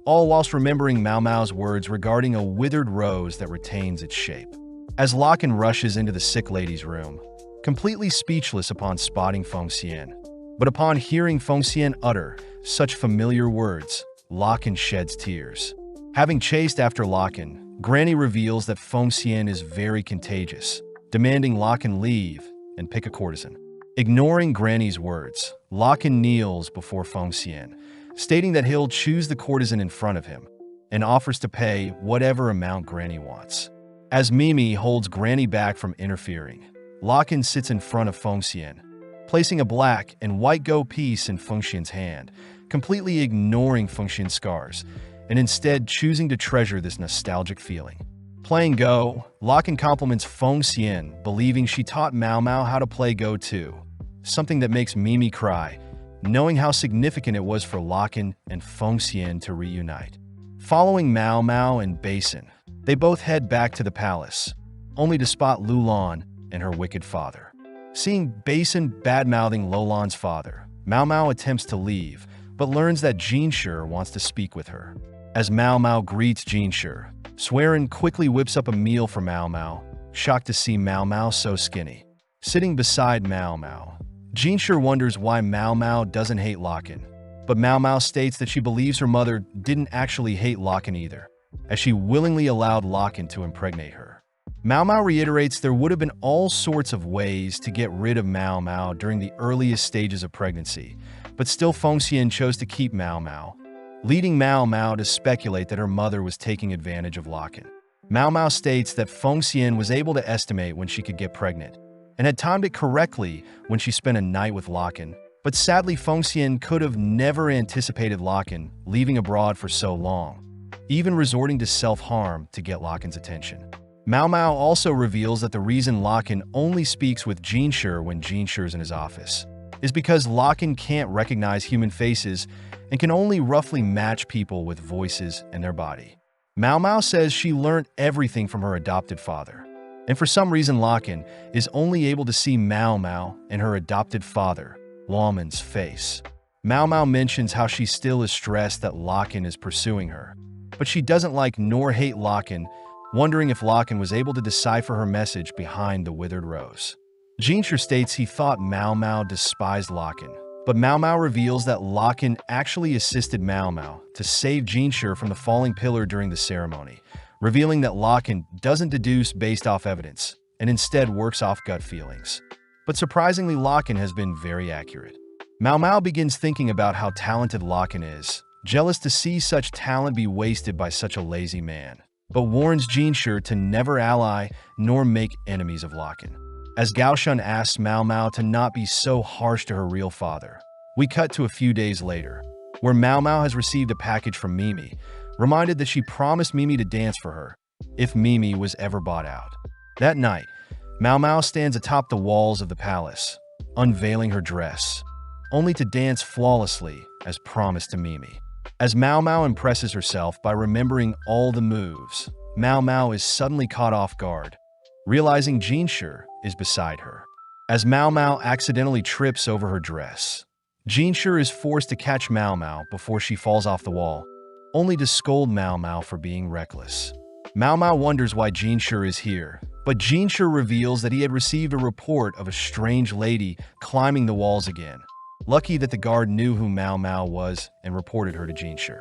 all whilst remembering Mau Mau's words regarding a withered rose that retains its shape. As Locken rushes into the sick lady's room, completely speechless upon spotting Feng Xian, but upon hearing Feng Xian utter such familiar words, Locken sheds tears. Having chased after Locken, Granny reveals that Feng Xian is very contagious, demanding Locken leave and pick a courtesan. Ignoring Granny's words, Locken kneels before Feng Xian, stating that he'll choose the courtesan in front of him and offers to pay whatever amount Granny wants. As Mimi holds Granny back from interfering, Locken sits in front of Feng Xian, placing a black and white go piece in Feng Xian's hand, completely ignoring Feng Xian's scars, and instead choosing to treasure this nostalgic feeling. Playing Go, Locken compliments Feng Xian, believing she taught Mau Mau how to play Go too, something that makes Mimi cry, knowing how significant it was for Locken and Feng Xian to reunite. Following Mau Mau and Basin, they both head back to the palace, only to spot Lulan and her wicked father. Seeing Basin bad-mouthing Lulan's father, Mau Mau attempts to leave, but learns that Jinshi wants to speak with her. As Mau Mau greets Jinshi, Swearin quickly whips up a meal for Mau Mau, shocked to see Mau Mau so skinny. Sitting beside Mau Mau, Jinshi wonders why Mau Mau doesn't hate Locken, but Mau Mau states that she believes her mother didn't actually hate Locken either, as she willingly allowed Locken to impregnate her. Mau Mau reiterates there would have been all sorts of ways to get rid of Mau Mau during the earliest stages of pregnancy, but still Feng Xian chose to keep Mau Mau, leading Mau Mau to speculate that her mother was taking advantage of Locken. Mau Mau states that Feng Xian was able to estimate when she could get pregnant, and had timed it correctly when she spent a night with Locken, but sadly Feng Xian could have never anticipated Locken leaving abroad for so long, even resorting to self-harm to get Locken's attention. Mau Mau also reveals that the reason Locken only speaks with Jinshi when Jinshi is in his office is because Locken can't recognize human faces and can only roughly match people with voices and their body. Mau Mau says she learned everything from her adopted father, and for some reason Locken is only able to see Mau Mau and her adopted father, Lawman's face. Mau Mau mentions how she still is stressed that Locken is pursuing her, but she doesn't like nor hate Locken, wondering if Locken was able to decipher her message behind the withered rose. Jinshi states he thought Mau Mau despised Locken, but Mau Mau reveals that Locken actually assisted Mau Mau to save Jinshi from the falling pillar during the ceremony, revealing that Locken doesn't deduce based off evidence, and instead works off gut feelings. But surprisingly, Locken has been very accurate. Mau Mau begins thinking about how talented Locken is, jealous to see such talent be wasted by such a lazy man, but warns Jinshi to never ally nor make enemies of Locken. As Gaoshun asks Mau Mau to not be so harsh to her real father, we cut to a few days later, where Mau Mau has received a package from Mimi, reminded that she promised Mimi to dance for her if Mimi was ever bought out. That night, Mau Mau stands atop the walls of the palace, unveiling her dress, only to dance flawlessly as promised to Mimi. As Mau Mau impresses herself by remembering all the moves, Mau Mau is suddenly caught off guard, realizing Jinshi is beside her. As Mau Mau accidentally trips over her dress, Jinshi is forced to catch Mau Mau before she falls off the wall, only to scold Mau Mau for being reckless. Mau Mau wonders why Jinshi is here, but Jinshi reveals that he had received a report of a strange lady climbing the walls again. Lucky that the guard knew who Mau Mau was and reported her to Jinshi.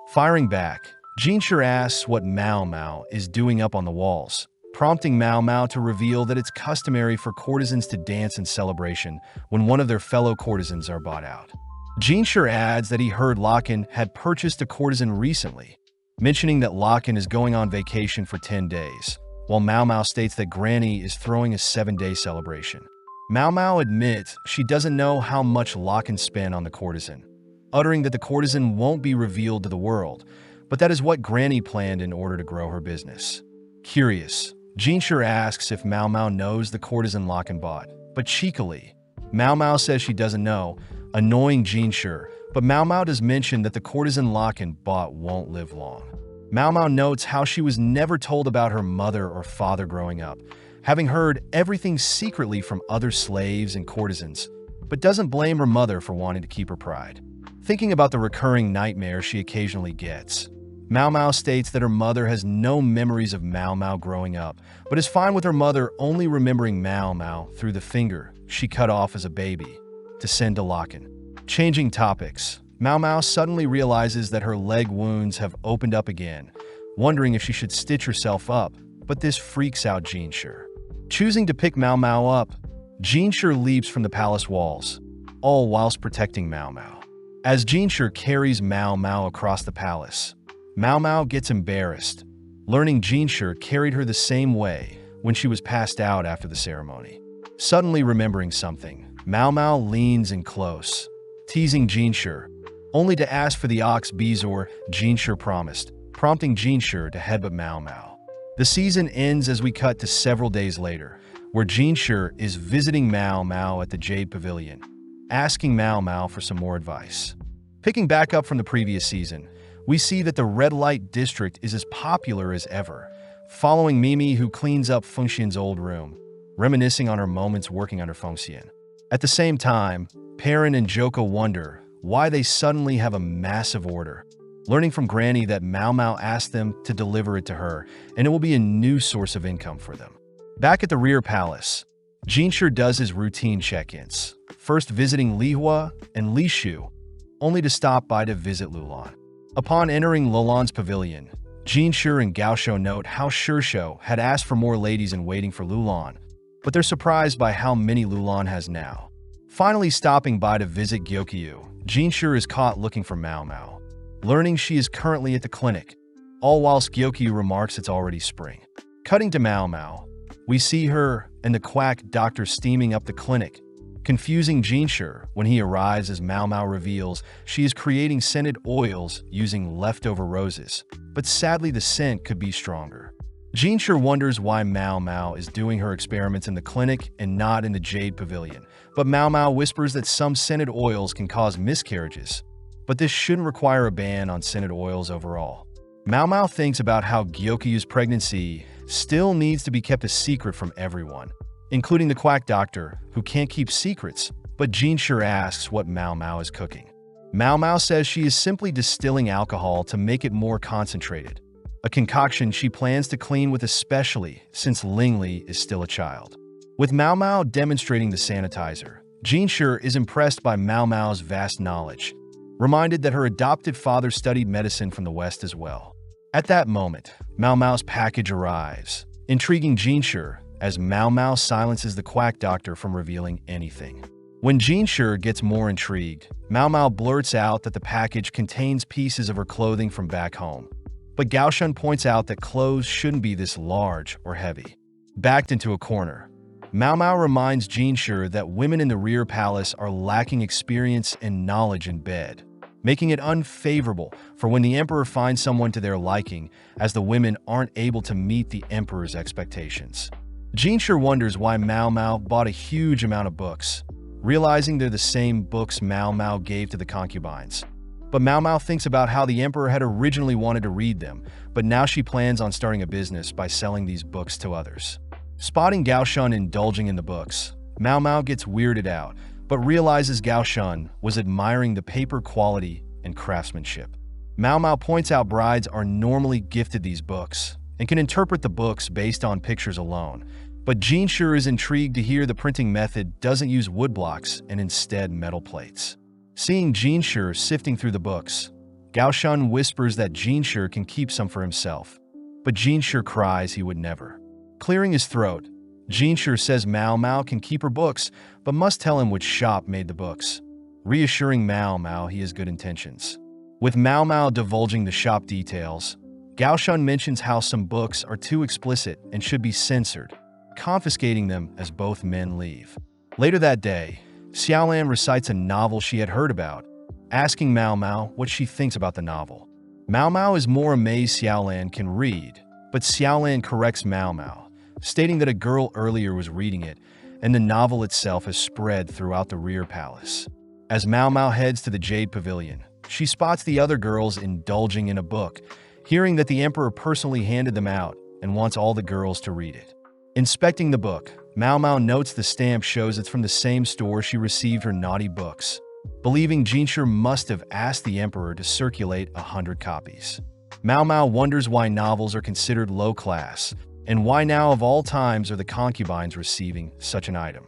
Firing back, Jinshi asks what Mau Mau is doing up on the walls, prompting Mau Mau to reveal that it's customary for courtesans to dance in celebration when one of their fellow courtesans are bought out. Jinshi adds that he heard Locken had purchased a courtesan recently, mentioning that Locken is going on vacation for 10 days, while Mao Mao states that Granny is throwing a 7-day celebration. Mao Mao admits she doesn't know how much Locken spent on the courtesan, uttering that the courtesan won't be revealed to the world, but that is what Granny planned in order to grow her business. Curious, Jinshur asks if Mao Mao knows the courtesan Locken bought, but cheekily, Mao Mao says she doesn't know, annoying Jinshur, but Mao Mao does mention that the courtesan Locken bought won't live long. Mao Mao notes how she was never told about her mother or father growing up, having heard everything secretly from other slaves and courtesans, but doesn't blame her mother for wanting to keep her pride. Thinking about the recurring nightmares she occasionally gets, Mao Mao states that her mother has no memories of Mao Mao growing up, but is fine with her mother only remembering Mao Mao through the finger she cut off as a baby to send to Locken. Changing topics, Mao Mao suddenly realizes that her leg wounds have opened up again, wondering if she should stitch herself up, but this freaks out Jinshur. Choosing to pick Mao Mao up, Jinshur leaps from the palace walls, all whilst protecting Mao Mao. As Jinshur carries Mao Mao across the palace, Mao Mao gets embarrassed, learning Jinshur carried her the same way when she was passed out after the ceremony. Suddenly remembering something, Mao Mao leans in close, teasing Jinshur, only to ask for the ox Bezoar Jinshur promised, prompting Jinshur to headbutt Mao Mao. The season ends as we cut to several days later, where Jinshur is visiting Mao Mao at the Jade Pavilion, asking Mao Mao for some more advice. Picking back up from the previous season, we see that the red light district is as popular as ever, following Mimi who cleans up Fengxian's old room, reminiscing on her moments working under Fengxian. At the same time, Perrin and Joko wonder why they suddenly have a massive order, learning from Granny that Mao Mao asked them to deliver it to her, and it will be a new source of income for them. Back at the rear palace, Jinshur does his routine check-ins, first visiting Li Hua and Li Shu, only to stop by to visit Lulan. Upon entering Lulan's pavilion, Jinshur and Gaoshou note how Shishou had asked for more ladies in waiting for Lulan, but they're surprised by how many Lulan has now. Finally stopping by to visit Gyokyu, Jinshur is caught looking for Mao Mao, learning she is currently at the clinic, all whilst Gyokyu remarks it's already spring. Cutting to Mao Mao, we see her and the quack doctor steaming up the clinic, confusing Jinshur when he arrives as Mao Mao reveals she is creating scented oils using leftover roses, but sadly the scent could be stronger. Jinshur wonders why Mao Mao is doing her experiments in the clinic and not in the Jade Pavilion, but Mao Mao whispers that some scented oils can cause miscarriages, but this shouldn't require a ban on scented oils overall. Mao Mao thinks about how Gyokyu's pregnancy still needs to be kept a secret from everyone, including the quack doctor, who can't keep secrets, but Jinshur asks what Mao Mao is cooking. Mao Mao says she is simply distilling alcohol to make it more concentrated, a concoction she plans to clean with especially since Lingli is still a child. With Mao Mao demonstrating the sanitizer, Jinshur is impressed by Mao Mao's vast knowledge, reminded that her adopted father studied medicine from the West as well. At that moment, Mao Mao's package arrives, intriguing Jinshur as Mao Mao silences the quack doctor from revealing anything. When Jinshur gets more intrigued, Mao Mao blurts out that the package contains pieces of her clothing from back home, but Gaoshun points out that clothes shouldn't be this large or heavy. Backed into a corner, Mao Mao reminds Jinshur that women in the rear palace are lacking experience and knowledge in bed, making it unfavorable for when the emperor finds someone to their liking, as the women aren't able to meet the emperor's expectations. Jinshur wonders why Mao Mao bought a huge amount of books, realizing they're the same books Mao Mao gave to the concubines. But Mao Mao thinks about how the emperor had originally wanted to read them, but now she plans on starting a business by selling these books to others. Spotting Gaoshun indulging in the books, Mao Mao gets weirded out, but realizes Gaoshun was admiring the paper quality and craftsmanship. Mao Mao points out brides are normally gifted these books and can interpret the books based on pictures alone, but Jinshur is intrigued to hear the printing method doesn't use woodblocks and instead metal plates. Seeing Jinshur sifting through the books, Gaoshun whispers that Jinshur can keep some for himself, but Jinshur cries he would never. Clearing his throat, Jinshur says Mao Mao can keep her books, but must tell him which shop made the books, reassuring Mao Mao he has good intentions. With Mao Mao divulging the shop details, Gaoshun mentions how some books are too explicit and should be censored, confiscating them as both men leave. Later that day, Xiaolan recites a novel she had heard about, asking Mao Mao what she thinks about the novel. Mao Mao is more amazed Xiaolan can read, but Xiaolan corrects Mao Mao, stating that a girl earlier was reading it, and the novel itself has spread throughout the rear palace. As Mao Mao heads to the Jade Pavilion, she spots the other girls indulging in a book, hearing that the emperor personally handed them out and wants all the girls to read it. Inspecting the book, Mao Mao notes the stamp shows it's from the same store she received her naughty books, believing Jinshi must have asked the emperor to circulate 100 copies. Mao Mao wonders why novels are considered low class, and why now of all times are the concubines receiving such an item.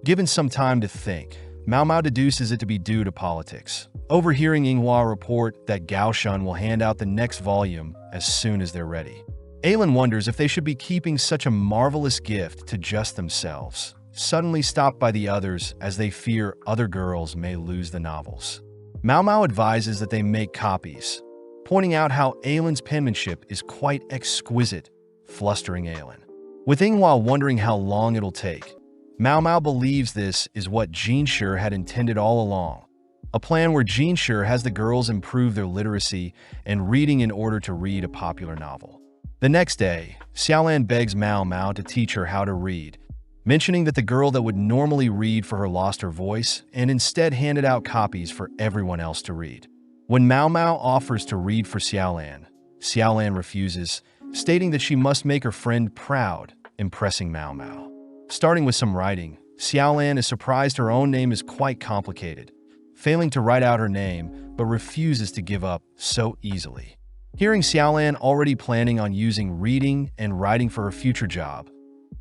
Given some time to think, Mao Mao deduces it to be due to politics, overhearing Yinghua report that Gaoshun will hand out the next volume as soon as they're ready. Ailin wonders if they should be keeping such a marvelous gift to just themselves, suddenly stopped by the others as they fear other girls may lose the novels. Mao Mao advises that they make copies, pointing out how Ailin's penmanship is quite exquisite, flustering Ailin. With Yinghua wondering how long it'll take, Mao Mao believes this is what Jinshi had intended all along, a plan where Jinshi has the girls improve their literacy and reading in order to read a popular novel. The next day, Xiaolan begs Mao Mao to teach her how to read, mentioning that the girl that would normally read for her lost her voice and instead handed out copies for everyone else to read. When Mao Mao offers to read for Xiaolan, Xiaolan refuses, stating that she must make her friend proud, impressing Mao Mao. Starting with some writing, Xiaolan is surprised her own name is quite complicated, failing to write out her name but refuses to give up so easily. Hearing Xiaolan already planning on using reading and writing for her future job,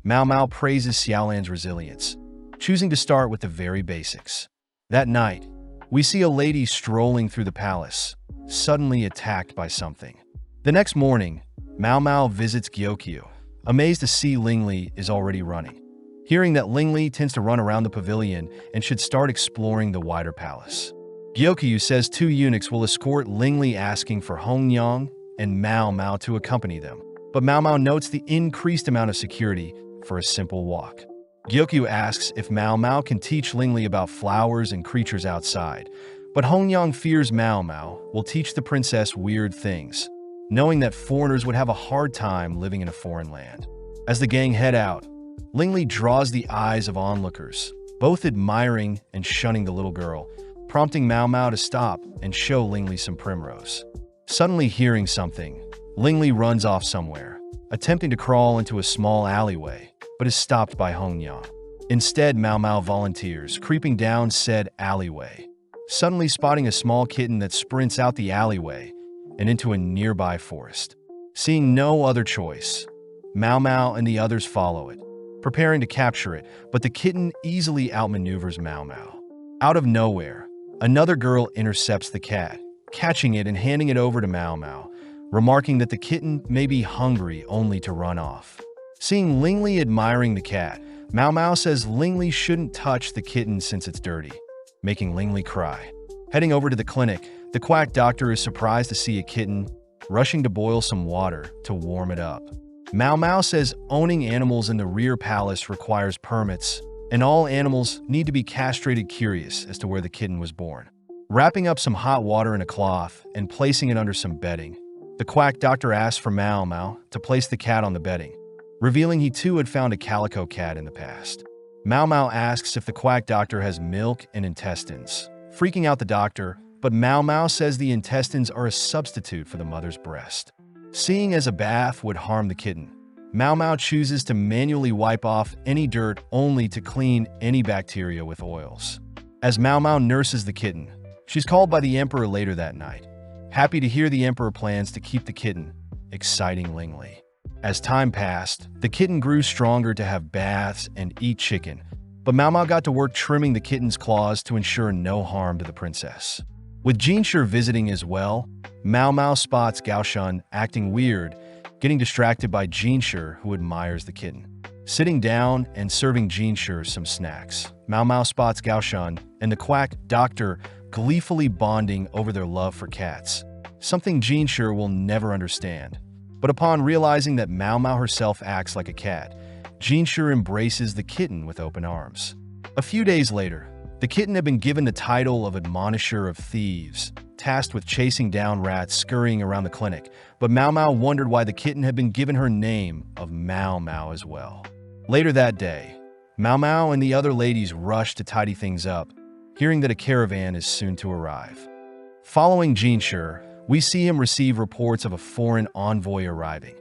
Mao Mao praises Xiaolan's resilience, choosing to start with the very basics. That night, we see a lady strolling through the palace, suddenly attacked by something. The next morning, Mao Mao visits Gyokyu, amazed to see Lingli is already running, hearing that Lingli tends to run around the pavilion and should start exploring the wider palace. Gyokyu says 2 eunuchs will escort Lingli, asking for Hongyang and Mao Mao to accompany them, but Mao Mao notes the increased amount of security for a simple walk. Gyokyu asks if Mao Mao can teach Lingli about flowers and creatures outside, but Hongyang fears Mao Mao will teach the princess weird things, knowing that foreigners would have a hard time living in a foreign land. As the gang head out, Lingli draws the eyes of onlookers, both admiring and shunning the little girl, prompting Mao Mao to stop and show Lingli some primrose. Suddenly hearing something, Lingli runs off somewhere, attempting to crawl into a small alleyway, but is stopped by Hongyang. Instead, Mao Mao volunteers, creeping down said alleyway, suddenly spotting a small kitten that sprints out the alleyway and into a nearby forest. Seeing no other choice, Mao Mao and the others follow it, preparing to capture it, but the kitten easily outmaneuvers Mao Mao. Out of nowhere, another girl intercepts the cat, catching it and handing it over to Mao Mao, remarking that the kitten may be hungry only to run off. Seeing Lingli admiring the cat, Mao Mao says Lingli shouldn't touch the kitten since it's dirty, making Lingli cry. Heading over to the clinic, the quack doctor is surprised to see a kitten, rushing to boil some water to warm it up. Mao Mao says owning animals in the rear palace requires permits, and all animals need to be castrated, curious as to where the kitten was born. Wrapping up some hot water in a cloth and placing it under some bedding, the quack doctor asks for Mao Mao to place the cat on the bedding, revealing he too had found a calico cat in the past. Mao Mao asks if the quack doctor has milk and intestines, freaking out the doctor, but Mao Mao says the intestines are a substitute for the mother's breast. Seeing as a bath would harm the kitten, Mao Mao chooses to manually wipe off any dirt only to clean any bacteria with oils. As Mao Mao nurses the kitten, she's called by the emperor later that night, happy to hear the emperor plans to keep the kitten, exciting Lingli. As time passed, the kitten grew stronger to have baths and eat chicken, but Mao Mao got to work trimming the kitten's claws to ensure no harm to the princess. With Jinshi visiting as well, Mao Mao spots Gaoshun acting weird, getting distracted by Jinshi, who admires the kitten. Sitting down and serving Jinshi some snacks, Mao Mao spots Gaoshun and the quack doctor gleefully bonding over their love for cats, something Jinshi will never understand, But upon realizing that Mao Mao herself acts like a cat, Jinshi embraces the kitten with open arms. A few days later, the kitten had been given the title of Admonisher of Thieves, tasked with chasing down rats scurrying around the clinic, but Mao Mao wondered why the kitten had been given her name of Mao Mao as well. Later that day, Mao Mao and the other ladies rush to tidy things up, hearing that a caravan is soon to arrive. Following Jinshi, we see him receive reports of a foreign envoy arriving,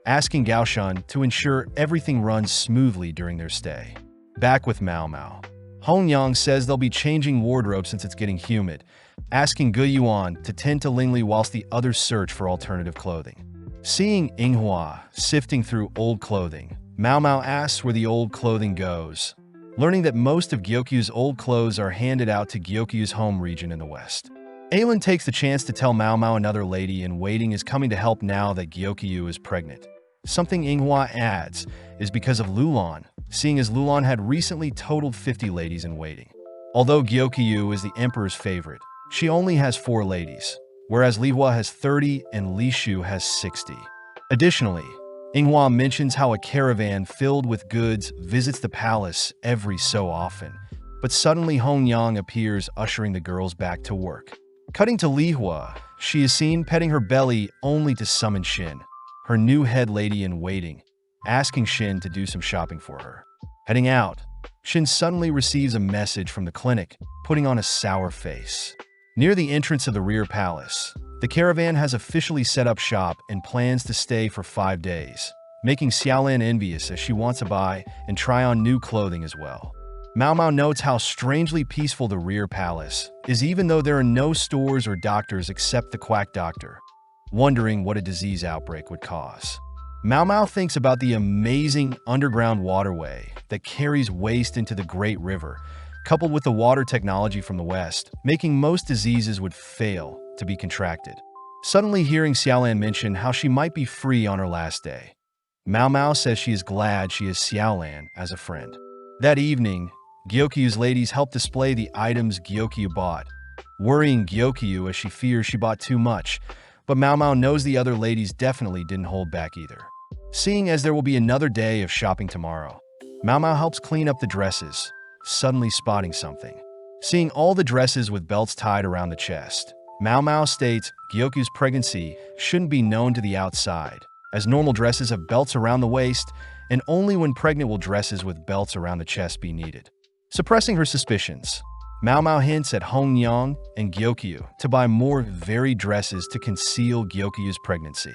asking Gaoshan to ensure everything runs smoothly during their stay. Back with Mao Mao, Hongyang says they'll be changing wardrobe since it's getting humid, asking Ge Yuan to tend to Lingli whilst the others search for alternative clothing. Seeing Yinghua sifting through old clothing, Mao Mao asks where the old clothing goes, learning that most of Gyokyu's old clothes are handed out to Gyokyu's home region in the west. Aelin takes the chance to tell Mao Mao another lady in waiting is coming to help now that Gyokyu is pregnant. Something Yinghua adds is because of Lulan, seeing as Lulan had recently totaled 50 ladies in waiting. Although Gyokyu is the emperor's favorite, she only has 4 ladies, whereas Lihua has 30 and Lishu has 60. Additionally, Yinghua mentions how a caravan filled with goods visits the palace every so often, but suddenly Hongyang appears ushering the girls back to work. Cutting to Lihua, she is seen petting her belly only to summon Shin, her new head lady in waiting, asking Shin to do some shopping for her. Heading out, Shin suddenly receives a message from the clinic, putting on a sour face. Near the entrance of the rear palace, the caravan has officially set up shop and plans to stay for 5 days, making Xiaolan envious as she wants to buy and try on new clothing as well. Mao Mao notes how strangely peaceful the rear palace is even though there are no stores or doctors except the quack doctor, wondering what a disease outbreak would cause. Mao Mao thinks about the amazing underground waterway that carries waste into the Great River, coupled with the water technology from the west, making most diseases would fail to be contracted. Suddenly hearing Xiaolan mention how she might be free on her last day, Mao Mao says she is glad she has Xiaolan as a friend. That evening, Gyokyu's ladies help display the items Gyokyu bought, worrying Gyokyu as she fears she bought too much, but Mao Mao knows the other ladies definitely didn't hold back either. Seeing as there will be another day of shopping tomorrow, Mao Mao helps clean up the dresses, suddenly spotting something. Seeing all the dresses with belts tied around the chest, Mao Mao states Gyokyu's pregnancy shouldn't be known to the outside, as normal dresses have belts around the waist, and only when pregnant will dresses with belts around the chest be needed. Suppressing her suspicions, Mao Mao hints at Hongyang and Gyokyu to buy more varied dresses to conceal Gyokyu's pregnancy.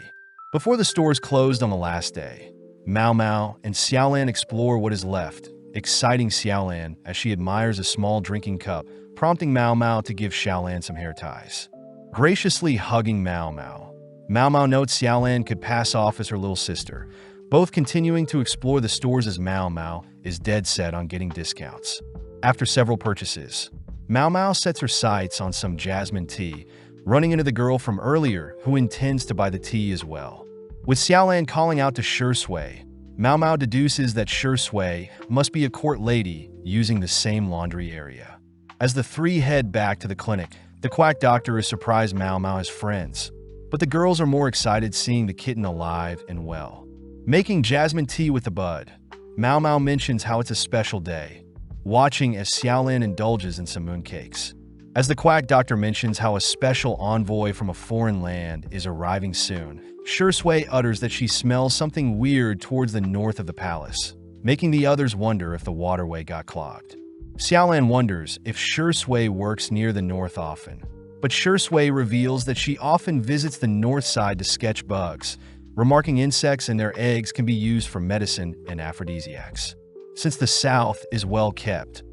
Before the stores closed on the last day, Mao Mao and Xiaolan explore what is left, exciting Xiaolan as she admires a small drinking cup, prompting Mao Mao to give Xiaolan some hair ties. Graciously hugging Mao Mao, Mao Mao notes Xiaolan could pass off as her little sister, both continuing to explore the stores as Mao Mao is dead set on getting discounts. After several purchases, Mao Mao sets her sights on some jasmine tea, running into the girl from earlier who intends to buy the tea as well. With Xiaolan calling out to Shui, Mao Mao deduces that Shui must be a court lady using the same laundry area. As the three head back to the clinic, the quack doctor is surprised Mao Mao has friends, but the girls are more excited seeing the kitten alive and well. Making jasmine tea with the bud, Mao Mao mentions how it's a special day, watching as Xiaolan indulges in some mooncakes. As the quack doctor mentions how a special envoy from a foreign land is arriving soon, Shui utters that she smells something weird towards the north of the palace, making the others wonder if the waterway got clogged. Xiaolan wonders if Shui works near the north often, but Shui reveals that she often visits the north side to sketch bugs, remarking insects and their eggs can be used for medicine and aphrodisiacs. Since the south is well kept,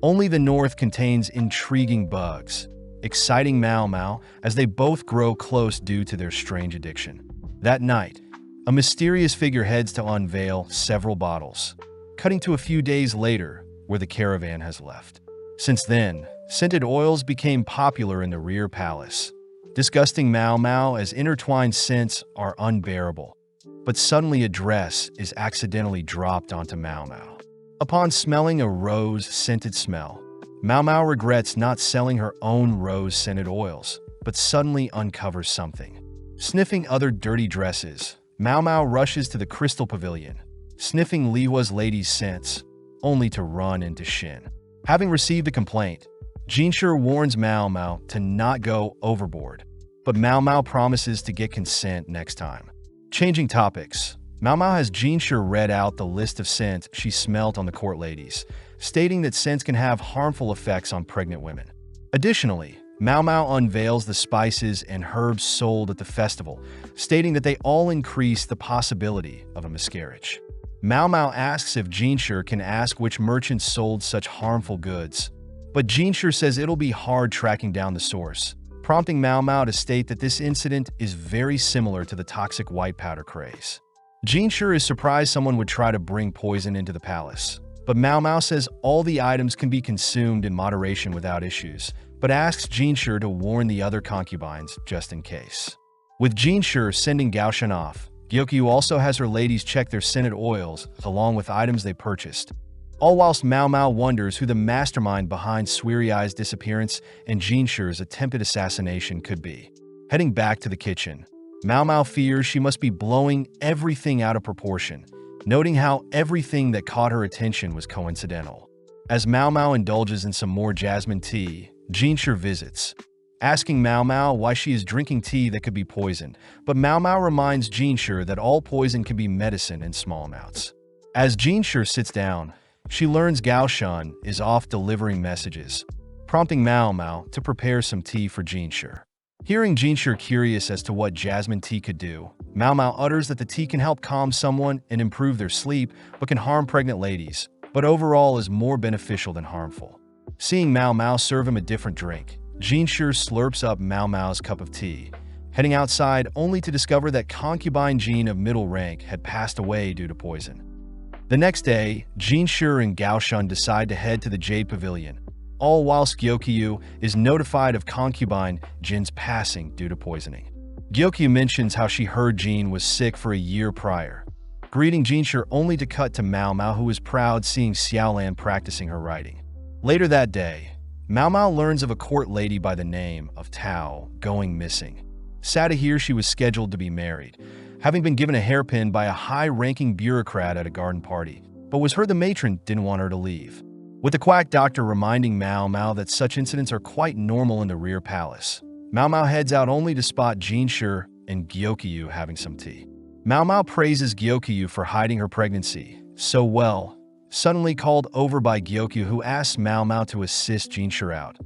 only the north contains intriguing bugs, exciting Mao Mao as they both grow close due to their strange addiction. That night, a mysterious figure heads to unveil several bottles, cutting to a few days later where the caravan has left. Since then, scented oils became popular in the rear palace, disgusting Mao Mao as intertwined scents are unbearable. But suddenly a dress is accidentally dropped onto Mao Mao. Upon smelling a rose-scented smell, Mao Mao regrets not selling her own rose-scented oils, but suddenly uncovers something. Sniffing other dirty dresses, Mao Mao rushes to the Crystal Pavilion, sniffing Lihua's lady's scents, only to run into Shin. Having received a complaint, Jinshi warns Mao Mao to not go overboard, but Mao Mao promises to get consent next time. Changing topics, Mao Mao has Jinshi read out the list of scents she smelt on the court ladies, stating that scents can have harmful effects on pregnant women. Additionally, Mao Mao unveils the spices and herbs sold at the festival, stating that they all increase the possibility of a miscarriage. Mao Mao asks if Jinshi can ask which merchants sold such harmful goods, but Jinshi says it'll be hard tracking down the source, prompting Mao Mao to state that this incident is very similar to the toxic white powder craze. Jinshi is surprised someone would try to bring poison into the palace, but Mao Mao says all the items can be consumed in moderation without issues, but asks Jinshi to warn the other concubines just in case. With Jinshi sending Gaoshan off, Gyokyu also has her ladies check their scented oils along with items they purchased, all whilst Mao Mao wonders who the mastermind behind Suirai's disappearance and Jinshi's attempted assassination could be. Heading back to the kitchen, Mao Mao fears she must be blowing everything out of proportion, noting how everything that caught her attention was coincidental. As Mao Mao indulges in some more jasmine tea, Jinshi visits, asking Mao Mao why she is drinking tea that could be poisoned, but Mao Mao reminds Jinshi that all poison can be medicine in small amounts. As Jinshi sits down, she learns Gaoshan is off delivering messages, prompting Mao Mao to prepare some tea for Jinshi. Hearing Jinshi curious as to what jasmine tea could do, Mao Mao utters that the tea can help calm someone and improve their sleep, but can harm pregnant ladies, but overall is more beneficial than harmful. Seeing Mao Mao serve him a different drink, Jinshi slurps up Mao Mao's cup of tea, heading outside only to discover that concubine Jin of middle rank had passed away due to poison. The next day, Jinshi and Gaoshan decide to head to the Jade Pavilion, all whilst Gyokyu is notified of concubine Jin's passing due to poisoning. Gyokyu mentions how she heard Jin was sick for a year prior, greeting Jinshi only to cut to Mao Mao, who is proud seeing Xiaolan practicing her writing. Later that day, Mao Mao learns of a court lady by the name of Tao going missing. Sad to hear she was scheduled to be married, having been given a hairpin by a high-ranking bureaucrat at a garden party, but was heard the matron didn't want her to leave. With the quack doctor reminding Mao Mao that such incidents are quite normal in the rear palace, Mao Mao heads out only to spot Jinshi and Gyokyu having some tea. Mao Mao praises Gyokyu for hiding her pregnancy so well, suddenly called over by Gyokyu, who asks Mao Mao to assist Jinshi out,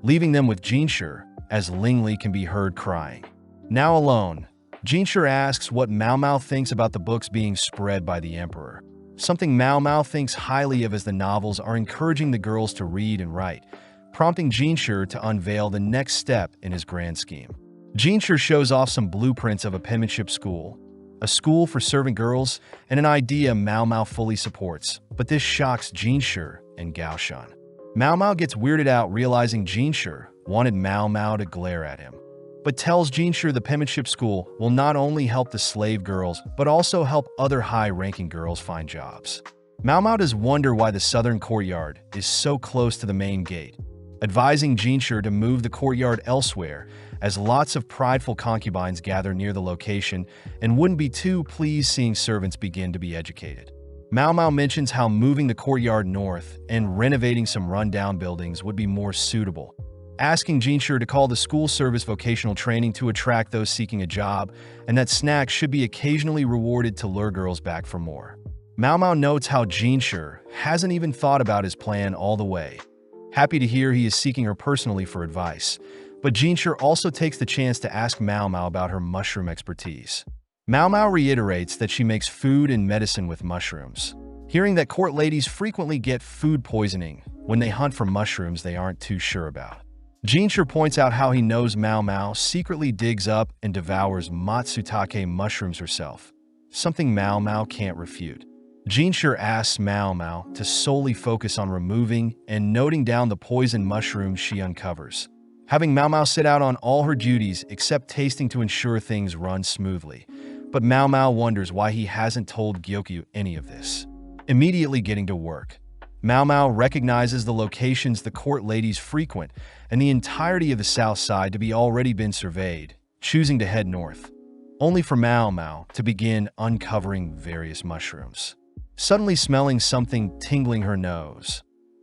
leaving them with Jinshi as Lingli can be heard crying. Now alone, Jinshi asks what Mao Mao thinks about the books being spread by the emperor, something Mao Mao thinks highly of as the novels are encouraging the girls to read and write, prompting Jinshi to unveil the next step in his grand scheme. Jinshi shows off some blueprints of a penmanship school, a school for servant girls, and an idea Mao Mao fully supports, but this shocks Jinshi and Gaoshan. Mao Mao gets weirded out realizing Jinshi wanted Mao Mao to glare at him, but tells Jinshi the penmanship school will not only help the slave girls, but also help other high-ranking girls find jobs. Mao Mao does wonder why the southern courtyard is so close to the main gate, advising Jinshi to move the courtyard elsewhere, as lots of prideful concubines gather near the location and wouldn't be too pleased seeing servants begin to be educated. Mao Mao mentions how moving the courtyard north and renovating some rundown buildings would be more suitable, asking Jinshi to call the school service vocational training to attract those seeking a job, and that snacks should be occasionally rewarded to lure girls back for more. Mao Mao notes how Jinshi hasn't even thought about his plan all the way, happy to hear he is seeking her personally for advice, but Jinshi also takes the chance to ask Mao Mao about her mushroom expertise. Mao Mao reiterates that she makes food and medicine with mushrooms, hearing that court ladies frequently get food poisoning when they hunt for mushrooms they aren't too sure about. Jinshi points out how he knows Mao Mao secretly digs up and devours matsutake mushrooms herself, something Mao Mao can't refute. Jinshi asks Mao Mao to solely focus on removing and noting down the poison mushrooms she uncovers, having Mao Mao sit out on all her duties except tasting to ensure things run smoothly. But Mao Mao wonders why he hasn't told Gyokyu any of this. Immediately getting to work, Mao Mao recognizes the locations the court ladies frequent and the entirety of the south side to be already been surveyed, choosing to head north, only for Mao Mao to begin uncovering various mushrooms. Suddenly smelling something tingling her nose,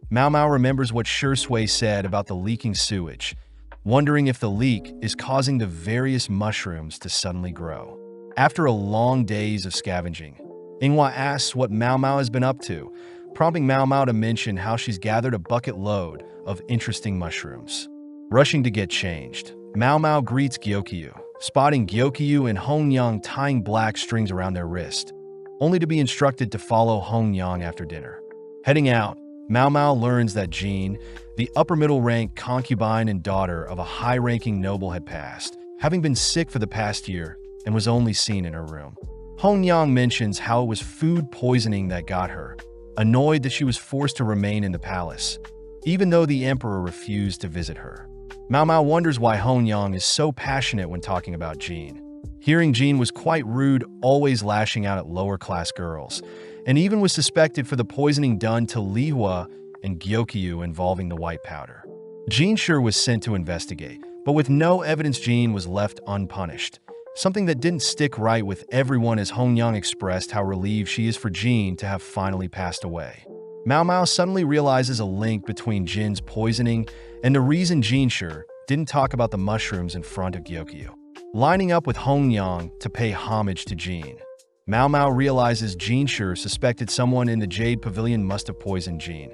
Mao Mao remembers what Shui said about the leaking sewage, wondering if the leak is causing the various mushrooms to suddenly grow. After a long days of scavenging, Inghua asks what Mao Mao has been up to, prompting Mao Mao to mention how she's gathered a bucket load of interesting mushrooms. Rushing to get changed, Mao Mao greets Gyokyu, spotting Gyokyu and Hongyang tying black strings around their wrist, only to be instructed to follow Hongyang after dinner. Heading out, Mao Mao learns that Jin, the upper-middle rank concubine and daughter of a high-ranking noble, had passed, having been sick for the past year and was only seen in her room. Hongyang mentions how it was food poisoning that got her, annoyed that she was forced to remain in the palace, even though the emperor refused to visit her. Mao Mao wonders why Hongyang is so passionate when talking about Jin. Hearing Jin was quite rude, always lashing out at lower-class girls, and even was suspected for the poisoning done to Lihua and Gyokyu involving the white powder. Jin Shi was sent to investigate, but with no evidence Jin was left unpunished, something that didn't stick right with everyone as Hongyang expressed how relieved she is for Jin to have finally passed away. Mao Mao suddenly realizes a link between Jin's poisoning and the reason Jin Shi didn't talk about the mushrooms in front of Gyokyu. Lining up with Hongyang to pay homage to Jin, Mao Mao realizes Jin Shi suspected someone in the Jade Pavilion must have poisoned Jin,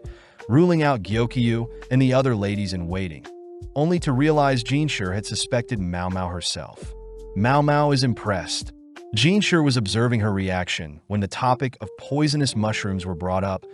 ruling out Gyokyu and the other ladies in waiting, only to realize Jin Shi had suspected Mao Mao herself. Mao Mao is impressed. Jin Shi was observing her reaction when the topic of poisonous mushrooms were brought up,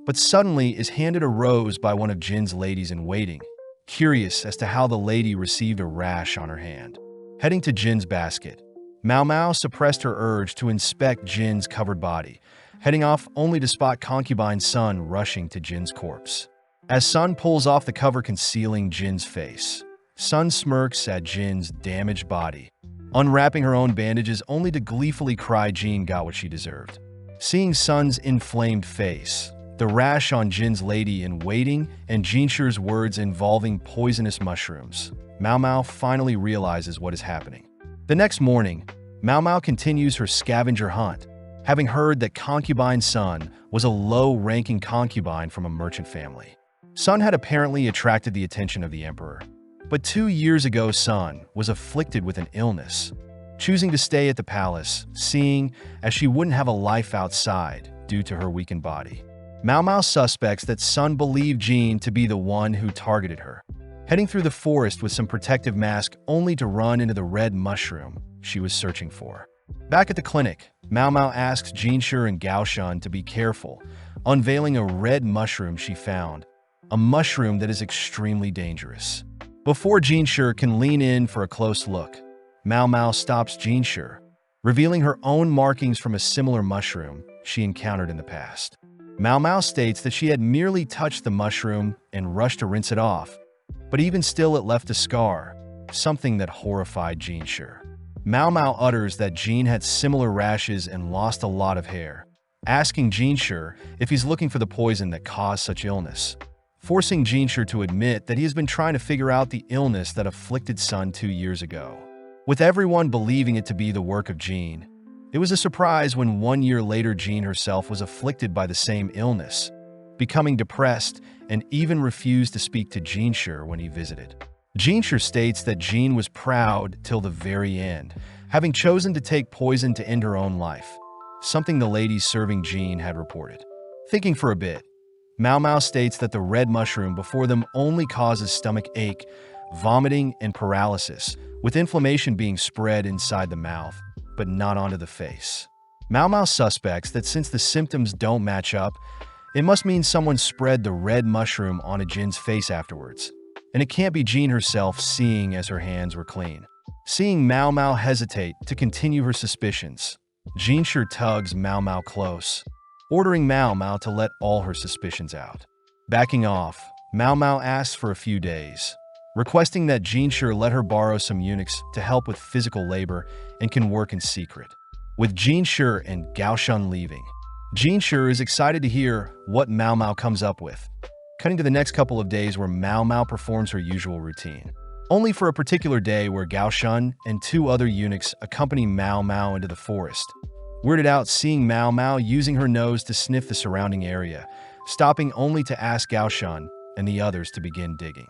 but suddenly is handed a rose by one of Jin's ladies in waiting, curious as to how the lady received a rash on her hand. Heading to Jin's basket, Mao Mao suppressed her urge to inspect Jin's covered body, heading off only to spot concubine Sun rushing to Jin's corpse. As Sun pulls off the cover concealing Jin's face, Sun smirks at Jin's damaged body, unwrapping her own bandages only to gleefully cry Jin got what she deserved. Seeing Sun's inflamed face, the rash on Jin's lady in waiting, and Jin Shi's words involving poisonous mushrooms, Mao Mao finally realizes what is happening. The next morning, Mao Mao continues her scavenger hunt, having heard that concubine Sun was a low-ranking concubine from a merchant family. Sun had apparently attracted the attention of the emperor, but 2 years ago Sun was afflicted with an illness, choosing to stay at the palace, seeing as she wouldn't have a life outside due to her weakened body. Mao Mao suspects that Sun believed Jin to be the one who targeted her, heading through the forest with some protective mask only to run into the red mushroom she was searching for. Back at the clinic, Mao Mao asks Jin Shi and Gao Shun to be careful, unveiling a red mushroom she found, a mushroom that is extremely dangerous. Before Jin Shi can lean in for a close look, Mao Mao stops Jin Shi, revealing her own markings from a similar mushroom she encountered in the past. Mao Mao states that she had merely touched the mushroom and rushed to rinse it off, but even still it left a scar, something that horrified Jin Shi. Mao Mao utters that Jin had similar rashes and lost a lot of hair, asking Jin Shi if he's looking for the poison that caused such illness, forcing Jin Shi to admit that he has been trying to figure out the illness that afflicted Sun 2 years ago. With everyone believing it to be the work of Jin, it was a surprise when 1 year later Jin herself was afflicted by the same illness, becoming depressed and even refused to speak to Jin Shi when he visited. Jin Shi states that Jin was proud till the very end, having chosen to take poison to end her own life, something the ladies serving Jin had reported. Thinking for a bit, Mao Mao states that the red mushroom before them only causes stomach ache, vomiting, and paralysis, with inflammation being spread inside the mouth, but not onto the face. Mao Mao suspects that since the symptoms don't match up, it must mean someone spread the red mushroom onto Jin's face afterwards, and it can't be Jin herself seeing as her hands were clean. Seeing Mao Mao hesitate to continue her suspicions, Jin Shi tugs Mao Mao close, ordering Mao Mao to let all her suspicions out. Backing off, Mao Mao asks for a few days, requesting that Jin Shi let her borrow some eunuchs to help with physical labor and can work in secret. With Jin Shi and Gao Shun leaving, Jin Shi is excited to hear what Mao Mao comes up with, cutting to the next couple of days where Mao Mao performs her usual routine, only for a particular day where Gao Shun and two other eunuchs accompany Mao Mao into the forest. Weirded out seeing Mao Mao using her nose to sniff the surrounding area, stopping only to ask Gao Shun and the others to begin digging.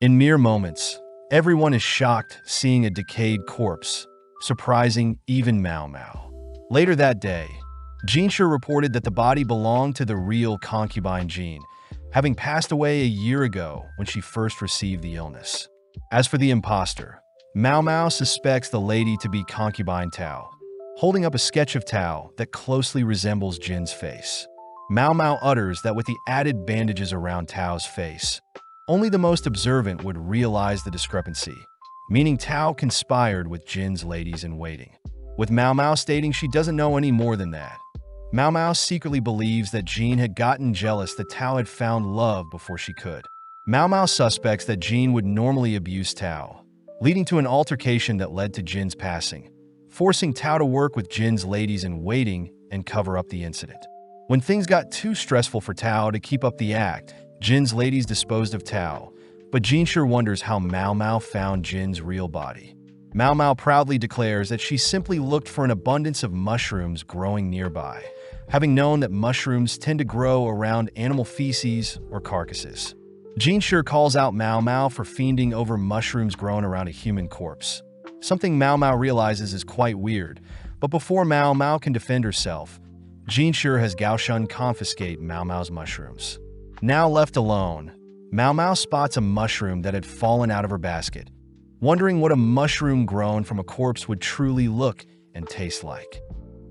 In mere moments, everyone is shocked seeing a decayed corpse, surprising even Mao Mao. Later that day, Jinshi reported that the body belonged to the real concubine Jin, having passed away a year ago when she first received the illness. As for the imposter, Mao Mao suspects the lady to be concubine Tao, holding up a sketch of Tao that closely resembles Jin's face. Mao Mao utters that with the added bandages around Tao's face, only the most observant would realize the discrepancy, meaning Tao conspired with Jin's ladies-in-waiting. With Mao Mao stating she doesn't know any more than that, Mao Mao secretly believes that Jin had gotten jealous that Tao had found love before she could. Mao Mao suspects that Jin would normally abuse Tao, leading to an altercation that led to Jin's passing, forcing Tao to work with Jin's ladies-in-waiting and cover up the incident. When things got too stressful for Tao to keep up the act, Jin's ladies disposed of Tao, but Jinshi wonders how Mao Mao found Jin's real body. Mao Mao proudly declares that she simply looked for an abundance of mushrooms growing nearby, having known that mushrooms tend to grow around animal feces or carcasses. Jinshi calls out Mao Mao for fiending over mushrooms grown around a human corpse, something Mao Mao realizes is quite weird, but before Mao Mao can defend herself, Jinshi has Gao Shun confiscate Mao Mao's mushrooms. Now left alone, Mao Mao spots a mushroom that had fallen out of her basket, wondering what a mushroom grown from a corpse would truly look and taste like.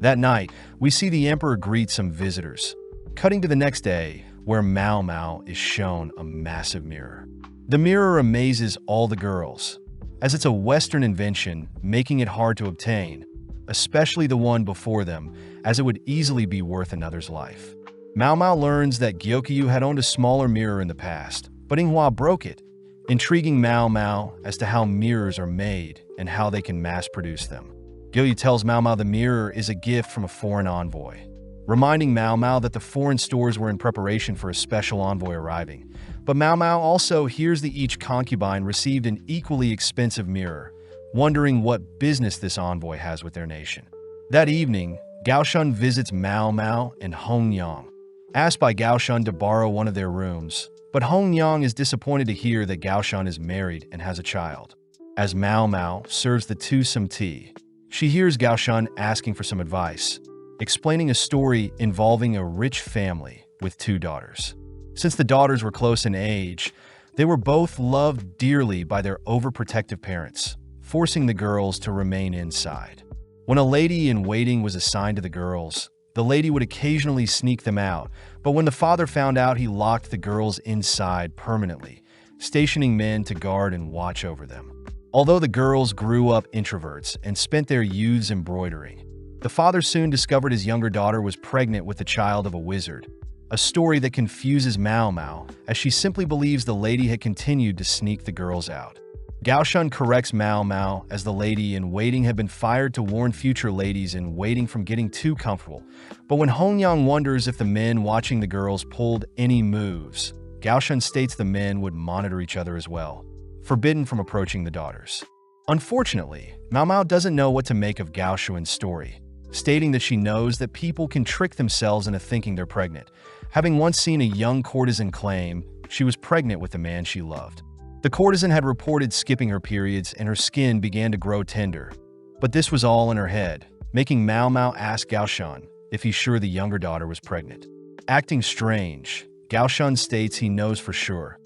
That night, we see the Emperor greet some visitors, cutting to the next day, where Mao Mao is shown a massive mirror. The mirror amazes all the girls, as it's a Western invention, making it hard to obtain, especially the one before them, as it would easily be worth another's life. Mao Mao learns that Gyokyu had owned a smaller mirror in the past, but Inghua broke it, intriguing Mao Mao as to how mirrors are made and how they can mass-produce them. Gyokyu tells Mao Mao the mirror is a gift from a foreign envoy, reminding Mao Mao that the foreign stores were in preparation for a special envoy arriving. But Mao Mao also hears that each concubine received an equally expensive mirror, wondering what business this envoy has with their nation. That evening, Gao Shun visits Mao Mao and Hong Yang, asked by Gao Shun to borrow one of their rooms, but Hong Yang is disappointed to hear that Gao Shun is married and has a child. As Mao Mao serves the two some tea, she hears Gao Shun asking for some advice, explaining a story involving a rich family with two daughters. Since the daughters were close in age, they were both loved dearly by their overprotective parents, forcing the girls to remain inside. When a lady-in-waiting was assigned to the girls, the lady would occasionally sneak them out, but when the father found out, he locked the girls inside permanently, stationing men to guard and watch over them. Although the girls grew up introverts and spent their youths embroidering, the father soon discovered his younger daughter was pregnant with the child of a wizard, a story that confuses Mao Mao, as she simply believes the lady had continued to sneak the girls out. Gao Shun corrects Mao Mao as the lady-in-waiting had been fired to warn future ladies-in-waiting from getting too comfortable, but when Hong Yang wonders if the men watching the girls pulled any moves, Gao Shun states the men would monitor each other as well, forbidden from approaching the daughters. Unfortunately, Mao Mao doesn't know what to make of Gao Shun's story, stating that she knows that people can trick themselves into thinking they're pregnant, having once seen a young courtesan claim she was pregnant with the man she loved. The courtesan had reported skipping her periods and her skin began to grow tender, but this was all in her head, making Mao Mao ask Gao Shun if he's sure the younger daughter was pregnant. Acting strange, Gao Shun states he knows for sure,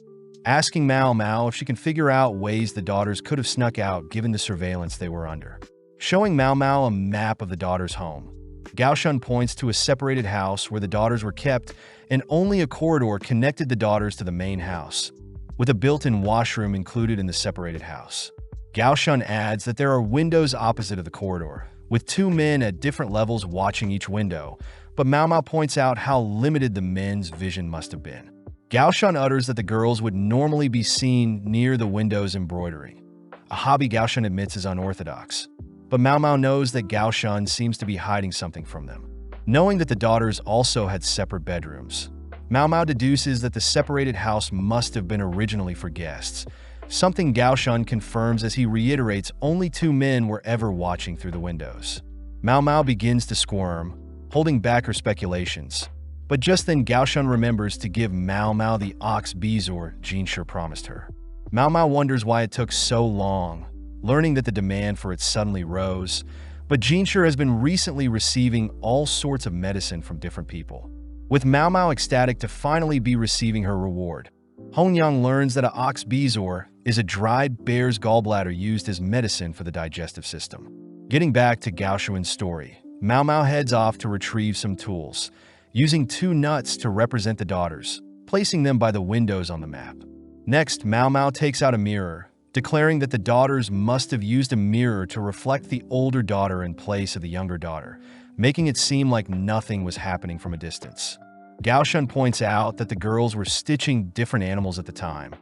asking Mao Mao if she can figure out ways the daughters could have snuck out given the surveillance they were under. Showing Mao Mao a map of the daughter's home, Gao Shun points to a separated house where the daughters were kept, and only a corridor connected the daughters to the main house, with a built-in washroom included in the separated house. Gao Shun adds that there are windows opposite of the corridor, with two men at different levels watching each window, but Mao Mao points out how limited the men's vision must have been. Gao Shun utters that the girls would normally be seen near the windows embroidering, a hobby Gao Shun admits is unorthodox. But Mao Mao knows that Gao Shun seems to be hiding something from them. Knowing that the daughters also had separate bedrooms, Mao Mao deduces that the separated house must have been originally for guests, something Gao Shun confirms as he reiterates only 2 men were ever watching through the windows. Mao Mao begins to squirm, holding back her speculations. But just then Gao Shun remembers to give Mao Mao the ox bezoar Jinshi promised her. Mao Mao wonders why it took so long, learning that the demand for it suddenly rose. But Jinshi has been recently receiving all sorts of medicine from different people, with Mao Mao ecstatic to finally be receiving her reward. Hongyang learns that a ox bezoar is a dried bear's gallbladder used as medicine for the digestive system. Getting back to Gao Shun's story, Mao Mao heads off to retrieve some tools, using 2 nuts to represent the daughters, placing them by the windows on the map. Next, Mao Mao takes out a mirror, declaring that the daughters must have used a mirror to reflect the older daughter in place of the younger daughter, making it seem like nothing was happening from a distance. Gao Shun points out that the girls were stitching different animals at the time,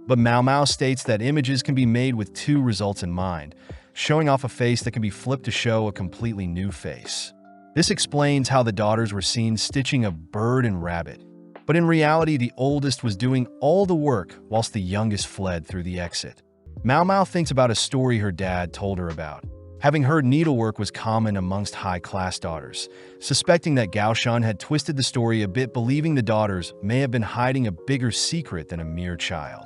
but Mao Mao states that images can be made with 2 results in mind, showing off a face that can be flipped to show a completely new face. This explains how the daughters were seen stitching a bird and rabbit, but in reality the oldest was doing all the work whilst the youngest fled through the exit. Mao Mao thinks about a story her dad told her about, having heard needlework was common amongst high-class daughters, suspecting that Gao Shun had twisted the story a bit, believing the daughters may have been hiding a bigger secret than a mere child.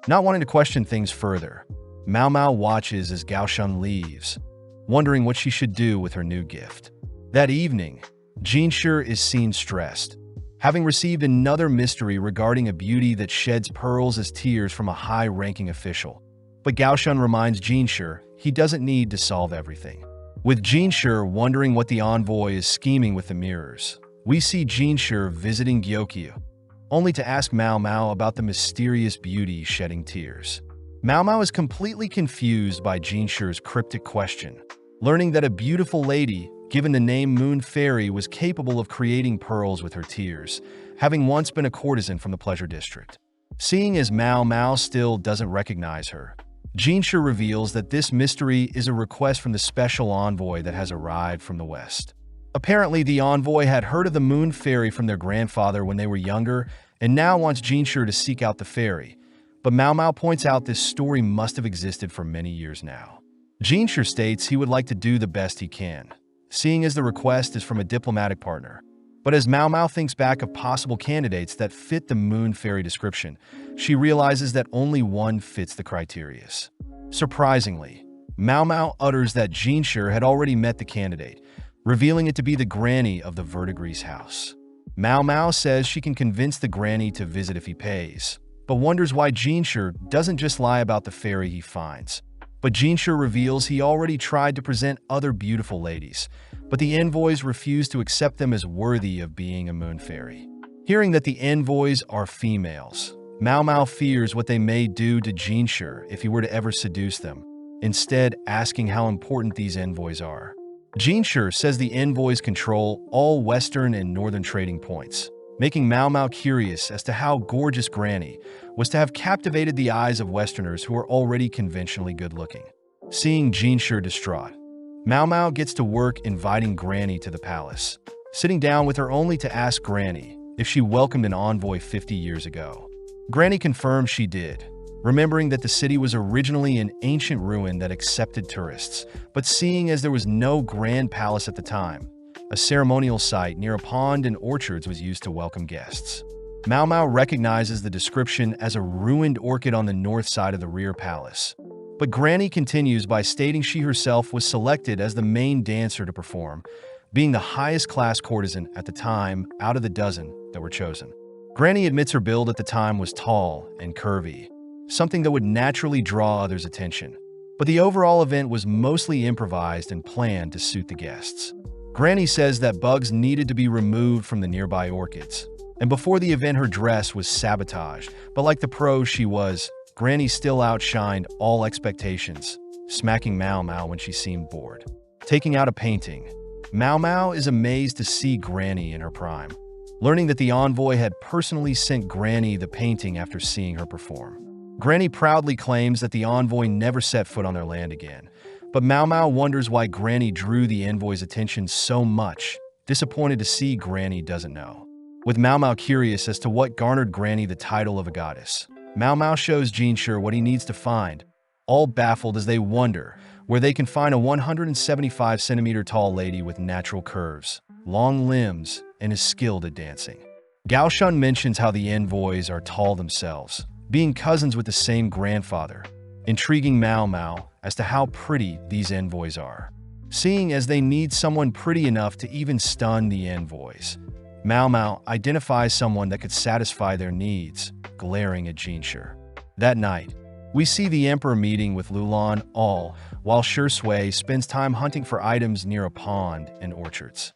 Not wanting to question things further, Mao Mao watches as Gao Shun leaves, wondering what she should do with her new gift. That evening, Jinshi is seen stressed, having received another mystery regarding a beauty that sheds pearls as tears from a high-ranking official. But Gao Shun reminds Jinshi he doesn't need to solve everything. With Jinshi wondering what the envoy is scheming with the mirrors, we see Jinshi visiting Gyokyu, only to ask Mao Mao about the mysterious beauty shedding tears. Mao Mao is completely confused by Jinshi's cryptic question, learning that a beautiful lady given the name Moon Fairy was capable of creating pearls with her tears, having once been a courtesan from the Pleasure District. Seeing as Mao Mao still doesn't recognize her, Jinshi reveals that this mystery is a request from the special envoy that has arrived from the West. Apparently, the envoy had heard of the Moon Fairy from their grandfather when they were younger and now wants Jinshi to seek out the fairy. But Mao Mao points out this story must have existed for many years now. Jinshi states he would like to do the best he can, seeing as the request is from a diplomatic partner. But as Mao Mao thinks back of possible candidates that fit the Moon Fairy description, she realizes that only one fits the criteria. Surprisingly, Mao Mao utters that Jinshi had already met the candidate, revealing it to be the granny of the Verdigris house. Mao Mao says she can convince the granny to visit if he pays, but wonders why Jinshi doesn't just lie about the fairy he finds. But Jinshi reveals he already tried to present other beautiful ladies, but the envoys refuse to accept them as worthy of being a moon fairy. Hearing that the envoys are females, Mao Mao fears what they may do to Jinshi if he were to ever seduce them, instead asking how important these envoys are. Jinshi says the envoys control all western and northern trading points, making Mao Mao curious as to how gorgeous Granny was to have captivated the eyes of Westerners who are already conventionally good-looking. Seeing Jinshi distraught, Mao Mao gets to work inviting Granny to the palace, sitting down with her only to ask Granny if she welcomed an envoy 50 years ago. Granny confirms she did, remembering that the city was originally an ancient ruin that accepted tourists, but seeing as there was no grand palace at the time, a ceremonial site near a pond and orchards was used to welcome guests. Mao Mao recognizes the description as a ruined orchid on the north side of the rear palace. But Granny continues by stating she herself was selected as the main dancer to perform, being the highest class courtesan at the time out of the dozen that were chosen. Granny admits her build at the time was tall and curvy, something that would naturally draw others' attention. But the overall event was mostly improvised and planned to suit the guests. Granny says that bugs needed to be removed from the nearby orchids, and before the event her dress was sabotaged, but like the pros she was, Granny still outshined all expectations, smacking Mao Mao when she seemed bored. Taking out a painting, Mao Mao is amazed to see Granny in her prime, learning that the envoy had personally sent Granny the painting after seeing her perform. Granny proudly claims that the envoy never set foot on their land again, but Mao Mao wonders why Granny drew the envoy's attention so much, disappointed to see Granny doesn't know. With Mao Mao curious as to what garnered Granny the title of a goddess, Mao Mao shows Jinshi what he needs to find, all baffled as they wonder where they can find a 175-centimeter tall lady with natural curves, long limbs, and is skilled at dancing. Gaoshun mentions how the envoys are tall themselves, being cousins with the same grandfather, intriguing Mao Mao as to how pretty these envoys are. Seeing as they need someone pretty enough to even stun the envoys, Mao Mao identifies someone that could satisfy their needs, glaring at Jinshi. That night, we see the Emperor meeting with Lulan all while Shui spends time hunting for items near a pond and orchards.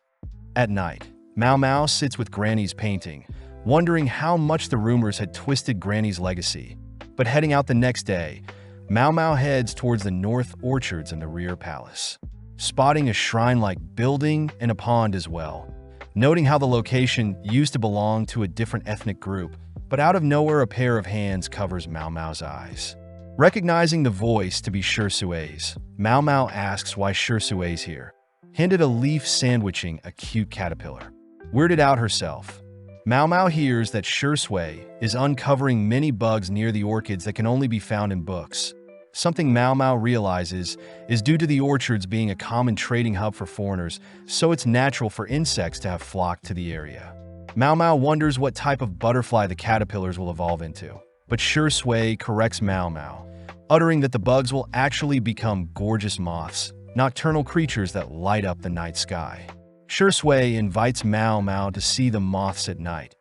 At night, Mao Mao sits with Granny's painting, wondering how much the rumors had twisted Granny's legacy. But heading out the next day, Mao Mao heads towards the north orchards and the rear palace, spotting a shrine-like building and a pond as well. Noting how the location used to belong to a different ethnic group, but out of nowhere a pair of hands covers Mao Mao's eyes. Recognizing the voice to be Shui's, Mao Mao asks why Shui's here, handed a leaf sandwiching a cute caterpillar. Weirded out herself, Mao Mao hears that Shui is uncovering many bugs near the orchids that can only be found in books. Something Mao Mao realizes is due to the orchards being a common trading hub for foreigners, so it's natural for insects to have flocked to the area. Mao Mao wonders what type of butterfly the caterpillars will evolve into, but Shui corrects Mao Mao, uttering that the bugs will actually become gorgeous moths, nocturnal creatures that light up the night sky. Shui invites Mao Mao to see the moths at night,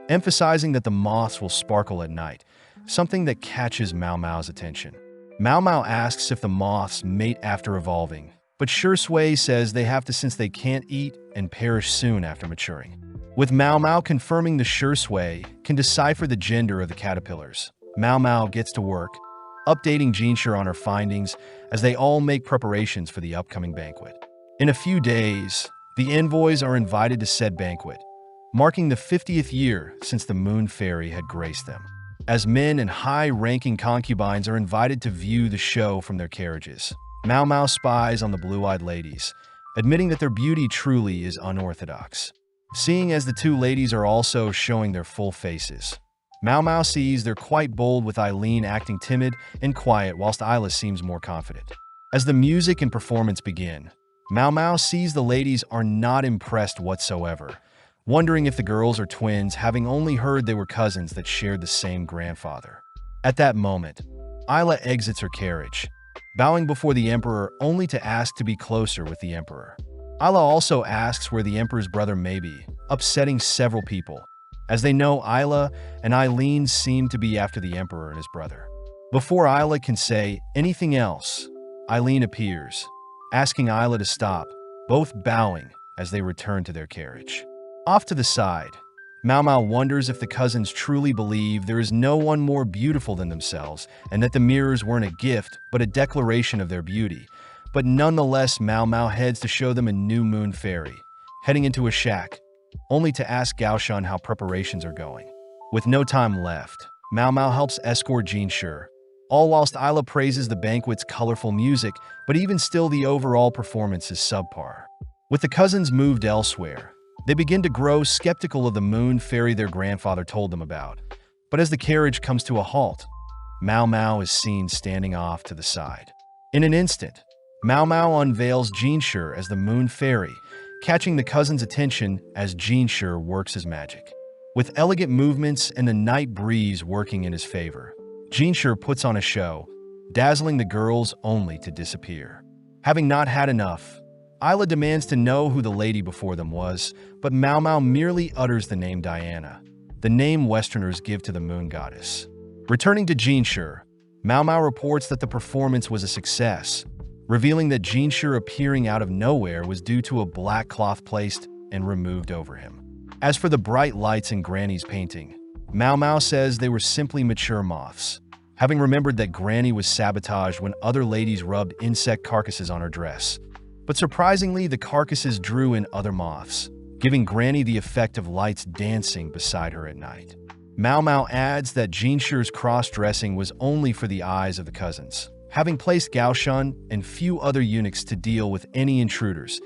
emphasizing that the moths will sparkle at night, something that catches Mao Mao's attention. Mao Mao asks if the moths mate after evolving, but Shui says they have to since they can't eat and perish soon after maturing. With Mao Mao confirming the Shui can decipher the gender of the caterpillars, Mao Mao gets to work, updating Jinshi on her findings as they all make preparations for the upcoming banquet. In a few days, the envoys are invited to said banquet, marking the 50th year since the Moon Fairy had graced them, as men and high-ranking concubines are invited to view the show from their carriages. Mao Mao spies on the blue-eyed ladies, admitting that their beauty truly is unorthodox. Seeing as the two ladies are also showing their full faces, Mao Mao sees they're quite bold, with Eileen acting timid and quiet whilst Isla seems more confident. As the music and performance begin, Mao Mao sees the ladies are not impressed whatsoever, wondering if the girls are twins, having only heard they were cousins that shared the same grandfather. At that moment, Isla exits her carriage, bowing before the Emperor only to ask to be closer with the Emperor. Isla also asks where the Emperor's brother may be, upsetting several people, as they know Isla and Eileen seem to be after the Emperor and his brother. Before Isla can say anything else, Eileen appears, asking Isla to stop, both bowing as they return to their carriage. Off to the side, Mao Mao wonders if the cousins truly believe there is no one more beautiful than themselves and that the mirrors weren't a gift but a declaration of their beauty. But nonetheless, Mao Mao heads to show them a new Moon Fairy, heading into a shack, only to ask Gaoshun how preparations are going. With no time left, Mao Mao helps escort Jinshi, all whilst Isla praises the banquet's colorful music, but even still the overall performance is subpar. With the cousins moved elsewhere, they begin to grow skeptical of the Moon Fairy their grandfather told them about. But as the carriage comes to a halt, Mao Mao is seen standing off to the side. In an instant, Mao Mao unveils Jinshi as the Moon Fairy, catching the cousins' attention as Jinshi works his magic. With elegant movements and the night breeze working in his favor, Jinshi puts on a show, dazzling the girls only to disappear. Having not had enough, Isla demands to know who the lady before them was, but Mao Mao merely utters the name Diana, the name Westerners give to the moon goddess. Returning to Jinshi, Mao Mao reports that the performance was a success, revealing that Jinshi appearing out of nowhere was due to a black cloth placed and removed over him. As for the bright lights in Granny's painting, Mao Mao says they were simply mature moths, having remembered that Granny was sabotaged when other ladies rubbed insect carcasses on her dress. But surprisingly, the carcasses drew in other moths, giving Granny the effect of lights dancing beside her at night. Mao Mao adds that Jinshi's cross-dressing was only for the eyes of the cousins, having placed Gaoshun and few other eunuchs to deal with any intruders.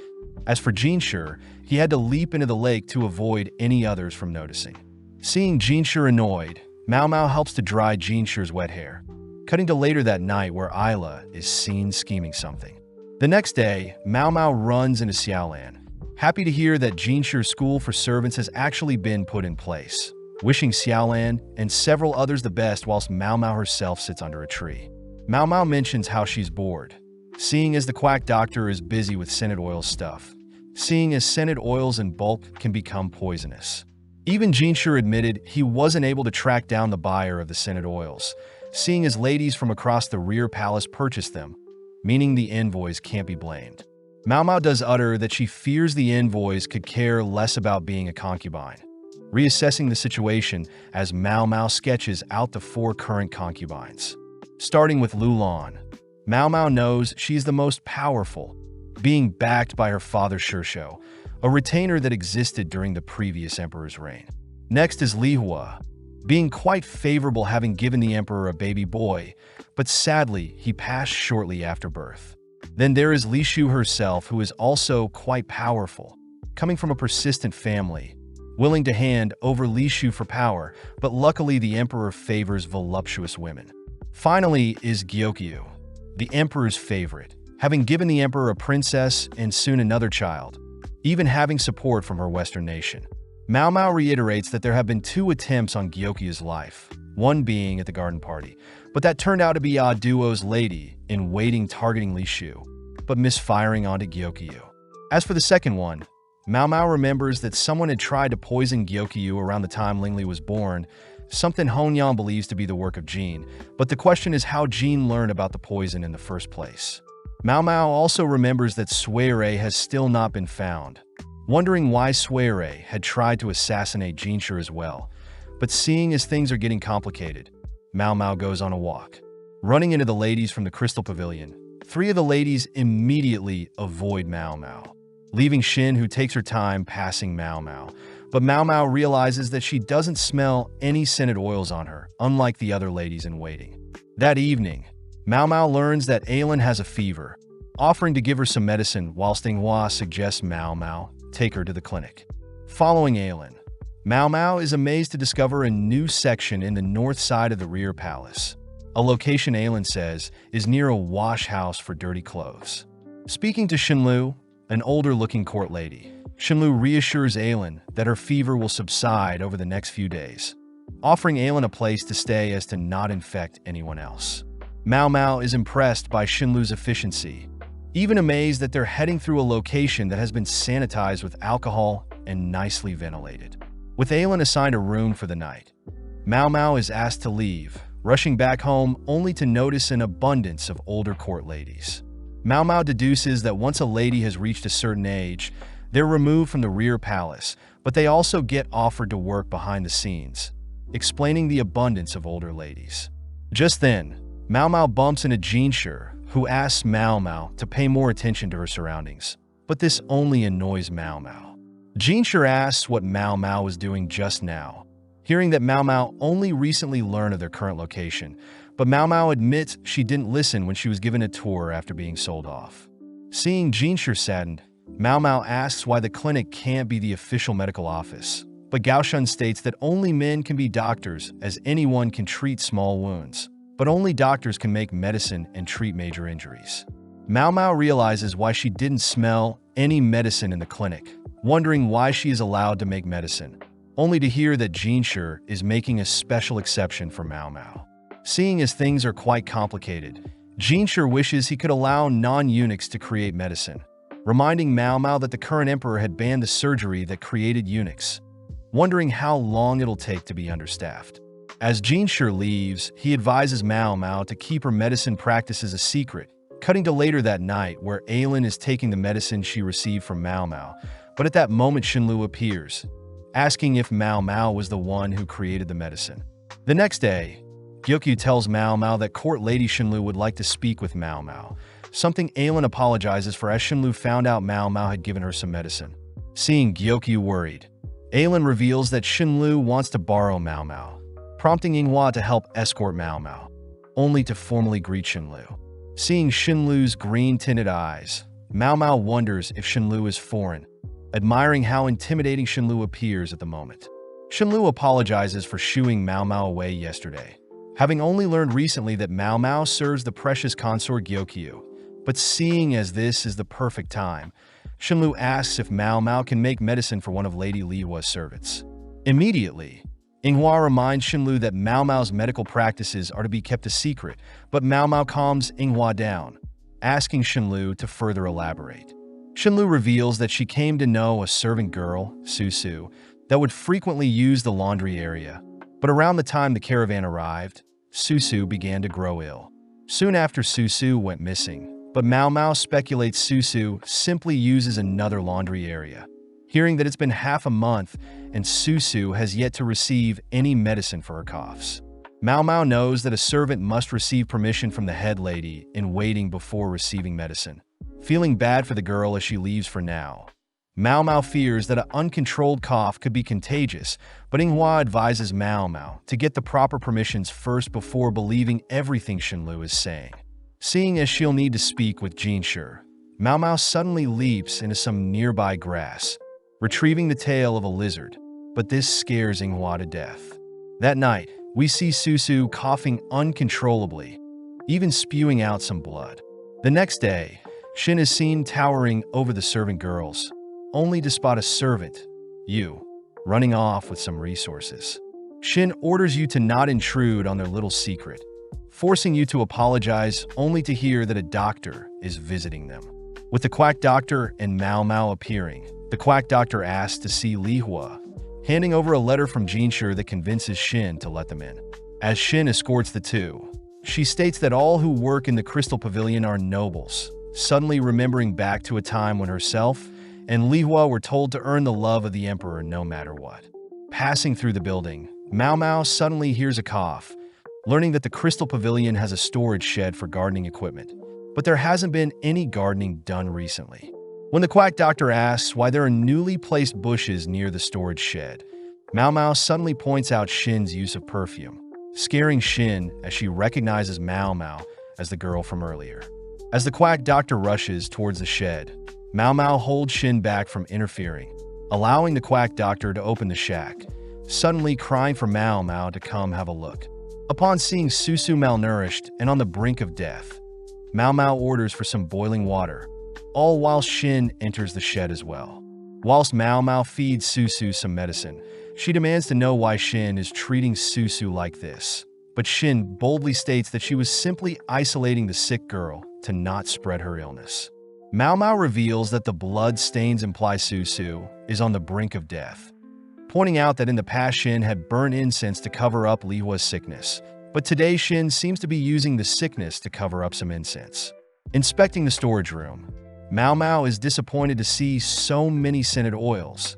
As for Jinshi, he had to leap into the lake to avoid any others from noticing. Seeing Jinshi annoyed, Mao Mao helps to dry Jinshi's wet hair, cutting to later that night where Ayla is seen scheming something. The next day, Mao Mao runs into Xiaolan, happy to hear that Jinshi's school for servants has actually been put in place, wishing Xiaolan and several others the best whilst Mao Mao herself sits under a tree. Mao Mao mentions how she's bored, seeing as the quack doctor is busy with scented oil stuff, seeing as scented oils in bulk can become poisonous. Even Jinshi admitted he wasn't able to track down the buyer of the scented oils, seeing as ladies from across the rear palace purchased them, meaning the envoys can't be blamed. Mao Mao does utter that she fears the envoys could care less about being a concubine, reassessing the situation as Mao Mao sketches out the 4 current concubines. Starting with Lulan, Mao Mao knows she's the most powerful, being backed by her father Shishou, a retainer that existed during the previous emperor's reign. Next is Li Hua, being quite favorable having given the emperor a baby boy, but sadly he passed shortly after birth. Then there is Li Shu herself, who is also quite powerful, coming from a persistent family, willing to hand over Li Shu for power, but luckily the emperor favors voluptuous women. Finally is Gyokyu, the emperor's favorite, having given the emperor a princess and soon another child, even having support from her Western nation. Mao Mao reiterates that there have been 2 attempts on Gyokyu's life, one being at the garden party, but that turned out to be Duo's lady in waiting targeting Li Shu, but misfiring onto Gyokyu. As for the second one, Mao Mao remembers that someone had tried to poison Gyokyu around the time Lingli was born, something Hongyan believes to be the work of Jin, but the question is how Jin learned about the poison in the first place. Mao Mao also remembers that Suirei has still not been found, wondering why Suirei had tried to assassinate Jinshi as well, but seeing as things are getting complicated, Mao Mao goes on a walk. Running into the ladies from the Crystal Pavilion, 3 of the ladies immediately avoid Mao Mao, leaving Xin, who takes her time passing Mao Mao, but Mao Mao realizes that she doesn't smell any scented oils on her, unlike the other ladies in waiting. That evening, Mao Mao learns that Ailin has a fever, offering to give her some medicine whilst Inghua suggests Mao Mao take her to the clinic. Following Ailin, Mao Mao is amazed to discover a new section in the north side of the rear palace, a location Ailin says is near a wash house for dirty clothes. Speaking to Xinlu, an older-looking court lady, Xinlu reassures Ailin that her fever will subside over the next few days, offering Ailin a place to stay as to not infect anyone else. Mao Mao is impressed by Xinlu's efficiency, even amazed that they're heading through a location that has been sanitized with alcohol and nicely ventilated. With Ailin assigned a room for the night, Mao Mao is asked to leave, rushing back home only to notice an abundance of older court ladies. Mao Mao deduces that once a lady has reached a certain age, they're removed from the rear palace, but they also get offered to work behind the scenes, explaining the abundance of older ladies. Just then, Mao Mao bumps into Jinshi, who asks Mao Mao to pay more attention to her surroundings, but this only annoys Mao Mao. Jinshi asks what Mao Mao was doing just now, hearing that Mao Mao only recently learned of their current location, but Mao Mao admits she didn't listen when she was given a tour after being sold off. Seeing Jinshi saddened, Mao Mao asks why the clinic can't be the official medical office, but Gaoshun states that only men can be doctors as anyone can treat small wounds, but only doctors can make medicine and treat major injuries. Mao Mao realizes why she didn't smell any medicine in the clinic, wondering why she is allowed to make medicine, only to hear that Jinshi is making a special exception for Mao Mao. Seeing as things are quite complicated, Jinshi wishes he could allow non-eunuchs to create medicine, reminding Mao Mao that the current emperor had banned the surgery that created eunuchs, wondering how long it'll take to be understaffed. As Jinshi leaves, he advises Mao Mao to keep her medicine practices a secret, cutting to later that night where Ailin is taking the medicine she received from Mao Mao, but at that moment Xinlu appears, asking if Mao Mao was the one who created the medicine. The next day, Gyokyu tells Mao Mao that court lady Xinlu would like to speak with Mao Mao, something Ailin apologizes for as Xinlu found out Mao Mao had given her some medicine. Seeing Gyokyu worried, Ailin reveals that Xinlu wants to borrow Mao Mao, prompting Inghua to help escort Mao Mao, only to formally greet Xinlu. Seeing Xinlu's green-tinted eyes, Mao Mao wonders if Xinlu is foreign, admiring how intimidating Xinlu appears at the moment. Shenlu apologizes for shooing Mao Mao away yesterday, having only learned recently that Mao Mao serves the precious consort Gyokyu. But seeing as this is the perfect time, Shenlu asks if Mao Mao can make medicine for one of Lady Lihua's servants. Immediately, Yinghua reminds Shenlu that Mao Mao's medical practices are to be kept a secret, but Mao Mao calms Yinghua down, asking Shenlu to further elaborate. Shenlu reveals that she came to know a servant girl, Susu, that would frequently use the laundry area, but around the time the caravan arrived, Susu began to grow ill. Soon after, Susu went missing, but Mao Mao speculates Susu simply uses another laundry area. Hearing that it's been half a month and Susu has yet to receive any medicine for her coughs, Mao Mao knows that a servant must receive permission from the head lady in waiting before receiving medicine. Feeling bad for the girl as she leaves for now, Mao Mao fears that an uncontrolled cough could be contagious, but Yinghua advises Mao Mao to get the proper permissions first before believing everything Shenlu is saying. Seeing as she'll need to speak with Jinshi, Mao Mao suddenly leaps into some nearby grass, retrieving the tail of a lizard, but this scares Yinghua to death. That night, we see Susu coughing uncontrollably, even spewing out some blood. The next day, Shin is seen towering over the servant girls, only to spot a servant, Yu, running off with some resources. Shin orders Yu to not intrude on their little secret, forcing Yu to apologize only to hear that a doctor is visiting them. With the quack doctor and Mao Mao appearing, the quack doctor asks to see Lihua, handing over a letter from Jinshi that convinces Shin to let them in. As Shin escorts the two, she states that all who work in the Crystal Pavilion are nobles, suddenly remembering back to a time when herself and Lihua were told to earn the love of the emperor no matter what. Passing through the building, Mao Mao suddenly hears a cough, learning that the Crystal Pavilion has a storage shed for gardening equipment, but there hasn't been any gardening done recently. When the quack doctor asks why there are newly placed bushes near the storage shed, Mao Mao suddenly points out Shin's use of perfume, scaring Shin as she recognizes Mao Mao as the girl from earlier. As the quack doctor rushes towards the shed, Mao Mao holds Shin back from interfering, allowing the quack doctor to open the shack, suddenly crying for Mao Mao to come have a look. Upon seeing Susu malnourished and on the brink of death, Mao Mao orders for some boiling water, all while Shin enters the shed as well. Whilst Mao Mao feeds Susu some medicine, she demands to know why Shin is treating Susu like this. But Shin boldly states that she was simply isolating the sick girl to not spread her illness. Mao Mao reveals that the blood stains imply Susu is on the brink of death, pointing out that in the past Shin had burned incense to cover up Lihua's sickness, but today Shin seems to be using the sickness to cover up some incense. Inspecting the storage room, Mao Mao is disappointed to see so many scented oils,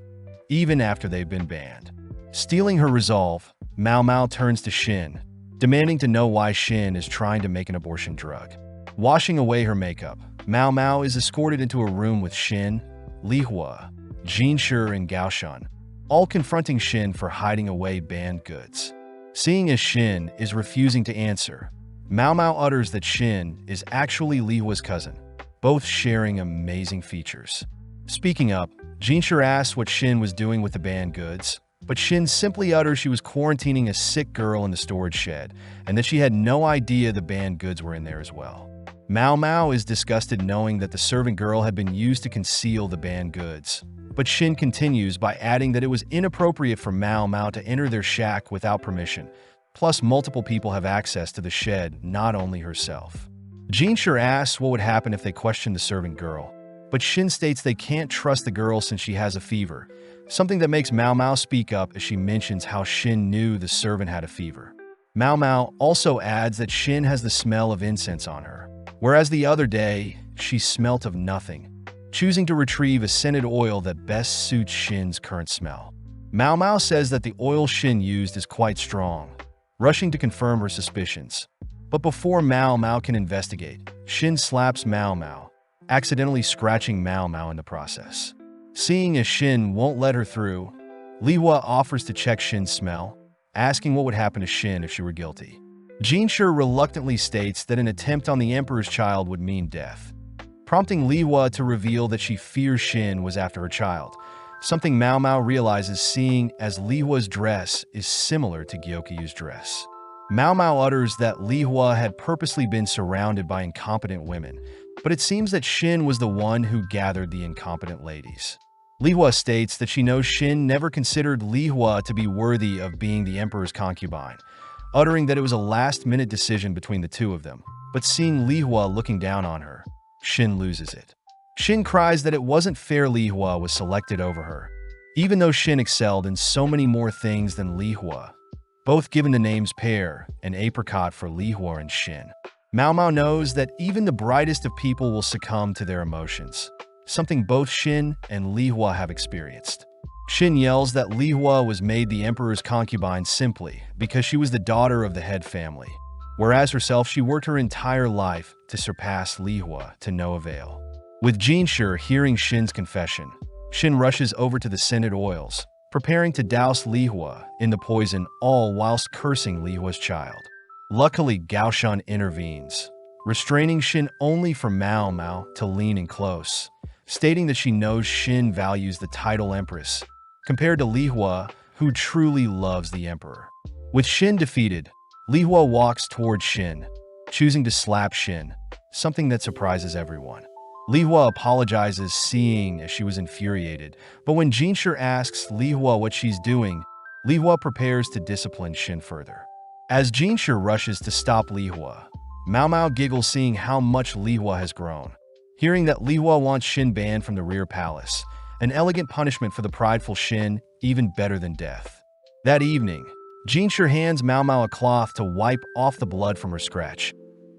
even after they've been banned. Stealing her resolve, Mao Mao turns to Shin, demanding to know why Shin is trying to make an abortion drug. Washing away her makeup, Mao Mao is escorted into a room with Shin, Lihua, Jinshi, and Gaoshan, all confronting Shin for hiding away banned goods. Seeing as Shin is refusing to answer, Mao Mao utters that Shin is actually Lihua's cousin, both sharing amazing features. Speaking up, Jinshi asks what Shin was doing with the banned goods, but Shin simply utters she was quarantining a sick girl in the storage shed and that she had no idea the banned goods were in there as well. Mao Mao is disgusted knowing that the servant girl had been used to conceal the banned goods, but Shin continues by adding that it was inappropriate for Mao Mao to enter their shack without permission, plus multiple people have access to the shed, not only herself. Jinshi asks what would happen if they questioned the servant girl, but Shin states they can't trust the girl since she has a fever, something that makes Mao Mao speak up as she mentions how Shin knew the servant had a fever. Mao Mao also adds that Shin has the smell of incense on her, whereas the other day, she smelt of nothing, choosing to retrieve a scented oil that best suits Shin's current smell. Mao Mao says that the oil Shin used is quite strong, rushing to confirm her suspicions. But before Mao Mao can investigate, Shin slaps Mao Mao, accidentally scratching Mao Mao in the process. Seeing as Shin won't let her through, Lihua offers to check Shin's smell, asking what would happen to Shin if she were guilty. Jinshi reluctantly states that an attempt on the Emperor's child would mean death, prompting Lihua to reveal that she fears Shin was after her child, something Mao Mao realizes seeing as Li Hua's dress is similar to Gyokyu's dress. Mao Mao utters that Li Hua had purposely been surrounded by incompetent women, but it seems that Shin was the one who gathered the incompetent ladies. Li Hua states that she knows Shin never considered Li Hua to be worthy of being the emperor's concubine, uttering that it was a last-minute decision between the two of them. But seeing Li Hua looking down on her, Shin loses it. Shin cries that it wasn't fair Li Hua was selected over her, even though Shin excelled in so many more things than Li Hua, both given the names pear and apricot for Li Hua and Shin. Mao Mao knows that even the brightest of people will succumb to their emotions, something both Shin and Li Hua have experienced. Shin yells that Li Hua was made the emperor's concubine simply because she was the daughter of the head family, whereas herself she worked her entire life to surpass Li Hua to no avail. With Jinshi hearing Shin's confession, Shin rushes over to the scented oils, preparing to douse Li Hua in the poison, all whilst cursing Li Hua's child. Luckily, Gaoshan intervenes, restraining Shin only for Mao Mao to lean in close, stating that she knows Shin values the title Empress, compared to Li Hua, who truly loves the Emperor. With Shin defeated, Li Hua walks toward Shin, choosing to slap Shin, something that surprises everyone. Li Hua apologizes, seeing as she was infuriated, but when Jinshi asks Li Hua what she's doing, Li Hua prepares to discipline Shin further. As Jinshi rushes to stop Li Hua, Mao Mao giggles seeing how much Li Hua has grown. Hearing that Li Hua wants Shin banned from the rear palace, an elegant punishment for the prideful Shin, even better than death. That evening, Jinshi hands Mao Mao a cloth to wipe off the blood from her scratch,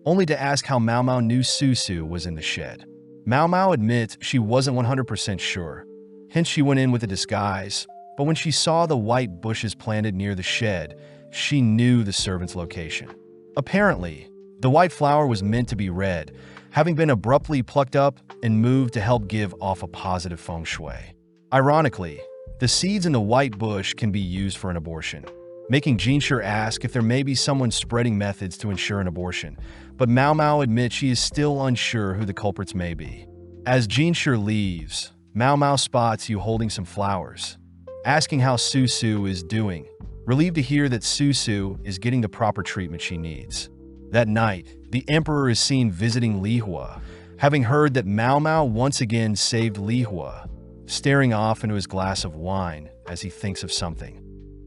only to ask how Mao Mao knew Susu was in the shed. Mao Mao admits she wasn't 100% sure, hence she went in with a disguise, but when she saw the white bushes planted near the shed, she knew the servant's location. Apparently, the white flower was meant to be red, having been abruptly plucked up and moved to help give off a positive feng shui. Ironically, the seeds in the white bush can be used for an abortion, making Jinshi ask if there may be someone spreading methods to ensure an abortion, but Mao Mao admits she is still unsure who the culprits may be. As Jinshi leaves, Mao Mao spots you holding some flowers, asking how Susu is doing, relieved to hear that Susu is getting the proper treatment she needs. That night, the emperor is seen visiting Li Hua, having heard that Mao Mao once again saved Li Hua, staring off into his glass of wine as he thinks of something.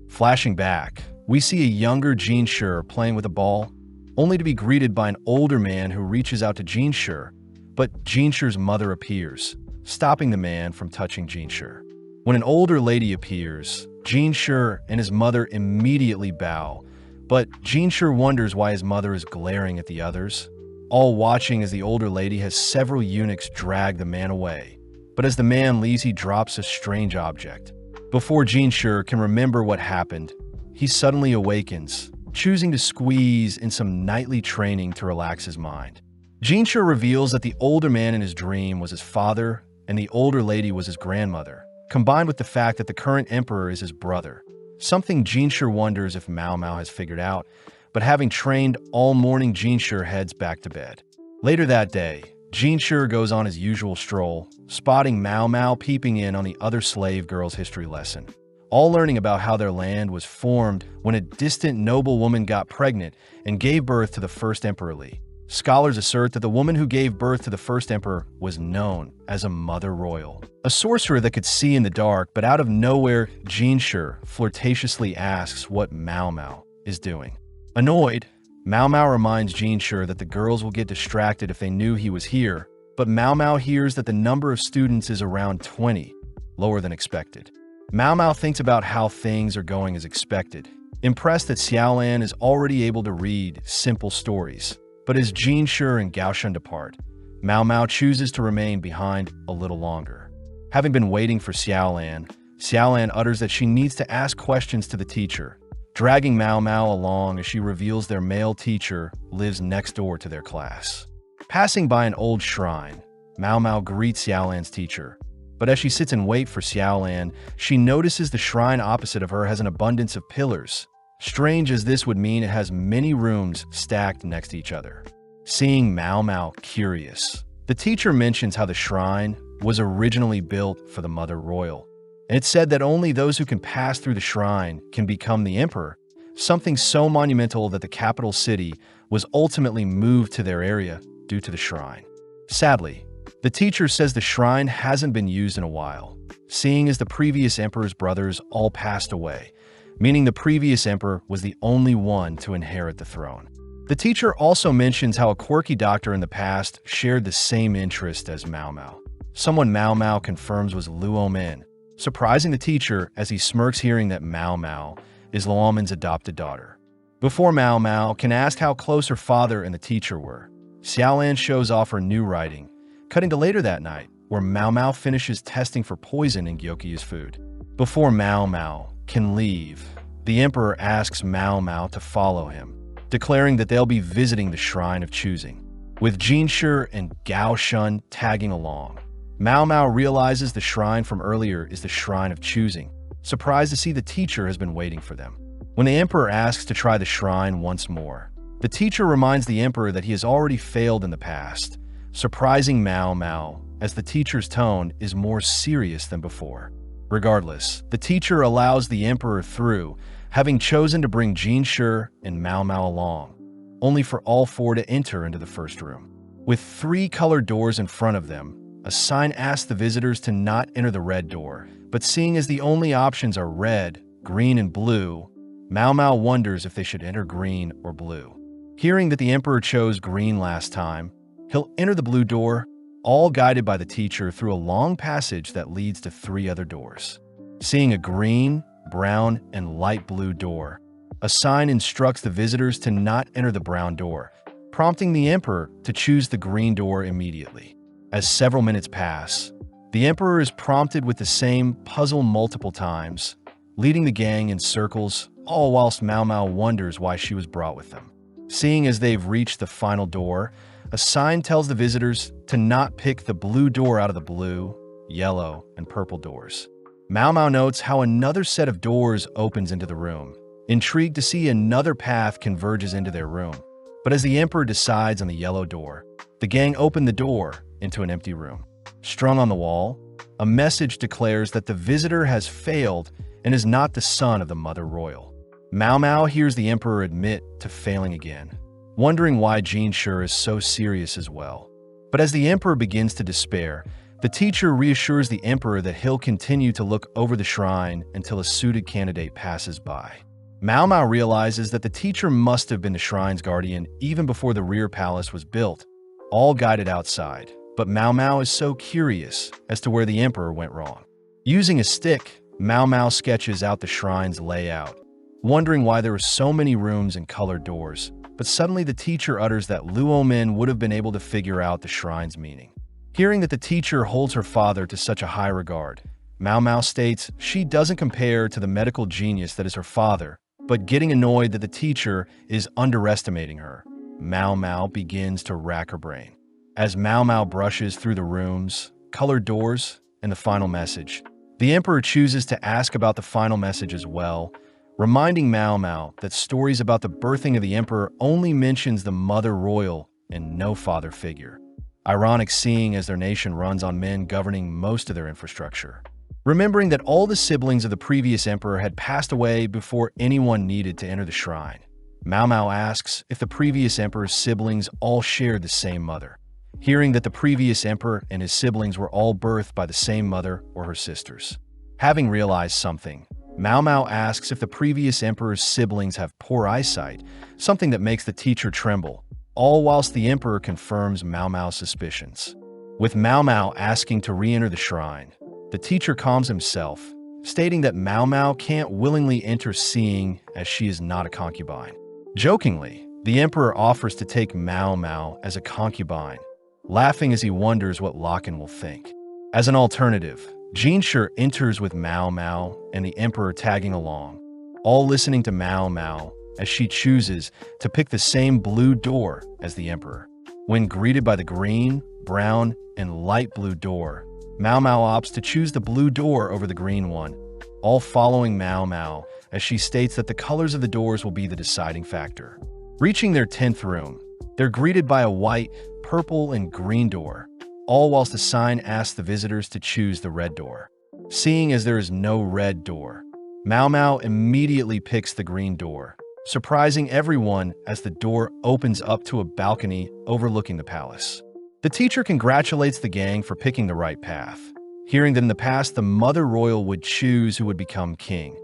Flashing back, we see a younger Jinshi playing with a ball, only to be greeted by an older man who reaches out to Jinshi, but Jinshi's mother appears, stopping the man from touching Jinshi. When an older lady appears, Jinshi and his mother immediately bow, but Jinshi wonders why his mother is glaring at the others, all watching as the older lady has several eunuchs drag the man away. But as the man leaves, he drops a strange object. Before Jinshi can remember what happened, he suddenly awakens, choosing to squeeze in some nightly training to relax his mind. Jinshi reveals that the older man in his dream was his father and the older lady was his grandmother, combined with the fact that the current emperor is his brother. Something Jinshi wonders if Mao Mao has figured out, but having trained all morning, Jinshi heads back to bed. Later that day, Jinshi goes on his usual stroll, spotting Mao Mao peeping in on the other slave girl's history lesson, all learning about how their land was formed when a distant noble woman got pregnant and gave birth to the first emperor Li. Scholars assert that the woman who gave birth to the first emperor was known as a Mother Royal, a sorcerer that could see in the dark, but out of nowhere, Jinshi flirtatiously asks what Mao Mao is doing. Annoyed, Mao Mao reminds Jinshi that the girls will get distracted if they knew he was here, but Mao Mao hears that the number of students is around 20, lower than expected. Mao Mao thinks about how things are going as expected, impressed that Xiaolan is already able to read simple stories. But as Jinshi and Gaoshan depart, Mao Mao chooses to remain behind a little longer. Having been waiting for Xiaolan, Xiaolan utters that she needs to ask questions to the teacher, dragging Mao Mao along as she reveals their male teacher lives next door to their class. Passing by an old shrine, Mao Mao greets Xiaolan's teacher, but as she sits and waits for Xiaolan, she notices the shrine opposite of her has an abundance of pillars. Strange as this would mean, it has many rooms stacked next to each other. Seeing Mao Mao curious, the teacher mentions how the shrine was originally built for the Mother Royal, and it's said that only those who can pass through the shrine can become the emperor, something so monumental that the capital city was ultimately moved to their area due to the shrine. Sadly, the teacher says the shrine hasn't been used in a while, seeing as the previous emperor's brothers all passed away, meaning the previous emperor was the only one to inherit the throne. The teacher also mentions how a quirky doctor in the past shared the same interest as Mao Mao. Someone Mao Mao confirms was Luo Min, surprising the teacher as he smirks hearing that Mao Mao is Luo Min's adopted daughter. Before Mao Mao can ask how close her father and the teacher were, Xiaolan shows off her new writing, cutting to later that night, where Mao Mao finishes testing for poison in Gyokyu's food. Before Mao Mao can leave, the emperor asks Mao Mao to follow him, declaring that they'll be visiting the Shrine of Choosing. With Jinshi and Gao Shun tagging along, Mao Mao realizes the shrine from earlier is the Shrine of Choosing, surprised to see the teacher has been waiting for them. When the emperor asks to try the shrine once more, the teacher reminds the emperor that he has already failed in the past, surprising Mao Mao as the teacher's tone is more serious than before. Regardless, the teacher allows the emperor through, having chosen to bring Jinshi and Mao Mao along, only for all four to enter into the first room. With 3 colored doors in front of them, a sign asks the visitors to not enter the red door, but seeing as the only options are red, green, and blue, Mao Mao wonders if they should enter green or blue. Hearing that the emperor chose green last time, he'll enter the blue door, all guided by the teacher through a long passage that leads to 3 other doors. Seeing a green, brown, and light blue door, a sign instructs the visitors to not enter the brown door, prompting the emperor to choose the green door immediately. As several minutes pass, the emperor is prompted with the same puzzle multiple times, leading the gang in circles, all whilst Mao Mao wonders why she was brought with them. Seeing as they've reached the final door, a sign tells the visitors to not pick the blue door out of the blue, yellow, and purple doors. Mao Mao notes how another set of doors opens into the room, intrigued to see another path converges into their room. But as the emperor decides on the yellow door, the gang open the door into an empty room. Strung on the wall, a message declares that the visitor has failed and is not the son of the mother royal. Mao Mao hears the emperor admit to failing again, wondering why Jinshi is so serious as well. But as the emperor begins to despair, the teacher reassures the emperor that he'll continue to look over the shrine until a suited candidate passes by. Mao Mao realizes that the teacher must have been the shrine's guardian even before the rear palace was built, all guided outside. But Mao Mao is so curious as to where the emperor went wrong. Using a stick, Mao Mao sketches out the shrine's layout, wondering why there were so many rooms and colored doors. But suddenly the teacher utters that Luo Min would have been able to figure out the shrine's meaning. Hearing that the teacher holds her father to such a high regard, Mao Mao states she doesn't compare to the medical genius that is her father, but getting annoyed that the teacher is underestimating her, Mao Mao begins to rack her brain. As Mao Mao brushes through the rooms, colored doors, and the final message, the emperor chooses to ask about the final message as well, reminding Mao Mao that stories about the birthing of the emperor only mentions the mother royal and no father figure. Ironic seeing as their nation runs on men governing most of their infrastructure. Remembering that all the siblings of the previous emperor had passed away before anyone needed to enter the shrine, Mao Mao asks if the previous emperor's siblings all shared the same mother. Hearing that the previous emperor and his siblings were all birthed by the same mother or her sisters. Having realized something, Mao Mao asks if the previous emperor's siblings have poor eyesight, something that makes the teacher tremble, all whilst the emperor confirms Mao Mao's suspicions. With Mao Mao asking to re-enter the shrine, the teacher calms himself, stating that Mao Mao can't willingly enter seeing as she is not a concubine. Jokingly, the emperor offers to take Mao Mao as a concubine, laughing as he wonders what Lakan will think. As an alternative, Jinshi enters with Mao Mao and the emperor tagging along, all listening to Mao Mao as she chooses to pick the same blue door as the emperor. When greeted by the green, brown, and light blue door, Mao Mao opts to choose the blue door over the green one, all following Mao Mao as she states that the colors of the doors will be the deciding factor. Reaching their 10th room, they're greeted by a white, purple, and green door, all whilst a sign asks the visitors to choose the red door. Seeing as there is no red door, Mao Mao immediately picks the green door, surprising everyone as the door opens up to a balcony overlooking the palace. The teacher congratulates the gang for picking the right path, hearing that in the past the mother royal would choose who would become king,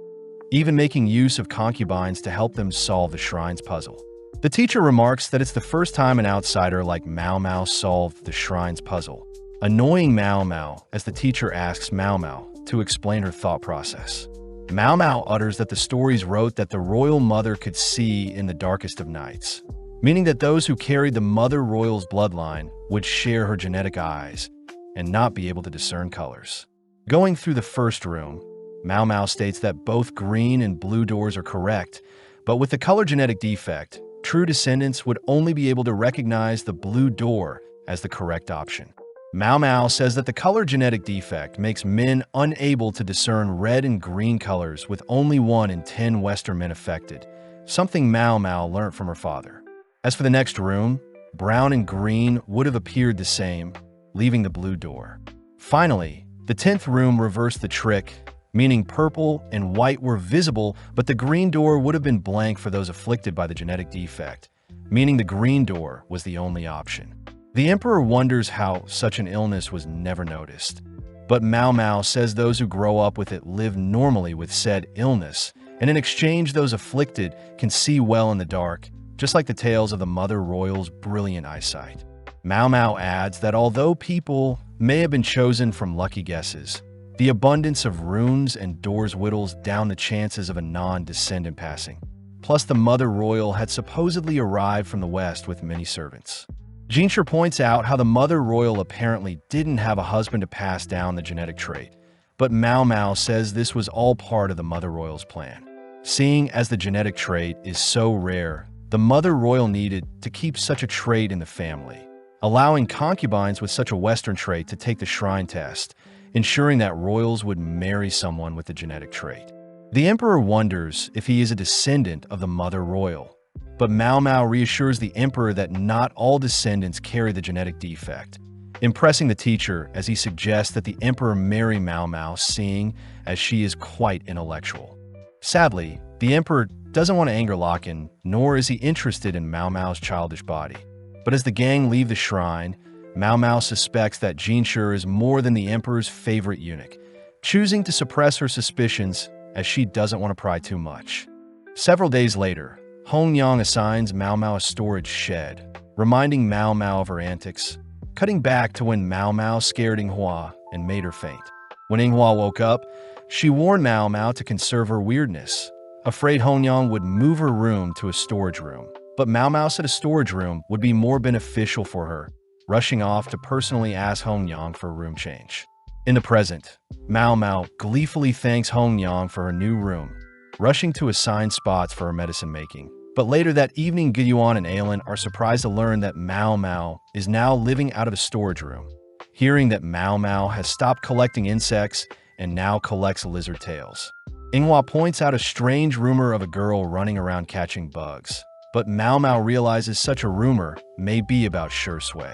even making use of concubines to help them solve the shrine's puzzle. The teacher remarks that it's the first time an outsider like Mao Mao solved the shrine's puzzle, annoying Mao Mao as the teacher asks Mao Mao to explain her thought process. Mao Mao utters that the stories wrote that the royal mother could see in the darkest of nights, meaning that those who carried the mother royal's bloodline would share her genetic eyes and not be able to discern colors. Going through the first room, Mao Mao states that both green and blue doors are correct, but with the color genetic defect, true descendants would only be able to recognize the blue door as the correct option. Mao Mao says that the color genetic defect makes men unable to discern red and green colors, with only 1 in 10 Western men affected, something Mao Mao learned from her father. As for the next room, brown and green would have appeared the same, leaving the blue door. Finally, the 10th room reversed the trick, meaning purple and white were visible, but the green door would have been blank for those afflicted by the genetic defect, meaning the green door was the only option. The emperor wonders how such an illness was never noticed, but Mao Mao says those who grow up with it live normally with said illness, and in exchange those afflicted can see well in the dark, just like the tales of the mother royal's brilliant eyesight. Mao Mao adds that although people may have been chosen from lucky guesses, the abundance of runes and doors whittles down the chances of a non-descendant passing. Plus, the mother royal had supposedly arrived from the west with many servants. Jinshi points out how the mother royal apparently didn't have a husband to pass down the genetic trait, but Mao Mao says this was all part of the mother royal's plan. Seeing as the genetic trait is so rare, the mother royal needed to keep such a trait in the family, allowing concubines with such a Western trait to take the shrine test, ensuring that royals would marry someone with the genetic trait. The emperor wonders if he is a descendant of the mother royal, but Mao Mao reassures the emperor that not all descendants carry the genetic defect, impressing the teacher as he suggests that the emperor marry Mao Mao, seeing as she is quite intellectual. Sadly, the emperor doesn't want to anger Locken, nor is he interested in Mao Mao's childish body. But as the gang leave the shrine, Mao Mao suspects that Jinshi is more than the emperor's favorite eunuch, choosing to suppress her suspicions as she doesn't want to pry too much. Several days later, Hongyang assigns Mao Mao a storage shed, reminding Mao Mao of her antics, cutting back to when Mao Mao scared Yinghua and made her faint. When Yinghua woke up, she warned Mao Mao to conserve her weirdness, afraid Hongyang would move her room to a storage room. But Mao Mao said a storage room would be more beneficial for her, rushing off to personally ask Hongyang for a room change. In the present, Mao Mao gleefully thanks Hongyang for her new room, rushing to assign spots for her medicine making. But later that evening, Giyuan and Aelin are surprised to learn that Mao Mao is now living out of a storage room. Hearing that Mao Mao has stopped collecting insects and now collects lizard tails, Yinghua points out a strange rumor of a girl running around catching bugs. But Mao Mao realizes such a rumor may be about Shi Sui.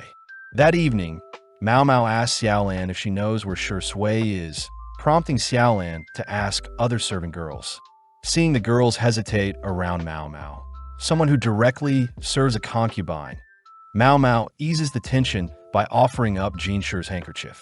That evening, Mao Mao asks Xiaolan if she knows where Shi Sui is, prompting Xiaolan to ask other servant girls. Seeing the girls hesitate around Mao Mao, someone who directly serves a concubine, Mao Mao eases the tension by offering up Jinshi's handkerchief.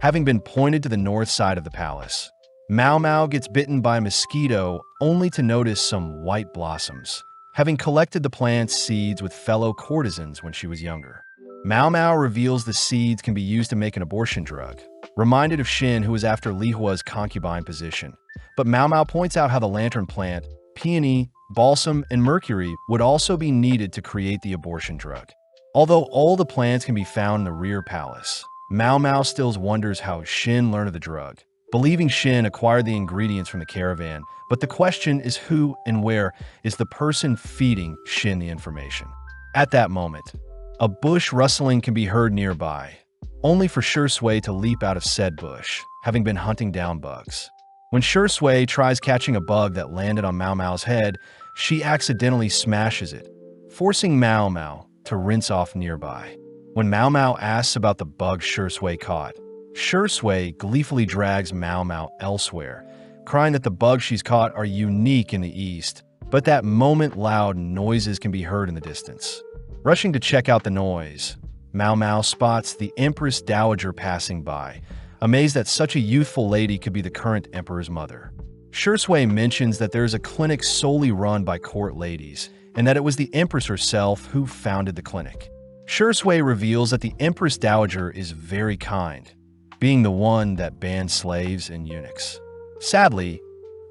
Having been pointed to the north side of the palace, Mao Mao gets bitten by a mosquito only to notice some white blossoms, having collected the plant's seeds with fellow courtesans when she was younger. Mao Mao reveals the seeds can be used to make an abortion drug, reminded of Shin, who was after Li Hua's concubine position. But Mao Mao points out how the lantern plant, peony, balsam, and mercury would also be needed to create the abortion drug. Although all the plants can be found in the rear palace, Mao Mao still wonders how Shin learned of the drug, believing Shin acquired the ingredients from the caravan. But the question is who and where is the person feeding Shin the information. At that moment, a bush rustling can be heard nearby, only for Shi Sui to leap out of said bush, having been hunting down bugs. When Shi Sui tries catching a bug that landed on Mao Mao's head, she accidentally smashes it, forcing Mao Mao to rinse off nearby. When Mao Mao asks about the bug Shi Sui caught, Shui gleefully drags Mao Mao elsewhere, crying that the bugs she's caught are unique in the East, but that moment loud noises can be heard in the distance. Rushing to check out the noise, Mao Mao spots the Empress Dowager passing by, amazed that such a youthful lady could be the current emperor's mother. Shui mentions that there is a clinic solely run by court ladies, and that it was the Empress herself who founded the clinic. Shui reveals that the Empress Dowager is very kind, being the one that banned slaves and eunuchs. Sadly,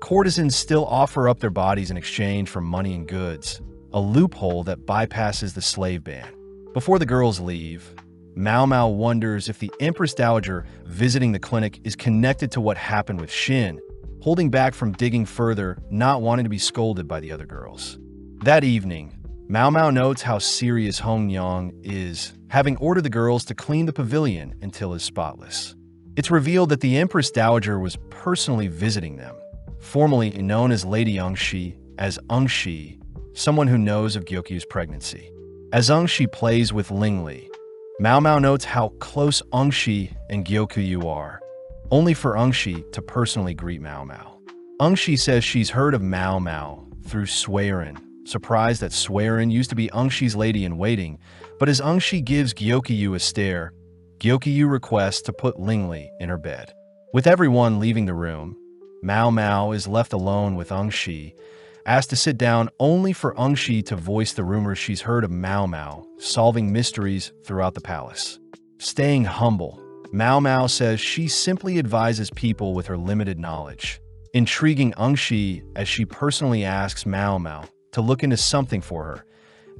courtesans still offer up their bodies in exchange for money and goods, a loophole that bypasses the slave ban. Before the girls leave, Mao Mao wonders if the Empress Dowager visiting the clinic is connected to what happened with Shin, holding back from digging further, not wanting to be scolded by the other girls. That evening, Mao Mao notes how serious Hong Yang is, having ordered the girls to clean the pavilion until it's spotless. It's revealed that the Empress Dowager was personally visiting them, formerly known as Lady Ungshi, as Ungshi, someone who knows of Gyokyu's pregnancy. As Ungshi plays with Lingli, Mao Mao notes how close Ungshi and Gyokyu are, only for Ungshi to personally greet Mao Mao. Ungshi says she's heard of Mao Mao through Suiren, surprised that Suiren used to be Ungshi's lady-in-waiting, but as Ungshi gives Gyokyu a stare, Gyokyu requests to put Lingli in her bed. With everyone leaving the room, Mao Mao is left alone with Ungshi, asked to sit down only for Ungshi to voice the rumors she's heard of Mao Mao solving mysteries throughout the palace. Staying humble, Mao Mao says she simply advises people with her limited knowledge, intriguing Ungshi as she personally asks Mao Mao to look into something for her,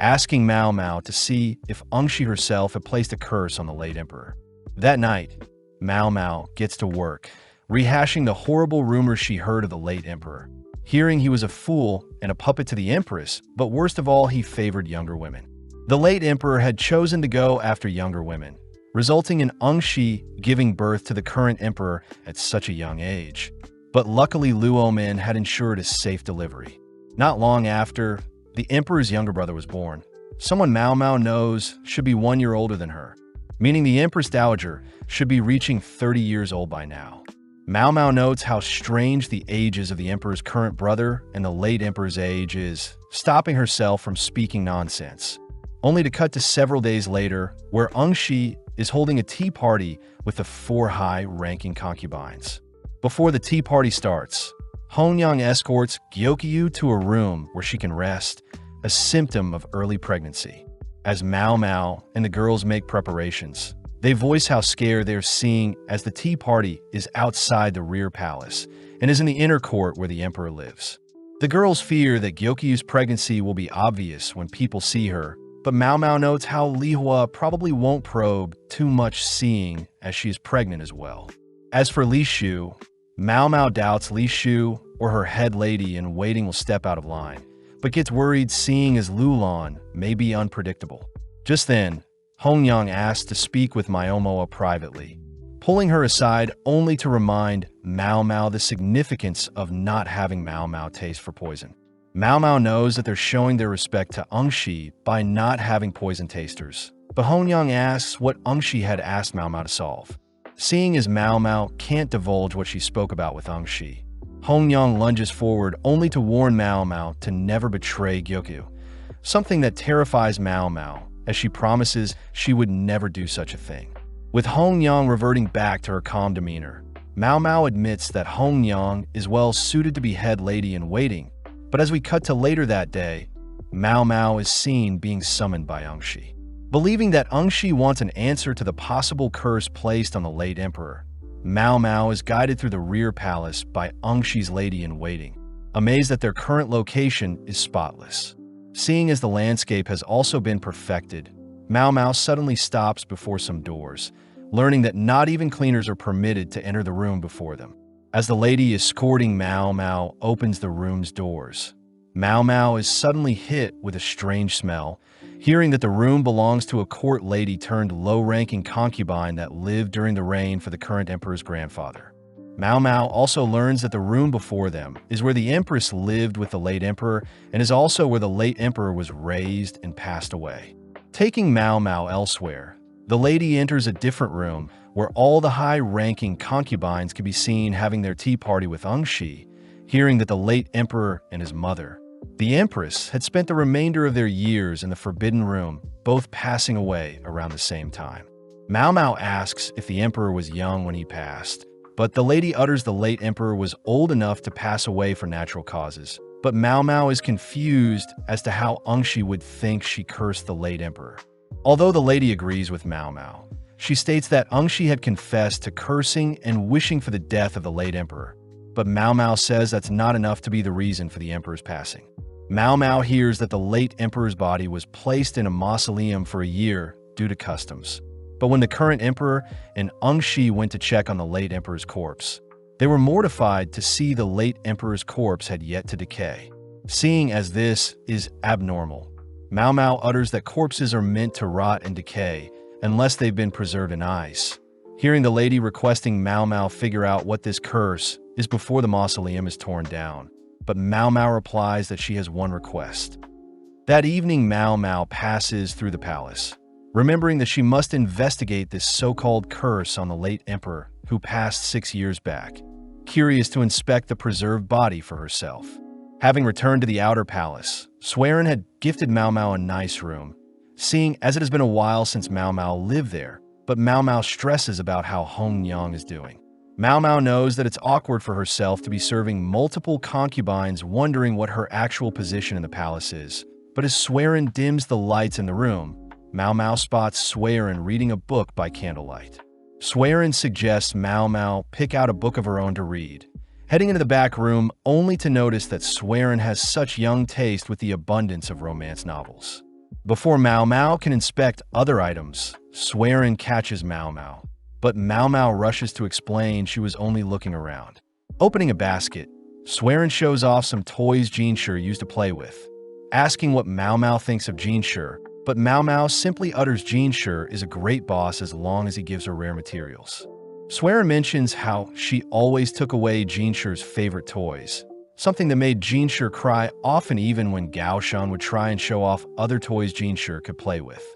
asking Mao Mao to see if Ungshi herself had placed a curse on the late emperor. That night, Mao Mao gets to work, rehashing the horrible rumors she heard of the late emperor, hearing he was a fool and a puppet to the empress, but worst of all, he favored younger women. The late emperor had chosen to go after younger women, resulting in Ungshi giving birth to the current emperor at such a young age. But luckily, Luo Min had ensured a safe delivery. Not long after, the emperor's younger brother was born. Someone Mao Mao knows should be 1 year older than her, meaning the Empress Dowager should be reaching 30 years old by now. Mao Mao notes how strange the ages of the emperor's current brother and the late emperor's age is, stopping herself from speaking nonsense, only to cut to several days later, where Ungshi is holding a tea party with the 4 high-ranking concubines. Before the tea party starts, Hongyang escorts Gyokyu to a room where she can rest, a symptom of early pregnancy. As Mao Mao and the girls make preparations, they voice how scared they're seeing as the tea party is outside the rear palace and is in the inner court where the emperor lives. The girls fear that Gyokyu's pregnancy will be obvious when people see her, but Mao Mao notes how Li Hua probably won't probe too much, seeing as she is pregnant as well. As for Li Shu, Mao Mao doubts Li Shu or her head lady in waiting will step out of line, but gets worried seeing as Lulan may be unpredictable. Just then, Hongyang asks to speak with Myomoa privately, pulling her aside only to remind Mao Mao the significance of not having Mao Mao taste for poison. Mao Mao knows that they're showing their respect to Ungshi by not having poison tasters, but Hongyang asks what Ungshi had asked Mao Mao to solve. Seeing as Mao Mao can't divulge what she spoke about with Ungshi, Hongyang lunges forward only to warn Mao Mao to never betray Gyokyu, something that terrifies Mao Mao as she promises she would never do such a thing. With Hongyang reverting back to her calm demeanor, Mao Mao admits that Hongyang is well suited to be head lady in waiting, but as we cut to later that day, Mao Mao is seen being summoned by Ungshi. Believing that Ungshi wants an answer to the possible curse placed on the late emperor, Mao Mao is guided through the rear palace by Ungshi's lady-in-waiting, amazed that their current location is spotless. Seeing as the landscape has also been perfected, Mao Mao suddenly stops before some doors, learning that not even cleaners are permitted to enter the room before them. As the lady escorting Mao Mao opens the room's doors, Mao Mao is suddenly hit with a strange smell, hearing that the room belongs to a court lady turned low-ranking concubine that lived during the reign for the current emperor's grandfather. Mao Mao also learns that the room before them is where the empress lived with the late emperor and is also where the late emperor was raised and passed away. Taking Mao Mao elsewhere, The lady enters a different room where all the high-ranking concubines can be seen having their tea party with Ungshi, hearing that the late emperor and his mother, the empress, had spent the remainder of their years in the Forbidden Room, both passing away around the same time. Mao Mao asks if the emperor was young when he passed, but the lady utters the late emperor was old enough to pass away for natural causes. But Mao Mao is confused as to how Ungshi would think she cursed the late emperor. Although the lady agrees with Mao Mao, she states that Ungshi had confessed to cursing and wishing for the death of the late emperor. But Mao Mao says that's not enough to be the reason for the emperor's passing. Mao Mao hears that the late emperor's body was placed in a mausoleum for a year due to customs. But when the current emperor and Ungshi went to check on the late emperor's corpse, they were mortified to see the late emperor's corpse had yet to decay. Seeing as this is abnormal, Mao Mao utters that corpses are meant to rot and decay unless they've been preserved in ice. Hearing the lady requesting Mao Mao figure out what this curse is before the mausoleum is torn down, but Mao Mao replies that she has one request. That evening, Mao Mao passes through the palace, remembering that she must investigate this so-called curse on the late emperor who passed 6 years back, curious to inspect the preserved body for herself. Having returned to the outer palace, Swearin had gifted Mao Mao a nice room, seeing as it has been a while since Mao Mao lived there, but Mao Mao stresses about how Hong Yang is doing. Mao Mao knows that it's awkward for herself to be serving multiple concubines, wondering what her actual position in the palace is. But as Swearin dims the lights in the room, Mao Mao spots Swearin reading a book by candlelight. Swearin suggests Mao Mao pick out a book of her own to read, heading into the back room only to notice that Swearin has such young taste with the abundance of romance novels. Before Mao Mao can inspect other items, Swearin catches Mao Mao, but Mao Mao rushes to explain she was only looking around. Opening a basket, Swearin shows off some toys Jinshi used to play with, asking what Mao Mao thinks of Jinshi, but Mao Mao simply utters Jinshi is a great boss as long as he gives her rare materials. Swearin mentions how she always took away Jinshi's favorite toys, something that made Jinshi cry often even when Gaoshan would try and show off other toys Jinshi could play with.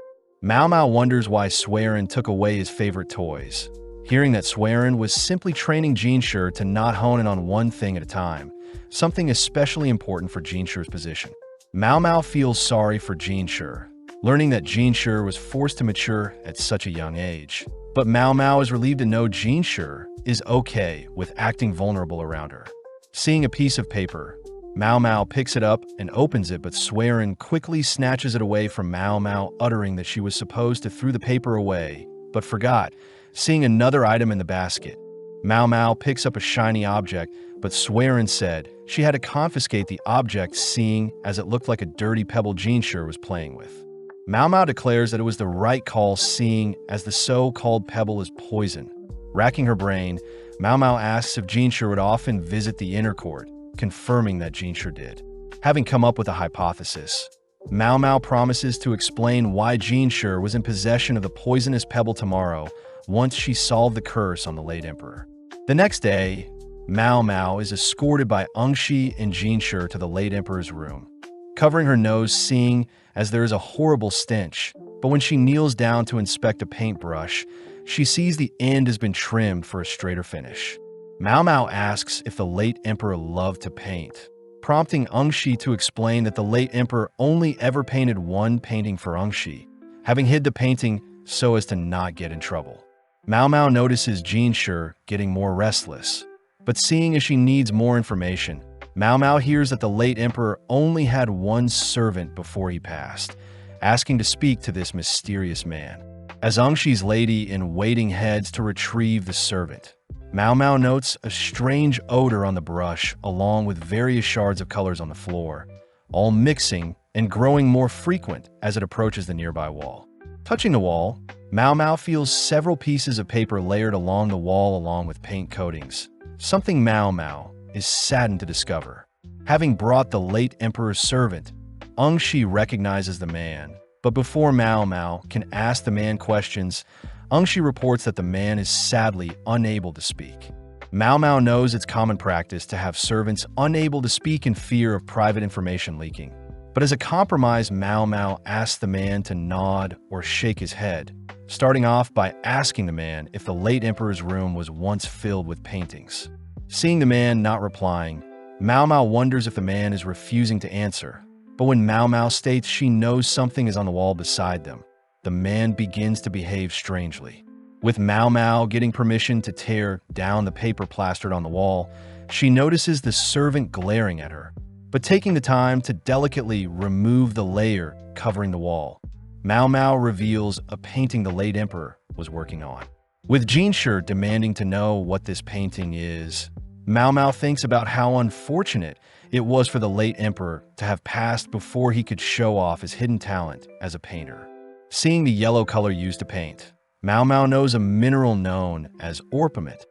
Mao Mao wonders why Swearin took away his favorite toys, hearing that Swearin was simply training Jinshi to not hone in on one thing at a time, something especially important for Jinshi's position. Mao Mao feels sorry for Jinshi, learning that Jinshi was forced to mature at such a young age. But Mao Mao is relieved to know Jinshi is okay with acting vulnerable around her. Seeing a piece of paper, Mao Mao picks it up and opens it, but Swearin quickly snatches it away from Mao Mao, uttering that she was supposed to throw the paper away, but forgot. Seeing another item in the basket, Mao Mao picks up a shiny object, but Swearin said she had to confiscate the object, seeing as it looked like a dirty pebble Jinshi was playing with. Mao Mao declares that it was the right call, seeing as the so-called pebble is poison. Racking her brain, Mao Mao asks if Jinshi would often visit the inner court, confirming that Jinshi did. Having come up with a hypothesis, Mao Mao promises to explain why Jinshi was in possession of the poisonous pebble tomorrow once she solved the curse on the late emperor. The next day, Mao Mao is escorted by Ungshi and Jinshi to the late emperor's room, covering her nose, seeing as there is a horrible stench, but when she kneels down to inspect a paintbrush, she sees the end has been trimmed for a straighter finish. Mao Mao asks if the late emperor loved to paint, prompting Ungshi to explain that the late emperor only ever painted one painting for Ungshi, having hid the painting so as to not get in trouble. Mao Mao notices Jinshi getting more restless, but seeing as she needs more information, Mao Mao hears that the late emperor only had one servant before he passed, asking to speak to this mysterious man. As Ungshi's lady-in-waiting heads to retrieve the servant, Mao Mao notes a strange odor on the brush along with various shards of colors on the floor, all mixing and growing more frequent as it approaches the nearby wall. Touching the wall, Mao Mao feels several pieces of paper layered along the wall along with paint coatings, something Mao Mao is saddened to discover. Having brought the late emperor's servant, Ungshi recognizes the man, but before Mao Mao can ask the man questions, Ungshi reports that the man is sadly unable to speak. Mao Mao knows it's common practice to have servants unable to speak in fear of private information leaking, But as a compromise, Mao Mao asked the man to nod or shake his head, starting off by asking the man if the late emperor's room was once filled with paintings. Seeing the man not replying, Mao Mao wonders if the man is refusing to answer. But when Mao Mao states she knows something is on the wall beside them, the man begins to behave strangely. With Mao Mao getting permission to tear down the paper plastered on the wall, she notices the servant glaring at her, but taking the time to delicately remove the layer covering the wall. Mao Mao reveals a painting the late emperor was working on. With Jinshi demanding to know what this painting is, Mao Mao thinks about how unfortunate it was for the late emperor to have passed before he could show off his hidden talent as a painter. Seeing the yellow color used to paint, Mao Mao knows a mineral known as orpiment,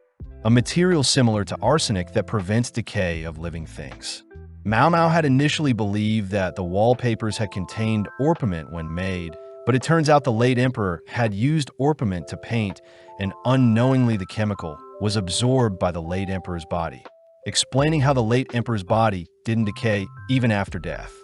a material similar to arsenic that prevents decay of living things. Mao Mao had initially believed that the wallpapers had contained orpiment when made, but it turns out the late emperor had used orpiment to paint, and unknowingly the chemical was absorbed by the late emperor's body, explaining how the late emperor's body didn't decay even after death.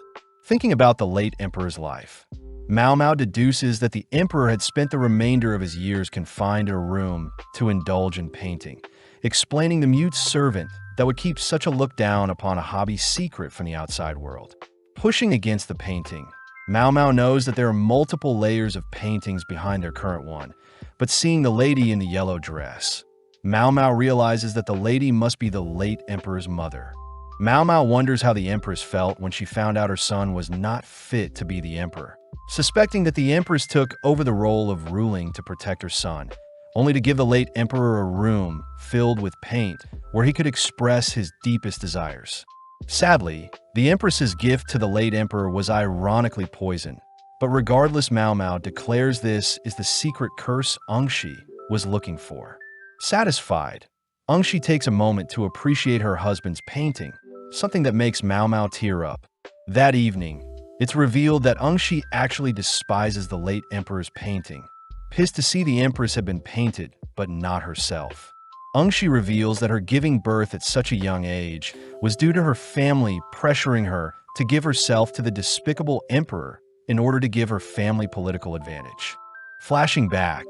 Thinking about the late emperor's life, Mao Mao deduces that the emperor had spent the remainder of his years confined in a room to indulge in painting, explaining the mute servant that would keep such a look down upon a hobby secret from the outside world. Pushing against the painting, Mao Mao knows that there are multiple layers of paintings behind their current one, but seeing the lady in the yellow dress, Mao Mao realizes that the lady must be the late emperor's mother. Mao Mao wonders how the empress felt when she found out her son was not fit to be the emperor, suspecting that the empress took over the role of ruling to protect her son, only to give the late emperor a room filled with paint where he could express his deepest desires. Sadly, the empress's gift to the late emperor was ironically poison, but regardless, Mao Mao declares this is the secret curse Ongshi was looking for. Satisfied, Ongshi takes a moment to appreciate her husband's painting, something that makes Mao Mao tear up. That evening, it's revealed that Ongshi actually despises the late emperor's painting, pissed to see the empress had been painted, but not herself. Ongshi reveals that her giving birth at such a young age was due to her family pressuring her to give herself to the despicable emperor in order to give her family political advantage. Flashing back,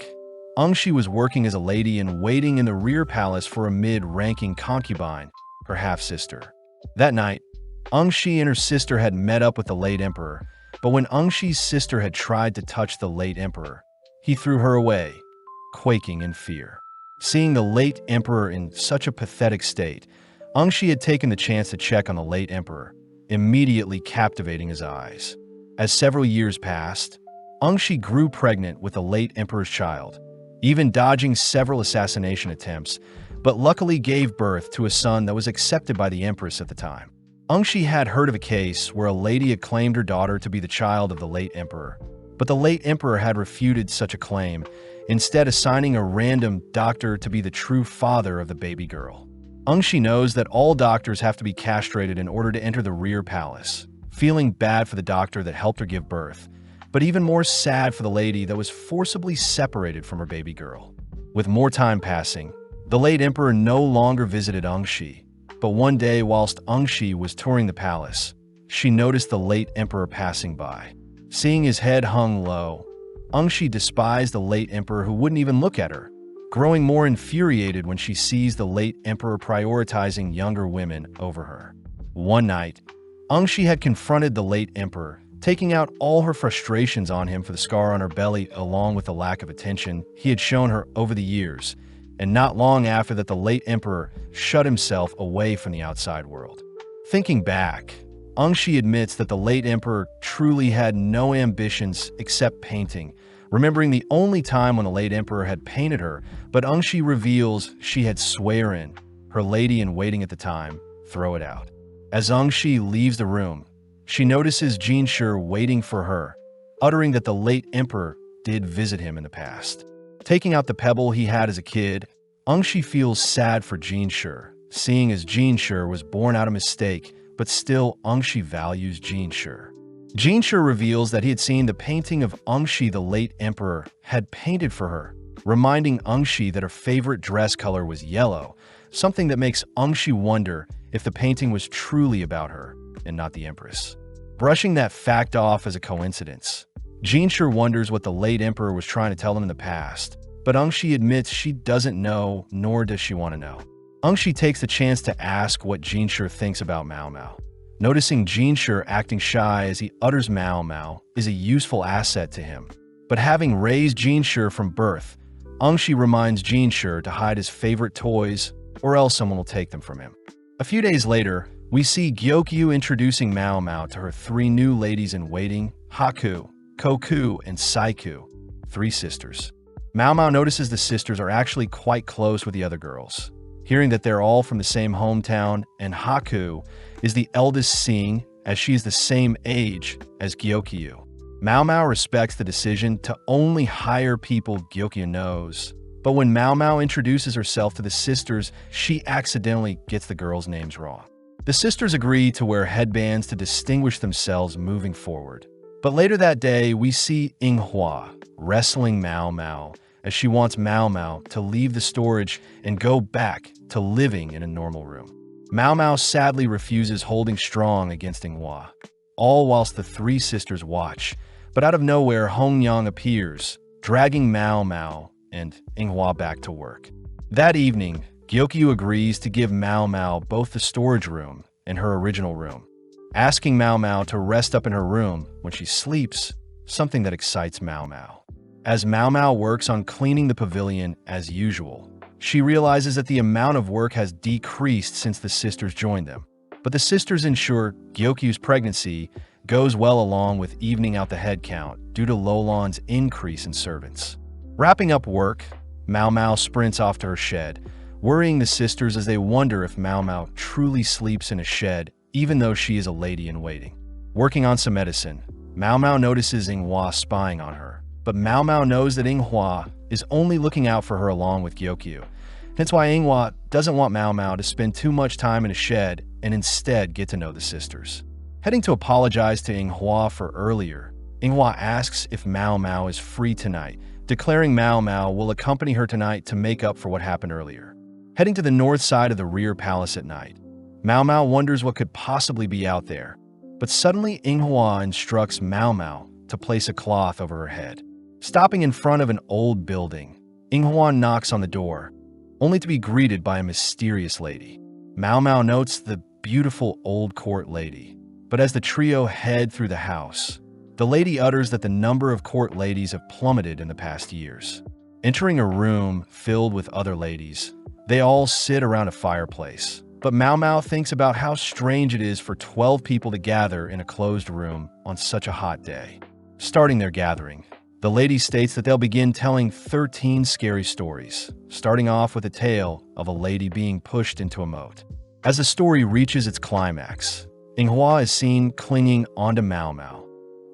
Ongshi was working as a lady and waiting in the rear palace for a mid-ranking concubine, her half-sister. That night, Ongshi and her sister had met up with the late emperor, but when Angshi's sister had tried to touch the late emperor, he threw her away, quaking in fear. Seeing the late emperor in such a pathetic state, Ongshi had taken the chance to check on the late emperor, immediately captivating his eyes. As several years passed, Ongshi grew pregnant with the late emperor's child, even dodging several assassination attempts, but luckily gave birth to a son that was accepted by the empress at the time. Ongshi had heard of a case where a lady had claimed her daughter to be the child of the late emperor, but the late emperor had refuted such a claim, instead assigning a random doctor to be the true father of the baby girl. Ongshi knows that all doctors have to be castrated in order to enter the rear palace, feeling bad for the doctor that helped her give birth, but even more sad for the lady that was forcibly separated from her baby girl. With more time passing, the late emperor no longer visited Ongshi, but one day whilst Ongshi was touring the palace, she noticed the late emperor passing by. Seeing his head hung low, Ongshi despised the late emperor who wouldn't even look at her, growing more infuriated when she sees the late emperor prioritizing younger women over her. One night, Ongshi had confronted the late emperor, taking out all her frustrations on him for the scar on her belly along with the lack of attention he had shown her over the years, and not long after that the late emperor shut himself away from the outside world. Thinking back, Ongshi admits that the late emperor truly had no ambitions except painting, remembering the only time when the late emperor had painted her, but Ongshi reveals she had swearing her lady-in-waiting at the time throw it out. As Ongshi leaves the room, she notices Jinshi waiting for her, uttering that the late emperor did visit him in the past. Taking out the pebble he had as a kid, Ongshi feels sad for Jinshi, seeing as Jinshi was born out of mistake, but still Ongshi values Jinshi. Jinshi reveals that he had seen the painting of Ongshi the late emperor had painted for her, reminding Ongshi that her favorite dress color was yellow, something that makes Ongshi wonder if the painting was truly about her and not the empress. brushing that fact off as a coincidence. Jinshi wonders what the late emperor was trying to tell them in the past, but Ungshi admits she doesn't know, nor does she want to know. Ungshi takes the chance to ask what Jinshi thinks about Mao Mao. Noticing Jinshi acting shy as he utters Mao Mao is a useful asset to him. But having raised Jinshi from birth, Ungshi reminds Jinshi to hide his favorite toys, or else someone will take them from him. A few days later, we see Gyokyu introducing Mao Mao to her 3 new ladies-in-waiting, Haku, Koku, and Saiku, 3 sisters. Mao Mao notices the sisters are actually quite close with the other girls. Hearing that they're all from the same hometown, and Haku is the eldest seeing as she is the same age as Gyokyu. Mao Mao respects the decision to only hire people Gyokyu knows. But when Mao Mao introduces herself to the sisters, she accidentally gets the girls' names wrong. The sisters agree to wear headbands to distinguish themselves moving forward. But later that day, we see Inghua wrestling Mao Mao as she wants Mao Mao to leave the storage and go back to living in a normal room. Mao Mao sadly refuses, holding strong against Inghua, all whilst the 3 sisters watch. But out of nowhere, Hongyang appears, dragging Mao Mao and Inghua back to work. That evening, Gyokyu agrees to give Mao Mao both the storage room and her original room, asking Mao Mao to rest up in her room when she sleeps, something that excites Mao Mao. As Mao Mao works on cleaning the pavilion as usual, she realizes that the amount of work has decreased since the sisters joined them. But the sisters ensure Gyokyu's pregnancy goes well along with evening out the head count due to Lolon's increase in servants. Wrapping up work, Mao Mao sprints off to her shed, worrying the sisters as they wonder if Mao Mao truly sleeps in a shed even though she is a lady-in-waiting. Working on some medicine, Mao Mao notices Inghua spying on her, but Mao Mao knows that Inghua is only looking out for her along with Gyokyu. Hence why Inghua doesn't want Mao Mao to spend too much time in a shed and instead get to know the sisters. Heading to apologize to Inghua for earlier, Inghua asks if Mao Mao is free tonight, declaring Mao Mao will accompany her tonight to make up for what happened earlier. Heading to the north side of the rear palace at night, Mao Mao wonders what could possibly be out there, but suddenly Inghua instructs Mao Mao to place a cloth over her head. Stopping in front of an old building, Inghua knocks on the door, only to be greeted by a mysterious lady. Mao Mao notes the beautiful old court lady, but as the trio head through the house, the lady utters that the number of court ladies have plummeted in the past years. Entering a room filled with other ladies, they all sit around a fireplace. But Mao Mao thinks about how strange it is for 12 people to gather in a closed room on such a hot day. Starting their gathering, the lady states that they'll begin telling 13 scary stories, starting off with a tale of a lady being pushed into a moat. As the story reaches its climax, Inghua is seen clinging onto Mao Mao,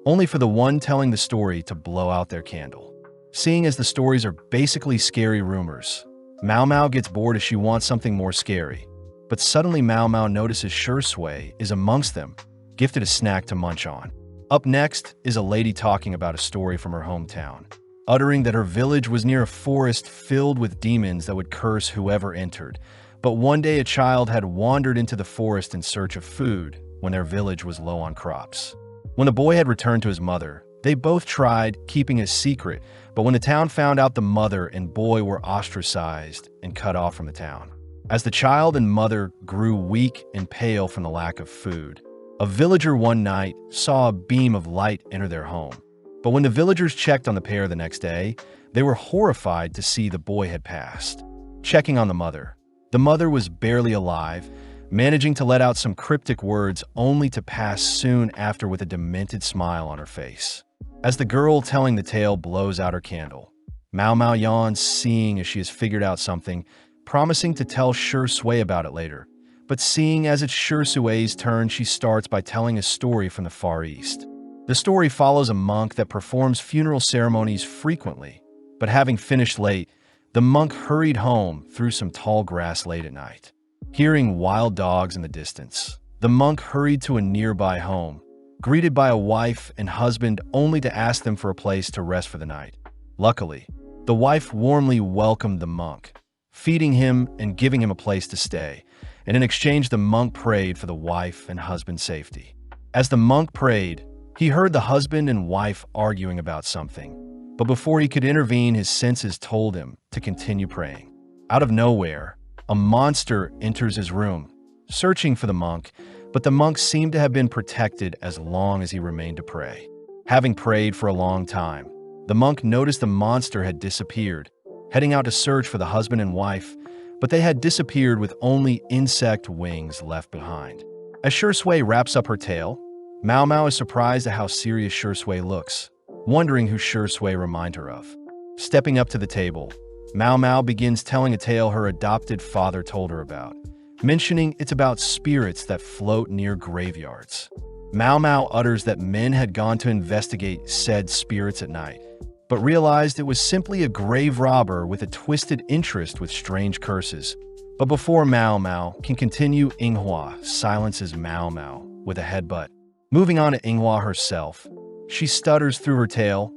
only for the one telling the story to blow out their candle. Seeing as the stories are basically scary rumors, Mao Mao gets bored as she wants something more scary. But suddenly Mao Mao notices Shui is amongst them, gifted a snack to munch on. Up next is a lady talking about a story from her hometown, uttering that her village was near a forest filled with demons that would curse whoever entered. But one day a child had wandered into the forest in search of food when their village was low on crops. When the boy had returned to his mother, they both tried keeping a secret, but when the town found out, the mother and boy were ostracized and cut off from the town. As the child and mother grew weak and pale from the lack of food, a villager one night saw a beam of light enter their home. But when the villagers checked on the pair the next day, they were horrified to see the boy had passed. Checking on the mother was barely alive, managing to let out some cryptic words only to pass soon after with a demented smile on her face. As the girl telling the tale blows out her candle, Mao Mao yawns, seeing as she has figured out something, promising to tell Shui about it later. But seeing as it's Shui's turn, she starts by telling a story from the Far East. The story follows a monk that performs funeral ceremonies frequently, but having finished late, the monk hurried home through some tall grass late at night. Hearing wild dogs in the distance, the monk hurried to a nearby home, greeted by a wife and husband only to ask them for a place to rest for the night. Luckily, the wife warmly welcomed the monk, feeding him and giving him a place to stay, and in exchange the monk prayed for the wife and husband's safety. As the monk prayed, he heard the husband and wife arguing about something, but before he could intervene, his senses told him to continue praying. Out of nowhere, a monster enters his room, searching for the monk, but the monk seemed to have been protected as long as he remained to pray. Having prayed for a long time, the monk noticed the monster had disappeared, heading out to search for the husband and wife, but they had disappeared with only insect wings left behind. As Shui wraps up her tale, Mao Mao is surprised at how serious Shui looks, wondering who Shui reminds her of. Stepping up to the table, Mao Mao begins telling a tale her adopted father told her about, mentioning it's about spirits that float near graveyards. Mao Mao utters that men had gone to investigate said spirits at night, but realized it was simply a grave robber with a twisted interest with strange curses. But before Mao Mao can continue, Inghua silences Mao Mao with a headbutt. Moving on to Inghua herself, she stutters through her tale,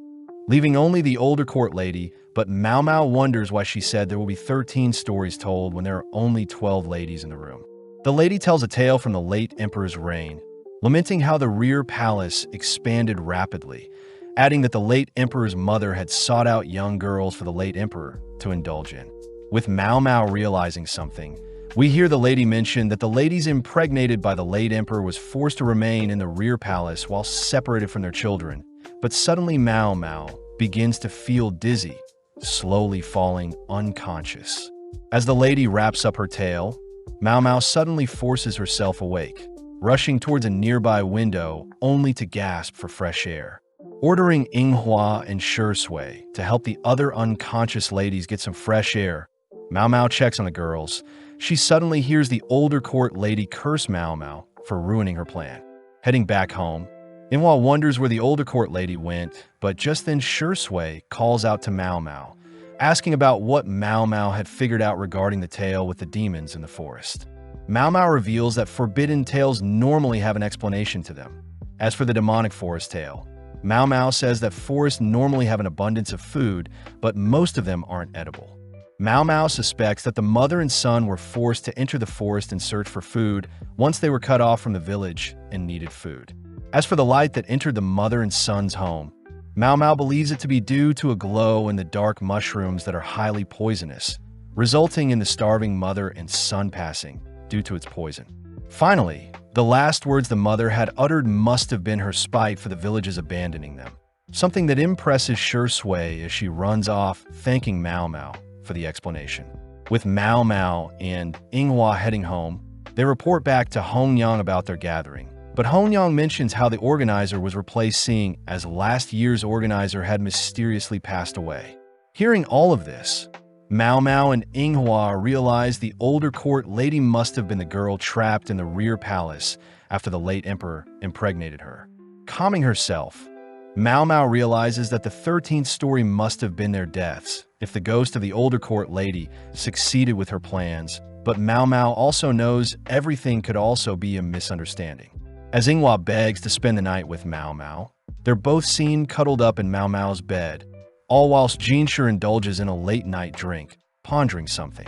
leaving only the older court lady, but Mao Mao wonders why she said there will be 13 stories told when there are only 12 ladies in the room. The lady tells a tale from the late emperor's reign, lamenting how the rear palace expanded rapidly, adding that the late emperor's mother had sought out young girls for the late emperor to indulge in. With Mao Mao realizing something, we hear the lady mention that the ladies impregnated by the late emperor was forced to remain in the rear palace while separated from their children, but suddenly Mao Mao begins to feel dizzy, slowly falling unconscious. As the lady wraps up her tale, Mao Mao suddenly forces herself awake, rushing towards a nearby window only to gasp for fresh air. Ordering Inghua and Shui to help the other unconscious ladies get some fresh air, Mao Mao checks on the girls. She suddenly hears the older court lady curse Mao Mao for ruining her plan. Heading back home, Inghua wonders where the older court lady went, but just then Shui calls out to Mao Mao, asking about what Mao Mao had figured out regarding the tale with the demons in the forest. Mao Mao reveals that forbidden tales normally have an explanation to them. As for the demonic forest tale, Mao Mao says that forests normally have an abundance of food, but most of them aren't edible. Mao Mao suspects that the mother and son were forced to enter the forest and search for food once they were cut off from the village and needed food. As for the light that entered the mother and son's home, Mao Mao believes it to be due to a glow in the dark mushrooms that are highly poisonous, resulting in the starving mother and son passing due to its poison. Finally, the last words the mother had uttered must have been her spite for the villages abandoning them, something that impresses Shui as she runs off, thanking Mao Mao for the explanation. With Mao Mao and Inghua heading home, they report back to Hongyang about their gathering, but Hongyang mentions how the organizer was replaced, seeing as last year's organizer had mysteriously passed away. Hearing all of this, Mao Mao and Inghua realize the older court lady must have been the girl trapped in the rear palace after the late emperor impregnated her. Calming herself, Mao Mao realizes that the 13th story must have been their deaths if the ghost of the older court lady succeeded with her plans, but Mao Mao also knows everything could also be a misunderstanding. As Inghua begs to spend the night with Mao Mao, they're both seen cuddled up in Mao Mao's bed, all whilst Jinshi indulges in a late-night drink, pondering something.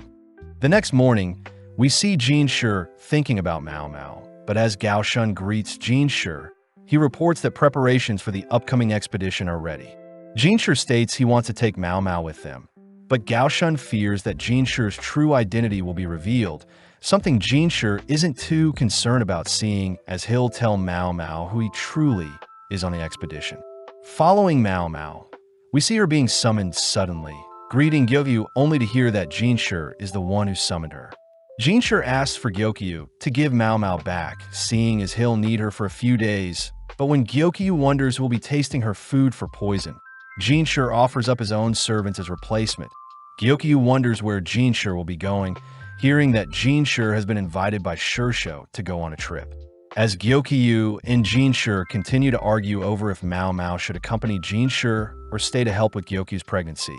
The next morning, we see Jinshi thinking about Mao Mao, but as Gao Shun greets Jinshi, he reports that preparations for the upcoming expedition are ready. Jinshi states he wants to take Mao Mao with them, but Gao Shun fears that Jinshi's true identity will be revealed, something Jinshi isn't too concerned about, seeing as he'll tell Mao Mao who he truly is on the expedition. Following Mao Mao, we see her being summoned suddenly, greeting Gyokyu only to hear that Jinshi is the one who summoned her. Jinshi asks for Gyokyu to give Mao Mao back, seeing as he'll need her for a few days, but when Gyokyu wonders who will be tasting her food for poison, Jinshi offers up his own servants as replacement. Gyokyu wonders where Jinshi will be going, hearing that Jinshi has been invited by Shursho to go on a trip. As Gyokyu and Jinshi continue to argue over if Mao Mao should accompany Jinshi or stay to help with Gyokyu's pregnancy,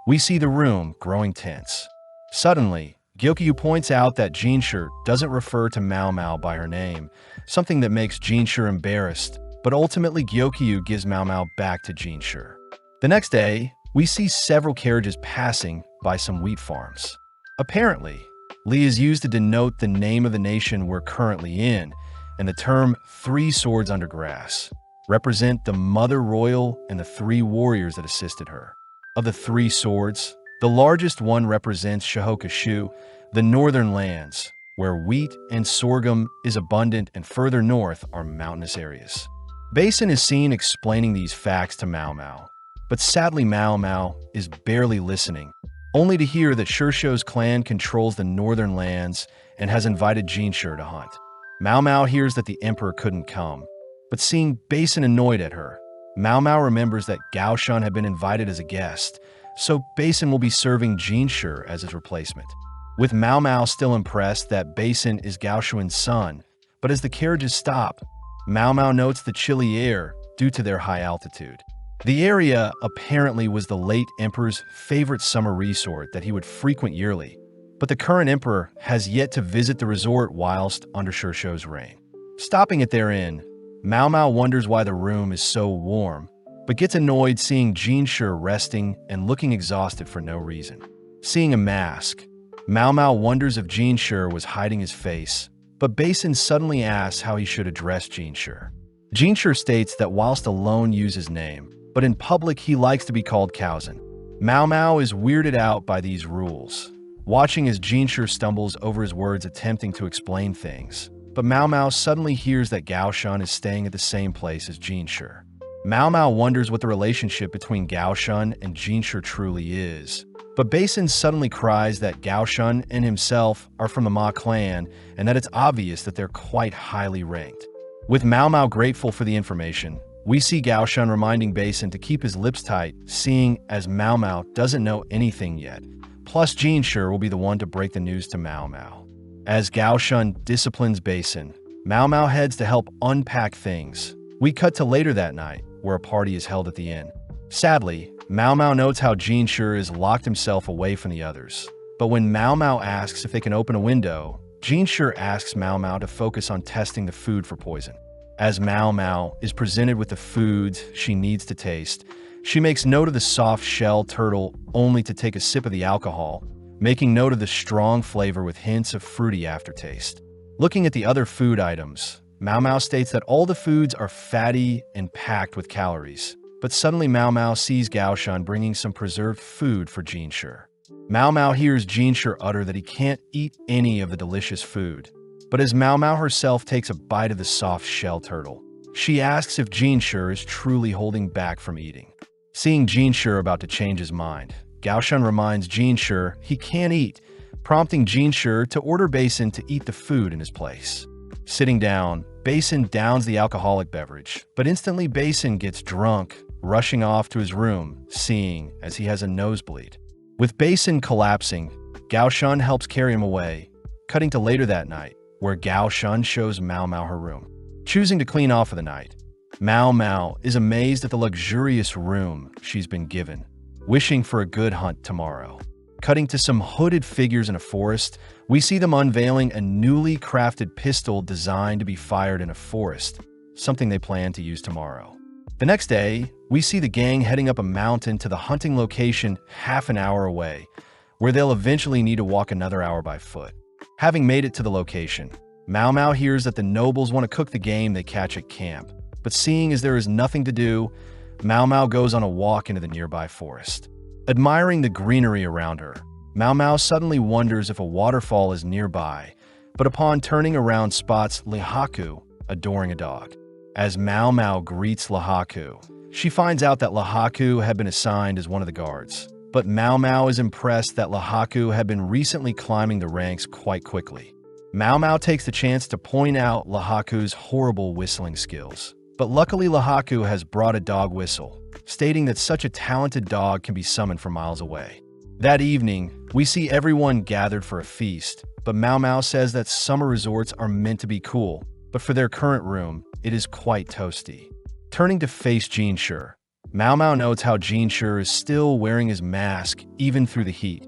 we see the room growing tense. Suddenly, Gyokyu points out that Jinshi doesn't refer to Mao Mao by her name, something that makes Jinshi embarrassed, but ultimately Gyokyu gives Mao Mao back to Jinshi. The next day, we see several carriages passing by some wheat farms. Apparently, Li is used to denote the name of the nation we're currently in, and the term three swords under grass represent the Mother Royal and the three warriors that assisted her. Of the three swords, the largest one represents Shihokashu, the northern lands, where wheat and sorghum is abundant, and further north are mountainous areas. Basin is seen explaining these facts to Mao Mao, but sadly Mao Mao is barely listening, only to hear that Shursho's clan controls the northern lands and has invited Jinshi to hunt. Mao Mao hears that the emperor couldn't come, but seeing Basin annoyed at her, Mao Mao remembers that Gao Shun had been invited as a guest, so Basin will be serving Jinshi as his replacement. With Mao Mao still impressed that Basin is Gao Shun's son, but as the carriages stop, Mao Mao notes the chilly air due to their high altitude. The area apparently was the late emperor's favorite summer resort that he would frequent yearly, but the current emperor has yet to visit the resort whilst under Shursho's reign. Stopping at their inn, Mao Mao wonders why the room is so warm, but gets annoyed seeing Jinshi resting and looking exhausted for no reason. Seeing a mask, Mao Mao wonders if Jinshi was hiding his face, but Basin suddenly asks how he should address Jinshi. Jinshi states that whilst alone uses his name, but in public he likes to be called Kaozen. Mao Mao is weirded out by these rules, watching as Jinshi stumbles over his words attempting to explain things, but Mao Mao suddenly hears that Gao Shun is staying at the same place as Jinshi. Mao Mao wonders what the relationship between Gao Shun and Jinshi truly is, but Basin suddenly cries that Gao Shun and himself are from the Ma clan and that it's obvious that they're quite highly ranked. With Mao Mao grateful for the information, we see Gao Shun reminding Basin to keep his lips tight, seeing as Mao Mao doesn't know anything yet. Plus, Jinshi will be the one to break the news to Mao Mao. As Gao Shun disciplines Basin, Mao Mao heads to help unpack things. We cut to later that night, where a party is held at the inn. Sadly, Mao Mao notes how Jinshi has locked himself away from the others. But when Mao Mao asks if they can open a window, Jinshi asks Mao Mao to focus on testing the food for poison. As Mao Mao is presented with the foods she needs to taste, she makes note of the soft shell turtle only to take a sip of the alcohol, making note of the strong flavor with hints of fruity aftertaste. Looking at the other food items, Mao Mao states that all the foods are fatty and packed with calories. But suddenly Mao Mao sees Gao Shun bringing some preserved food for Jinshi. Mao Mao hears Jinshi utter that he can't eat any of the delicious food. But as Mao Mao herself takes a bite of the soft shell turtle, she asks if Jinshi is truly holding back from eating. Seeing Jinshi about to change his mind, Gao Shun reminds Jinshi he can't eat, prompting Jinshi to order Basin to eat the food in his place. Sitting down, Basin downs the alcoholic beverage, but instantly Basin gets drunk, rushing off to his room, seeing as he has a nosebleed. With Basin collapsing, Gao Shun helps carry him away, cutting to later that night, where Gao Shun shows Mao Mao her room. Choosing to clean off for the night, Mao Mao is amazed at the luxurious room she's been given, wishing for a good hunt tomorrow. Cutting to some hooded figures in a forest, we see them unveiling a newly crafted pistol designed to be fired in a forest, something they plan to use tomorrow. The next day, we see the gang heading up a mountain to the hunting location half an hour away, where they'll eventually need to walk another hour by foot. Having made it to the location, Mao Mao hears that the nobles want to cook the game they catch at camp, but seeing as there is nothing to do, Mao Mao goes on a walk into the nearby forest. Admiring the greenery around her, Mao Mao suddenly wonders if a waterfall is nearby, but upon turning around spots Lihaku adoring a dog. As Mao Mao greets Lihaku, she finds out that Lihaku had been assigned as one of the guards, but Mao Mao is impressed that Lihaku had been recently climbing the ranks quite quickly. Mao Mao takes the chance to point out Lihaku's horrible whistling skills, but luckily Lihaku has brought a dog whistle, stating that such a talented dog can be summoned from miles away. That evening, we see everyone gathered for a feast, but Mao Mao says that summer resorts are meant to be cool, but for their current room, it is quite toasty. Turning to face Jinshi, Mao Mao notes how Jinshi is still wearing his mask even through the heat.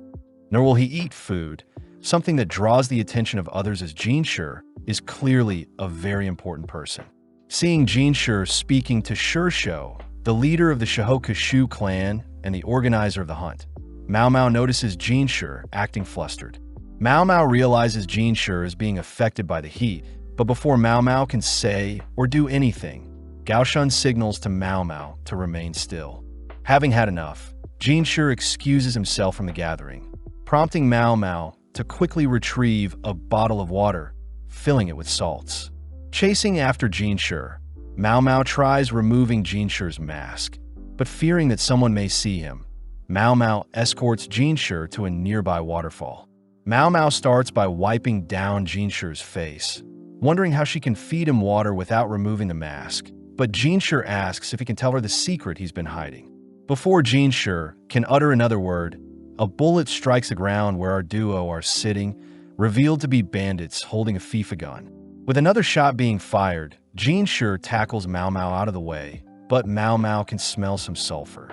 Nor will he eat food, something that draws the attention of others as Jinshi is clearly a very important person. Seeing Jinshi speaking to Shursho, the leader of the Shihokashu clan and the organizer of the hunt, Mao Mao notices Jinshi acting flustered. Mao Mao realizes Jinshi is being affected by the heat, But before Mao Mao can say or do anything, Gaoshun signals to Mao Mao to remain still. Having had enough, Jinshi excuses himself from the gathering, prompting Mao Mao to quickly retrieve a bottle of water, filling it with salts. Chasing after Jinshi, Mao Mao tries removing Jinshi's mask, but fearing that someone may see him, Mao Mao escorts Jinshi to a nearby waterfall. Mao Mao starts by wiping down Jinshi's face, wondering how she can feed him water without removing the mask, but Jinshi asks if he can tell her the secret he's been hiding. Before Jinshi can utter another word, a bullet strikes the ground where our duo are sitting, revealed to be bandits holding a FIFA gun. With another shot being fired, Jinshi tackles Mao Mao out of the way, but Mao Mao can smell some sulfur.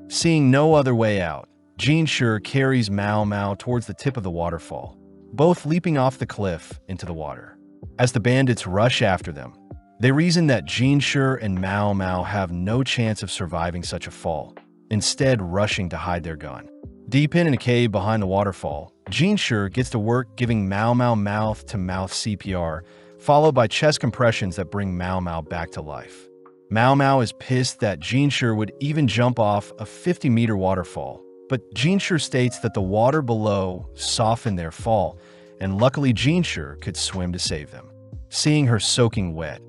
Seeing no other way out, Jinshi carries Mao Mao towards the tip of the waterfall, both leaping off the cliff into the water. As the bandits rush after them, they reason that Jinshi and Mao Mao have no chance of surviving such a fall, instead rushing to hide their gun. Deep in a cave behind the waterfall, Jinshi gets to work giving Mao Mao mouth-to-mouth CPR, followed by chest compressions that bring Mao Mao back to life. Mao Mao is pissed that Jinshi would even jump off a 50-meter waterfall, but Jinshi states that the water below softened their fall, and luckily Jinshi could swim to save them. Seeing her soaking wet,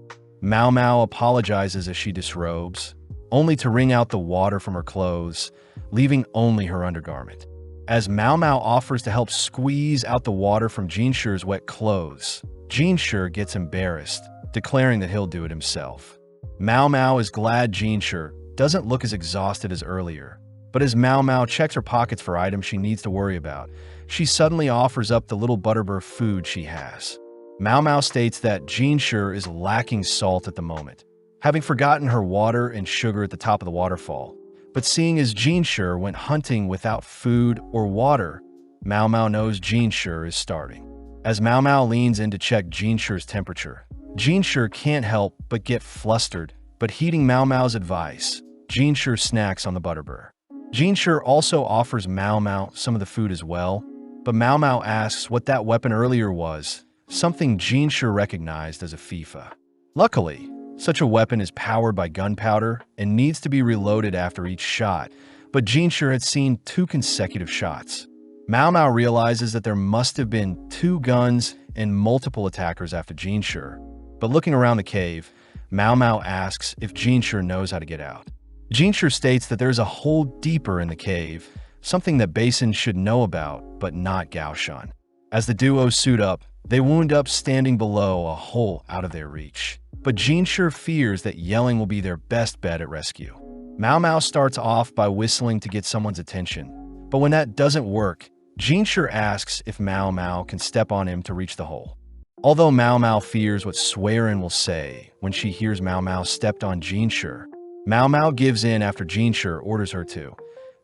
Mao Mao apologizes as she disrobes, only to wring out the water from her clothes, leaving only her undergarment. As Mao Mao offers to help squeeze out the water from Jinshi's wet clothes, Jinshi gets embarrassed, declaring that he'll do it himself. Mao Mao is glad Jinshi doesn't look as exhausted as earlier, but as Mao Mao checks her pockets for items she needs to worry about, she suddenly offers up the little butterbur food she has. Mao Mao states that Jinshi is lacking salt at the moment, having forgotten her water and sugar at the top of the waterfall. But seeing as Jinshi went hunting without food or water, Mao Mao knows Jinshi is starving. As Mao Mao leans in to check Jinshi's temperature, Jinshi can't help but get flustered, but heeding Mao Mao's advice, Jinshi snacks on the butterbur. Jinshi also offers Mao Mao some of the food as well, but Mao Mao asks what that weapon earlier was, something Jinshi recognized as a FIFA. Luckily, such a weapon is powered by gunpowder and needs to be reloaded after each shot, but Jinshi had seen 2 consecutive shots. Mao Mao realizes that there must have been 2 guns and multiple attackers after Jinshi, but looking around the cave, Mao Mao asks if Jinshi knows how to get out. Jinshi states that there's a hole deeper in the cave, something that Basin should know about, but not Gaoshun. As the duo suit up, they wound up standing below a hole out of their reach. But Jinshi fears that yelling will be their best bet at rescue. Mao Mao starts off by whistling to get someone's attention, but when that doesn't work, Jinshi asks if Mao Mao can step on him to reach the hole. Although Mao Mao fears what Swearin will say when she hears Mao Mao stepped on Jinshi, Mao Mao gives in after Jinshi orders her to,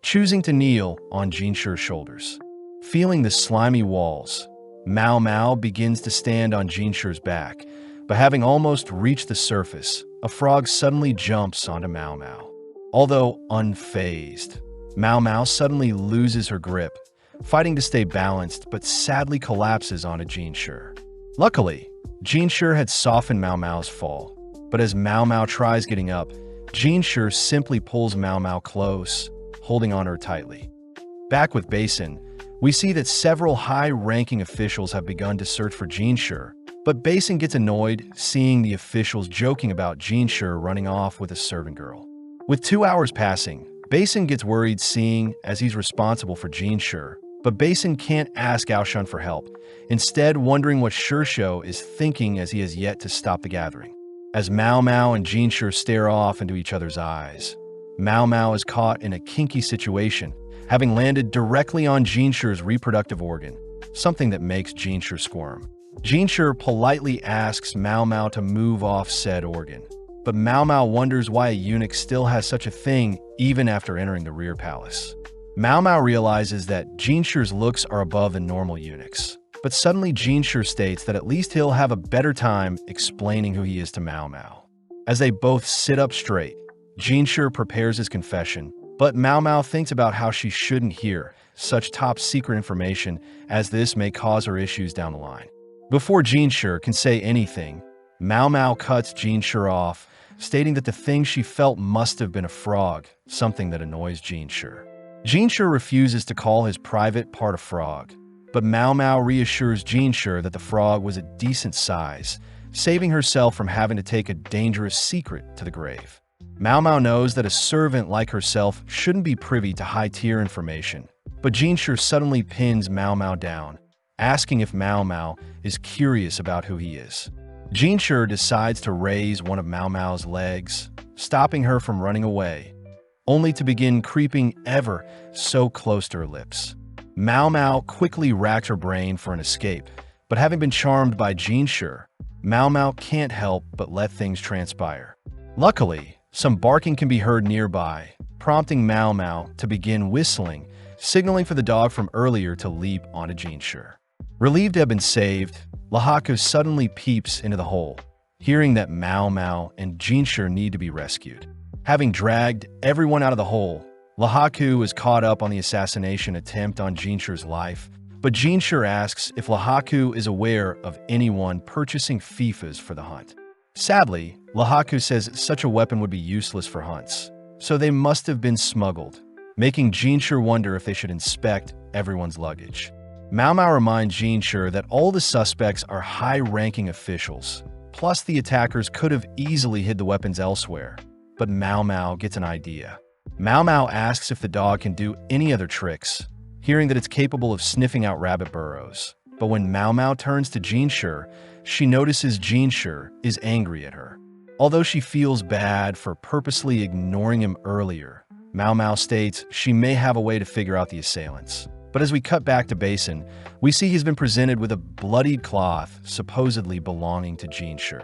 choosing to kneel on Jinshi's shoulders. Feeling the slimy walls, Mao Mao begins to stand on Jinshi's back, but having almost reached the surface, a frog suddenly jumps onto Mao Mao. Although unfazed, Mao Mao suddenly loses her grip, fighting to stay balanced but sadly collapses onto Jinshi. Luckily, Jinshi had softened Mao Mao's fall, but as Mao Mao tries getting up, Jinshi simply pulls Mao Mao close, holding on her tightly. Back with Basin, we see that several high-ranking officials have begun to search for Jinshi, but Basin gets annoyed seeing the officials joking about Jinshi running off with a servant girl. With 2 hours passing, Basin gets worried seeing as he's responsible for Jinshi, but Basin can't ask Gaoshun for help, instead wondering what Shirsho is thinking as he has yet to stop the gathering. As Mao Mao and Jinshi stare off into each other's eyes, Mao Mao is caught in a kinky situation, having landed directly on Jinshi's reproductive organ, something that makes Jinshi squirm. Jinshi politely asks Mao Mao to move off said organ, but Mao Mao wonders why a eunuch still has such a thing even after entering the rear palace. Mao Mao realizes that Jinshi's looks are above the normal eunuchs, but suddenly Jinshi states that at least he'll have a better time explaining who he is to Mao Mao. As they both sit up straight, Jinshi prepares his confession, but Mao Mao thinks about how she shouldn't hear such top-secret information as this may cause her issues down the line. Before Jinshi can say anything, Mao Mao cuts Jinshi off, stating that the thing she felt must have been a frog, something that annoys Jinshi. Jinshi refuses to call his private part a frog, but Mao Mao reassures Jinshi that the frog was a decent size, saving herself from having to take a dangerous secret to the grave. Mao Mao knows that a servant like herself shouldn't be privy to high-tier information, but Jinshi suddenly pins Mao Mao down, asking if Mao Mao is curious about who he is. Jinshi decides to raise one of Mao Mao's legs, stopping her from running away, only to begin creeping ever so close to her lips. Mao Mao quickly racks her brain for an escape, but having been charmed by Jinshi, Mao Mao can't help but let things transpire. Luckily, some barking can be heard nearby, prompting Mao Mao to begin whistling, signaling for the dog from earlier to leap onto Jinshi. Relieved to have been saved, Lahaku suddenly peeps into the hole, hearing that Mao Mao and Jinshi need to be rescued. Having dragged everyone out of the hole, Lahaku is caught up on the assassination attempt on Jinshi's life, but Jinshi asks if Lahaku is aware of anyone purchasing FIFAs for the hunt. Sadly, Lahaku says such a weapon would be useless for hunts, so they must have been smuggled, making Jinshi wonder if they should inspect everyone's luggage. Mao Mao reminds Jinshi that all the suspects are high-ranking officials, plus the attackers could have easily hid the weapons elsewhere, but Mao Mao gets an idea. Mao Mao asks if the dog can do any other tricks, hearing that it's capable of sniffing out rabbit burrows. But when Mao Mao turns to Jinshi, she notices Jinshi is angry at her. Although she feels bad for purposely ignoring him earlier, Mao Mao states she may have a way to figure out the assailants. But as we cut back to Basin, we see he's been presented with a bloodied cloth supposedly belonging to Jinshi.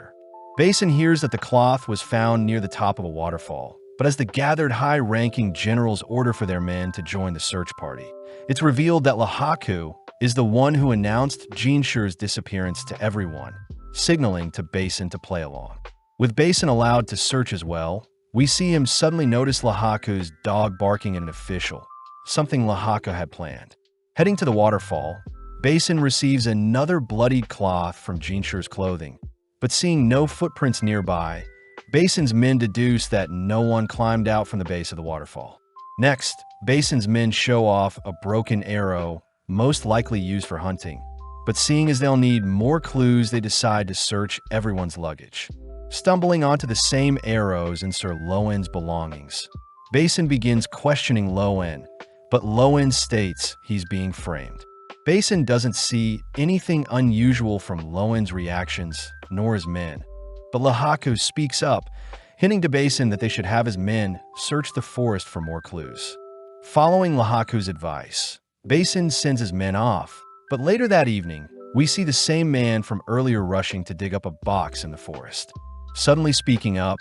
Basin hears that the cloth was found near the top of a waterfall, but as the gathered high-ranking generals order for their men to join the search party, it's revealed that Lahaku is the one who announced Jinshi's disappearance to everyone, signaling to Basin to play along. With Basin allowed to search as well, we see him suddenly notice Lahaku's dog barking at an official, something Lahaku had planned. Heading to the waterfall, Basin receives another bloodied cloth from Jinshi's clothing, but seeing no footprints nearby, Basin's men deduce that no one climbed out from the base of the waterfall. Next, Basin's men show off a broken arrow, most likely used for hunting, but seeing as they'll need more clues, they decide to search everyone's luggage. Stumbling onto the same arrows in Sir Lowen's belongings, Basin begins questioning Lowen, but Lowen states he's being framed. Basin doesn't see anything unusual from Lowen's reactions, nor his men, but Lahaku speaks up, hinting to Basin that they should have his men search the forest for more clues. Following Lahaku's advice, Basin sends his men off, but later that evening, we see the same man from earlier rushing to dig up a box in the forest. Suddenly speaking up,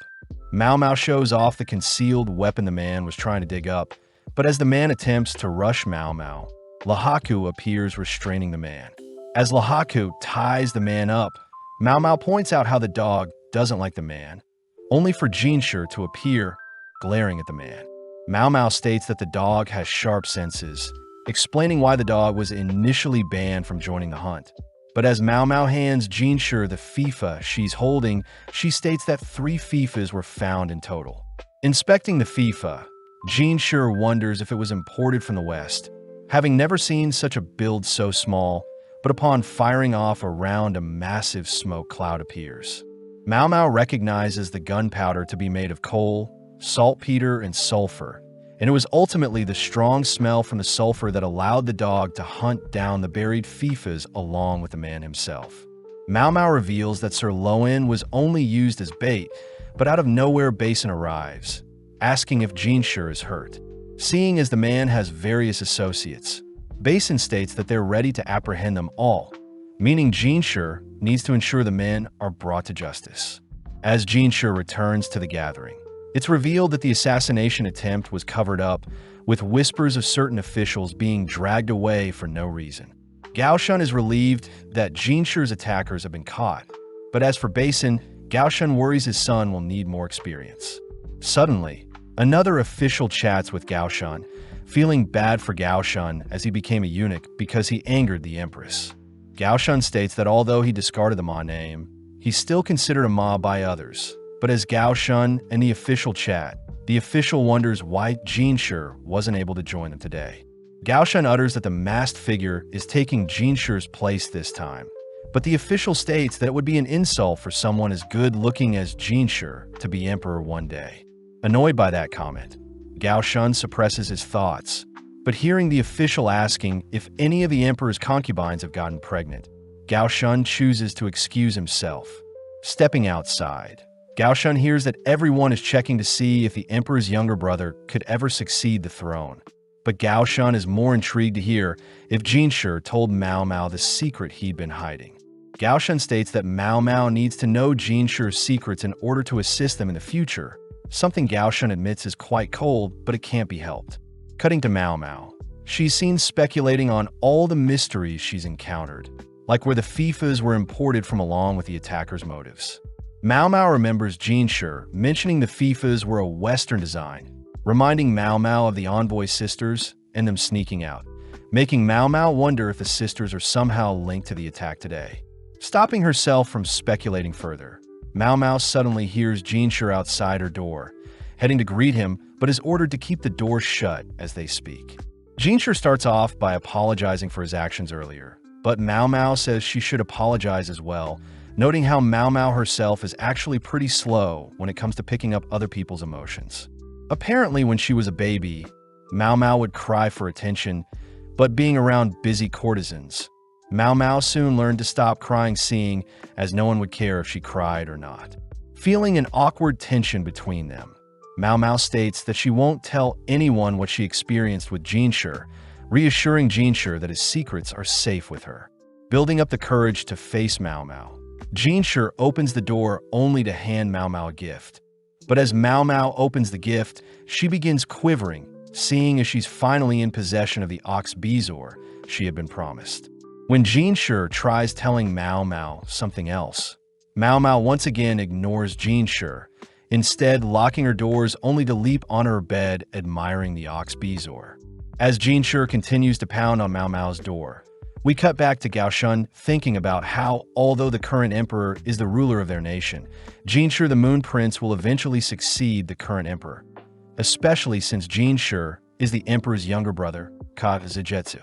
Mao Mao shows off the concealed weapon the man was trying to dig up, but as the man attempts to rush Mao Mao, Lahaku appears restraining the man. As Lahaku ties the man up, Mao Mao points out how the dog doesn't like the man, only for Jinshi to appear, glaring at the man. Mao Mao states that the dog has sharp senses, explaining why the dog was initially banned from joining the hunt. But as Mao Mao hands Jinshi the FIFA she's holding, she states that 3 FIFAs were found in total. Inspecting the FIFA, Jinshi wonders if it was imported from the West, having never seen such a build so small, but upon firing off a round, a massive smoke cloud appears. Mao Mao recognizes the gunpowder to be made of coal, saltpeter, and sulfur, and it was ultimately the strong smell from the sulfur that allowed the dog to hunt down the buried FIFAs along with the man himself. Mao Mao reveals that Sir Lowen was only used as bait, but out of nowhere Basin arrives, asking if Jinshi is hurt. Seeing as the man has various associates, Basin states that they're ready to apprehend them all, meaning Jinshi needs to ensure the men are brought to justice. As Jinshi returns to the gathering, it's revealed that the assassination attempt was covered up, with whispers of certain officials being dragged away for no reason. Gaoshun is relieved that Jinshi's attackers have been caught, but as for Basin, Gaoshun worries his son will need more experience. Suddenly, another official chats with Gaoshun, feeling bad for Gaoshun as he became a eunuch because he angered the empress. Gao Shun states that although he discarded the Ma name, he's still considered a Ma by others. But as Gao Shun and the official chat, the official wonders why Jinshi wasn't able to join them today. Gao Shun utters that the masked figure is taking Jinshi's place this time, but the official states that it would be an insult for someone as good-looking as Jinshi to be emperor one day. Annoyed by that comment, Gao Shun suppresses his thoughts, but hearing the official asking if any of the emperor's concubines have gotten pregnant, Gao Shun chooses to excuse himself. Stepping outside, Gao Shun hears that everyone is checking to see if the emperor's younger brother could ever succeed the throne. But Gao Shun is more intrigued to hear if Jinshi told Mao Mao the secret he'd been hiding. Gao Shun states that Mao Mao needs to know Jinshi's secrets in order to assist them in the future, something Gao Shun admits is quite cold, but it can't be helped. Cutting to Mao Mao, she's seen speculating on all the mysteries she's encountered, like where the FIFAs were imported from along with the attacker's motives. Mao Mao remembers Jinshi mentioning the FIFAs were a Western design, reminding Mao Mao of the Envoy sisters and them sneaking out, making Mao Mao wonder if the sisters are somehow linked to the attack today. Stopping herself from speculating further, Mao Mao suddenly hears Jinshi outside her door, heading to greet him, but is ordered to keep the door shut as they speak. Jinshi starts off by apologizing for his actions earlier, but Mao Mao says she should apologize as well, noting how Mao Mao herself is actually pretty slow when it comes to picking up other people's emotions. Apparently, when she was a baby, Mao Mao would cry for attention, but being around busy courtesans, Mao Mao soon learned to stop crying, seeing as no one would care if she cried or not. Feeling an awkward tension between them, Mao Mao states that she won't tell anyone what she experienced with Jinshi, reassuring Jinshi that his secrets are safe with her. Building up the courage to face Mao Mao, Jinshi opens the door only to hand Mao Mao a gift. But as Mao Mao opens the gift, she begins quivering, seeing as she's finally in possession of the Ox Bezoar she had been promised. When Jinshi tries telling Mao Mao something else, Mao Mao once again ignores Jinshi, instead locking her doors only to leap on her bed admiring the Ox Bezoar. As Jinshi continues to pound on Mao Mao's door, we cut back to Gao Shun thinking about how, although the current emperor is the ruler of their nation, Jinshi the Moon Prince will eventually succeed the current emperor, especially since Jinshi is the emperor's younger brother, Kazujetsu.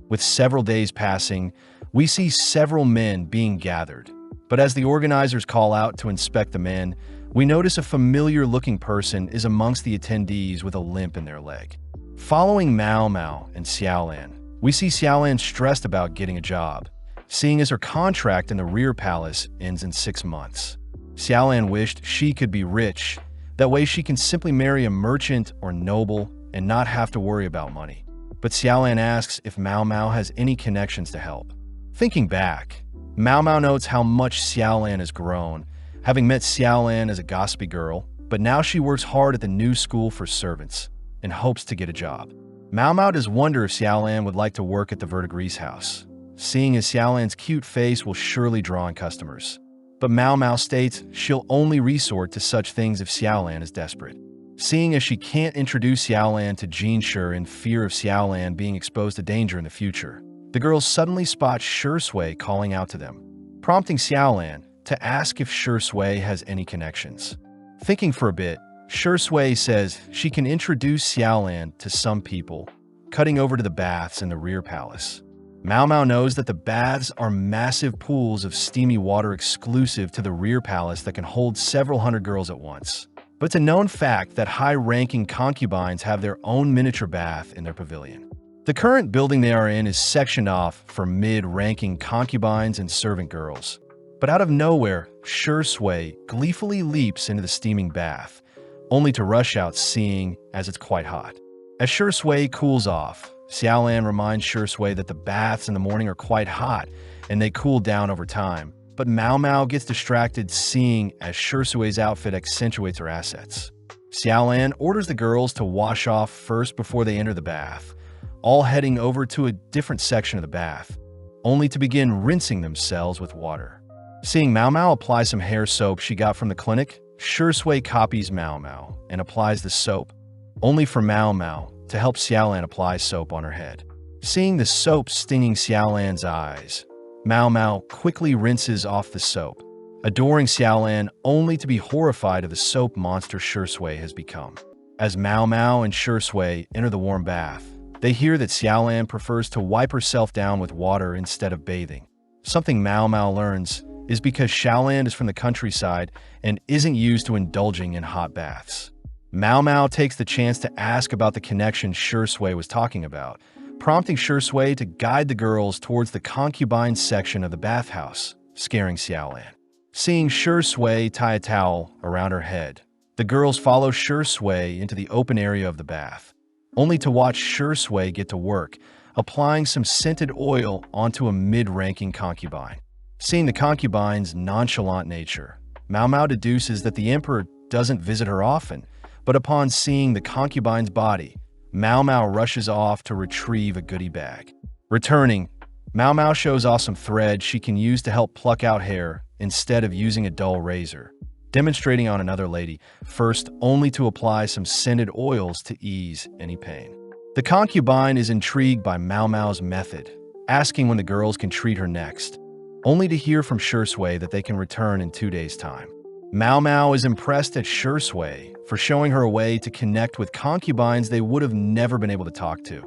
With several days passing, we see several men being gathered, but as the organizers call out to inspect the men, we notice a familiar-looking person is amongst the attendees with a limp in their leg. Following Mao Mao and Xiaolan, we see Xiaolan stressed about getting a job, seeing as her contract in the Rear Palace ends in 6 months. Xiaolan wished she could be rich, that way she can simply marry a merchant or noble and not have to worry about money. But Xiaolan asks if Mao Mao has any connections to help. Thinking back, Mao Mao notes how much Xiaolan has grown, having met Xiaolan as a gossipy girl, but now she works hard at the new school for servants and hopes to get a job. Mao Mao does wonder if Xiaolan would like to work at the Verdigris house, seeing as Xiaolan's cute face will surely draw in customers. But Mao Mao states she'll only resort to such things if Xiaolan is desperate. Seeing as she can't introduce Xiaolan to Jinshi in fear of Xiaolan being exposed to danger in the future, the girls suddenly spot Shui calling out to them, prompting Xiaolan to ask if Shui has any connections. Thinking for a bit, Shui says she can introduce Xiaolan to some people, cutting over to the baths in the Rear Palace. Mao Mao knows that the baths are massive pools of steamy water exclusive to the Rear Palace that can hold several hundred girls at once. But it's a known fact that high-ranking concubines have their own miniature bath in their pavilion. The current building they are in is sectioned off for mid-ranking concubines and servant girls. But out of nowhere, Shui gleefully leaps into the steaming bath, only to rush out seeing as it's quite hot. As Shui cools off, Xiaolan reminds Shui that the baths in the morning are quite hot and they cool down over time. But Mao Mao gets distracted seeing as Shui's outfit accentuates her assets. Xiaolan orders the girls to wash off first before they enter the bath, all heading over to a different section of the bath, only to begin rinsing themselves with water. Seeing Mao Mao apply some hair soap she got from the clinic, Shui copies Mao Mao and applies the soap, only for Mao Mao to help Xiaolan apply soap on her head. Seeing the soap stinging Xiaolan's eyes, Mao Mao quickly rinses off the soap, adoring Xiaolan only to be horrified of the soap monster Shui has become. As Mao Mao and Shui enter the warm bath, they hear that Xiaolan prefers to wipe herself down with water instead of bathing. Something Mao Mao learns is because Xiaolan is from the countryside and isn't used to indulging in hot baths. Mao Mao takes the chance to ask about the connection Shui was talking about, prompting Shui to guide the girls towards the concubine section of the bathhouse, scaring Xiaolan. Seeing Shui tie a towel around her head, the girls follow Shui into the open area of the bath, only to watch Shui get to work, applying some scented oil onto a mid-ranking concubine. Seeing the concubine's nonchalant nature, Mao Mao deduces that the emperor doesn't visit her often, but upon seeing the concubine's body, Mao Mao rushes off to retrieve a goodie bag. Returning, Mao Mao shows off some thread she can use to help pluck out hair instead of using a dull razor, demonstrating on another lady, first only to apply some scented oils to ease any pain. The concubine is intrigued by Mao Mao's method, asking when the girls can treat her next, only to hear from Shui that they can return in 2 days' time. Mao Mao is impressed at Shui for showing her a way to connect with concubines they would have never been able to talk to.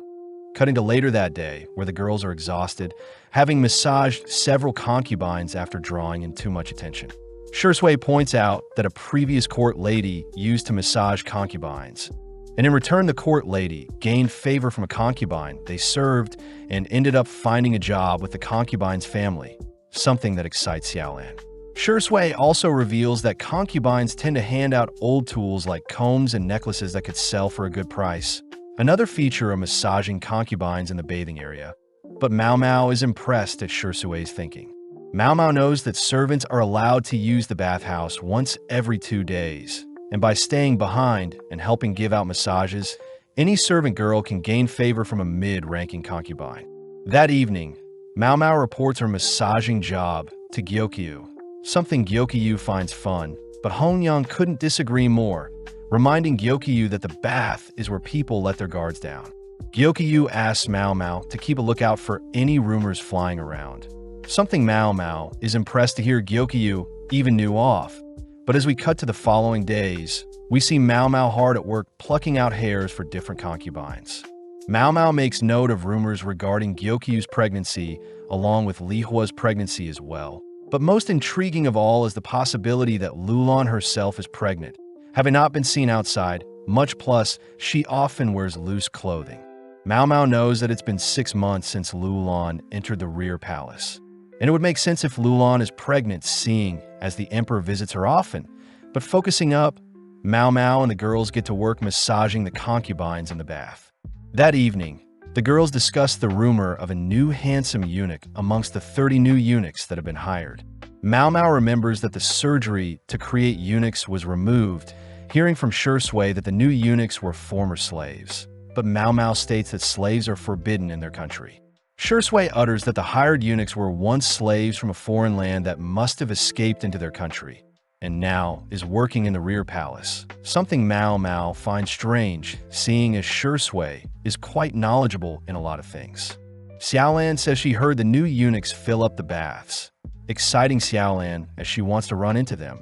Cutting to later that day, where the girls are exhausted, having massaged several concubines after drawing in too much attention. Shui points out that a previous court lady used to massage concubines, and in return the court lady gained favor from a concubine they served and ended up finding a job with the concubine's family, something that excites Xiaolan. Shui also reveals that concubines tend to hand out old tools like combs and necklaces that could sell for a good price, another feature of massaging concubines in the bathing area. But Mao Mao is impressed at Shui's thinking. Mao Mao knows that servants are allowed to use the bathhouse once every 2 days, and by staying behind and helping give out massages, any servant girl can gain favor from a mid-ranking concubine. That evening, Mao Mao reports her massaging job to Gyokyu, something Gyokyu finds fun, but Hongyang couldn't disagree more, reminding Gyokyu that the bath is where people let their guards down. Gyokyu asks Mao Mao to keep a lookout for any rumors flying around, something Mao Mao is impressed to hear Gyokyu even knew off. But as we cut to the following days, we see Mao Mao hard at work plucking out hairs for different concubines. Mao Mao makes note of rumors regarding Gyokyu's pregnancy, along with Li Hua's pregnancy as well. But most intriguing of all is the possibility that Lulan herself is pregnant, having not been seen outside, much plus she often wears loose clothing. Mao Mao knows that it's been 6 months since Lulan entered the rear palace, and it would make sense if Lulan is pregnant, seeing as the emperor visits her often. But focusing up, Mao Mao and the girls get to work massaging the concubines in the bath. That evening, the girls discuss the rumor of a new handsome eunuch amongst the 30 new eunuchs that have been hired. Mao Mao remembers that the surgery to create eunuchs was removed, hearing from Shui that the new eunuchs were former slaves. But Mao Mao states that slaves are forbidden in their country. Shui utters that the hired eunuchs were once slaves from a foreign land that must have escaped into their country, and now is working in the rear palace, something Mao Mao finds strange, seeing as Shui is quite knowledgeable in a lot of things. Xiaolan says she heard the new eunuchs fill up the baths, exciting Xiaolan as she wants to run into them.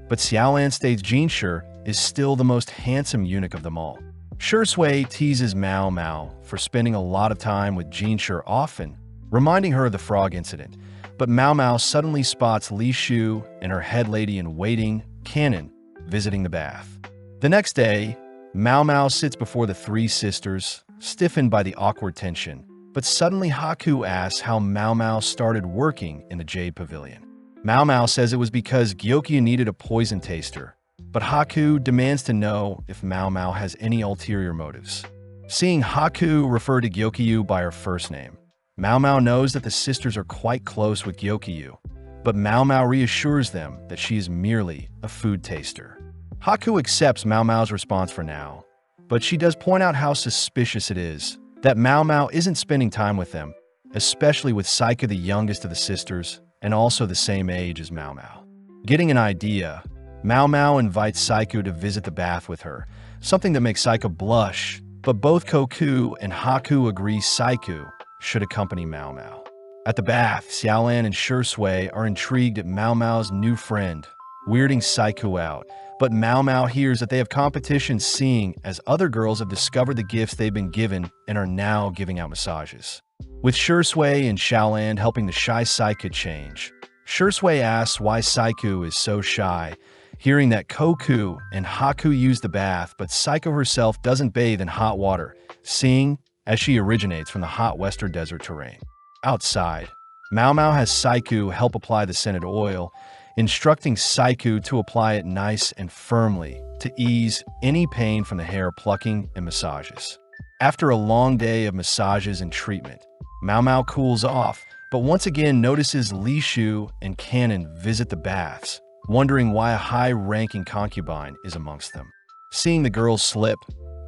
But Xiaolan states Jinshi is still the most handsome eunuch of them all. Shui teases Mao Mao for spending a lot of time with Jinshi often, reminding her of the frog incident. But Mao Mao suddenly spots Li Shu and her head lady in waiting, Canon, visiting the bath. The next day, Mao Mao sits before the 3 sisters, stiffened by the awkward tension. But suddenly Haku asks how Mao Mao started working in the Jade Pavilion. Mao Mao says it was because Gyokyu needed a poison taster, but Haku demands to know if Mao Mao has any ulterior motives. Seeing Haku refer to Gyokyu by her first name, Mao Mao knows that the sisters are quite close with Gyokyu, but Mao Mao reassures them that she is merely a food taster. Haku accepts Mao Mao's response for now, but she does point out how suspicious it is that Mao Mao isn't spending time with them, especially with Saika, the youngest of the sisters, and also the same age as Mao Mao. Getting an idea, Mao Mao invites Saika to visit the bath with her, something that makes Saika blush, but both Koku and Haku agree Saika should accompany Mao Mao. At the bath, Xiaolan and Shui are intrigued at Mao Mao's new friend, weirding Saiku out. But Mao Mao hears that they have competition, seeing as other girls have discovered the gifts they've been given and are now giving out massages. With Shui and Xiaolan helping the shy Saiku change, Shui asks why Saiku is so shy, hearing that Koku and Haku use the bath, but Saiku herself doesn't bathe in hot water, seeing as she originates from the hot western desert terrain. Outside, Mao Mao has Saiku help apply the scented oil, instructing Saiku to apply it nice and firmly to ease any pain from the hair plucking and massages. After a long day of massages and treatment, Mao Mao cools off, but once again notices Li Shu and Canon visit the baths, wondering why a high-ranking concubine is amongst them. Seeing the girls slip,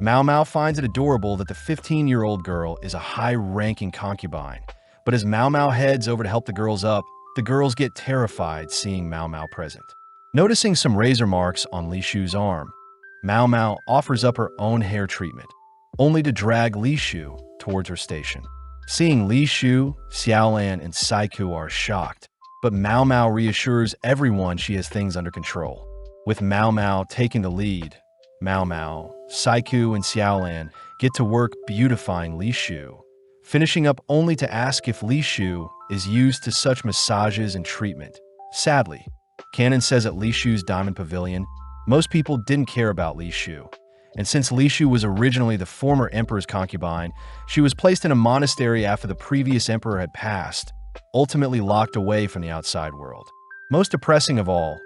Mao Mao finds it adorable that the 15-year-old girl is a high-ranking concubine. But as Mao Mao heads over to help the girls up, the girls get terrified seeing Mao Mao present. Noticing some razor marks on Li Shu's arm, Mao Mao offers up her own hair treatment, only to drag Li Shu towards her station. Seeing Li Shu, Xiaolan, and Saiku are shocked, but Mao Mao reassures everyone she has things under control. With Mao Mao taking the lead, Mao Mao, Saiku, and Xiaolan get to work beautifying Li Shu, finishing up only to ask if Li Shu is used to such massages and treatment. Sadly, Canon says at Li Shu's Diamond Pavilion, most people didn't care about Li Shu, and since Li Shu was originally the former emperor's concubine, she was placed in a monastery after the previous emperor had passed, ultimately locked away from the outside world. Most depressing of all,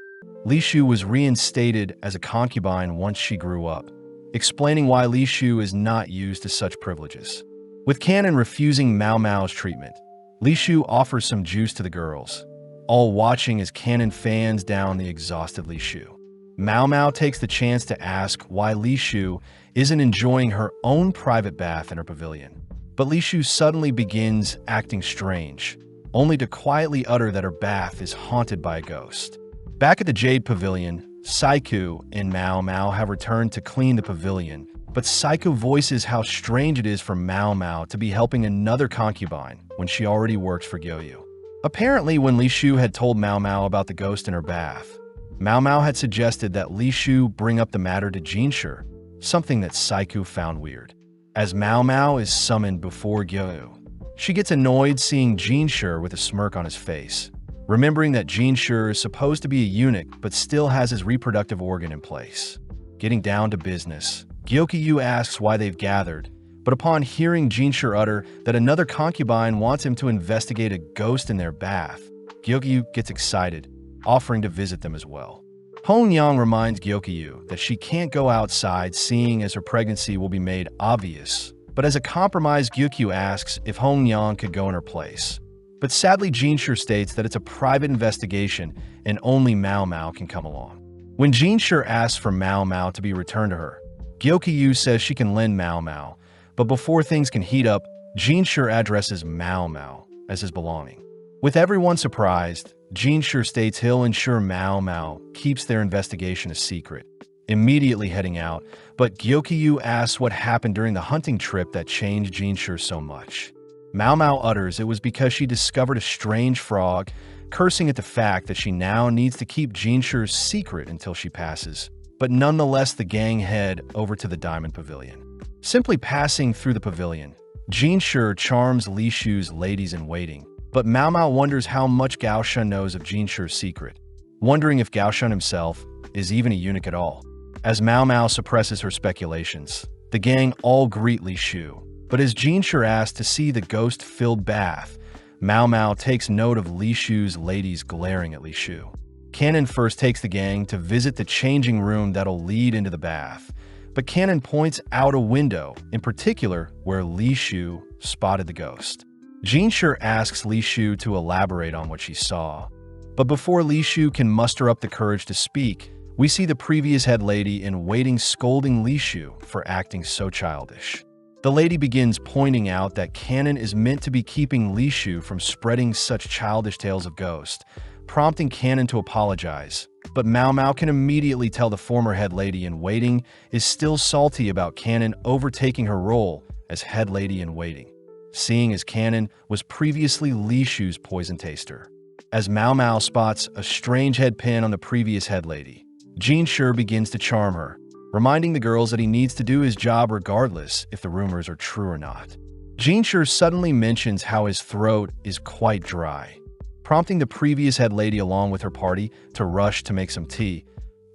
Li Shu was reinstated as a concubine once she grew up, explaining why Li Shu is not used to such privileges. With Canon refusing Mao Mao's treatment, Li Shu offers some juice to the girls, all watching as Canon fans down the exhausted Li Shu. Mao Mao takes the chance to ask why Li Shu isn't enjoying her own private bath in her pavilion. But Li Shu suddenly begins acting strange, only to quietly utter that her bath is haunted by a ghost. Back at the Jade Pavilion, Saiku and Mao Mao have returned to clean the pavilion, but Saiku voices how strange it is for Mao Mao to be helping another concubine when she already works for Gyoyu. Apparently, when Li Shu had told Mao Mao about the ghost in her bath, Mao Mao had suggested that Li Shu bring up the matter to Jinshi, something that Saiku found weird. As Mao Mao is summoned before Gyoyu, she gets annoyed seeing Jinshi with a smirk on his face, remembering that Jinshi is supposed to be a eunuch but still has his reproductive organ in place. Getting down to business, Gyoyu asks why they've gathered, but upon hearing Jinshi utter that another concubine wants him to investigate a ghost in their bath, Gyoyu gets excited, offering to visit them as well. Hongyang reminds Gyoyu that she can't go outside, seeing as her pregnancy will be made obvious, but as a compromise, Gyoyu asks if Hongyang could go in her place. But sadly, Jinshi states that it's a private investigation and only Mao Mao can come along. When Jinshi asks for Mao Mao to be returned to her, Gyoyu says she can lend Mao Mao, but before things can heat up, Jinshi addresses Mao Mao as his belonging. With everyone surprised, Jinshi states he'll ensure Mao Mao keeps their investigation a secret, immediately heading out, but Gyoyu asks what happened during the hunting trip that changed Jinshi so much. Mao Mao utters it was because she discovered a strange frog, cursing at the fact that she now needs to keep Jinshi's secret until she passes. But nonetheless, the gang head over to the Diamond Pavilion. Simply passing through the pavilion, Jinshi charms Li Shu's ladies-in-waiting, but Mao Mao wonders how much Gao Shun knows of Jinshi's secret, wondering if Gao Shun himself is even a eunuch at all. As Mao Mao suppresses her speculations, the gang all greet Li Shu, but as Jinshi asks to see the ghost-filled bath, Mao Mao takes note of Li Shu's ladies glaring at Li Shu. Canon first takes the gang to visit the changing room that'll lead into the bath, but Canon points out a window, in particular where Li Shu spotted the ghost. Jinshi asks Li Shu to elaborate on what she saw, but before Li Shu can muster up the courage to speak, we see the previous head lady in waiting scolding Li Shu for acting so childish. The lady begins pointing out that Canon is meant to be keeping Li Shu from spreading such childish tales of ghosts, prompting Canon to apologize. But Mao Mao can immediately tell the former head lady in waiting is still salty about Canon overtaking her role as head lady in waiting. seeing as Canon was previously Li Shu's poison taster. As Mao Mao spots a strange head pin on the previous head lady, Jin Shi begins to charm her, reminding the girls that he needs to do his job regardless if the rumors are true or not. Jin Shi suddenly mentions how his throat is quite dry, prompting the previous head lady along with her party to rush to make some tea,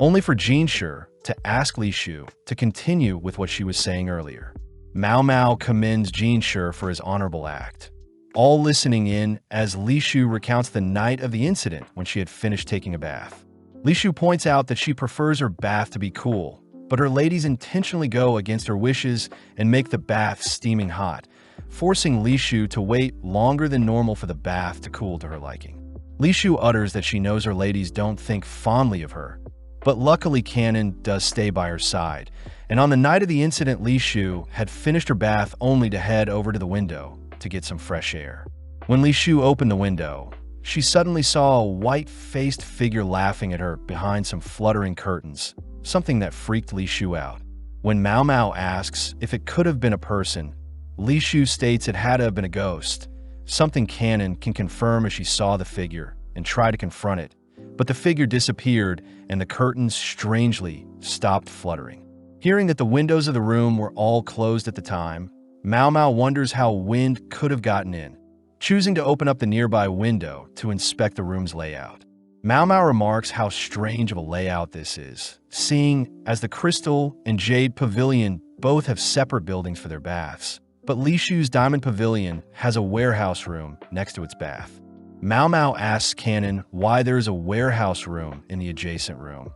only for Jin Shi to ask Li Shu to continue with what she was saying earlier. Mao Mao commends Jin Shi for his honorable act, all listening in as Li Shu recounts the night of the incident when she had finished taking a bath. Li Shu points out that she prefers her bath to be cool, but her ladies intentionally go against her wishes and make the bath steaming hot, forcing Li Shu to wait longer than normal for the bath to cool to her liking. Li Shu utters that she knows her ladies don't think fondly of her, but luckily Canon does stay by her side, and on the night of the incident Li Shu had finished her bath only to head over to the window to get some fresh air. When Li Shu opened the window, she suddenly saw a white-faced figure laughing at her behind some fluttering curtains, something that freaked Li Shu out. When Mao Mao asks if it could have been a person, Li Shu states it had to have been a ghost, something Canon can confirm as she saw the figure and tried to confront it, but the figure disappeared and the curtains strangely stopped fluttering. Hearing that the windows of the room were all closed at the time, Mao Mao wonders how wind could have gotten in, choosing to open up the nearby window to inspect the room's layout. Mao Mao remarks how strange of a layout this is, seeing as the Crystal and Jade Pavilion both have separate buildings for their baths, but Li Shu's Diamond Pavilion has a warehouse room next to its bath. Mao Mao asks Canon why there is a warehouse room in the adjacent room,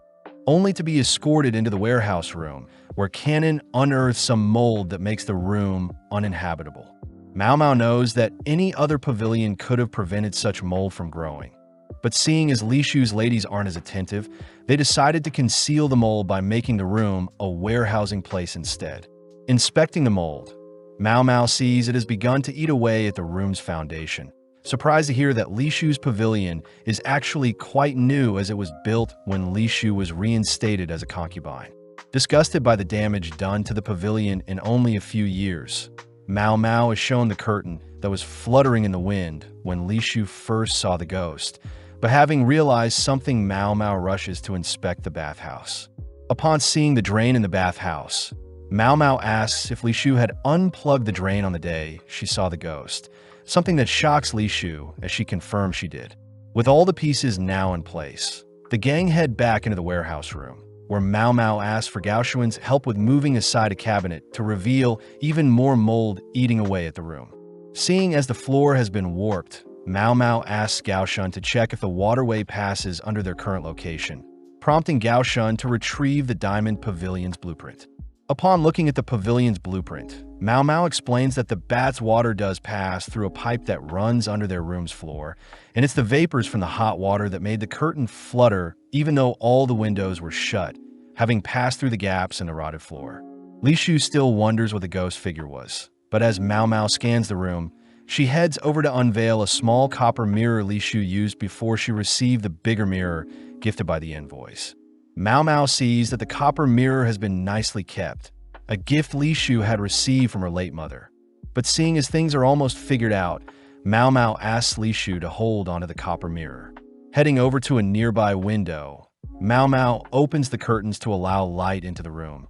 only to be escorted into the warehouse room, where Canon unearths some mold that makes the room uninhabitable. Mao Mao knows that any other pavilion could have prevented such mold from growing, but seeing as Li Shu's ladies aren't as attentive, they decided to conceal the mold by making the room a warehousing place instead. Inspecting the mold, Mao Mao sees it has begun to eat away at the room's foundation, surprised to hear that Li Shu's pavilion is actually quite new as it was built when Li Shu was reinstated as a concubine. Disgusted by the damage done to the pavilion in only a few years, Mao Mao is shown the curtain that was fluttering in the wind when Li Shu first saw the ghost, but having realized something, Mao Mao rushes to inspect the bathhouse. Upon seeing the drain in the bathhouse, Mao Mao asks if Li Shu had unplugged the drain on the day she saw the ghost, something that shocks Li Shu as she confirms she did. With all the pieces now in place, the gang head back into the warehouse room, where Mao Mao asks for Gao Xuan's help with moving aside a cabinet to reveal even more mold eating away at the room. Seeing as the floor has been warped, Mao Mao asks Gao Xuan to check if the waterway passes under their current location, prompting Gao Xuan to retrieve the Diamond Pavilion's blueprint. Upon looking at the pavilion's blueprint, Mao Mao explains that the bat's water does pass through a pipe that runs under their room's floor, and it's the vapors from the hot water that made the curtain flutter even though all the windows were shut, having passed through the gaps in the rotted floor. Li Shu still wonders what the ghost figure was, but as Mao Mao scans the room, she heads over to unveil a small copper mirror Li Shu used before she received the bigger mirror gifted by the envoys. Mao Mao sees that the copper mirror has been nicely kept, a gift Li Shu had received from her late mother. But seeing as things are almost figured out, Mao Mao asks Li Shu to hold onto the copper mirror. Heading over to a nearby window, Mao Mao opens the curtains to allow light into the room,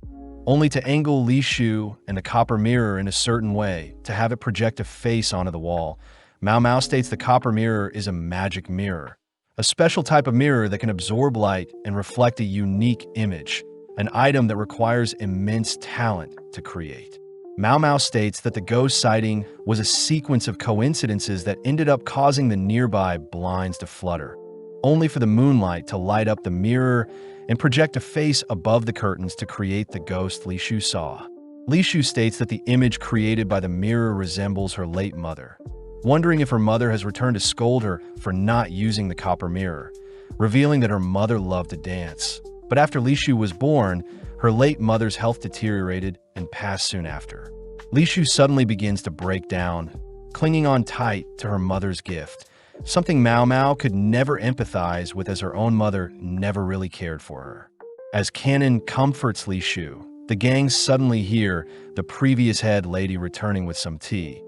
only to angle Li Shu and the copper mirror in a certain way to have it project a face onto the wall. Mao Mao states the copper mirror is a magic mirror, a special type of mirror that can absorb light and reflect a unique image, an item that requires immense talent to create. Mao Mao states that the ghost sighting was a sequence of coincidences that ended up causing the nearby blinds to flutter, only for the moonlight to light up the mirror and project a face above the curtains to create the ghost Li Shu saw. Li Shu states that the image created by the mirror resembles her late mother, wondering if her mother has returned to scold her for not using the copper mirror, revealing that her mother loved to dance. But after Li Shu was born, her late mother's health deteriorated and passed soon after. Li Shu suddenly begins to break down, clinging on tight to her mother's gift, something Mao Mao could never empathize with as her own mother never really cared for her. As Canon comforts Li Shu, the gang suddenly hear the previous head lady returning with some tea,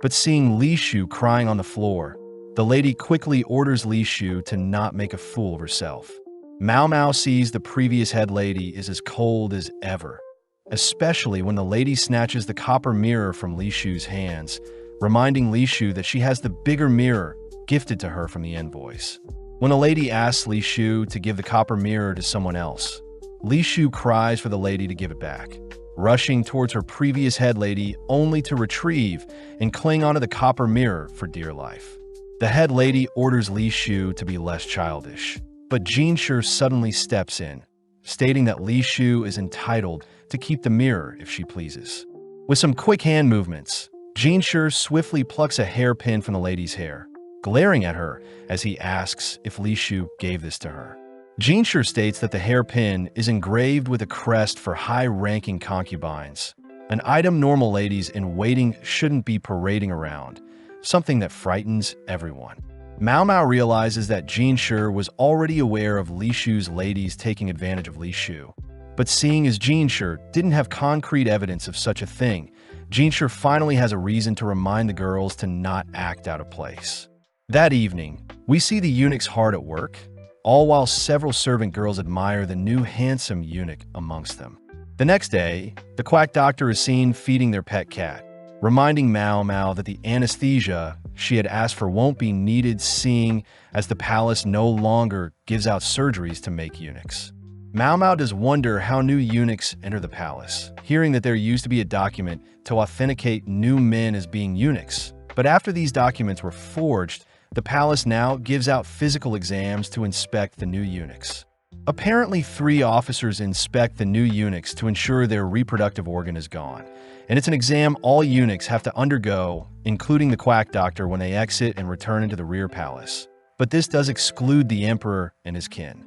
But seeing Li Shu crying on the floor, the lady quickly orders Li Shu to not make a fool of herself. Mao Mao sees the previous head lady is as cold as ever, especially when the lady snatches the copper mirror from Li Shu's hands, reminding Li Shu that she has the bigger mirror gifted to her from the invoice. When the lady asks Li Shu to give the copper mirror to someone else, Li Shu cries for the lady to give it back, rushing towards her previous head lady only to retrieve and cling onto the copper mirror for dear life. The head lady orders Li Shu to be less childish, but Jinshi suddenly steps in, stating that Li Shu is entitled to keep the mirror if she pleases. With some quick hand movements, Jinshi swiftly plucks a hairpin from the lady's hair, glaring at her as he asks if Li Shu gave this to her. Jinshi states that the hairpin is engraved with a crest for high-ranking concubines, an item normal ladies in waiting shouldn't be parading around, something that frightens everyone. Mao Mao realizes that Jinshi was already aware of Li Shu's ladies taking advantage of Li Shu, but seeing as Jinshi didn't have concrete evidence of such a thing, Jinshi finally has a reason to remind the girls to not act out of place. That evening, we see the eunuchs hard at work, all while several servant girls admire the new handsome eunuch amongst them. The next day, the quack doctor is seen feeding their pet cat, reminding Mao Mao that the anesthesia she had asked for won't be needed, seeing as the palace no longer gives out surgeries to make eunuchs. Mao Mao does wonder how new eunuchs enter the palace, hearing that there used to be a document to authenticate new men as being eunuchs. But after these documents were forged, the palace now gives out physical exams to inspect the new eunuchs. Apparently, 3 officers inspect the new eunuchs to ensure their reproductive organ is gone, and it's an exam all eunuchs have to undergo, including the quack doctor when they exit and return into the rear palace. But this does exclude the emperor and his kin.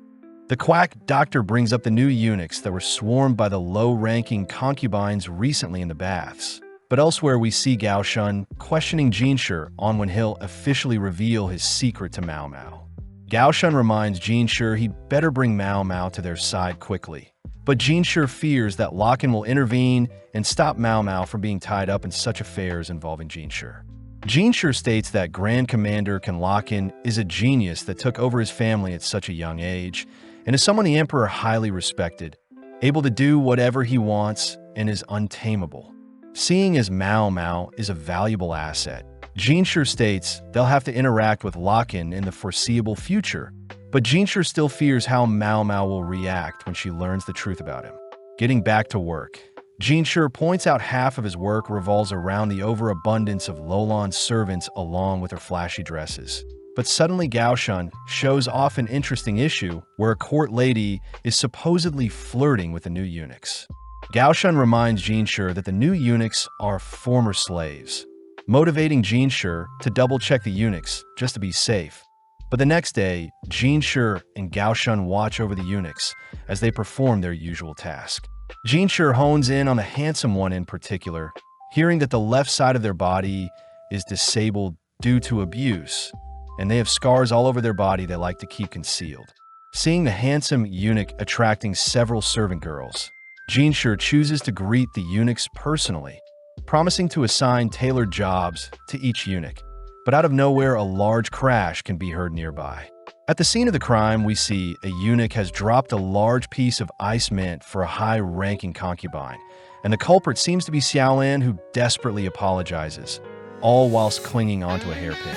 The quack doctor brings up the new eunuchs that were swarmed by the low-ranking concubines recently in the baths. But elsewhere we see Gao Shun questioning Jinshi on when he'll officially reveal his secret to Mao Mao. Gao Shun reminds Jinshi he'd better bring Mao Mao to their side quickly. But Jinshi fears that Locken will intervene and stop Mao Mao from being tied up in such affairs involving Jinshi. Jinshi states that Grand Commander Locken is a genius that took over his family at such a young age, and is someone the Emperor highly respected, able to do whatever he wants and is untamable. Seeing as Mao Mao is a valuable asset, Jinshi states they'll have to interact with Locken in the foreseeable future, but Jinshi still fears how Mao Mao will react when she learns the truth about him. Getting back to work, Jinshi points out half of his work revolves around the overabundance of Lolan's servants along with their flashy dresses. But suddenly Gao Shun shows off an interesting issue where a court lady is supposedly flirting with the new eunuchs. Gao Shun reminds Jinshi that the new eunuchs are former slaves, motivating Jinshi to double-check the eunuchs just to be safe. But the next day, Jinshi and Gao Shun watch over the eunuchs as they perform their usual task. Jinshi hones in on the handsome one in particular, hearing that the left side of their body is disabled due to abuse, and they have scars all over their body they like to keep concealed. Seeing the handsome eunuch attracting several servant girls, Jinshi chooses to greet the eunuchs personally, promising to assign tailored jobs to each eunuch. But out of nowhere, a large crash can be heard nearby. At the scene of the crime, we see a eunuch has dropped a large piece of ice mint for a high-ranking concubine, and the culprit seems to be Xiaolan, who desperately apologizes, all whilst clinging onto a hairpin.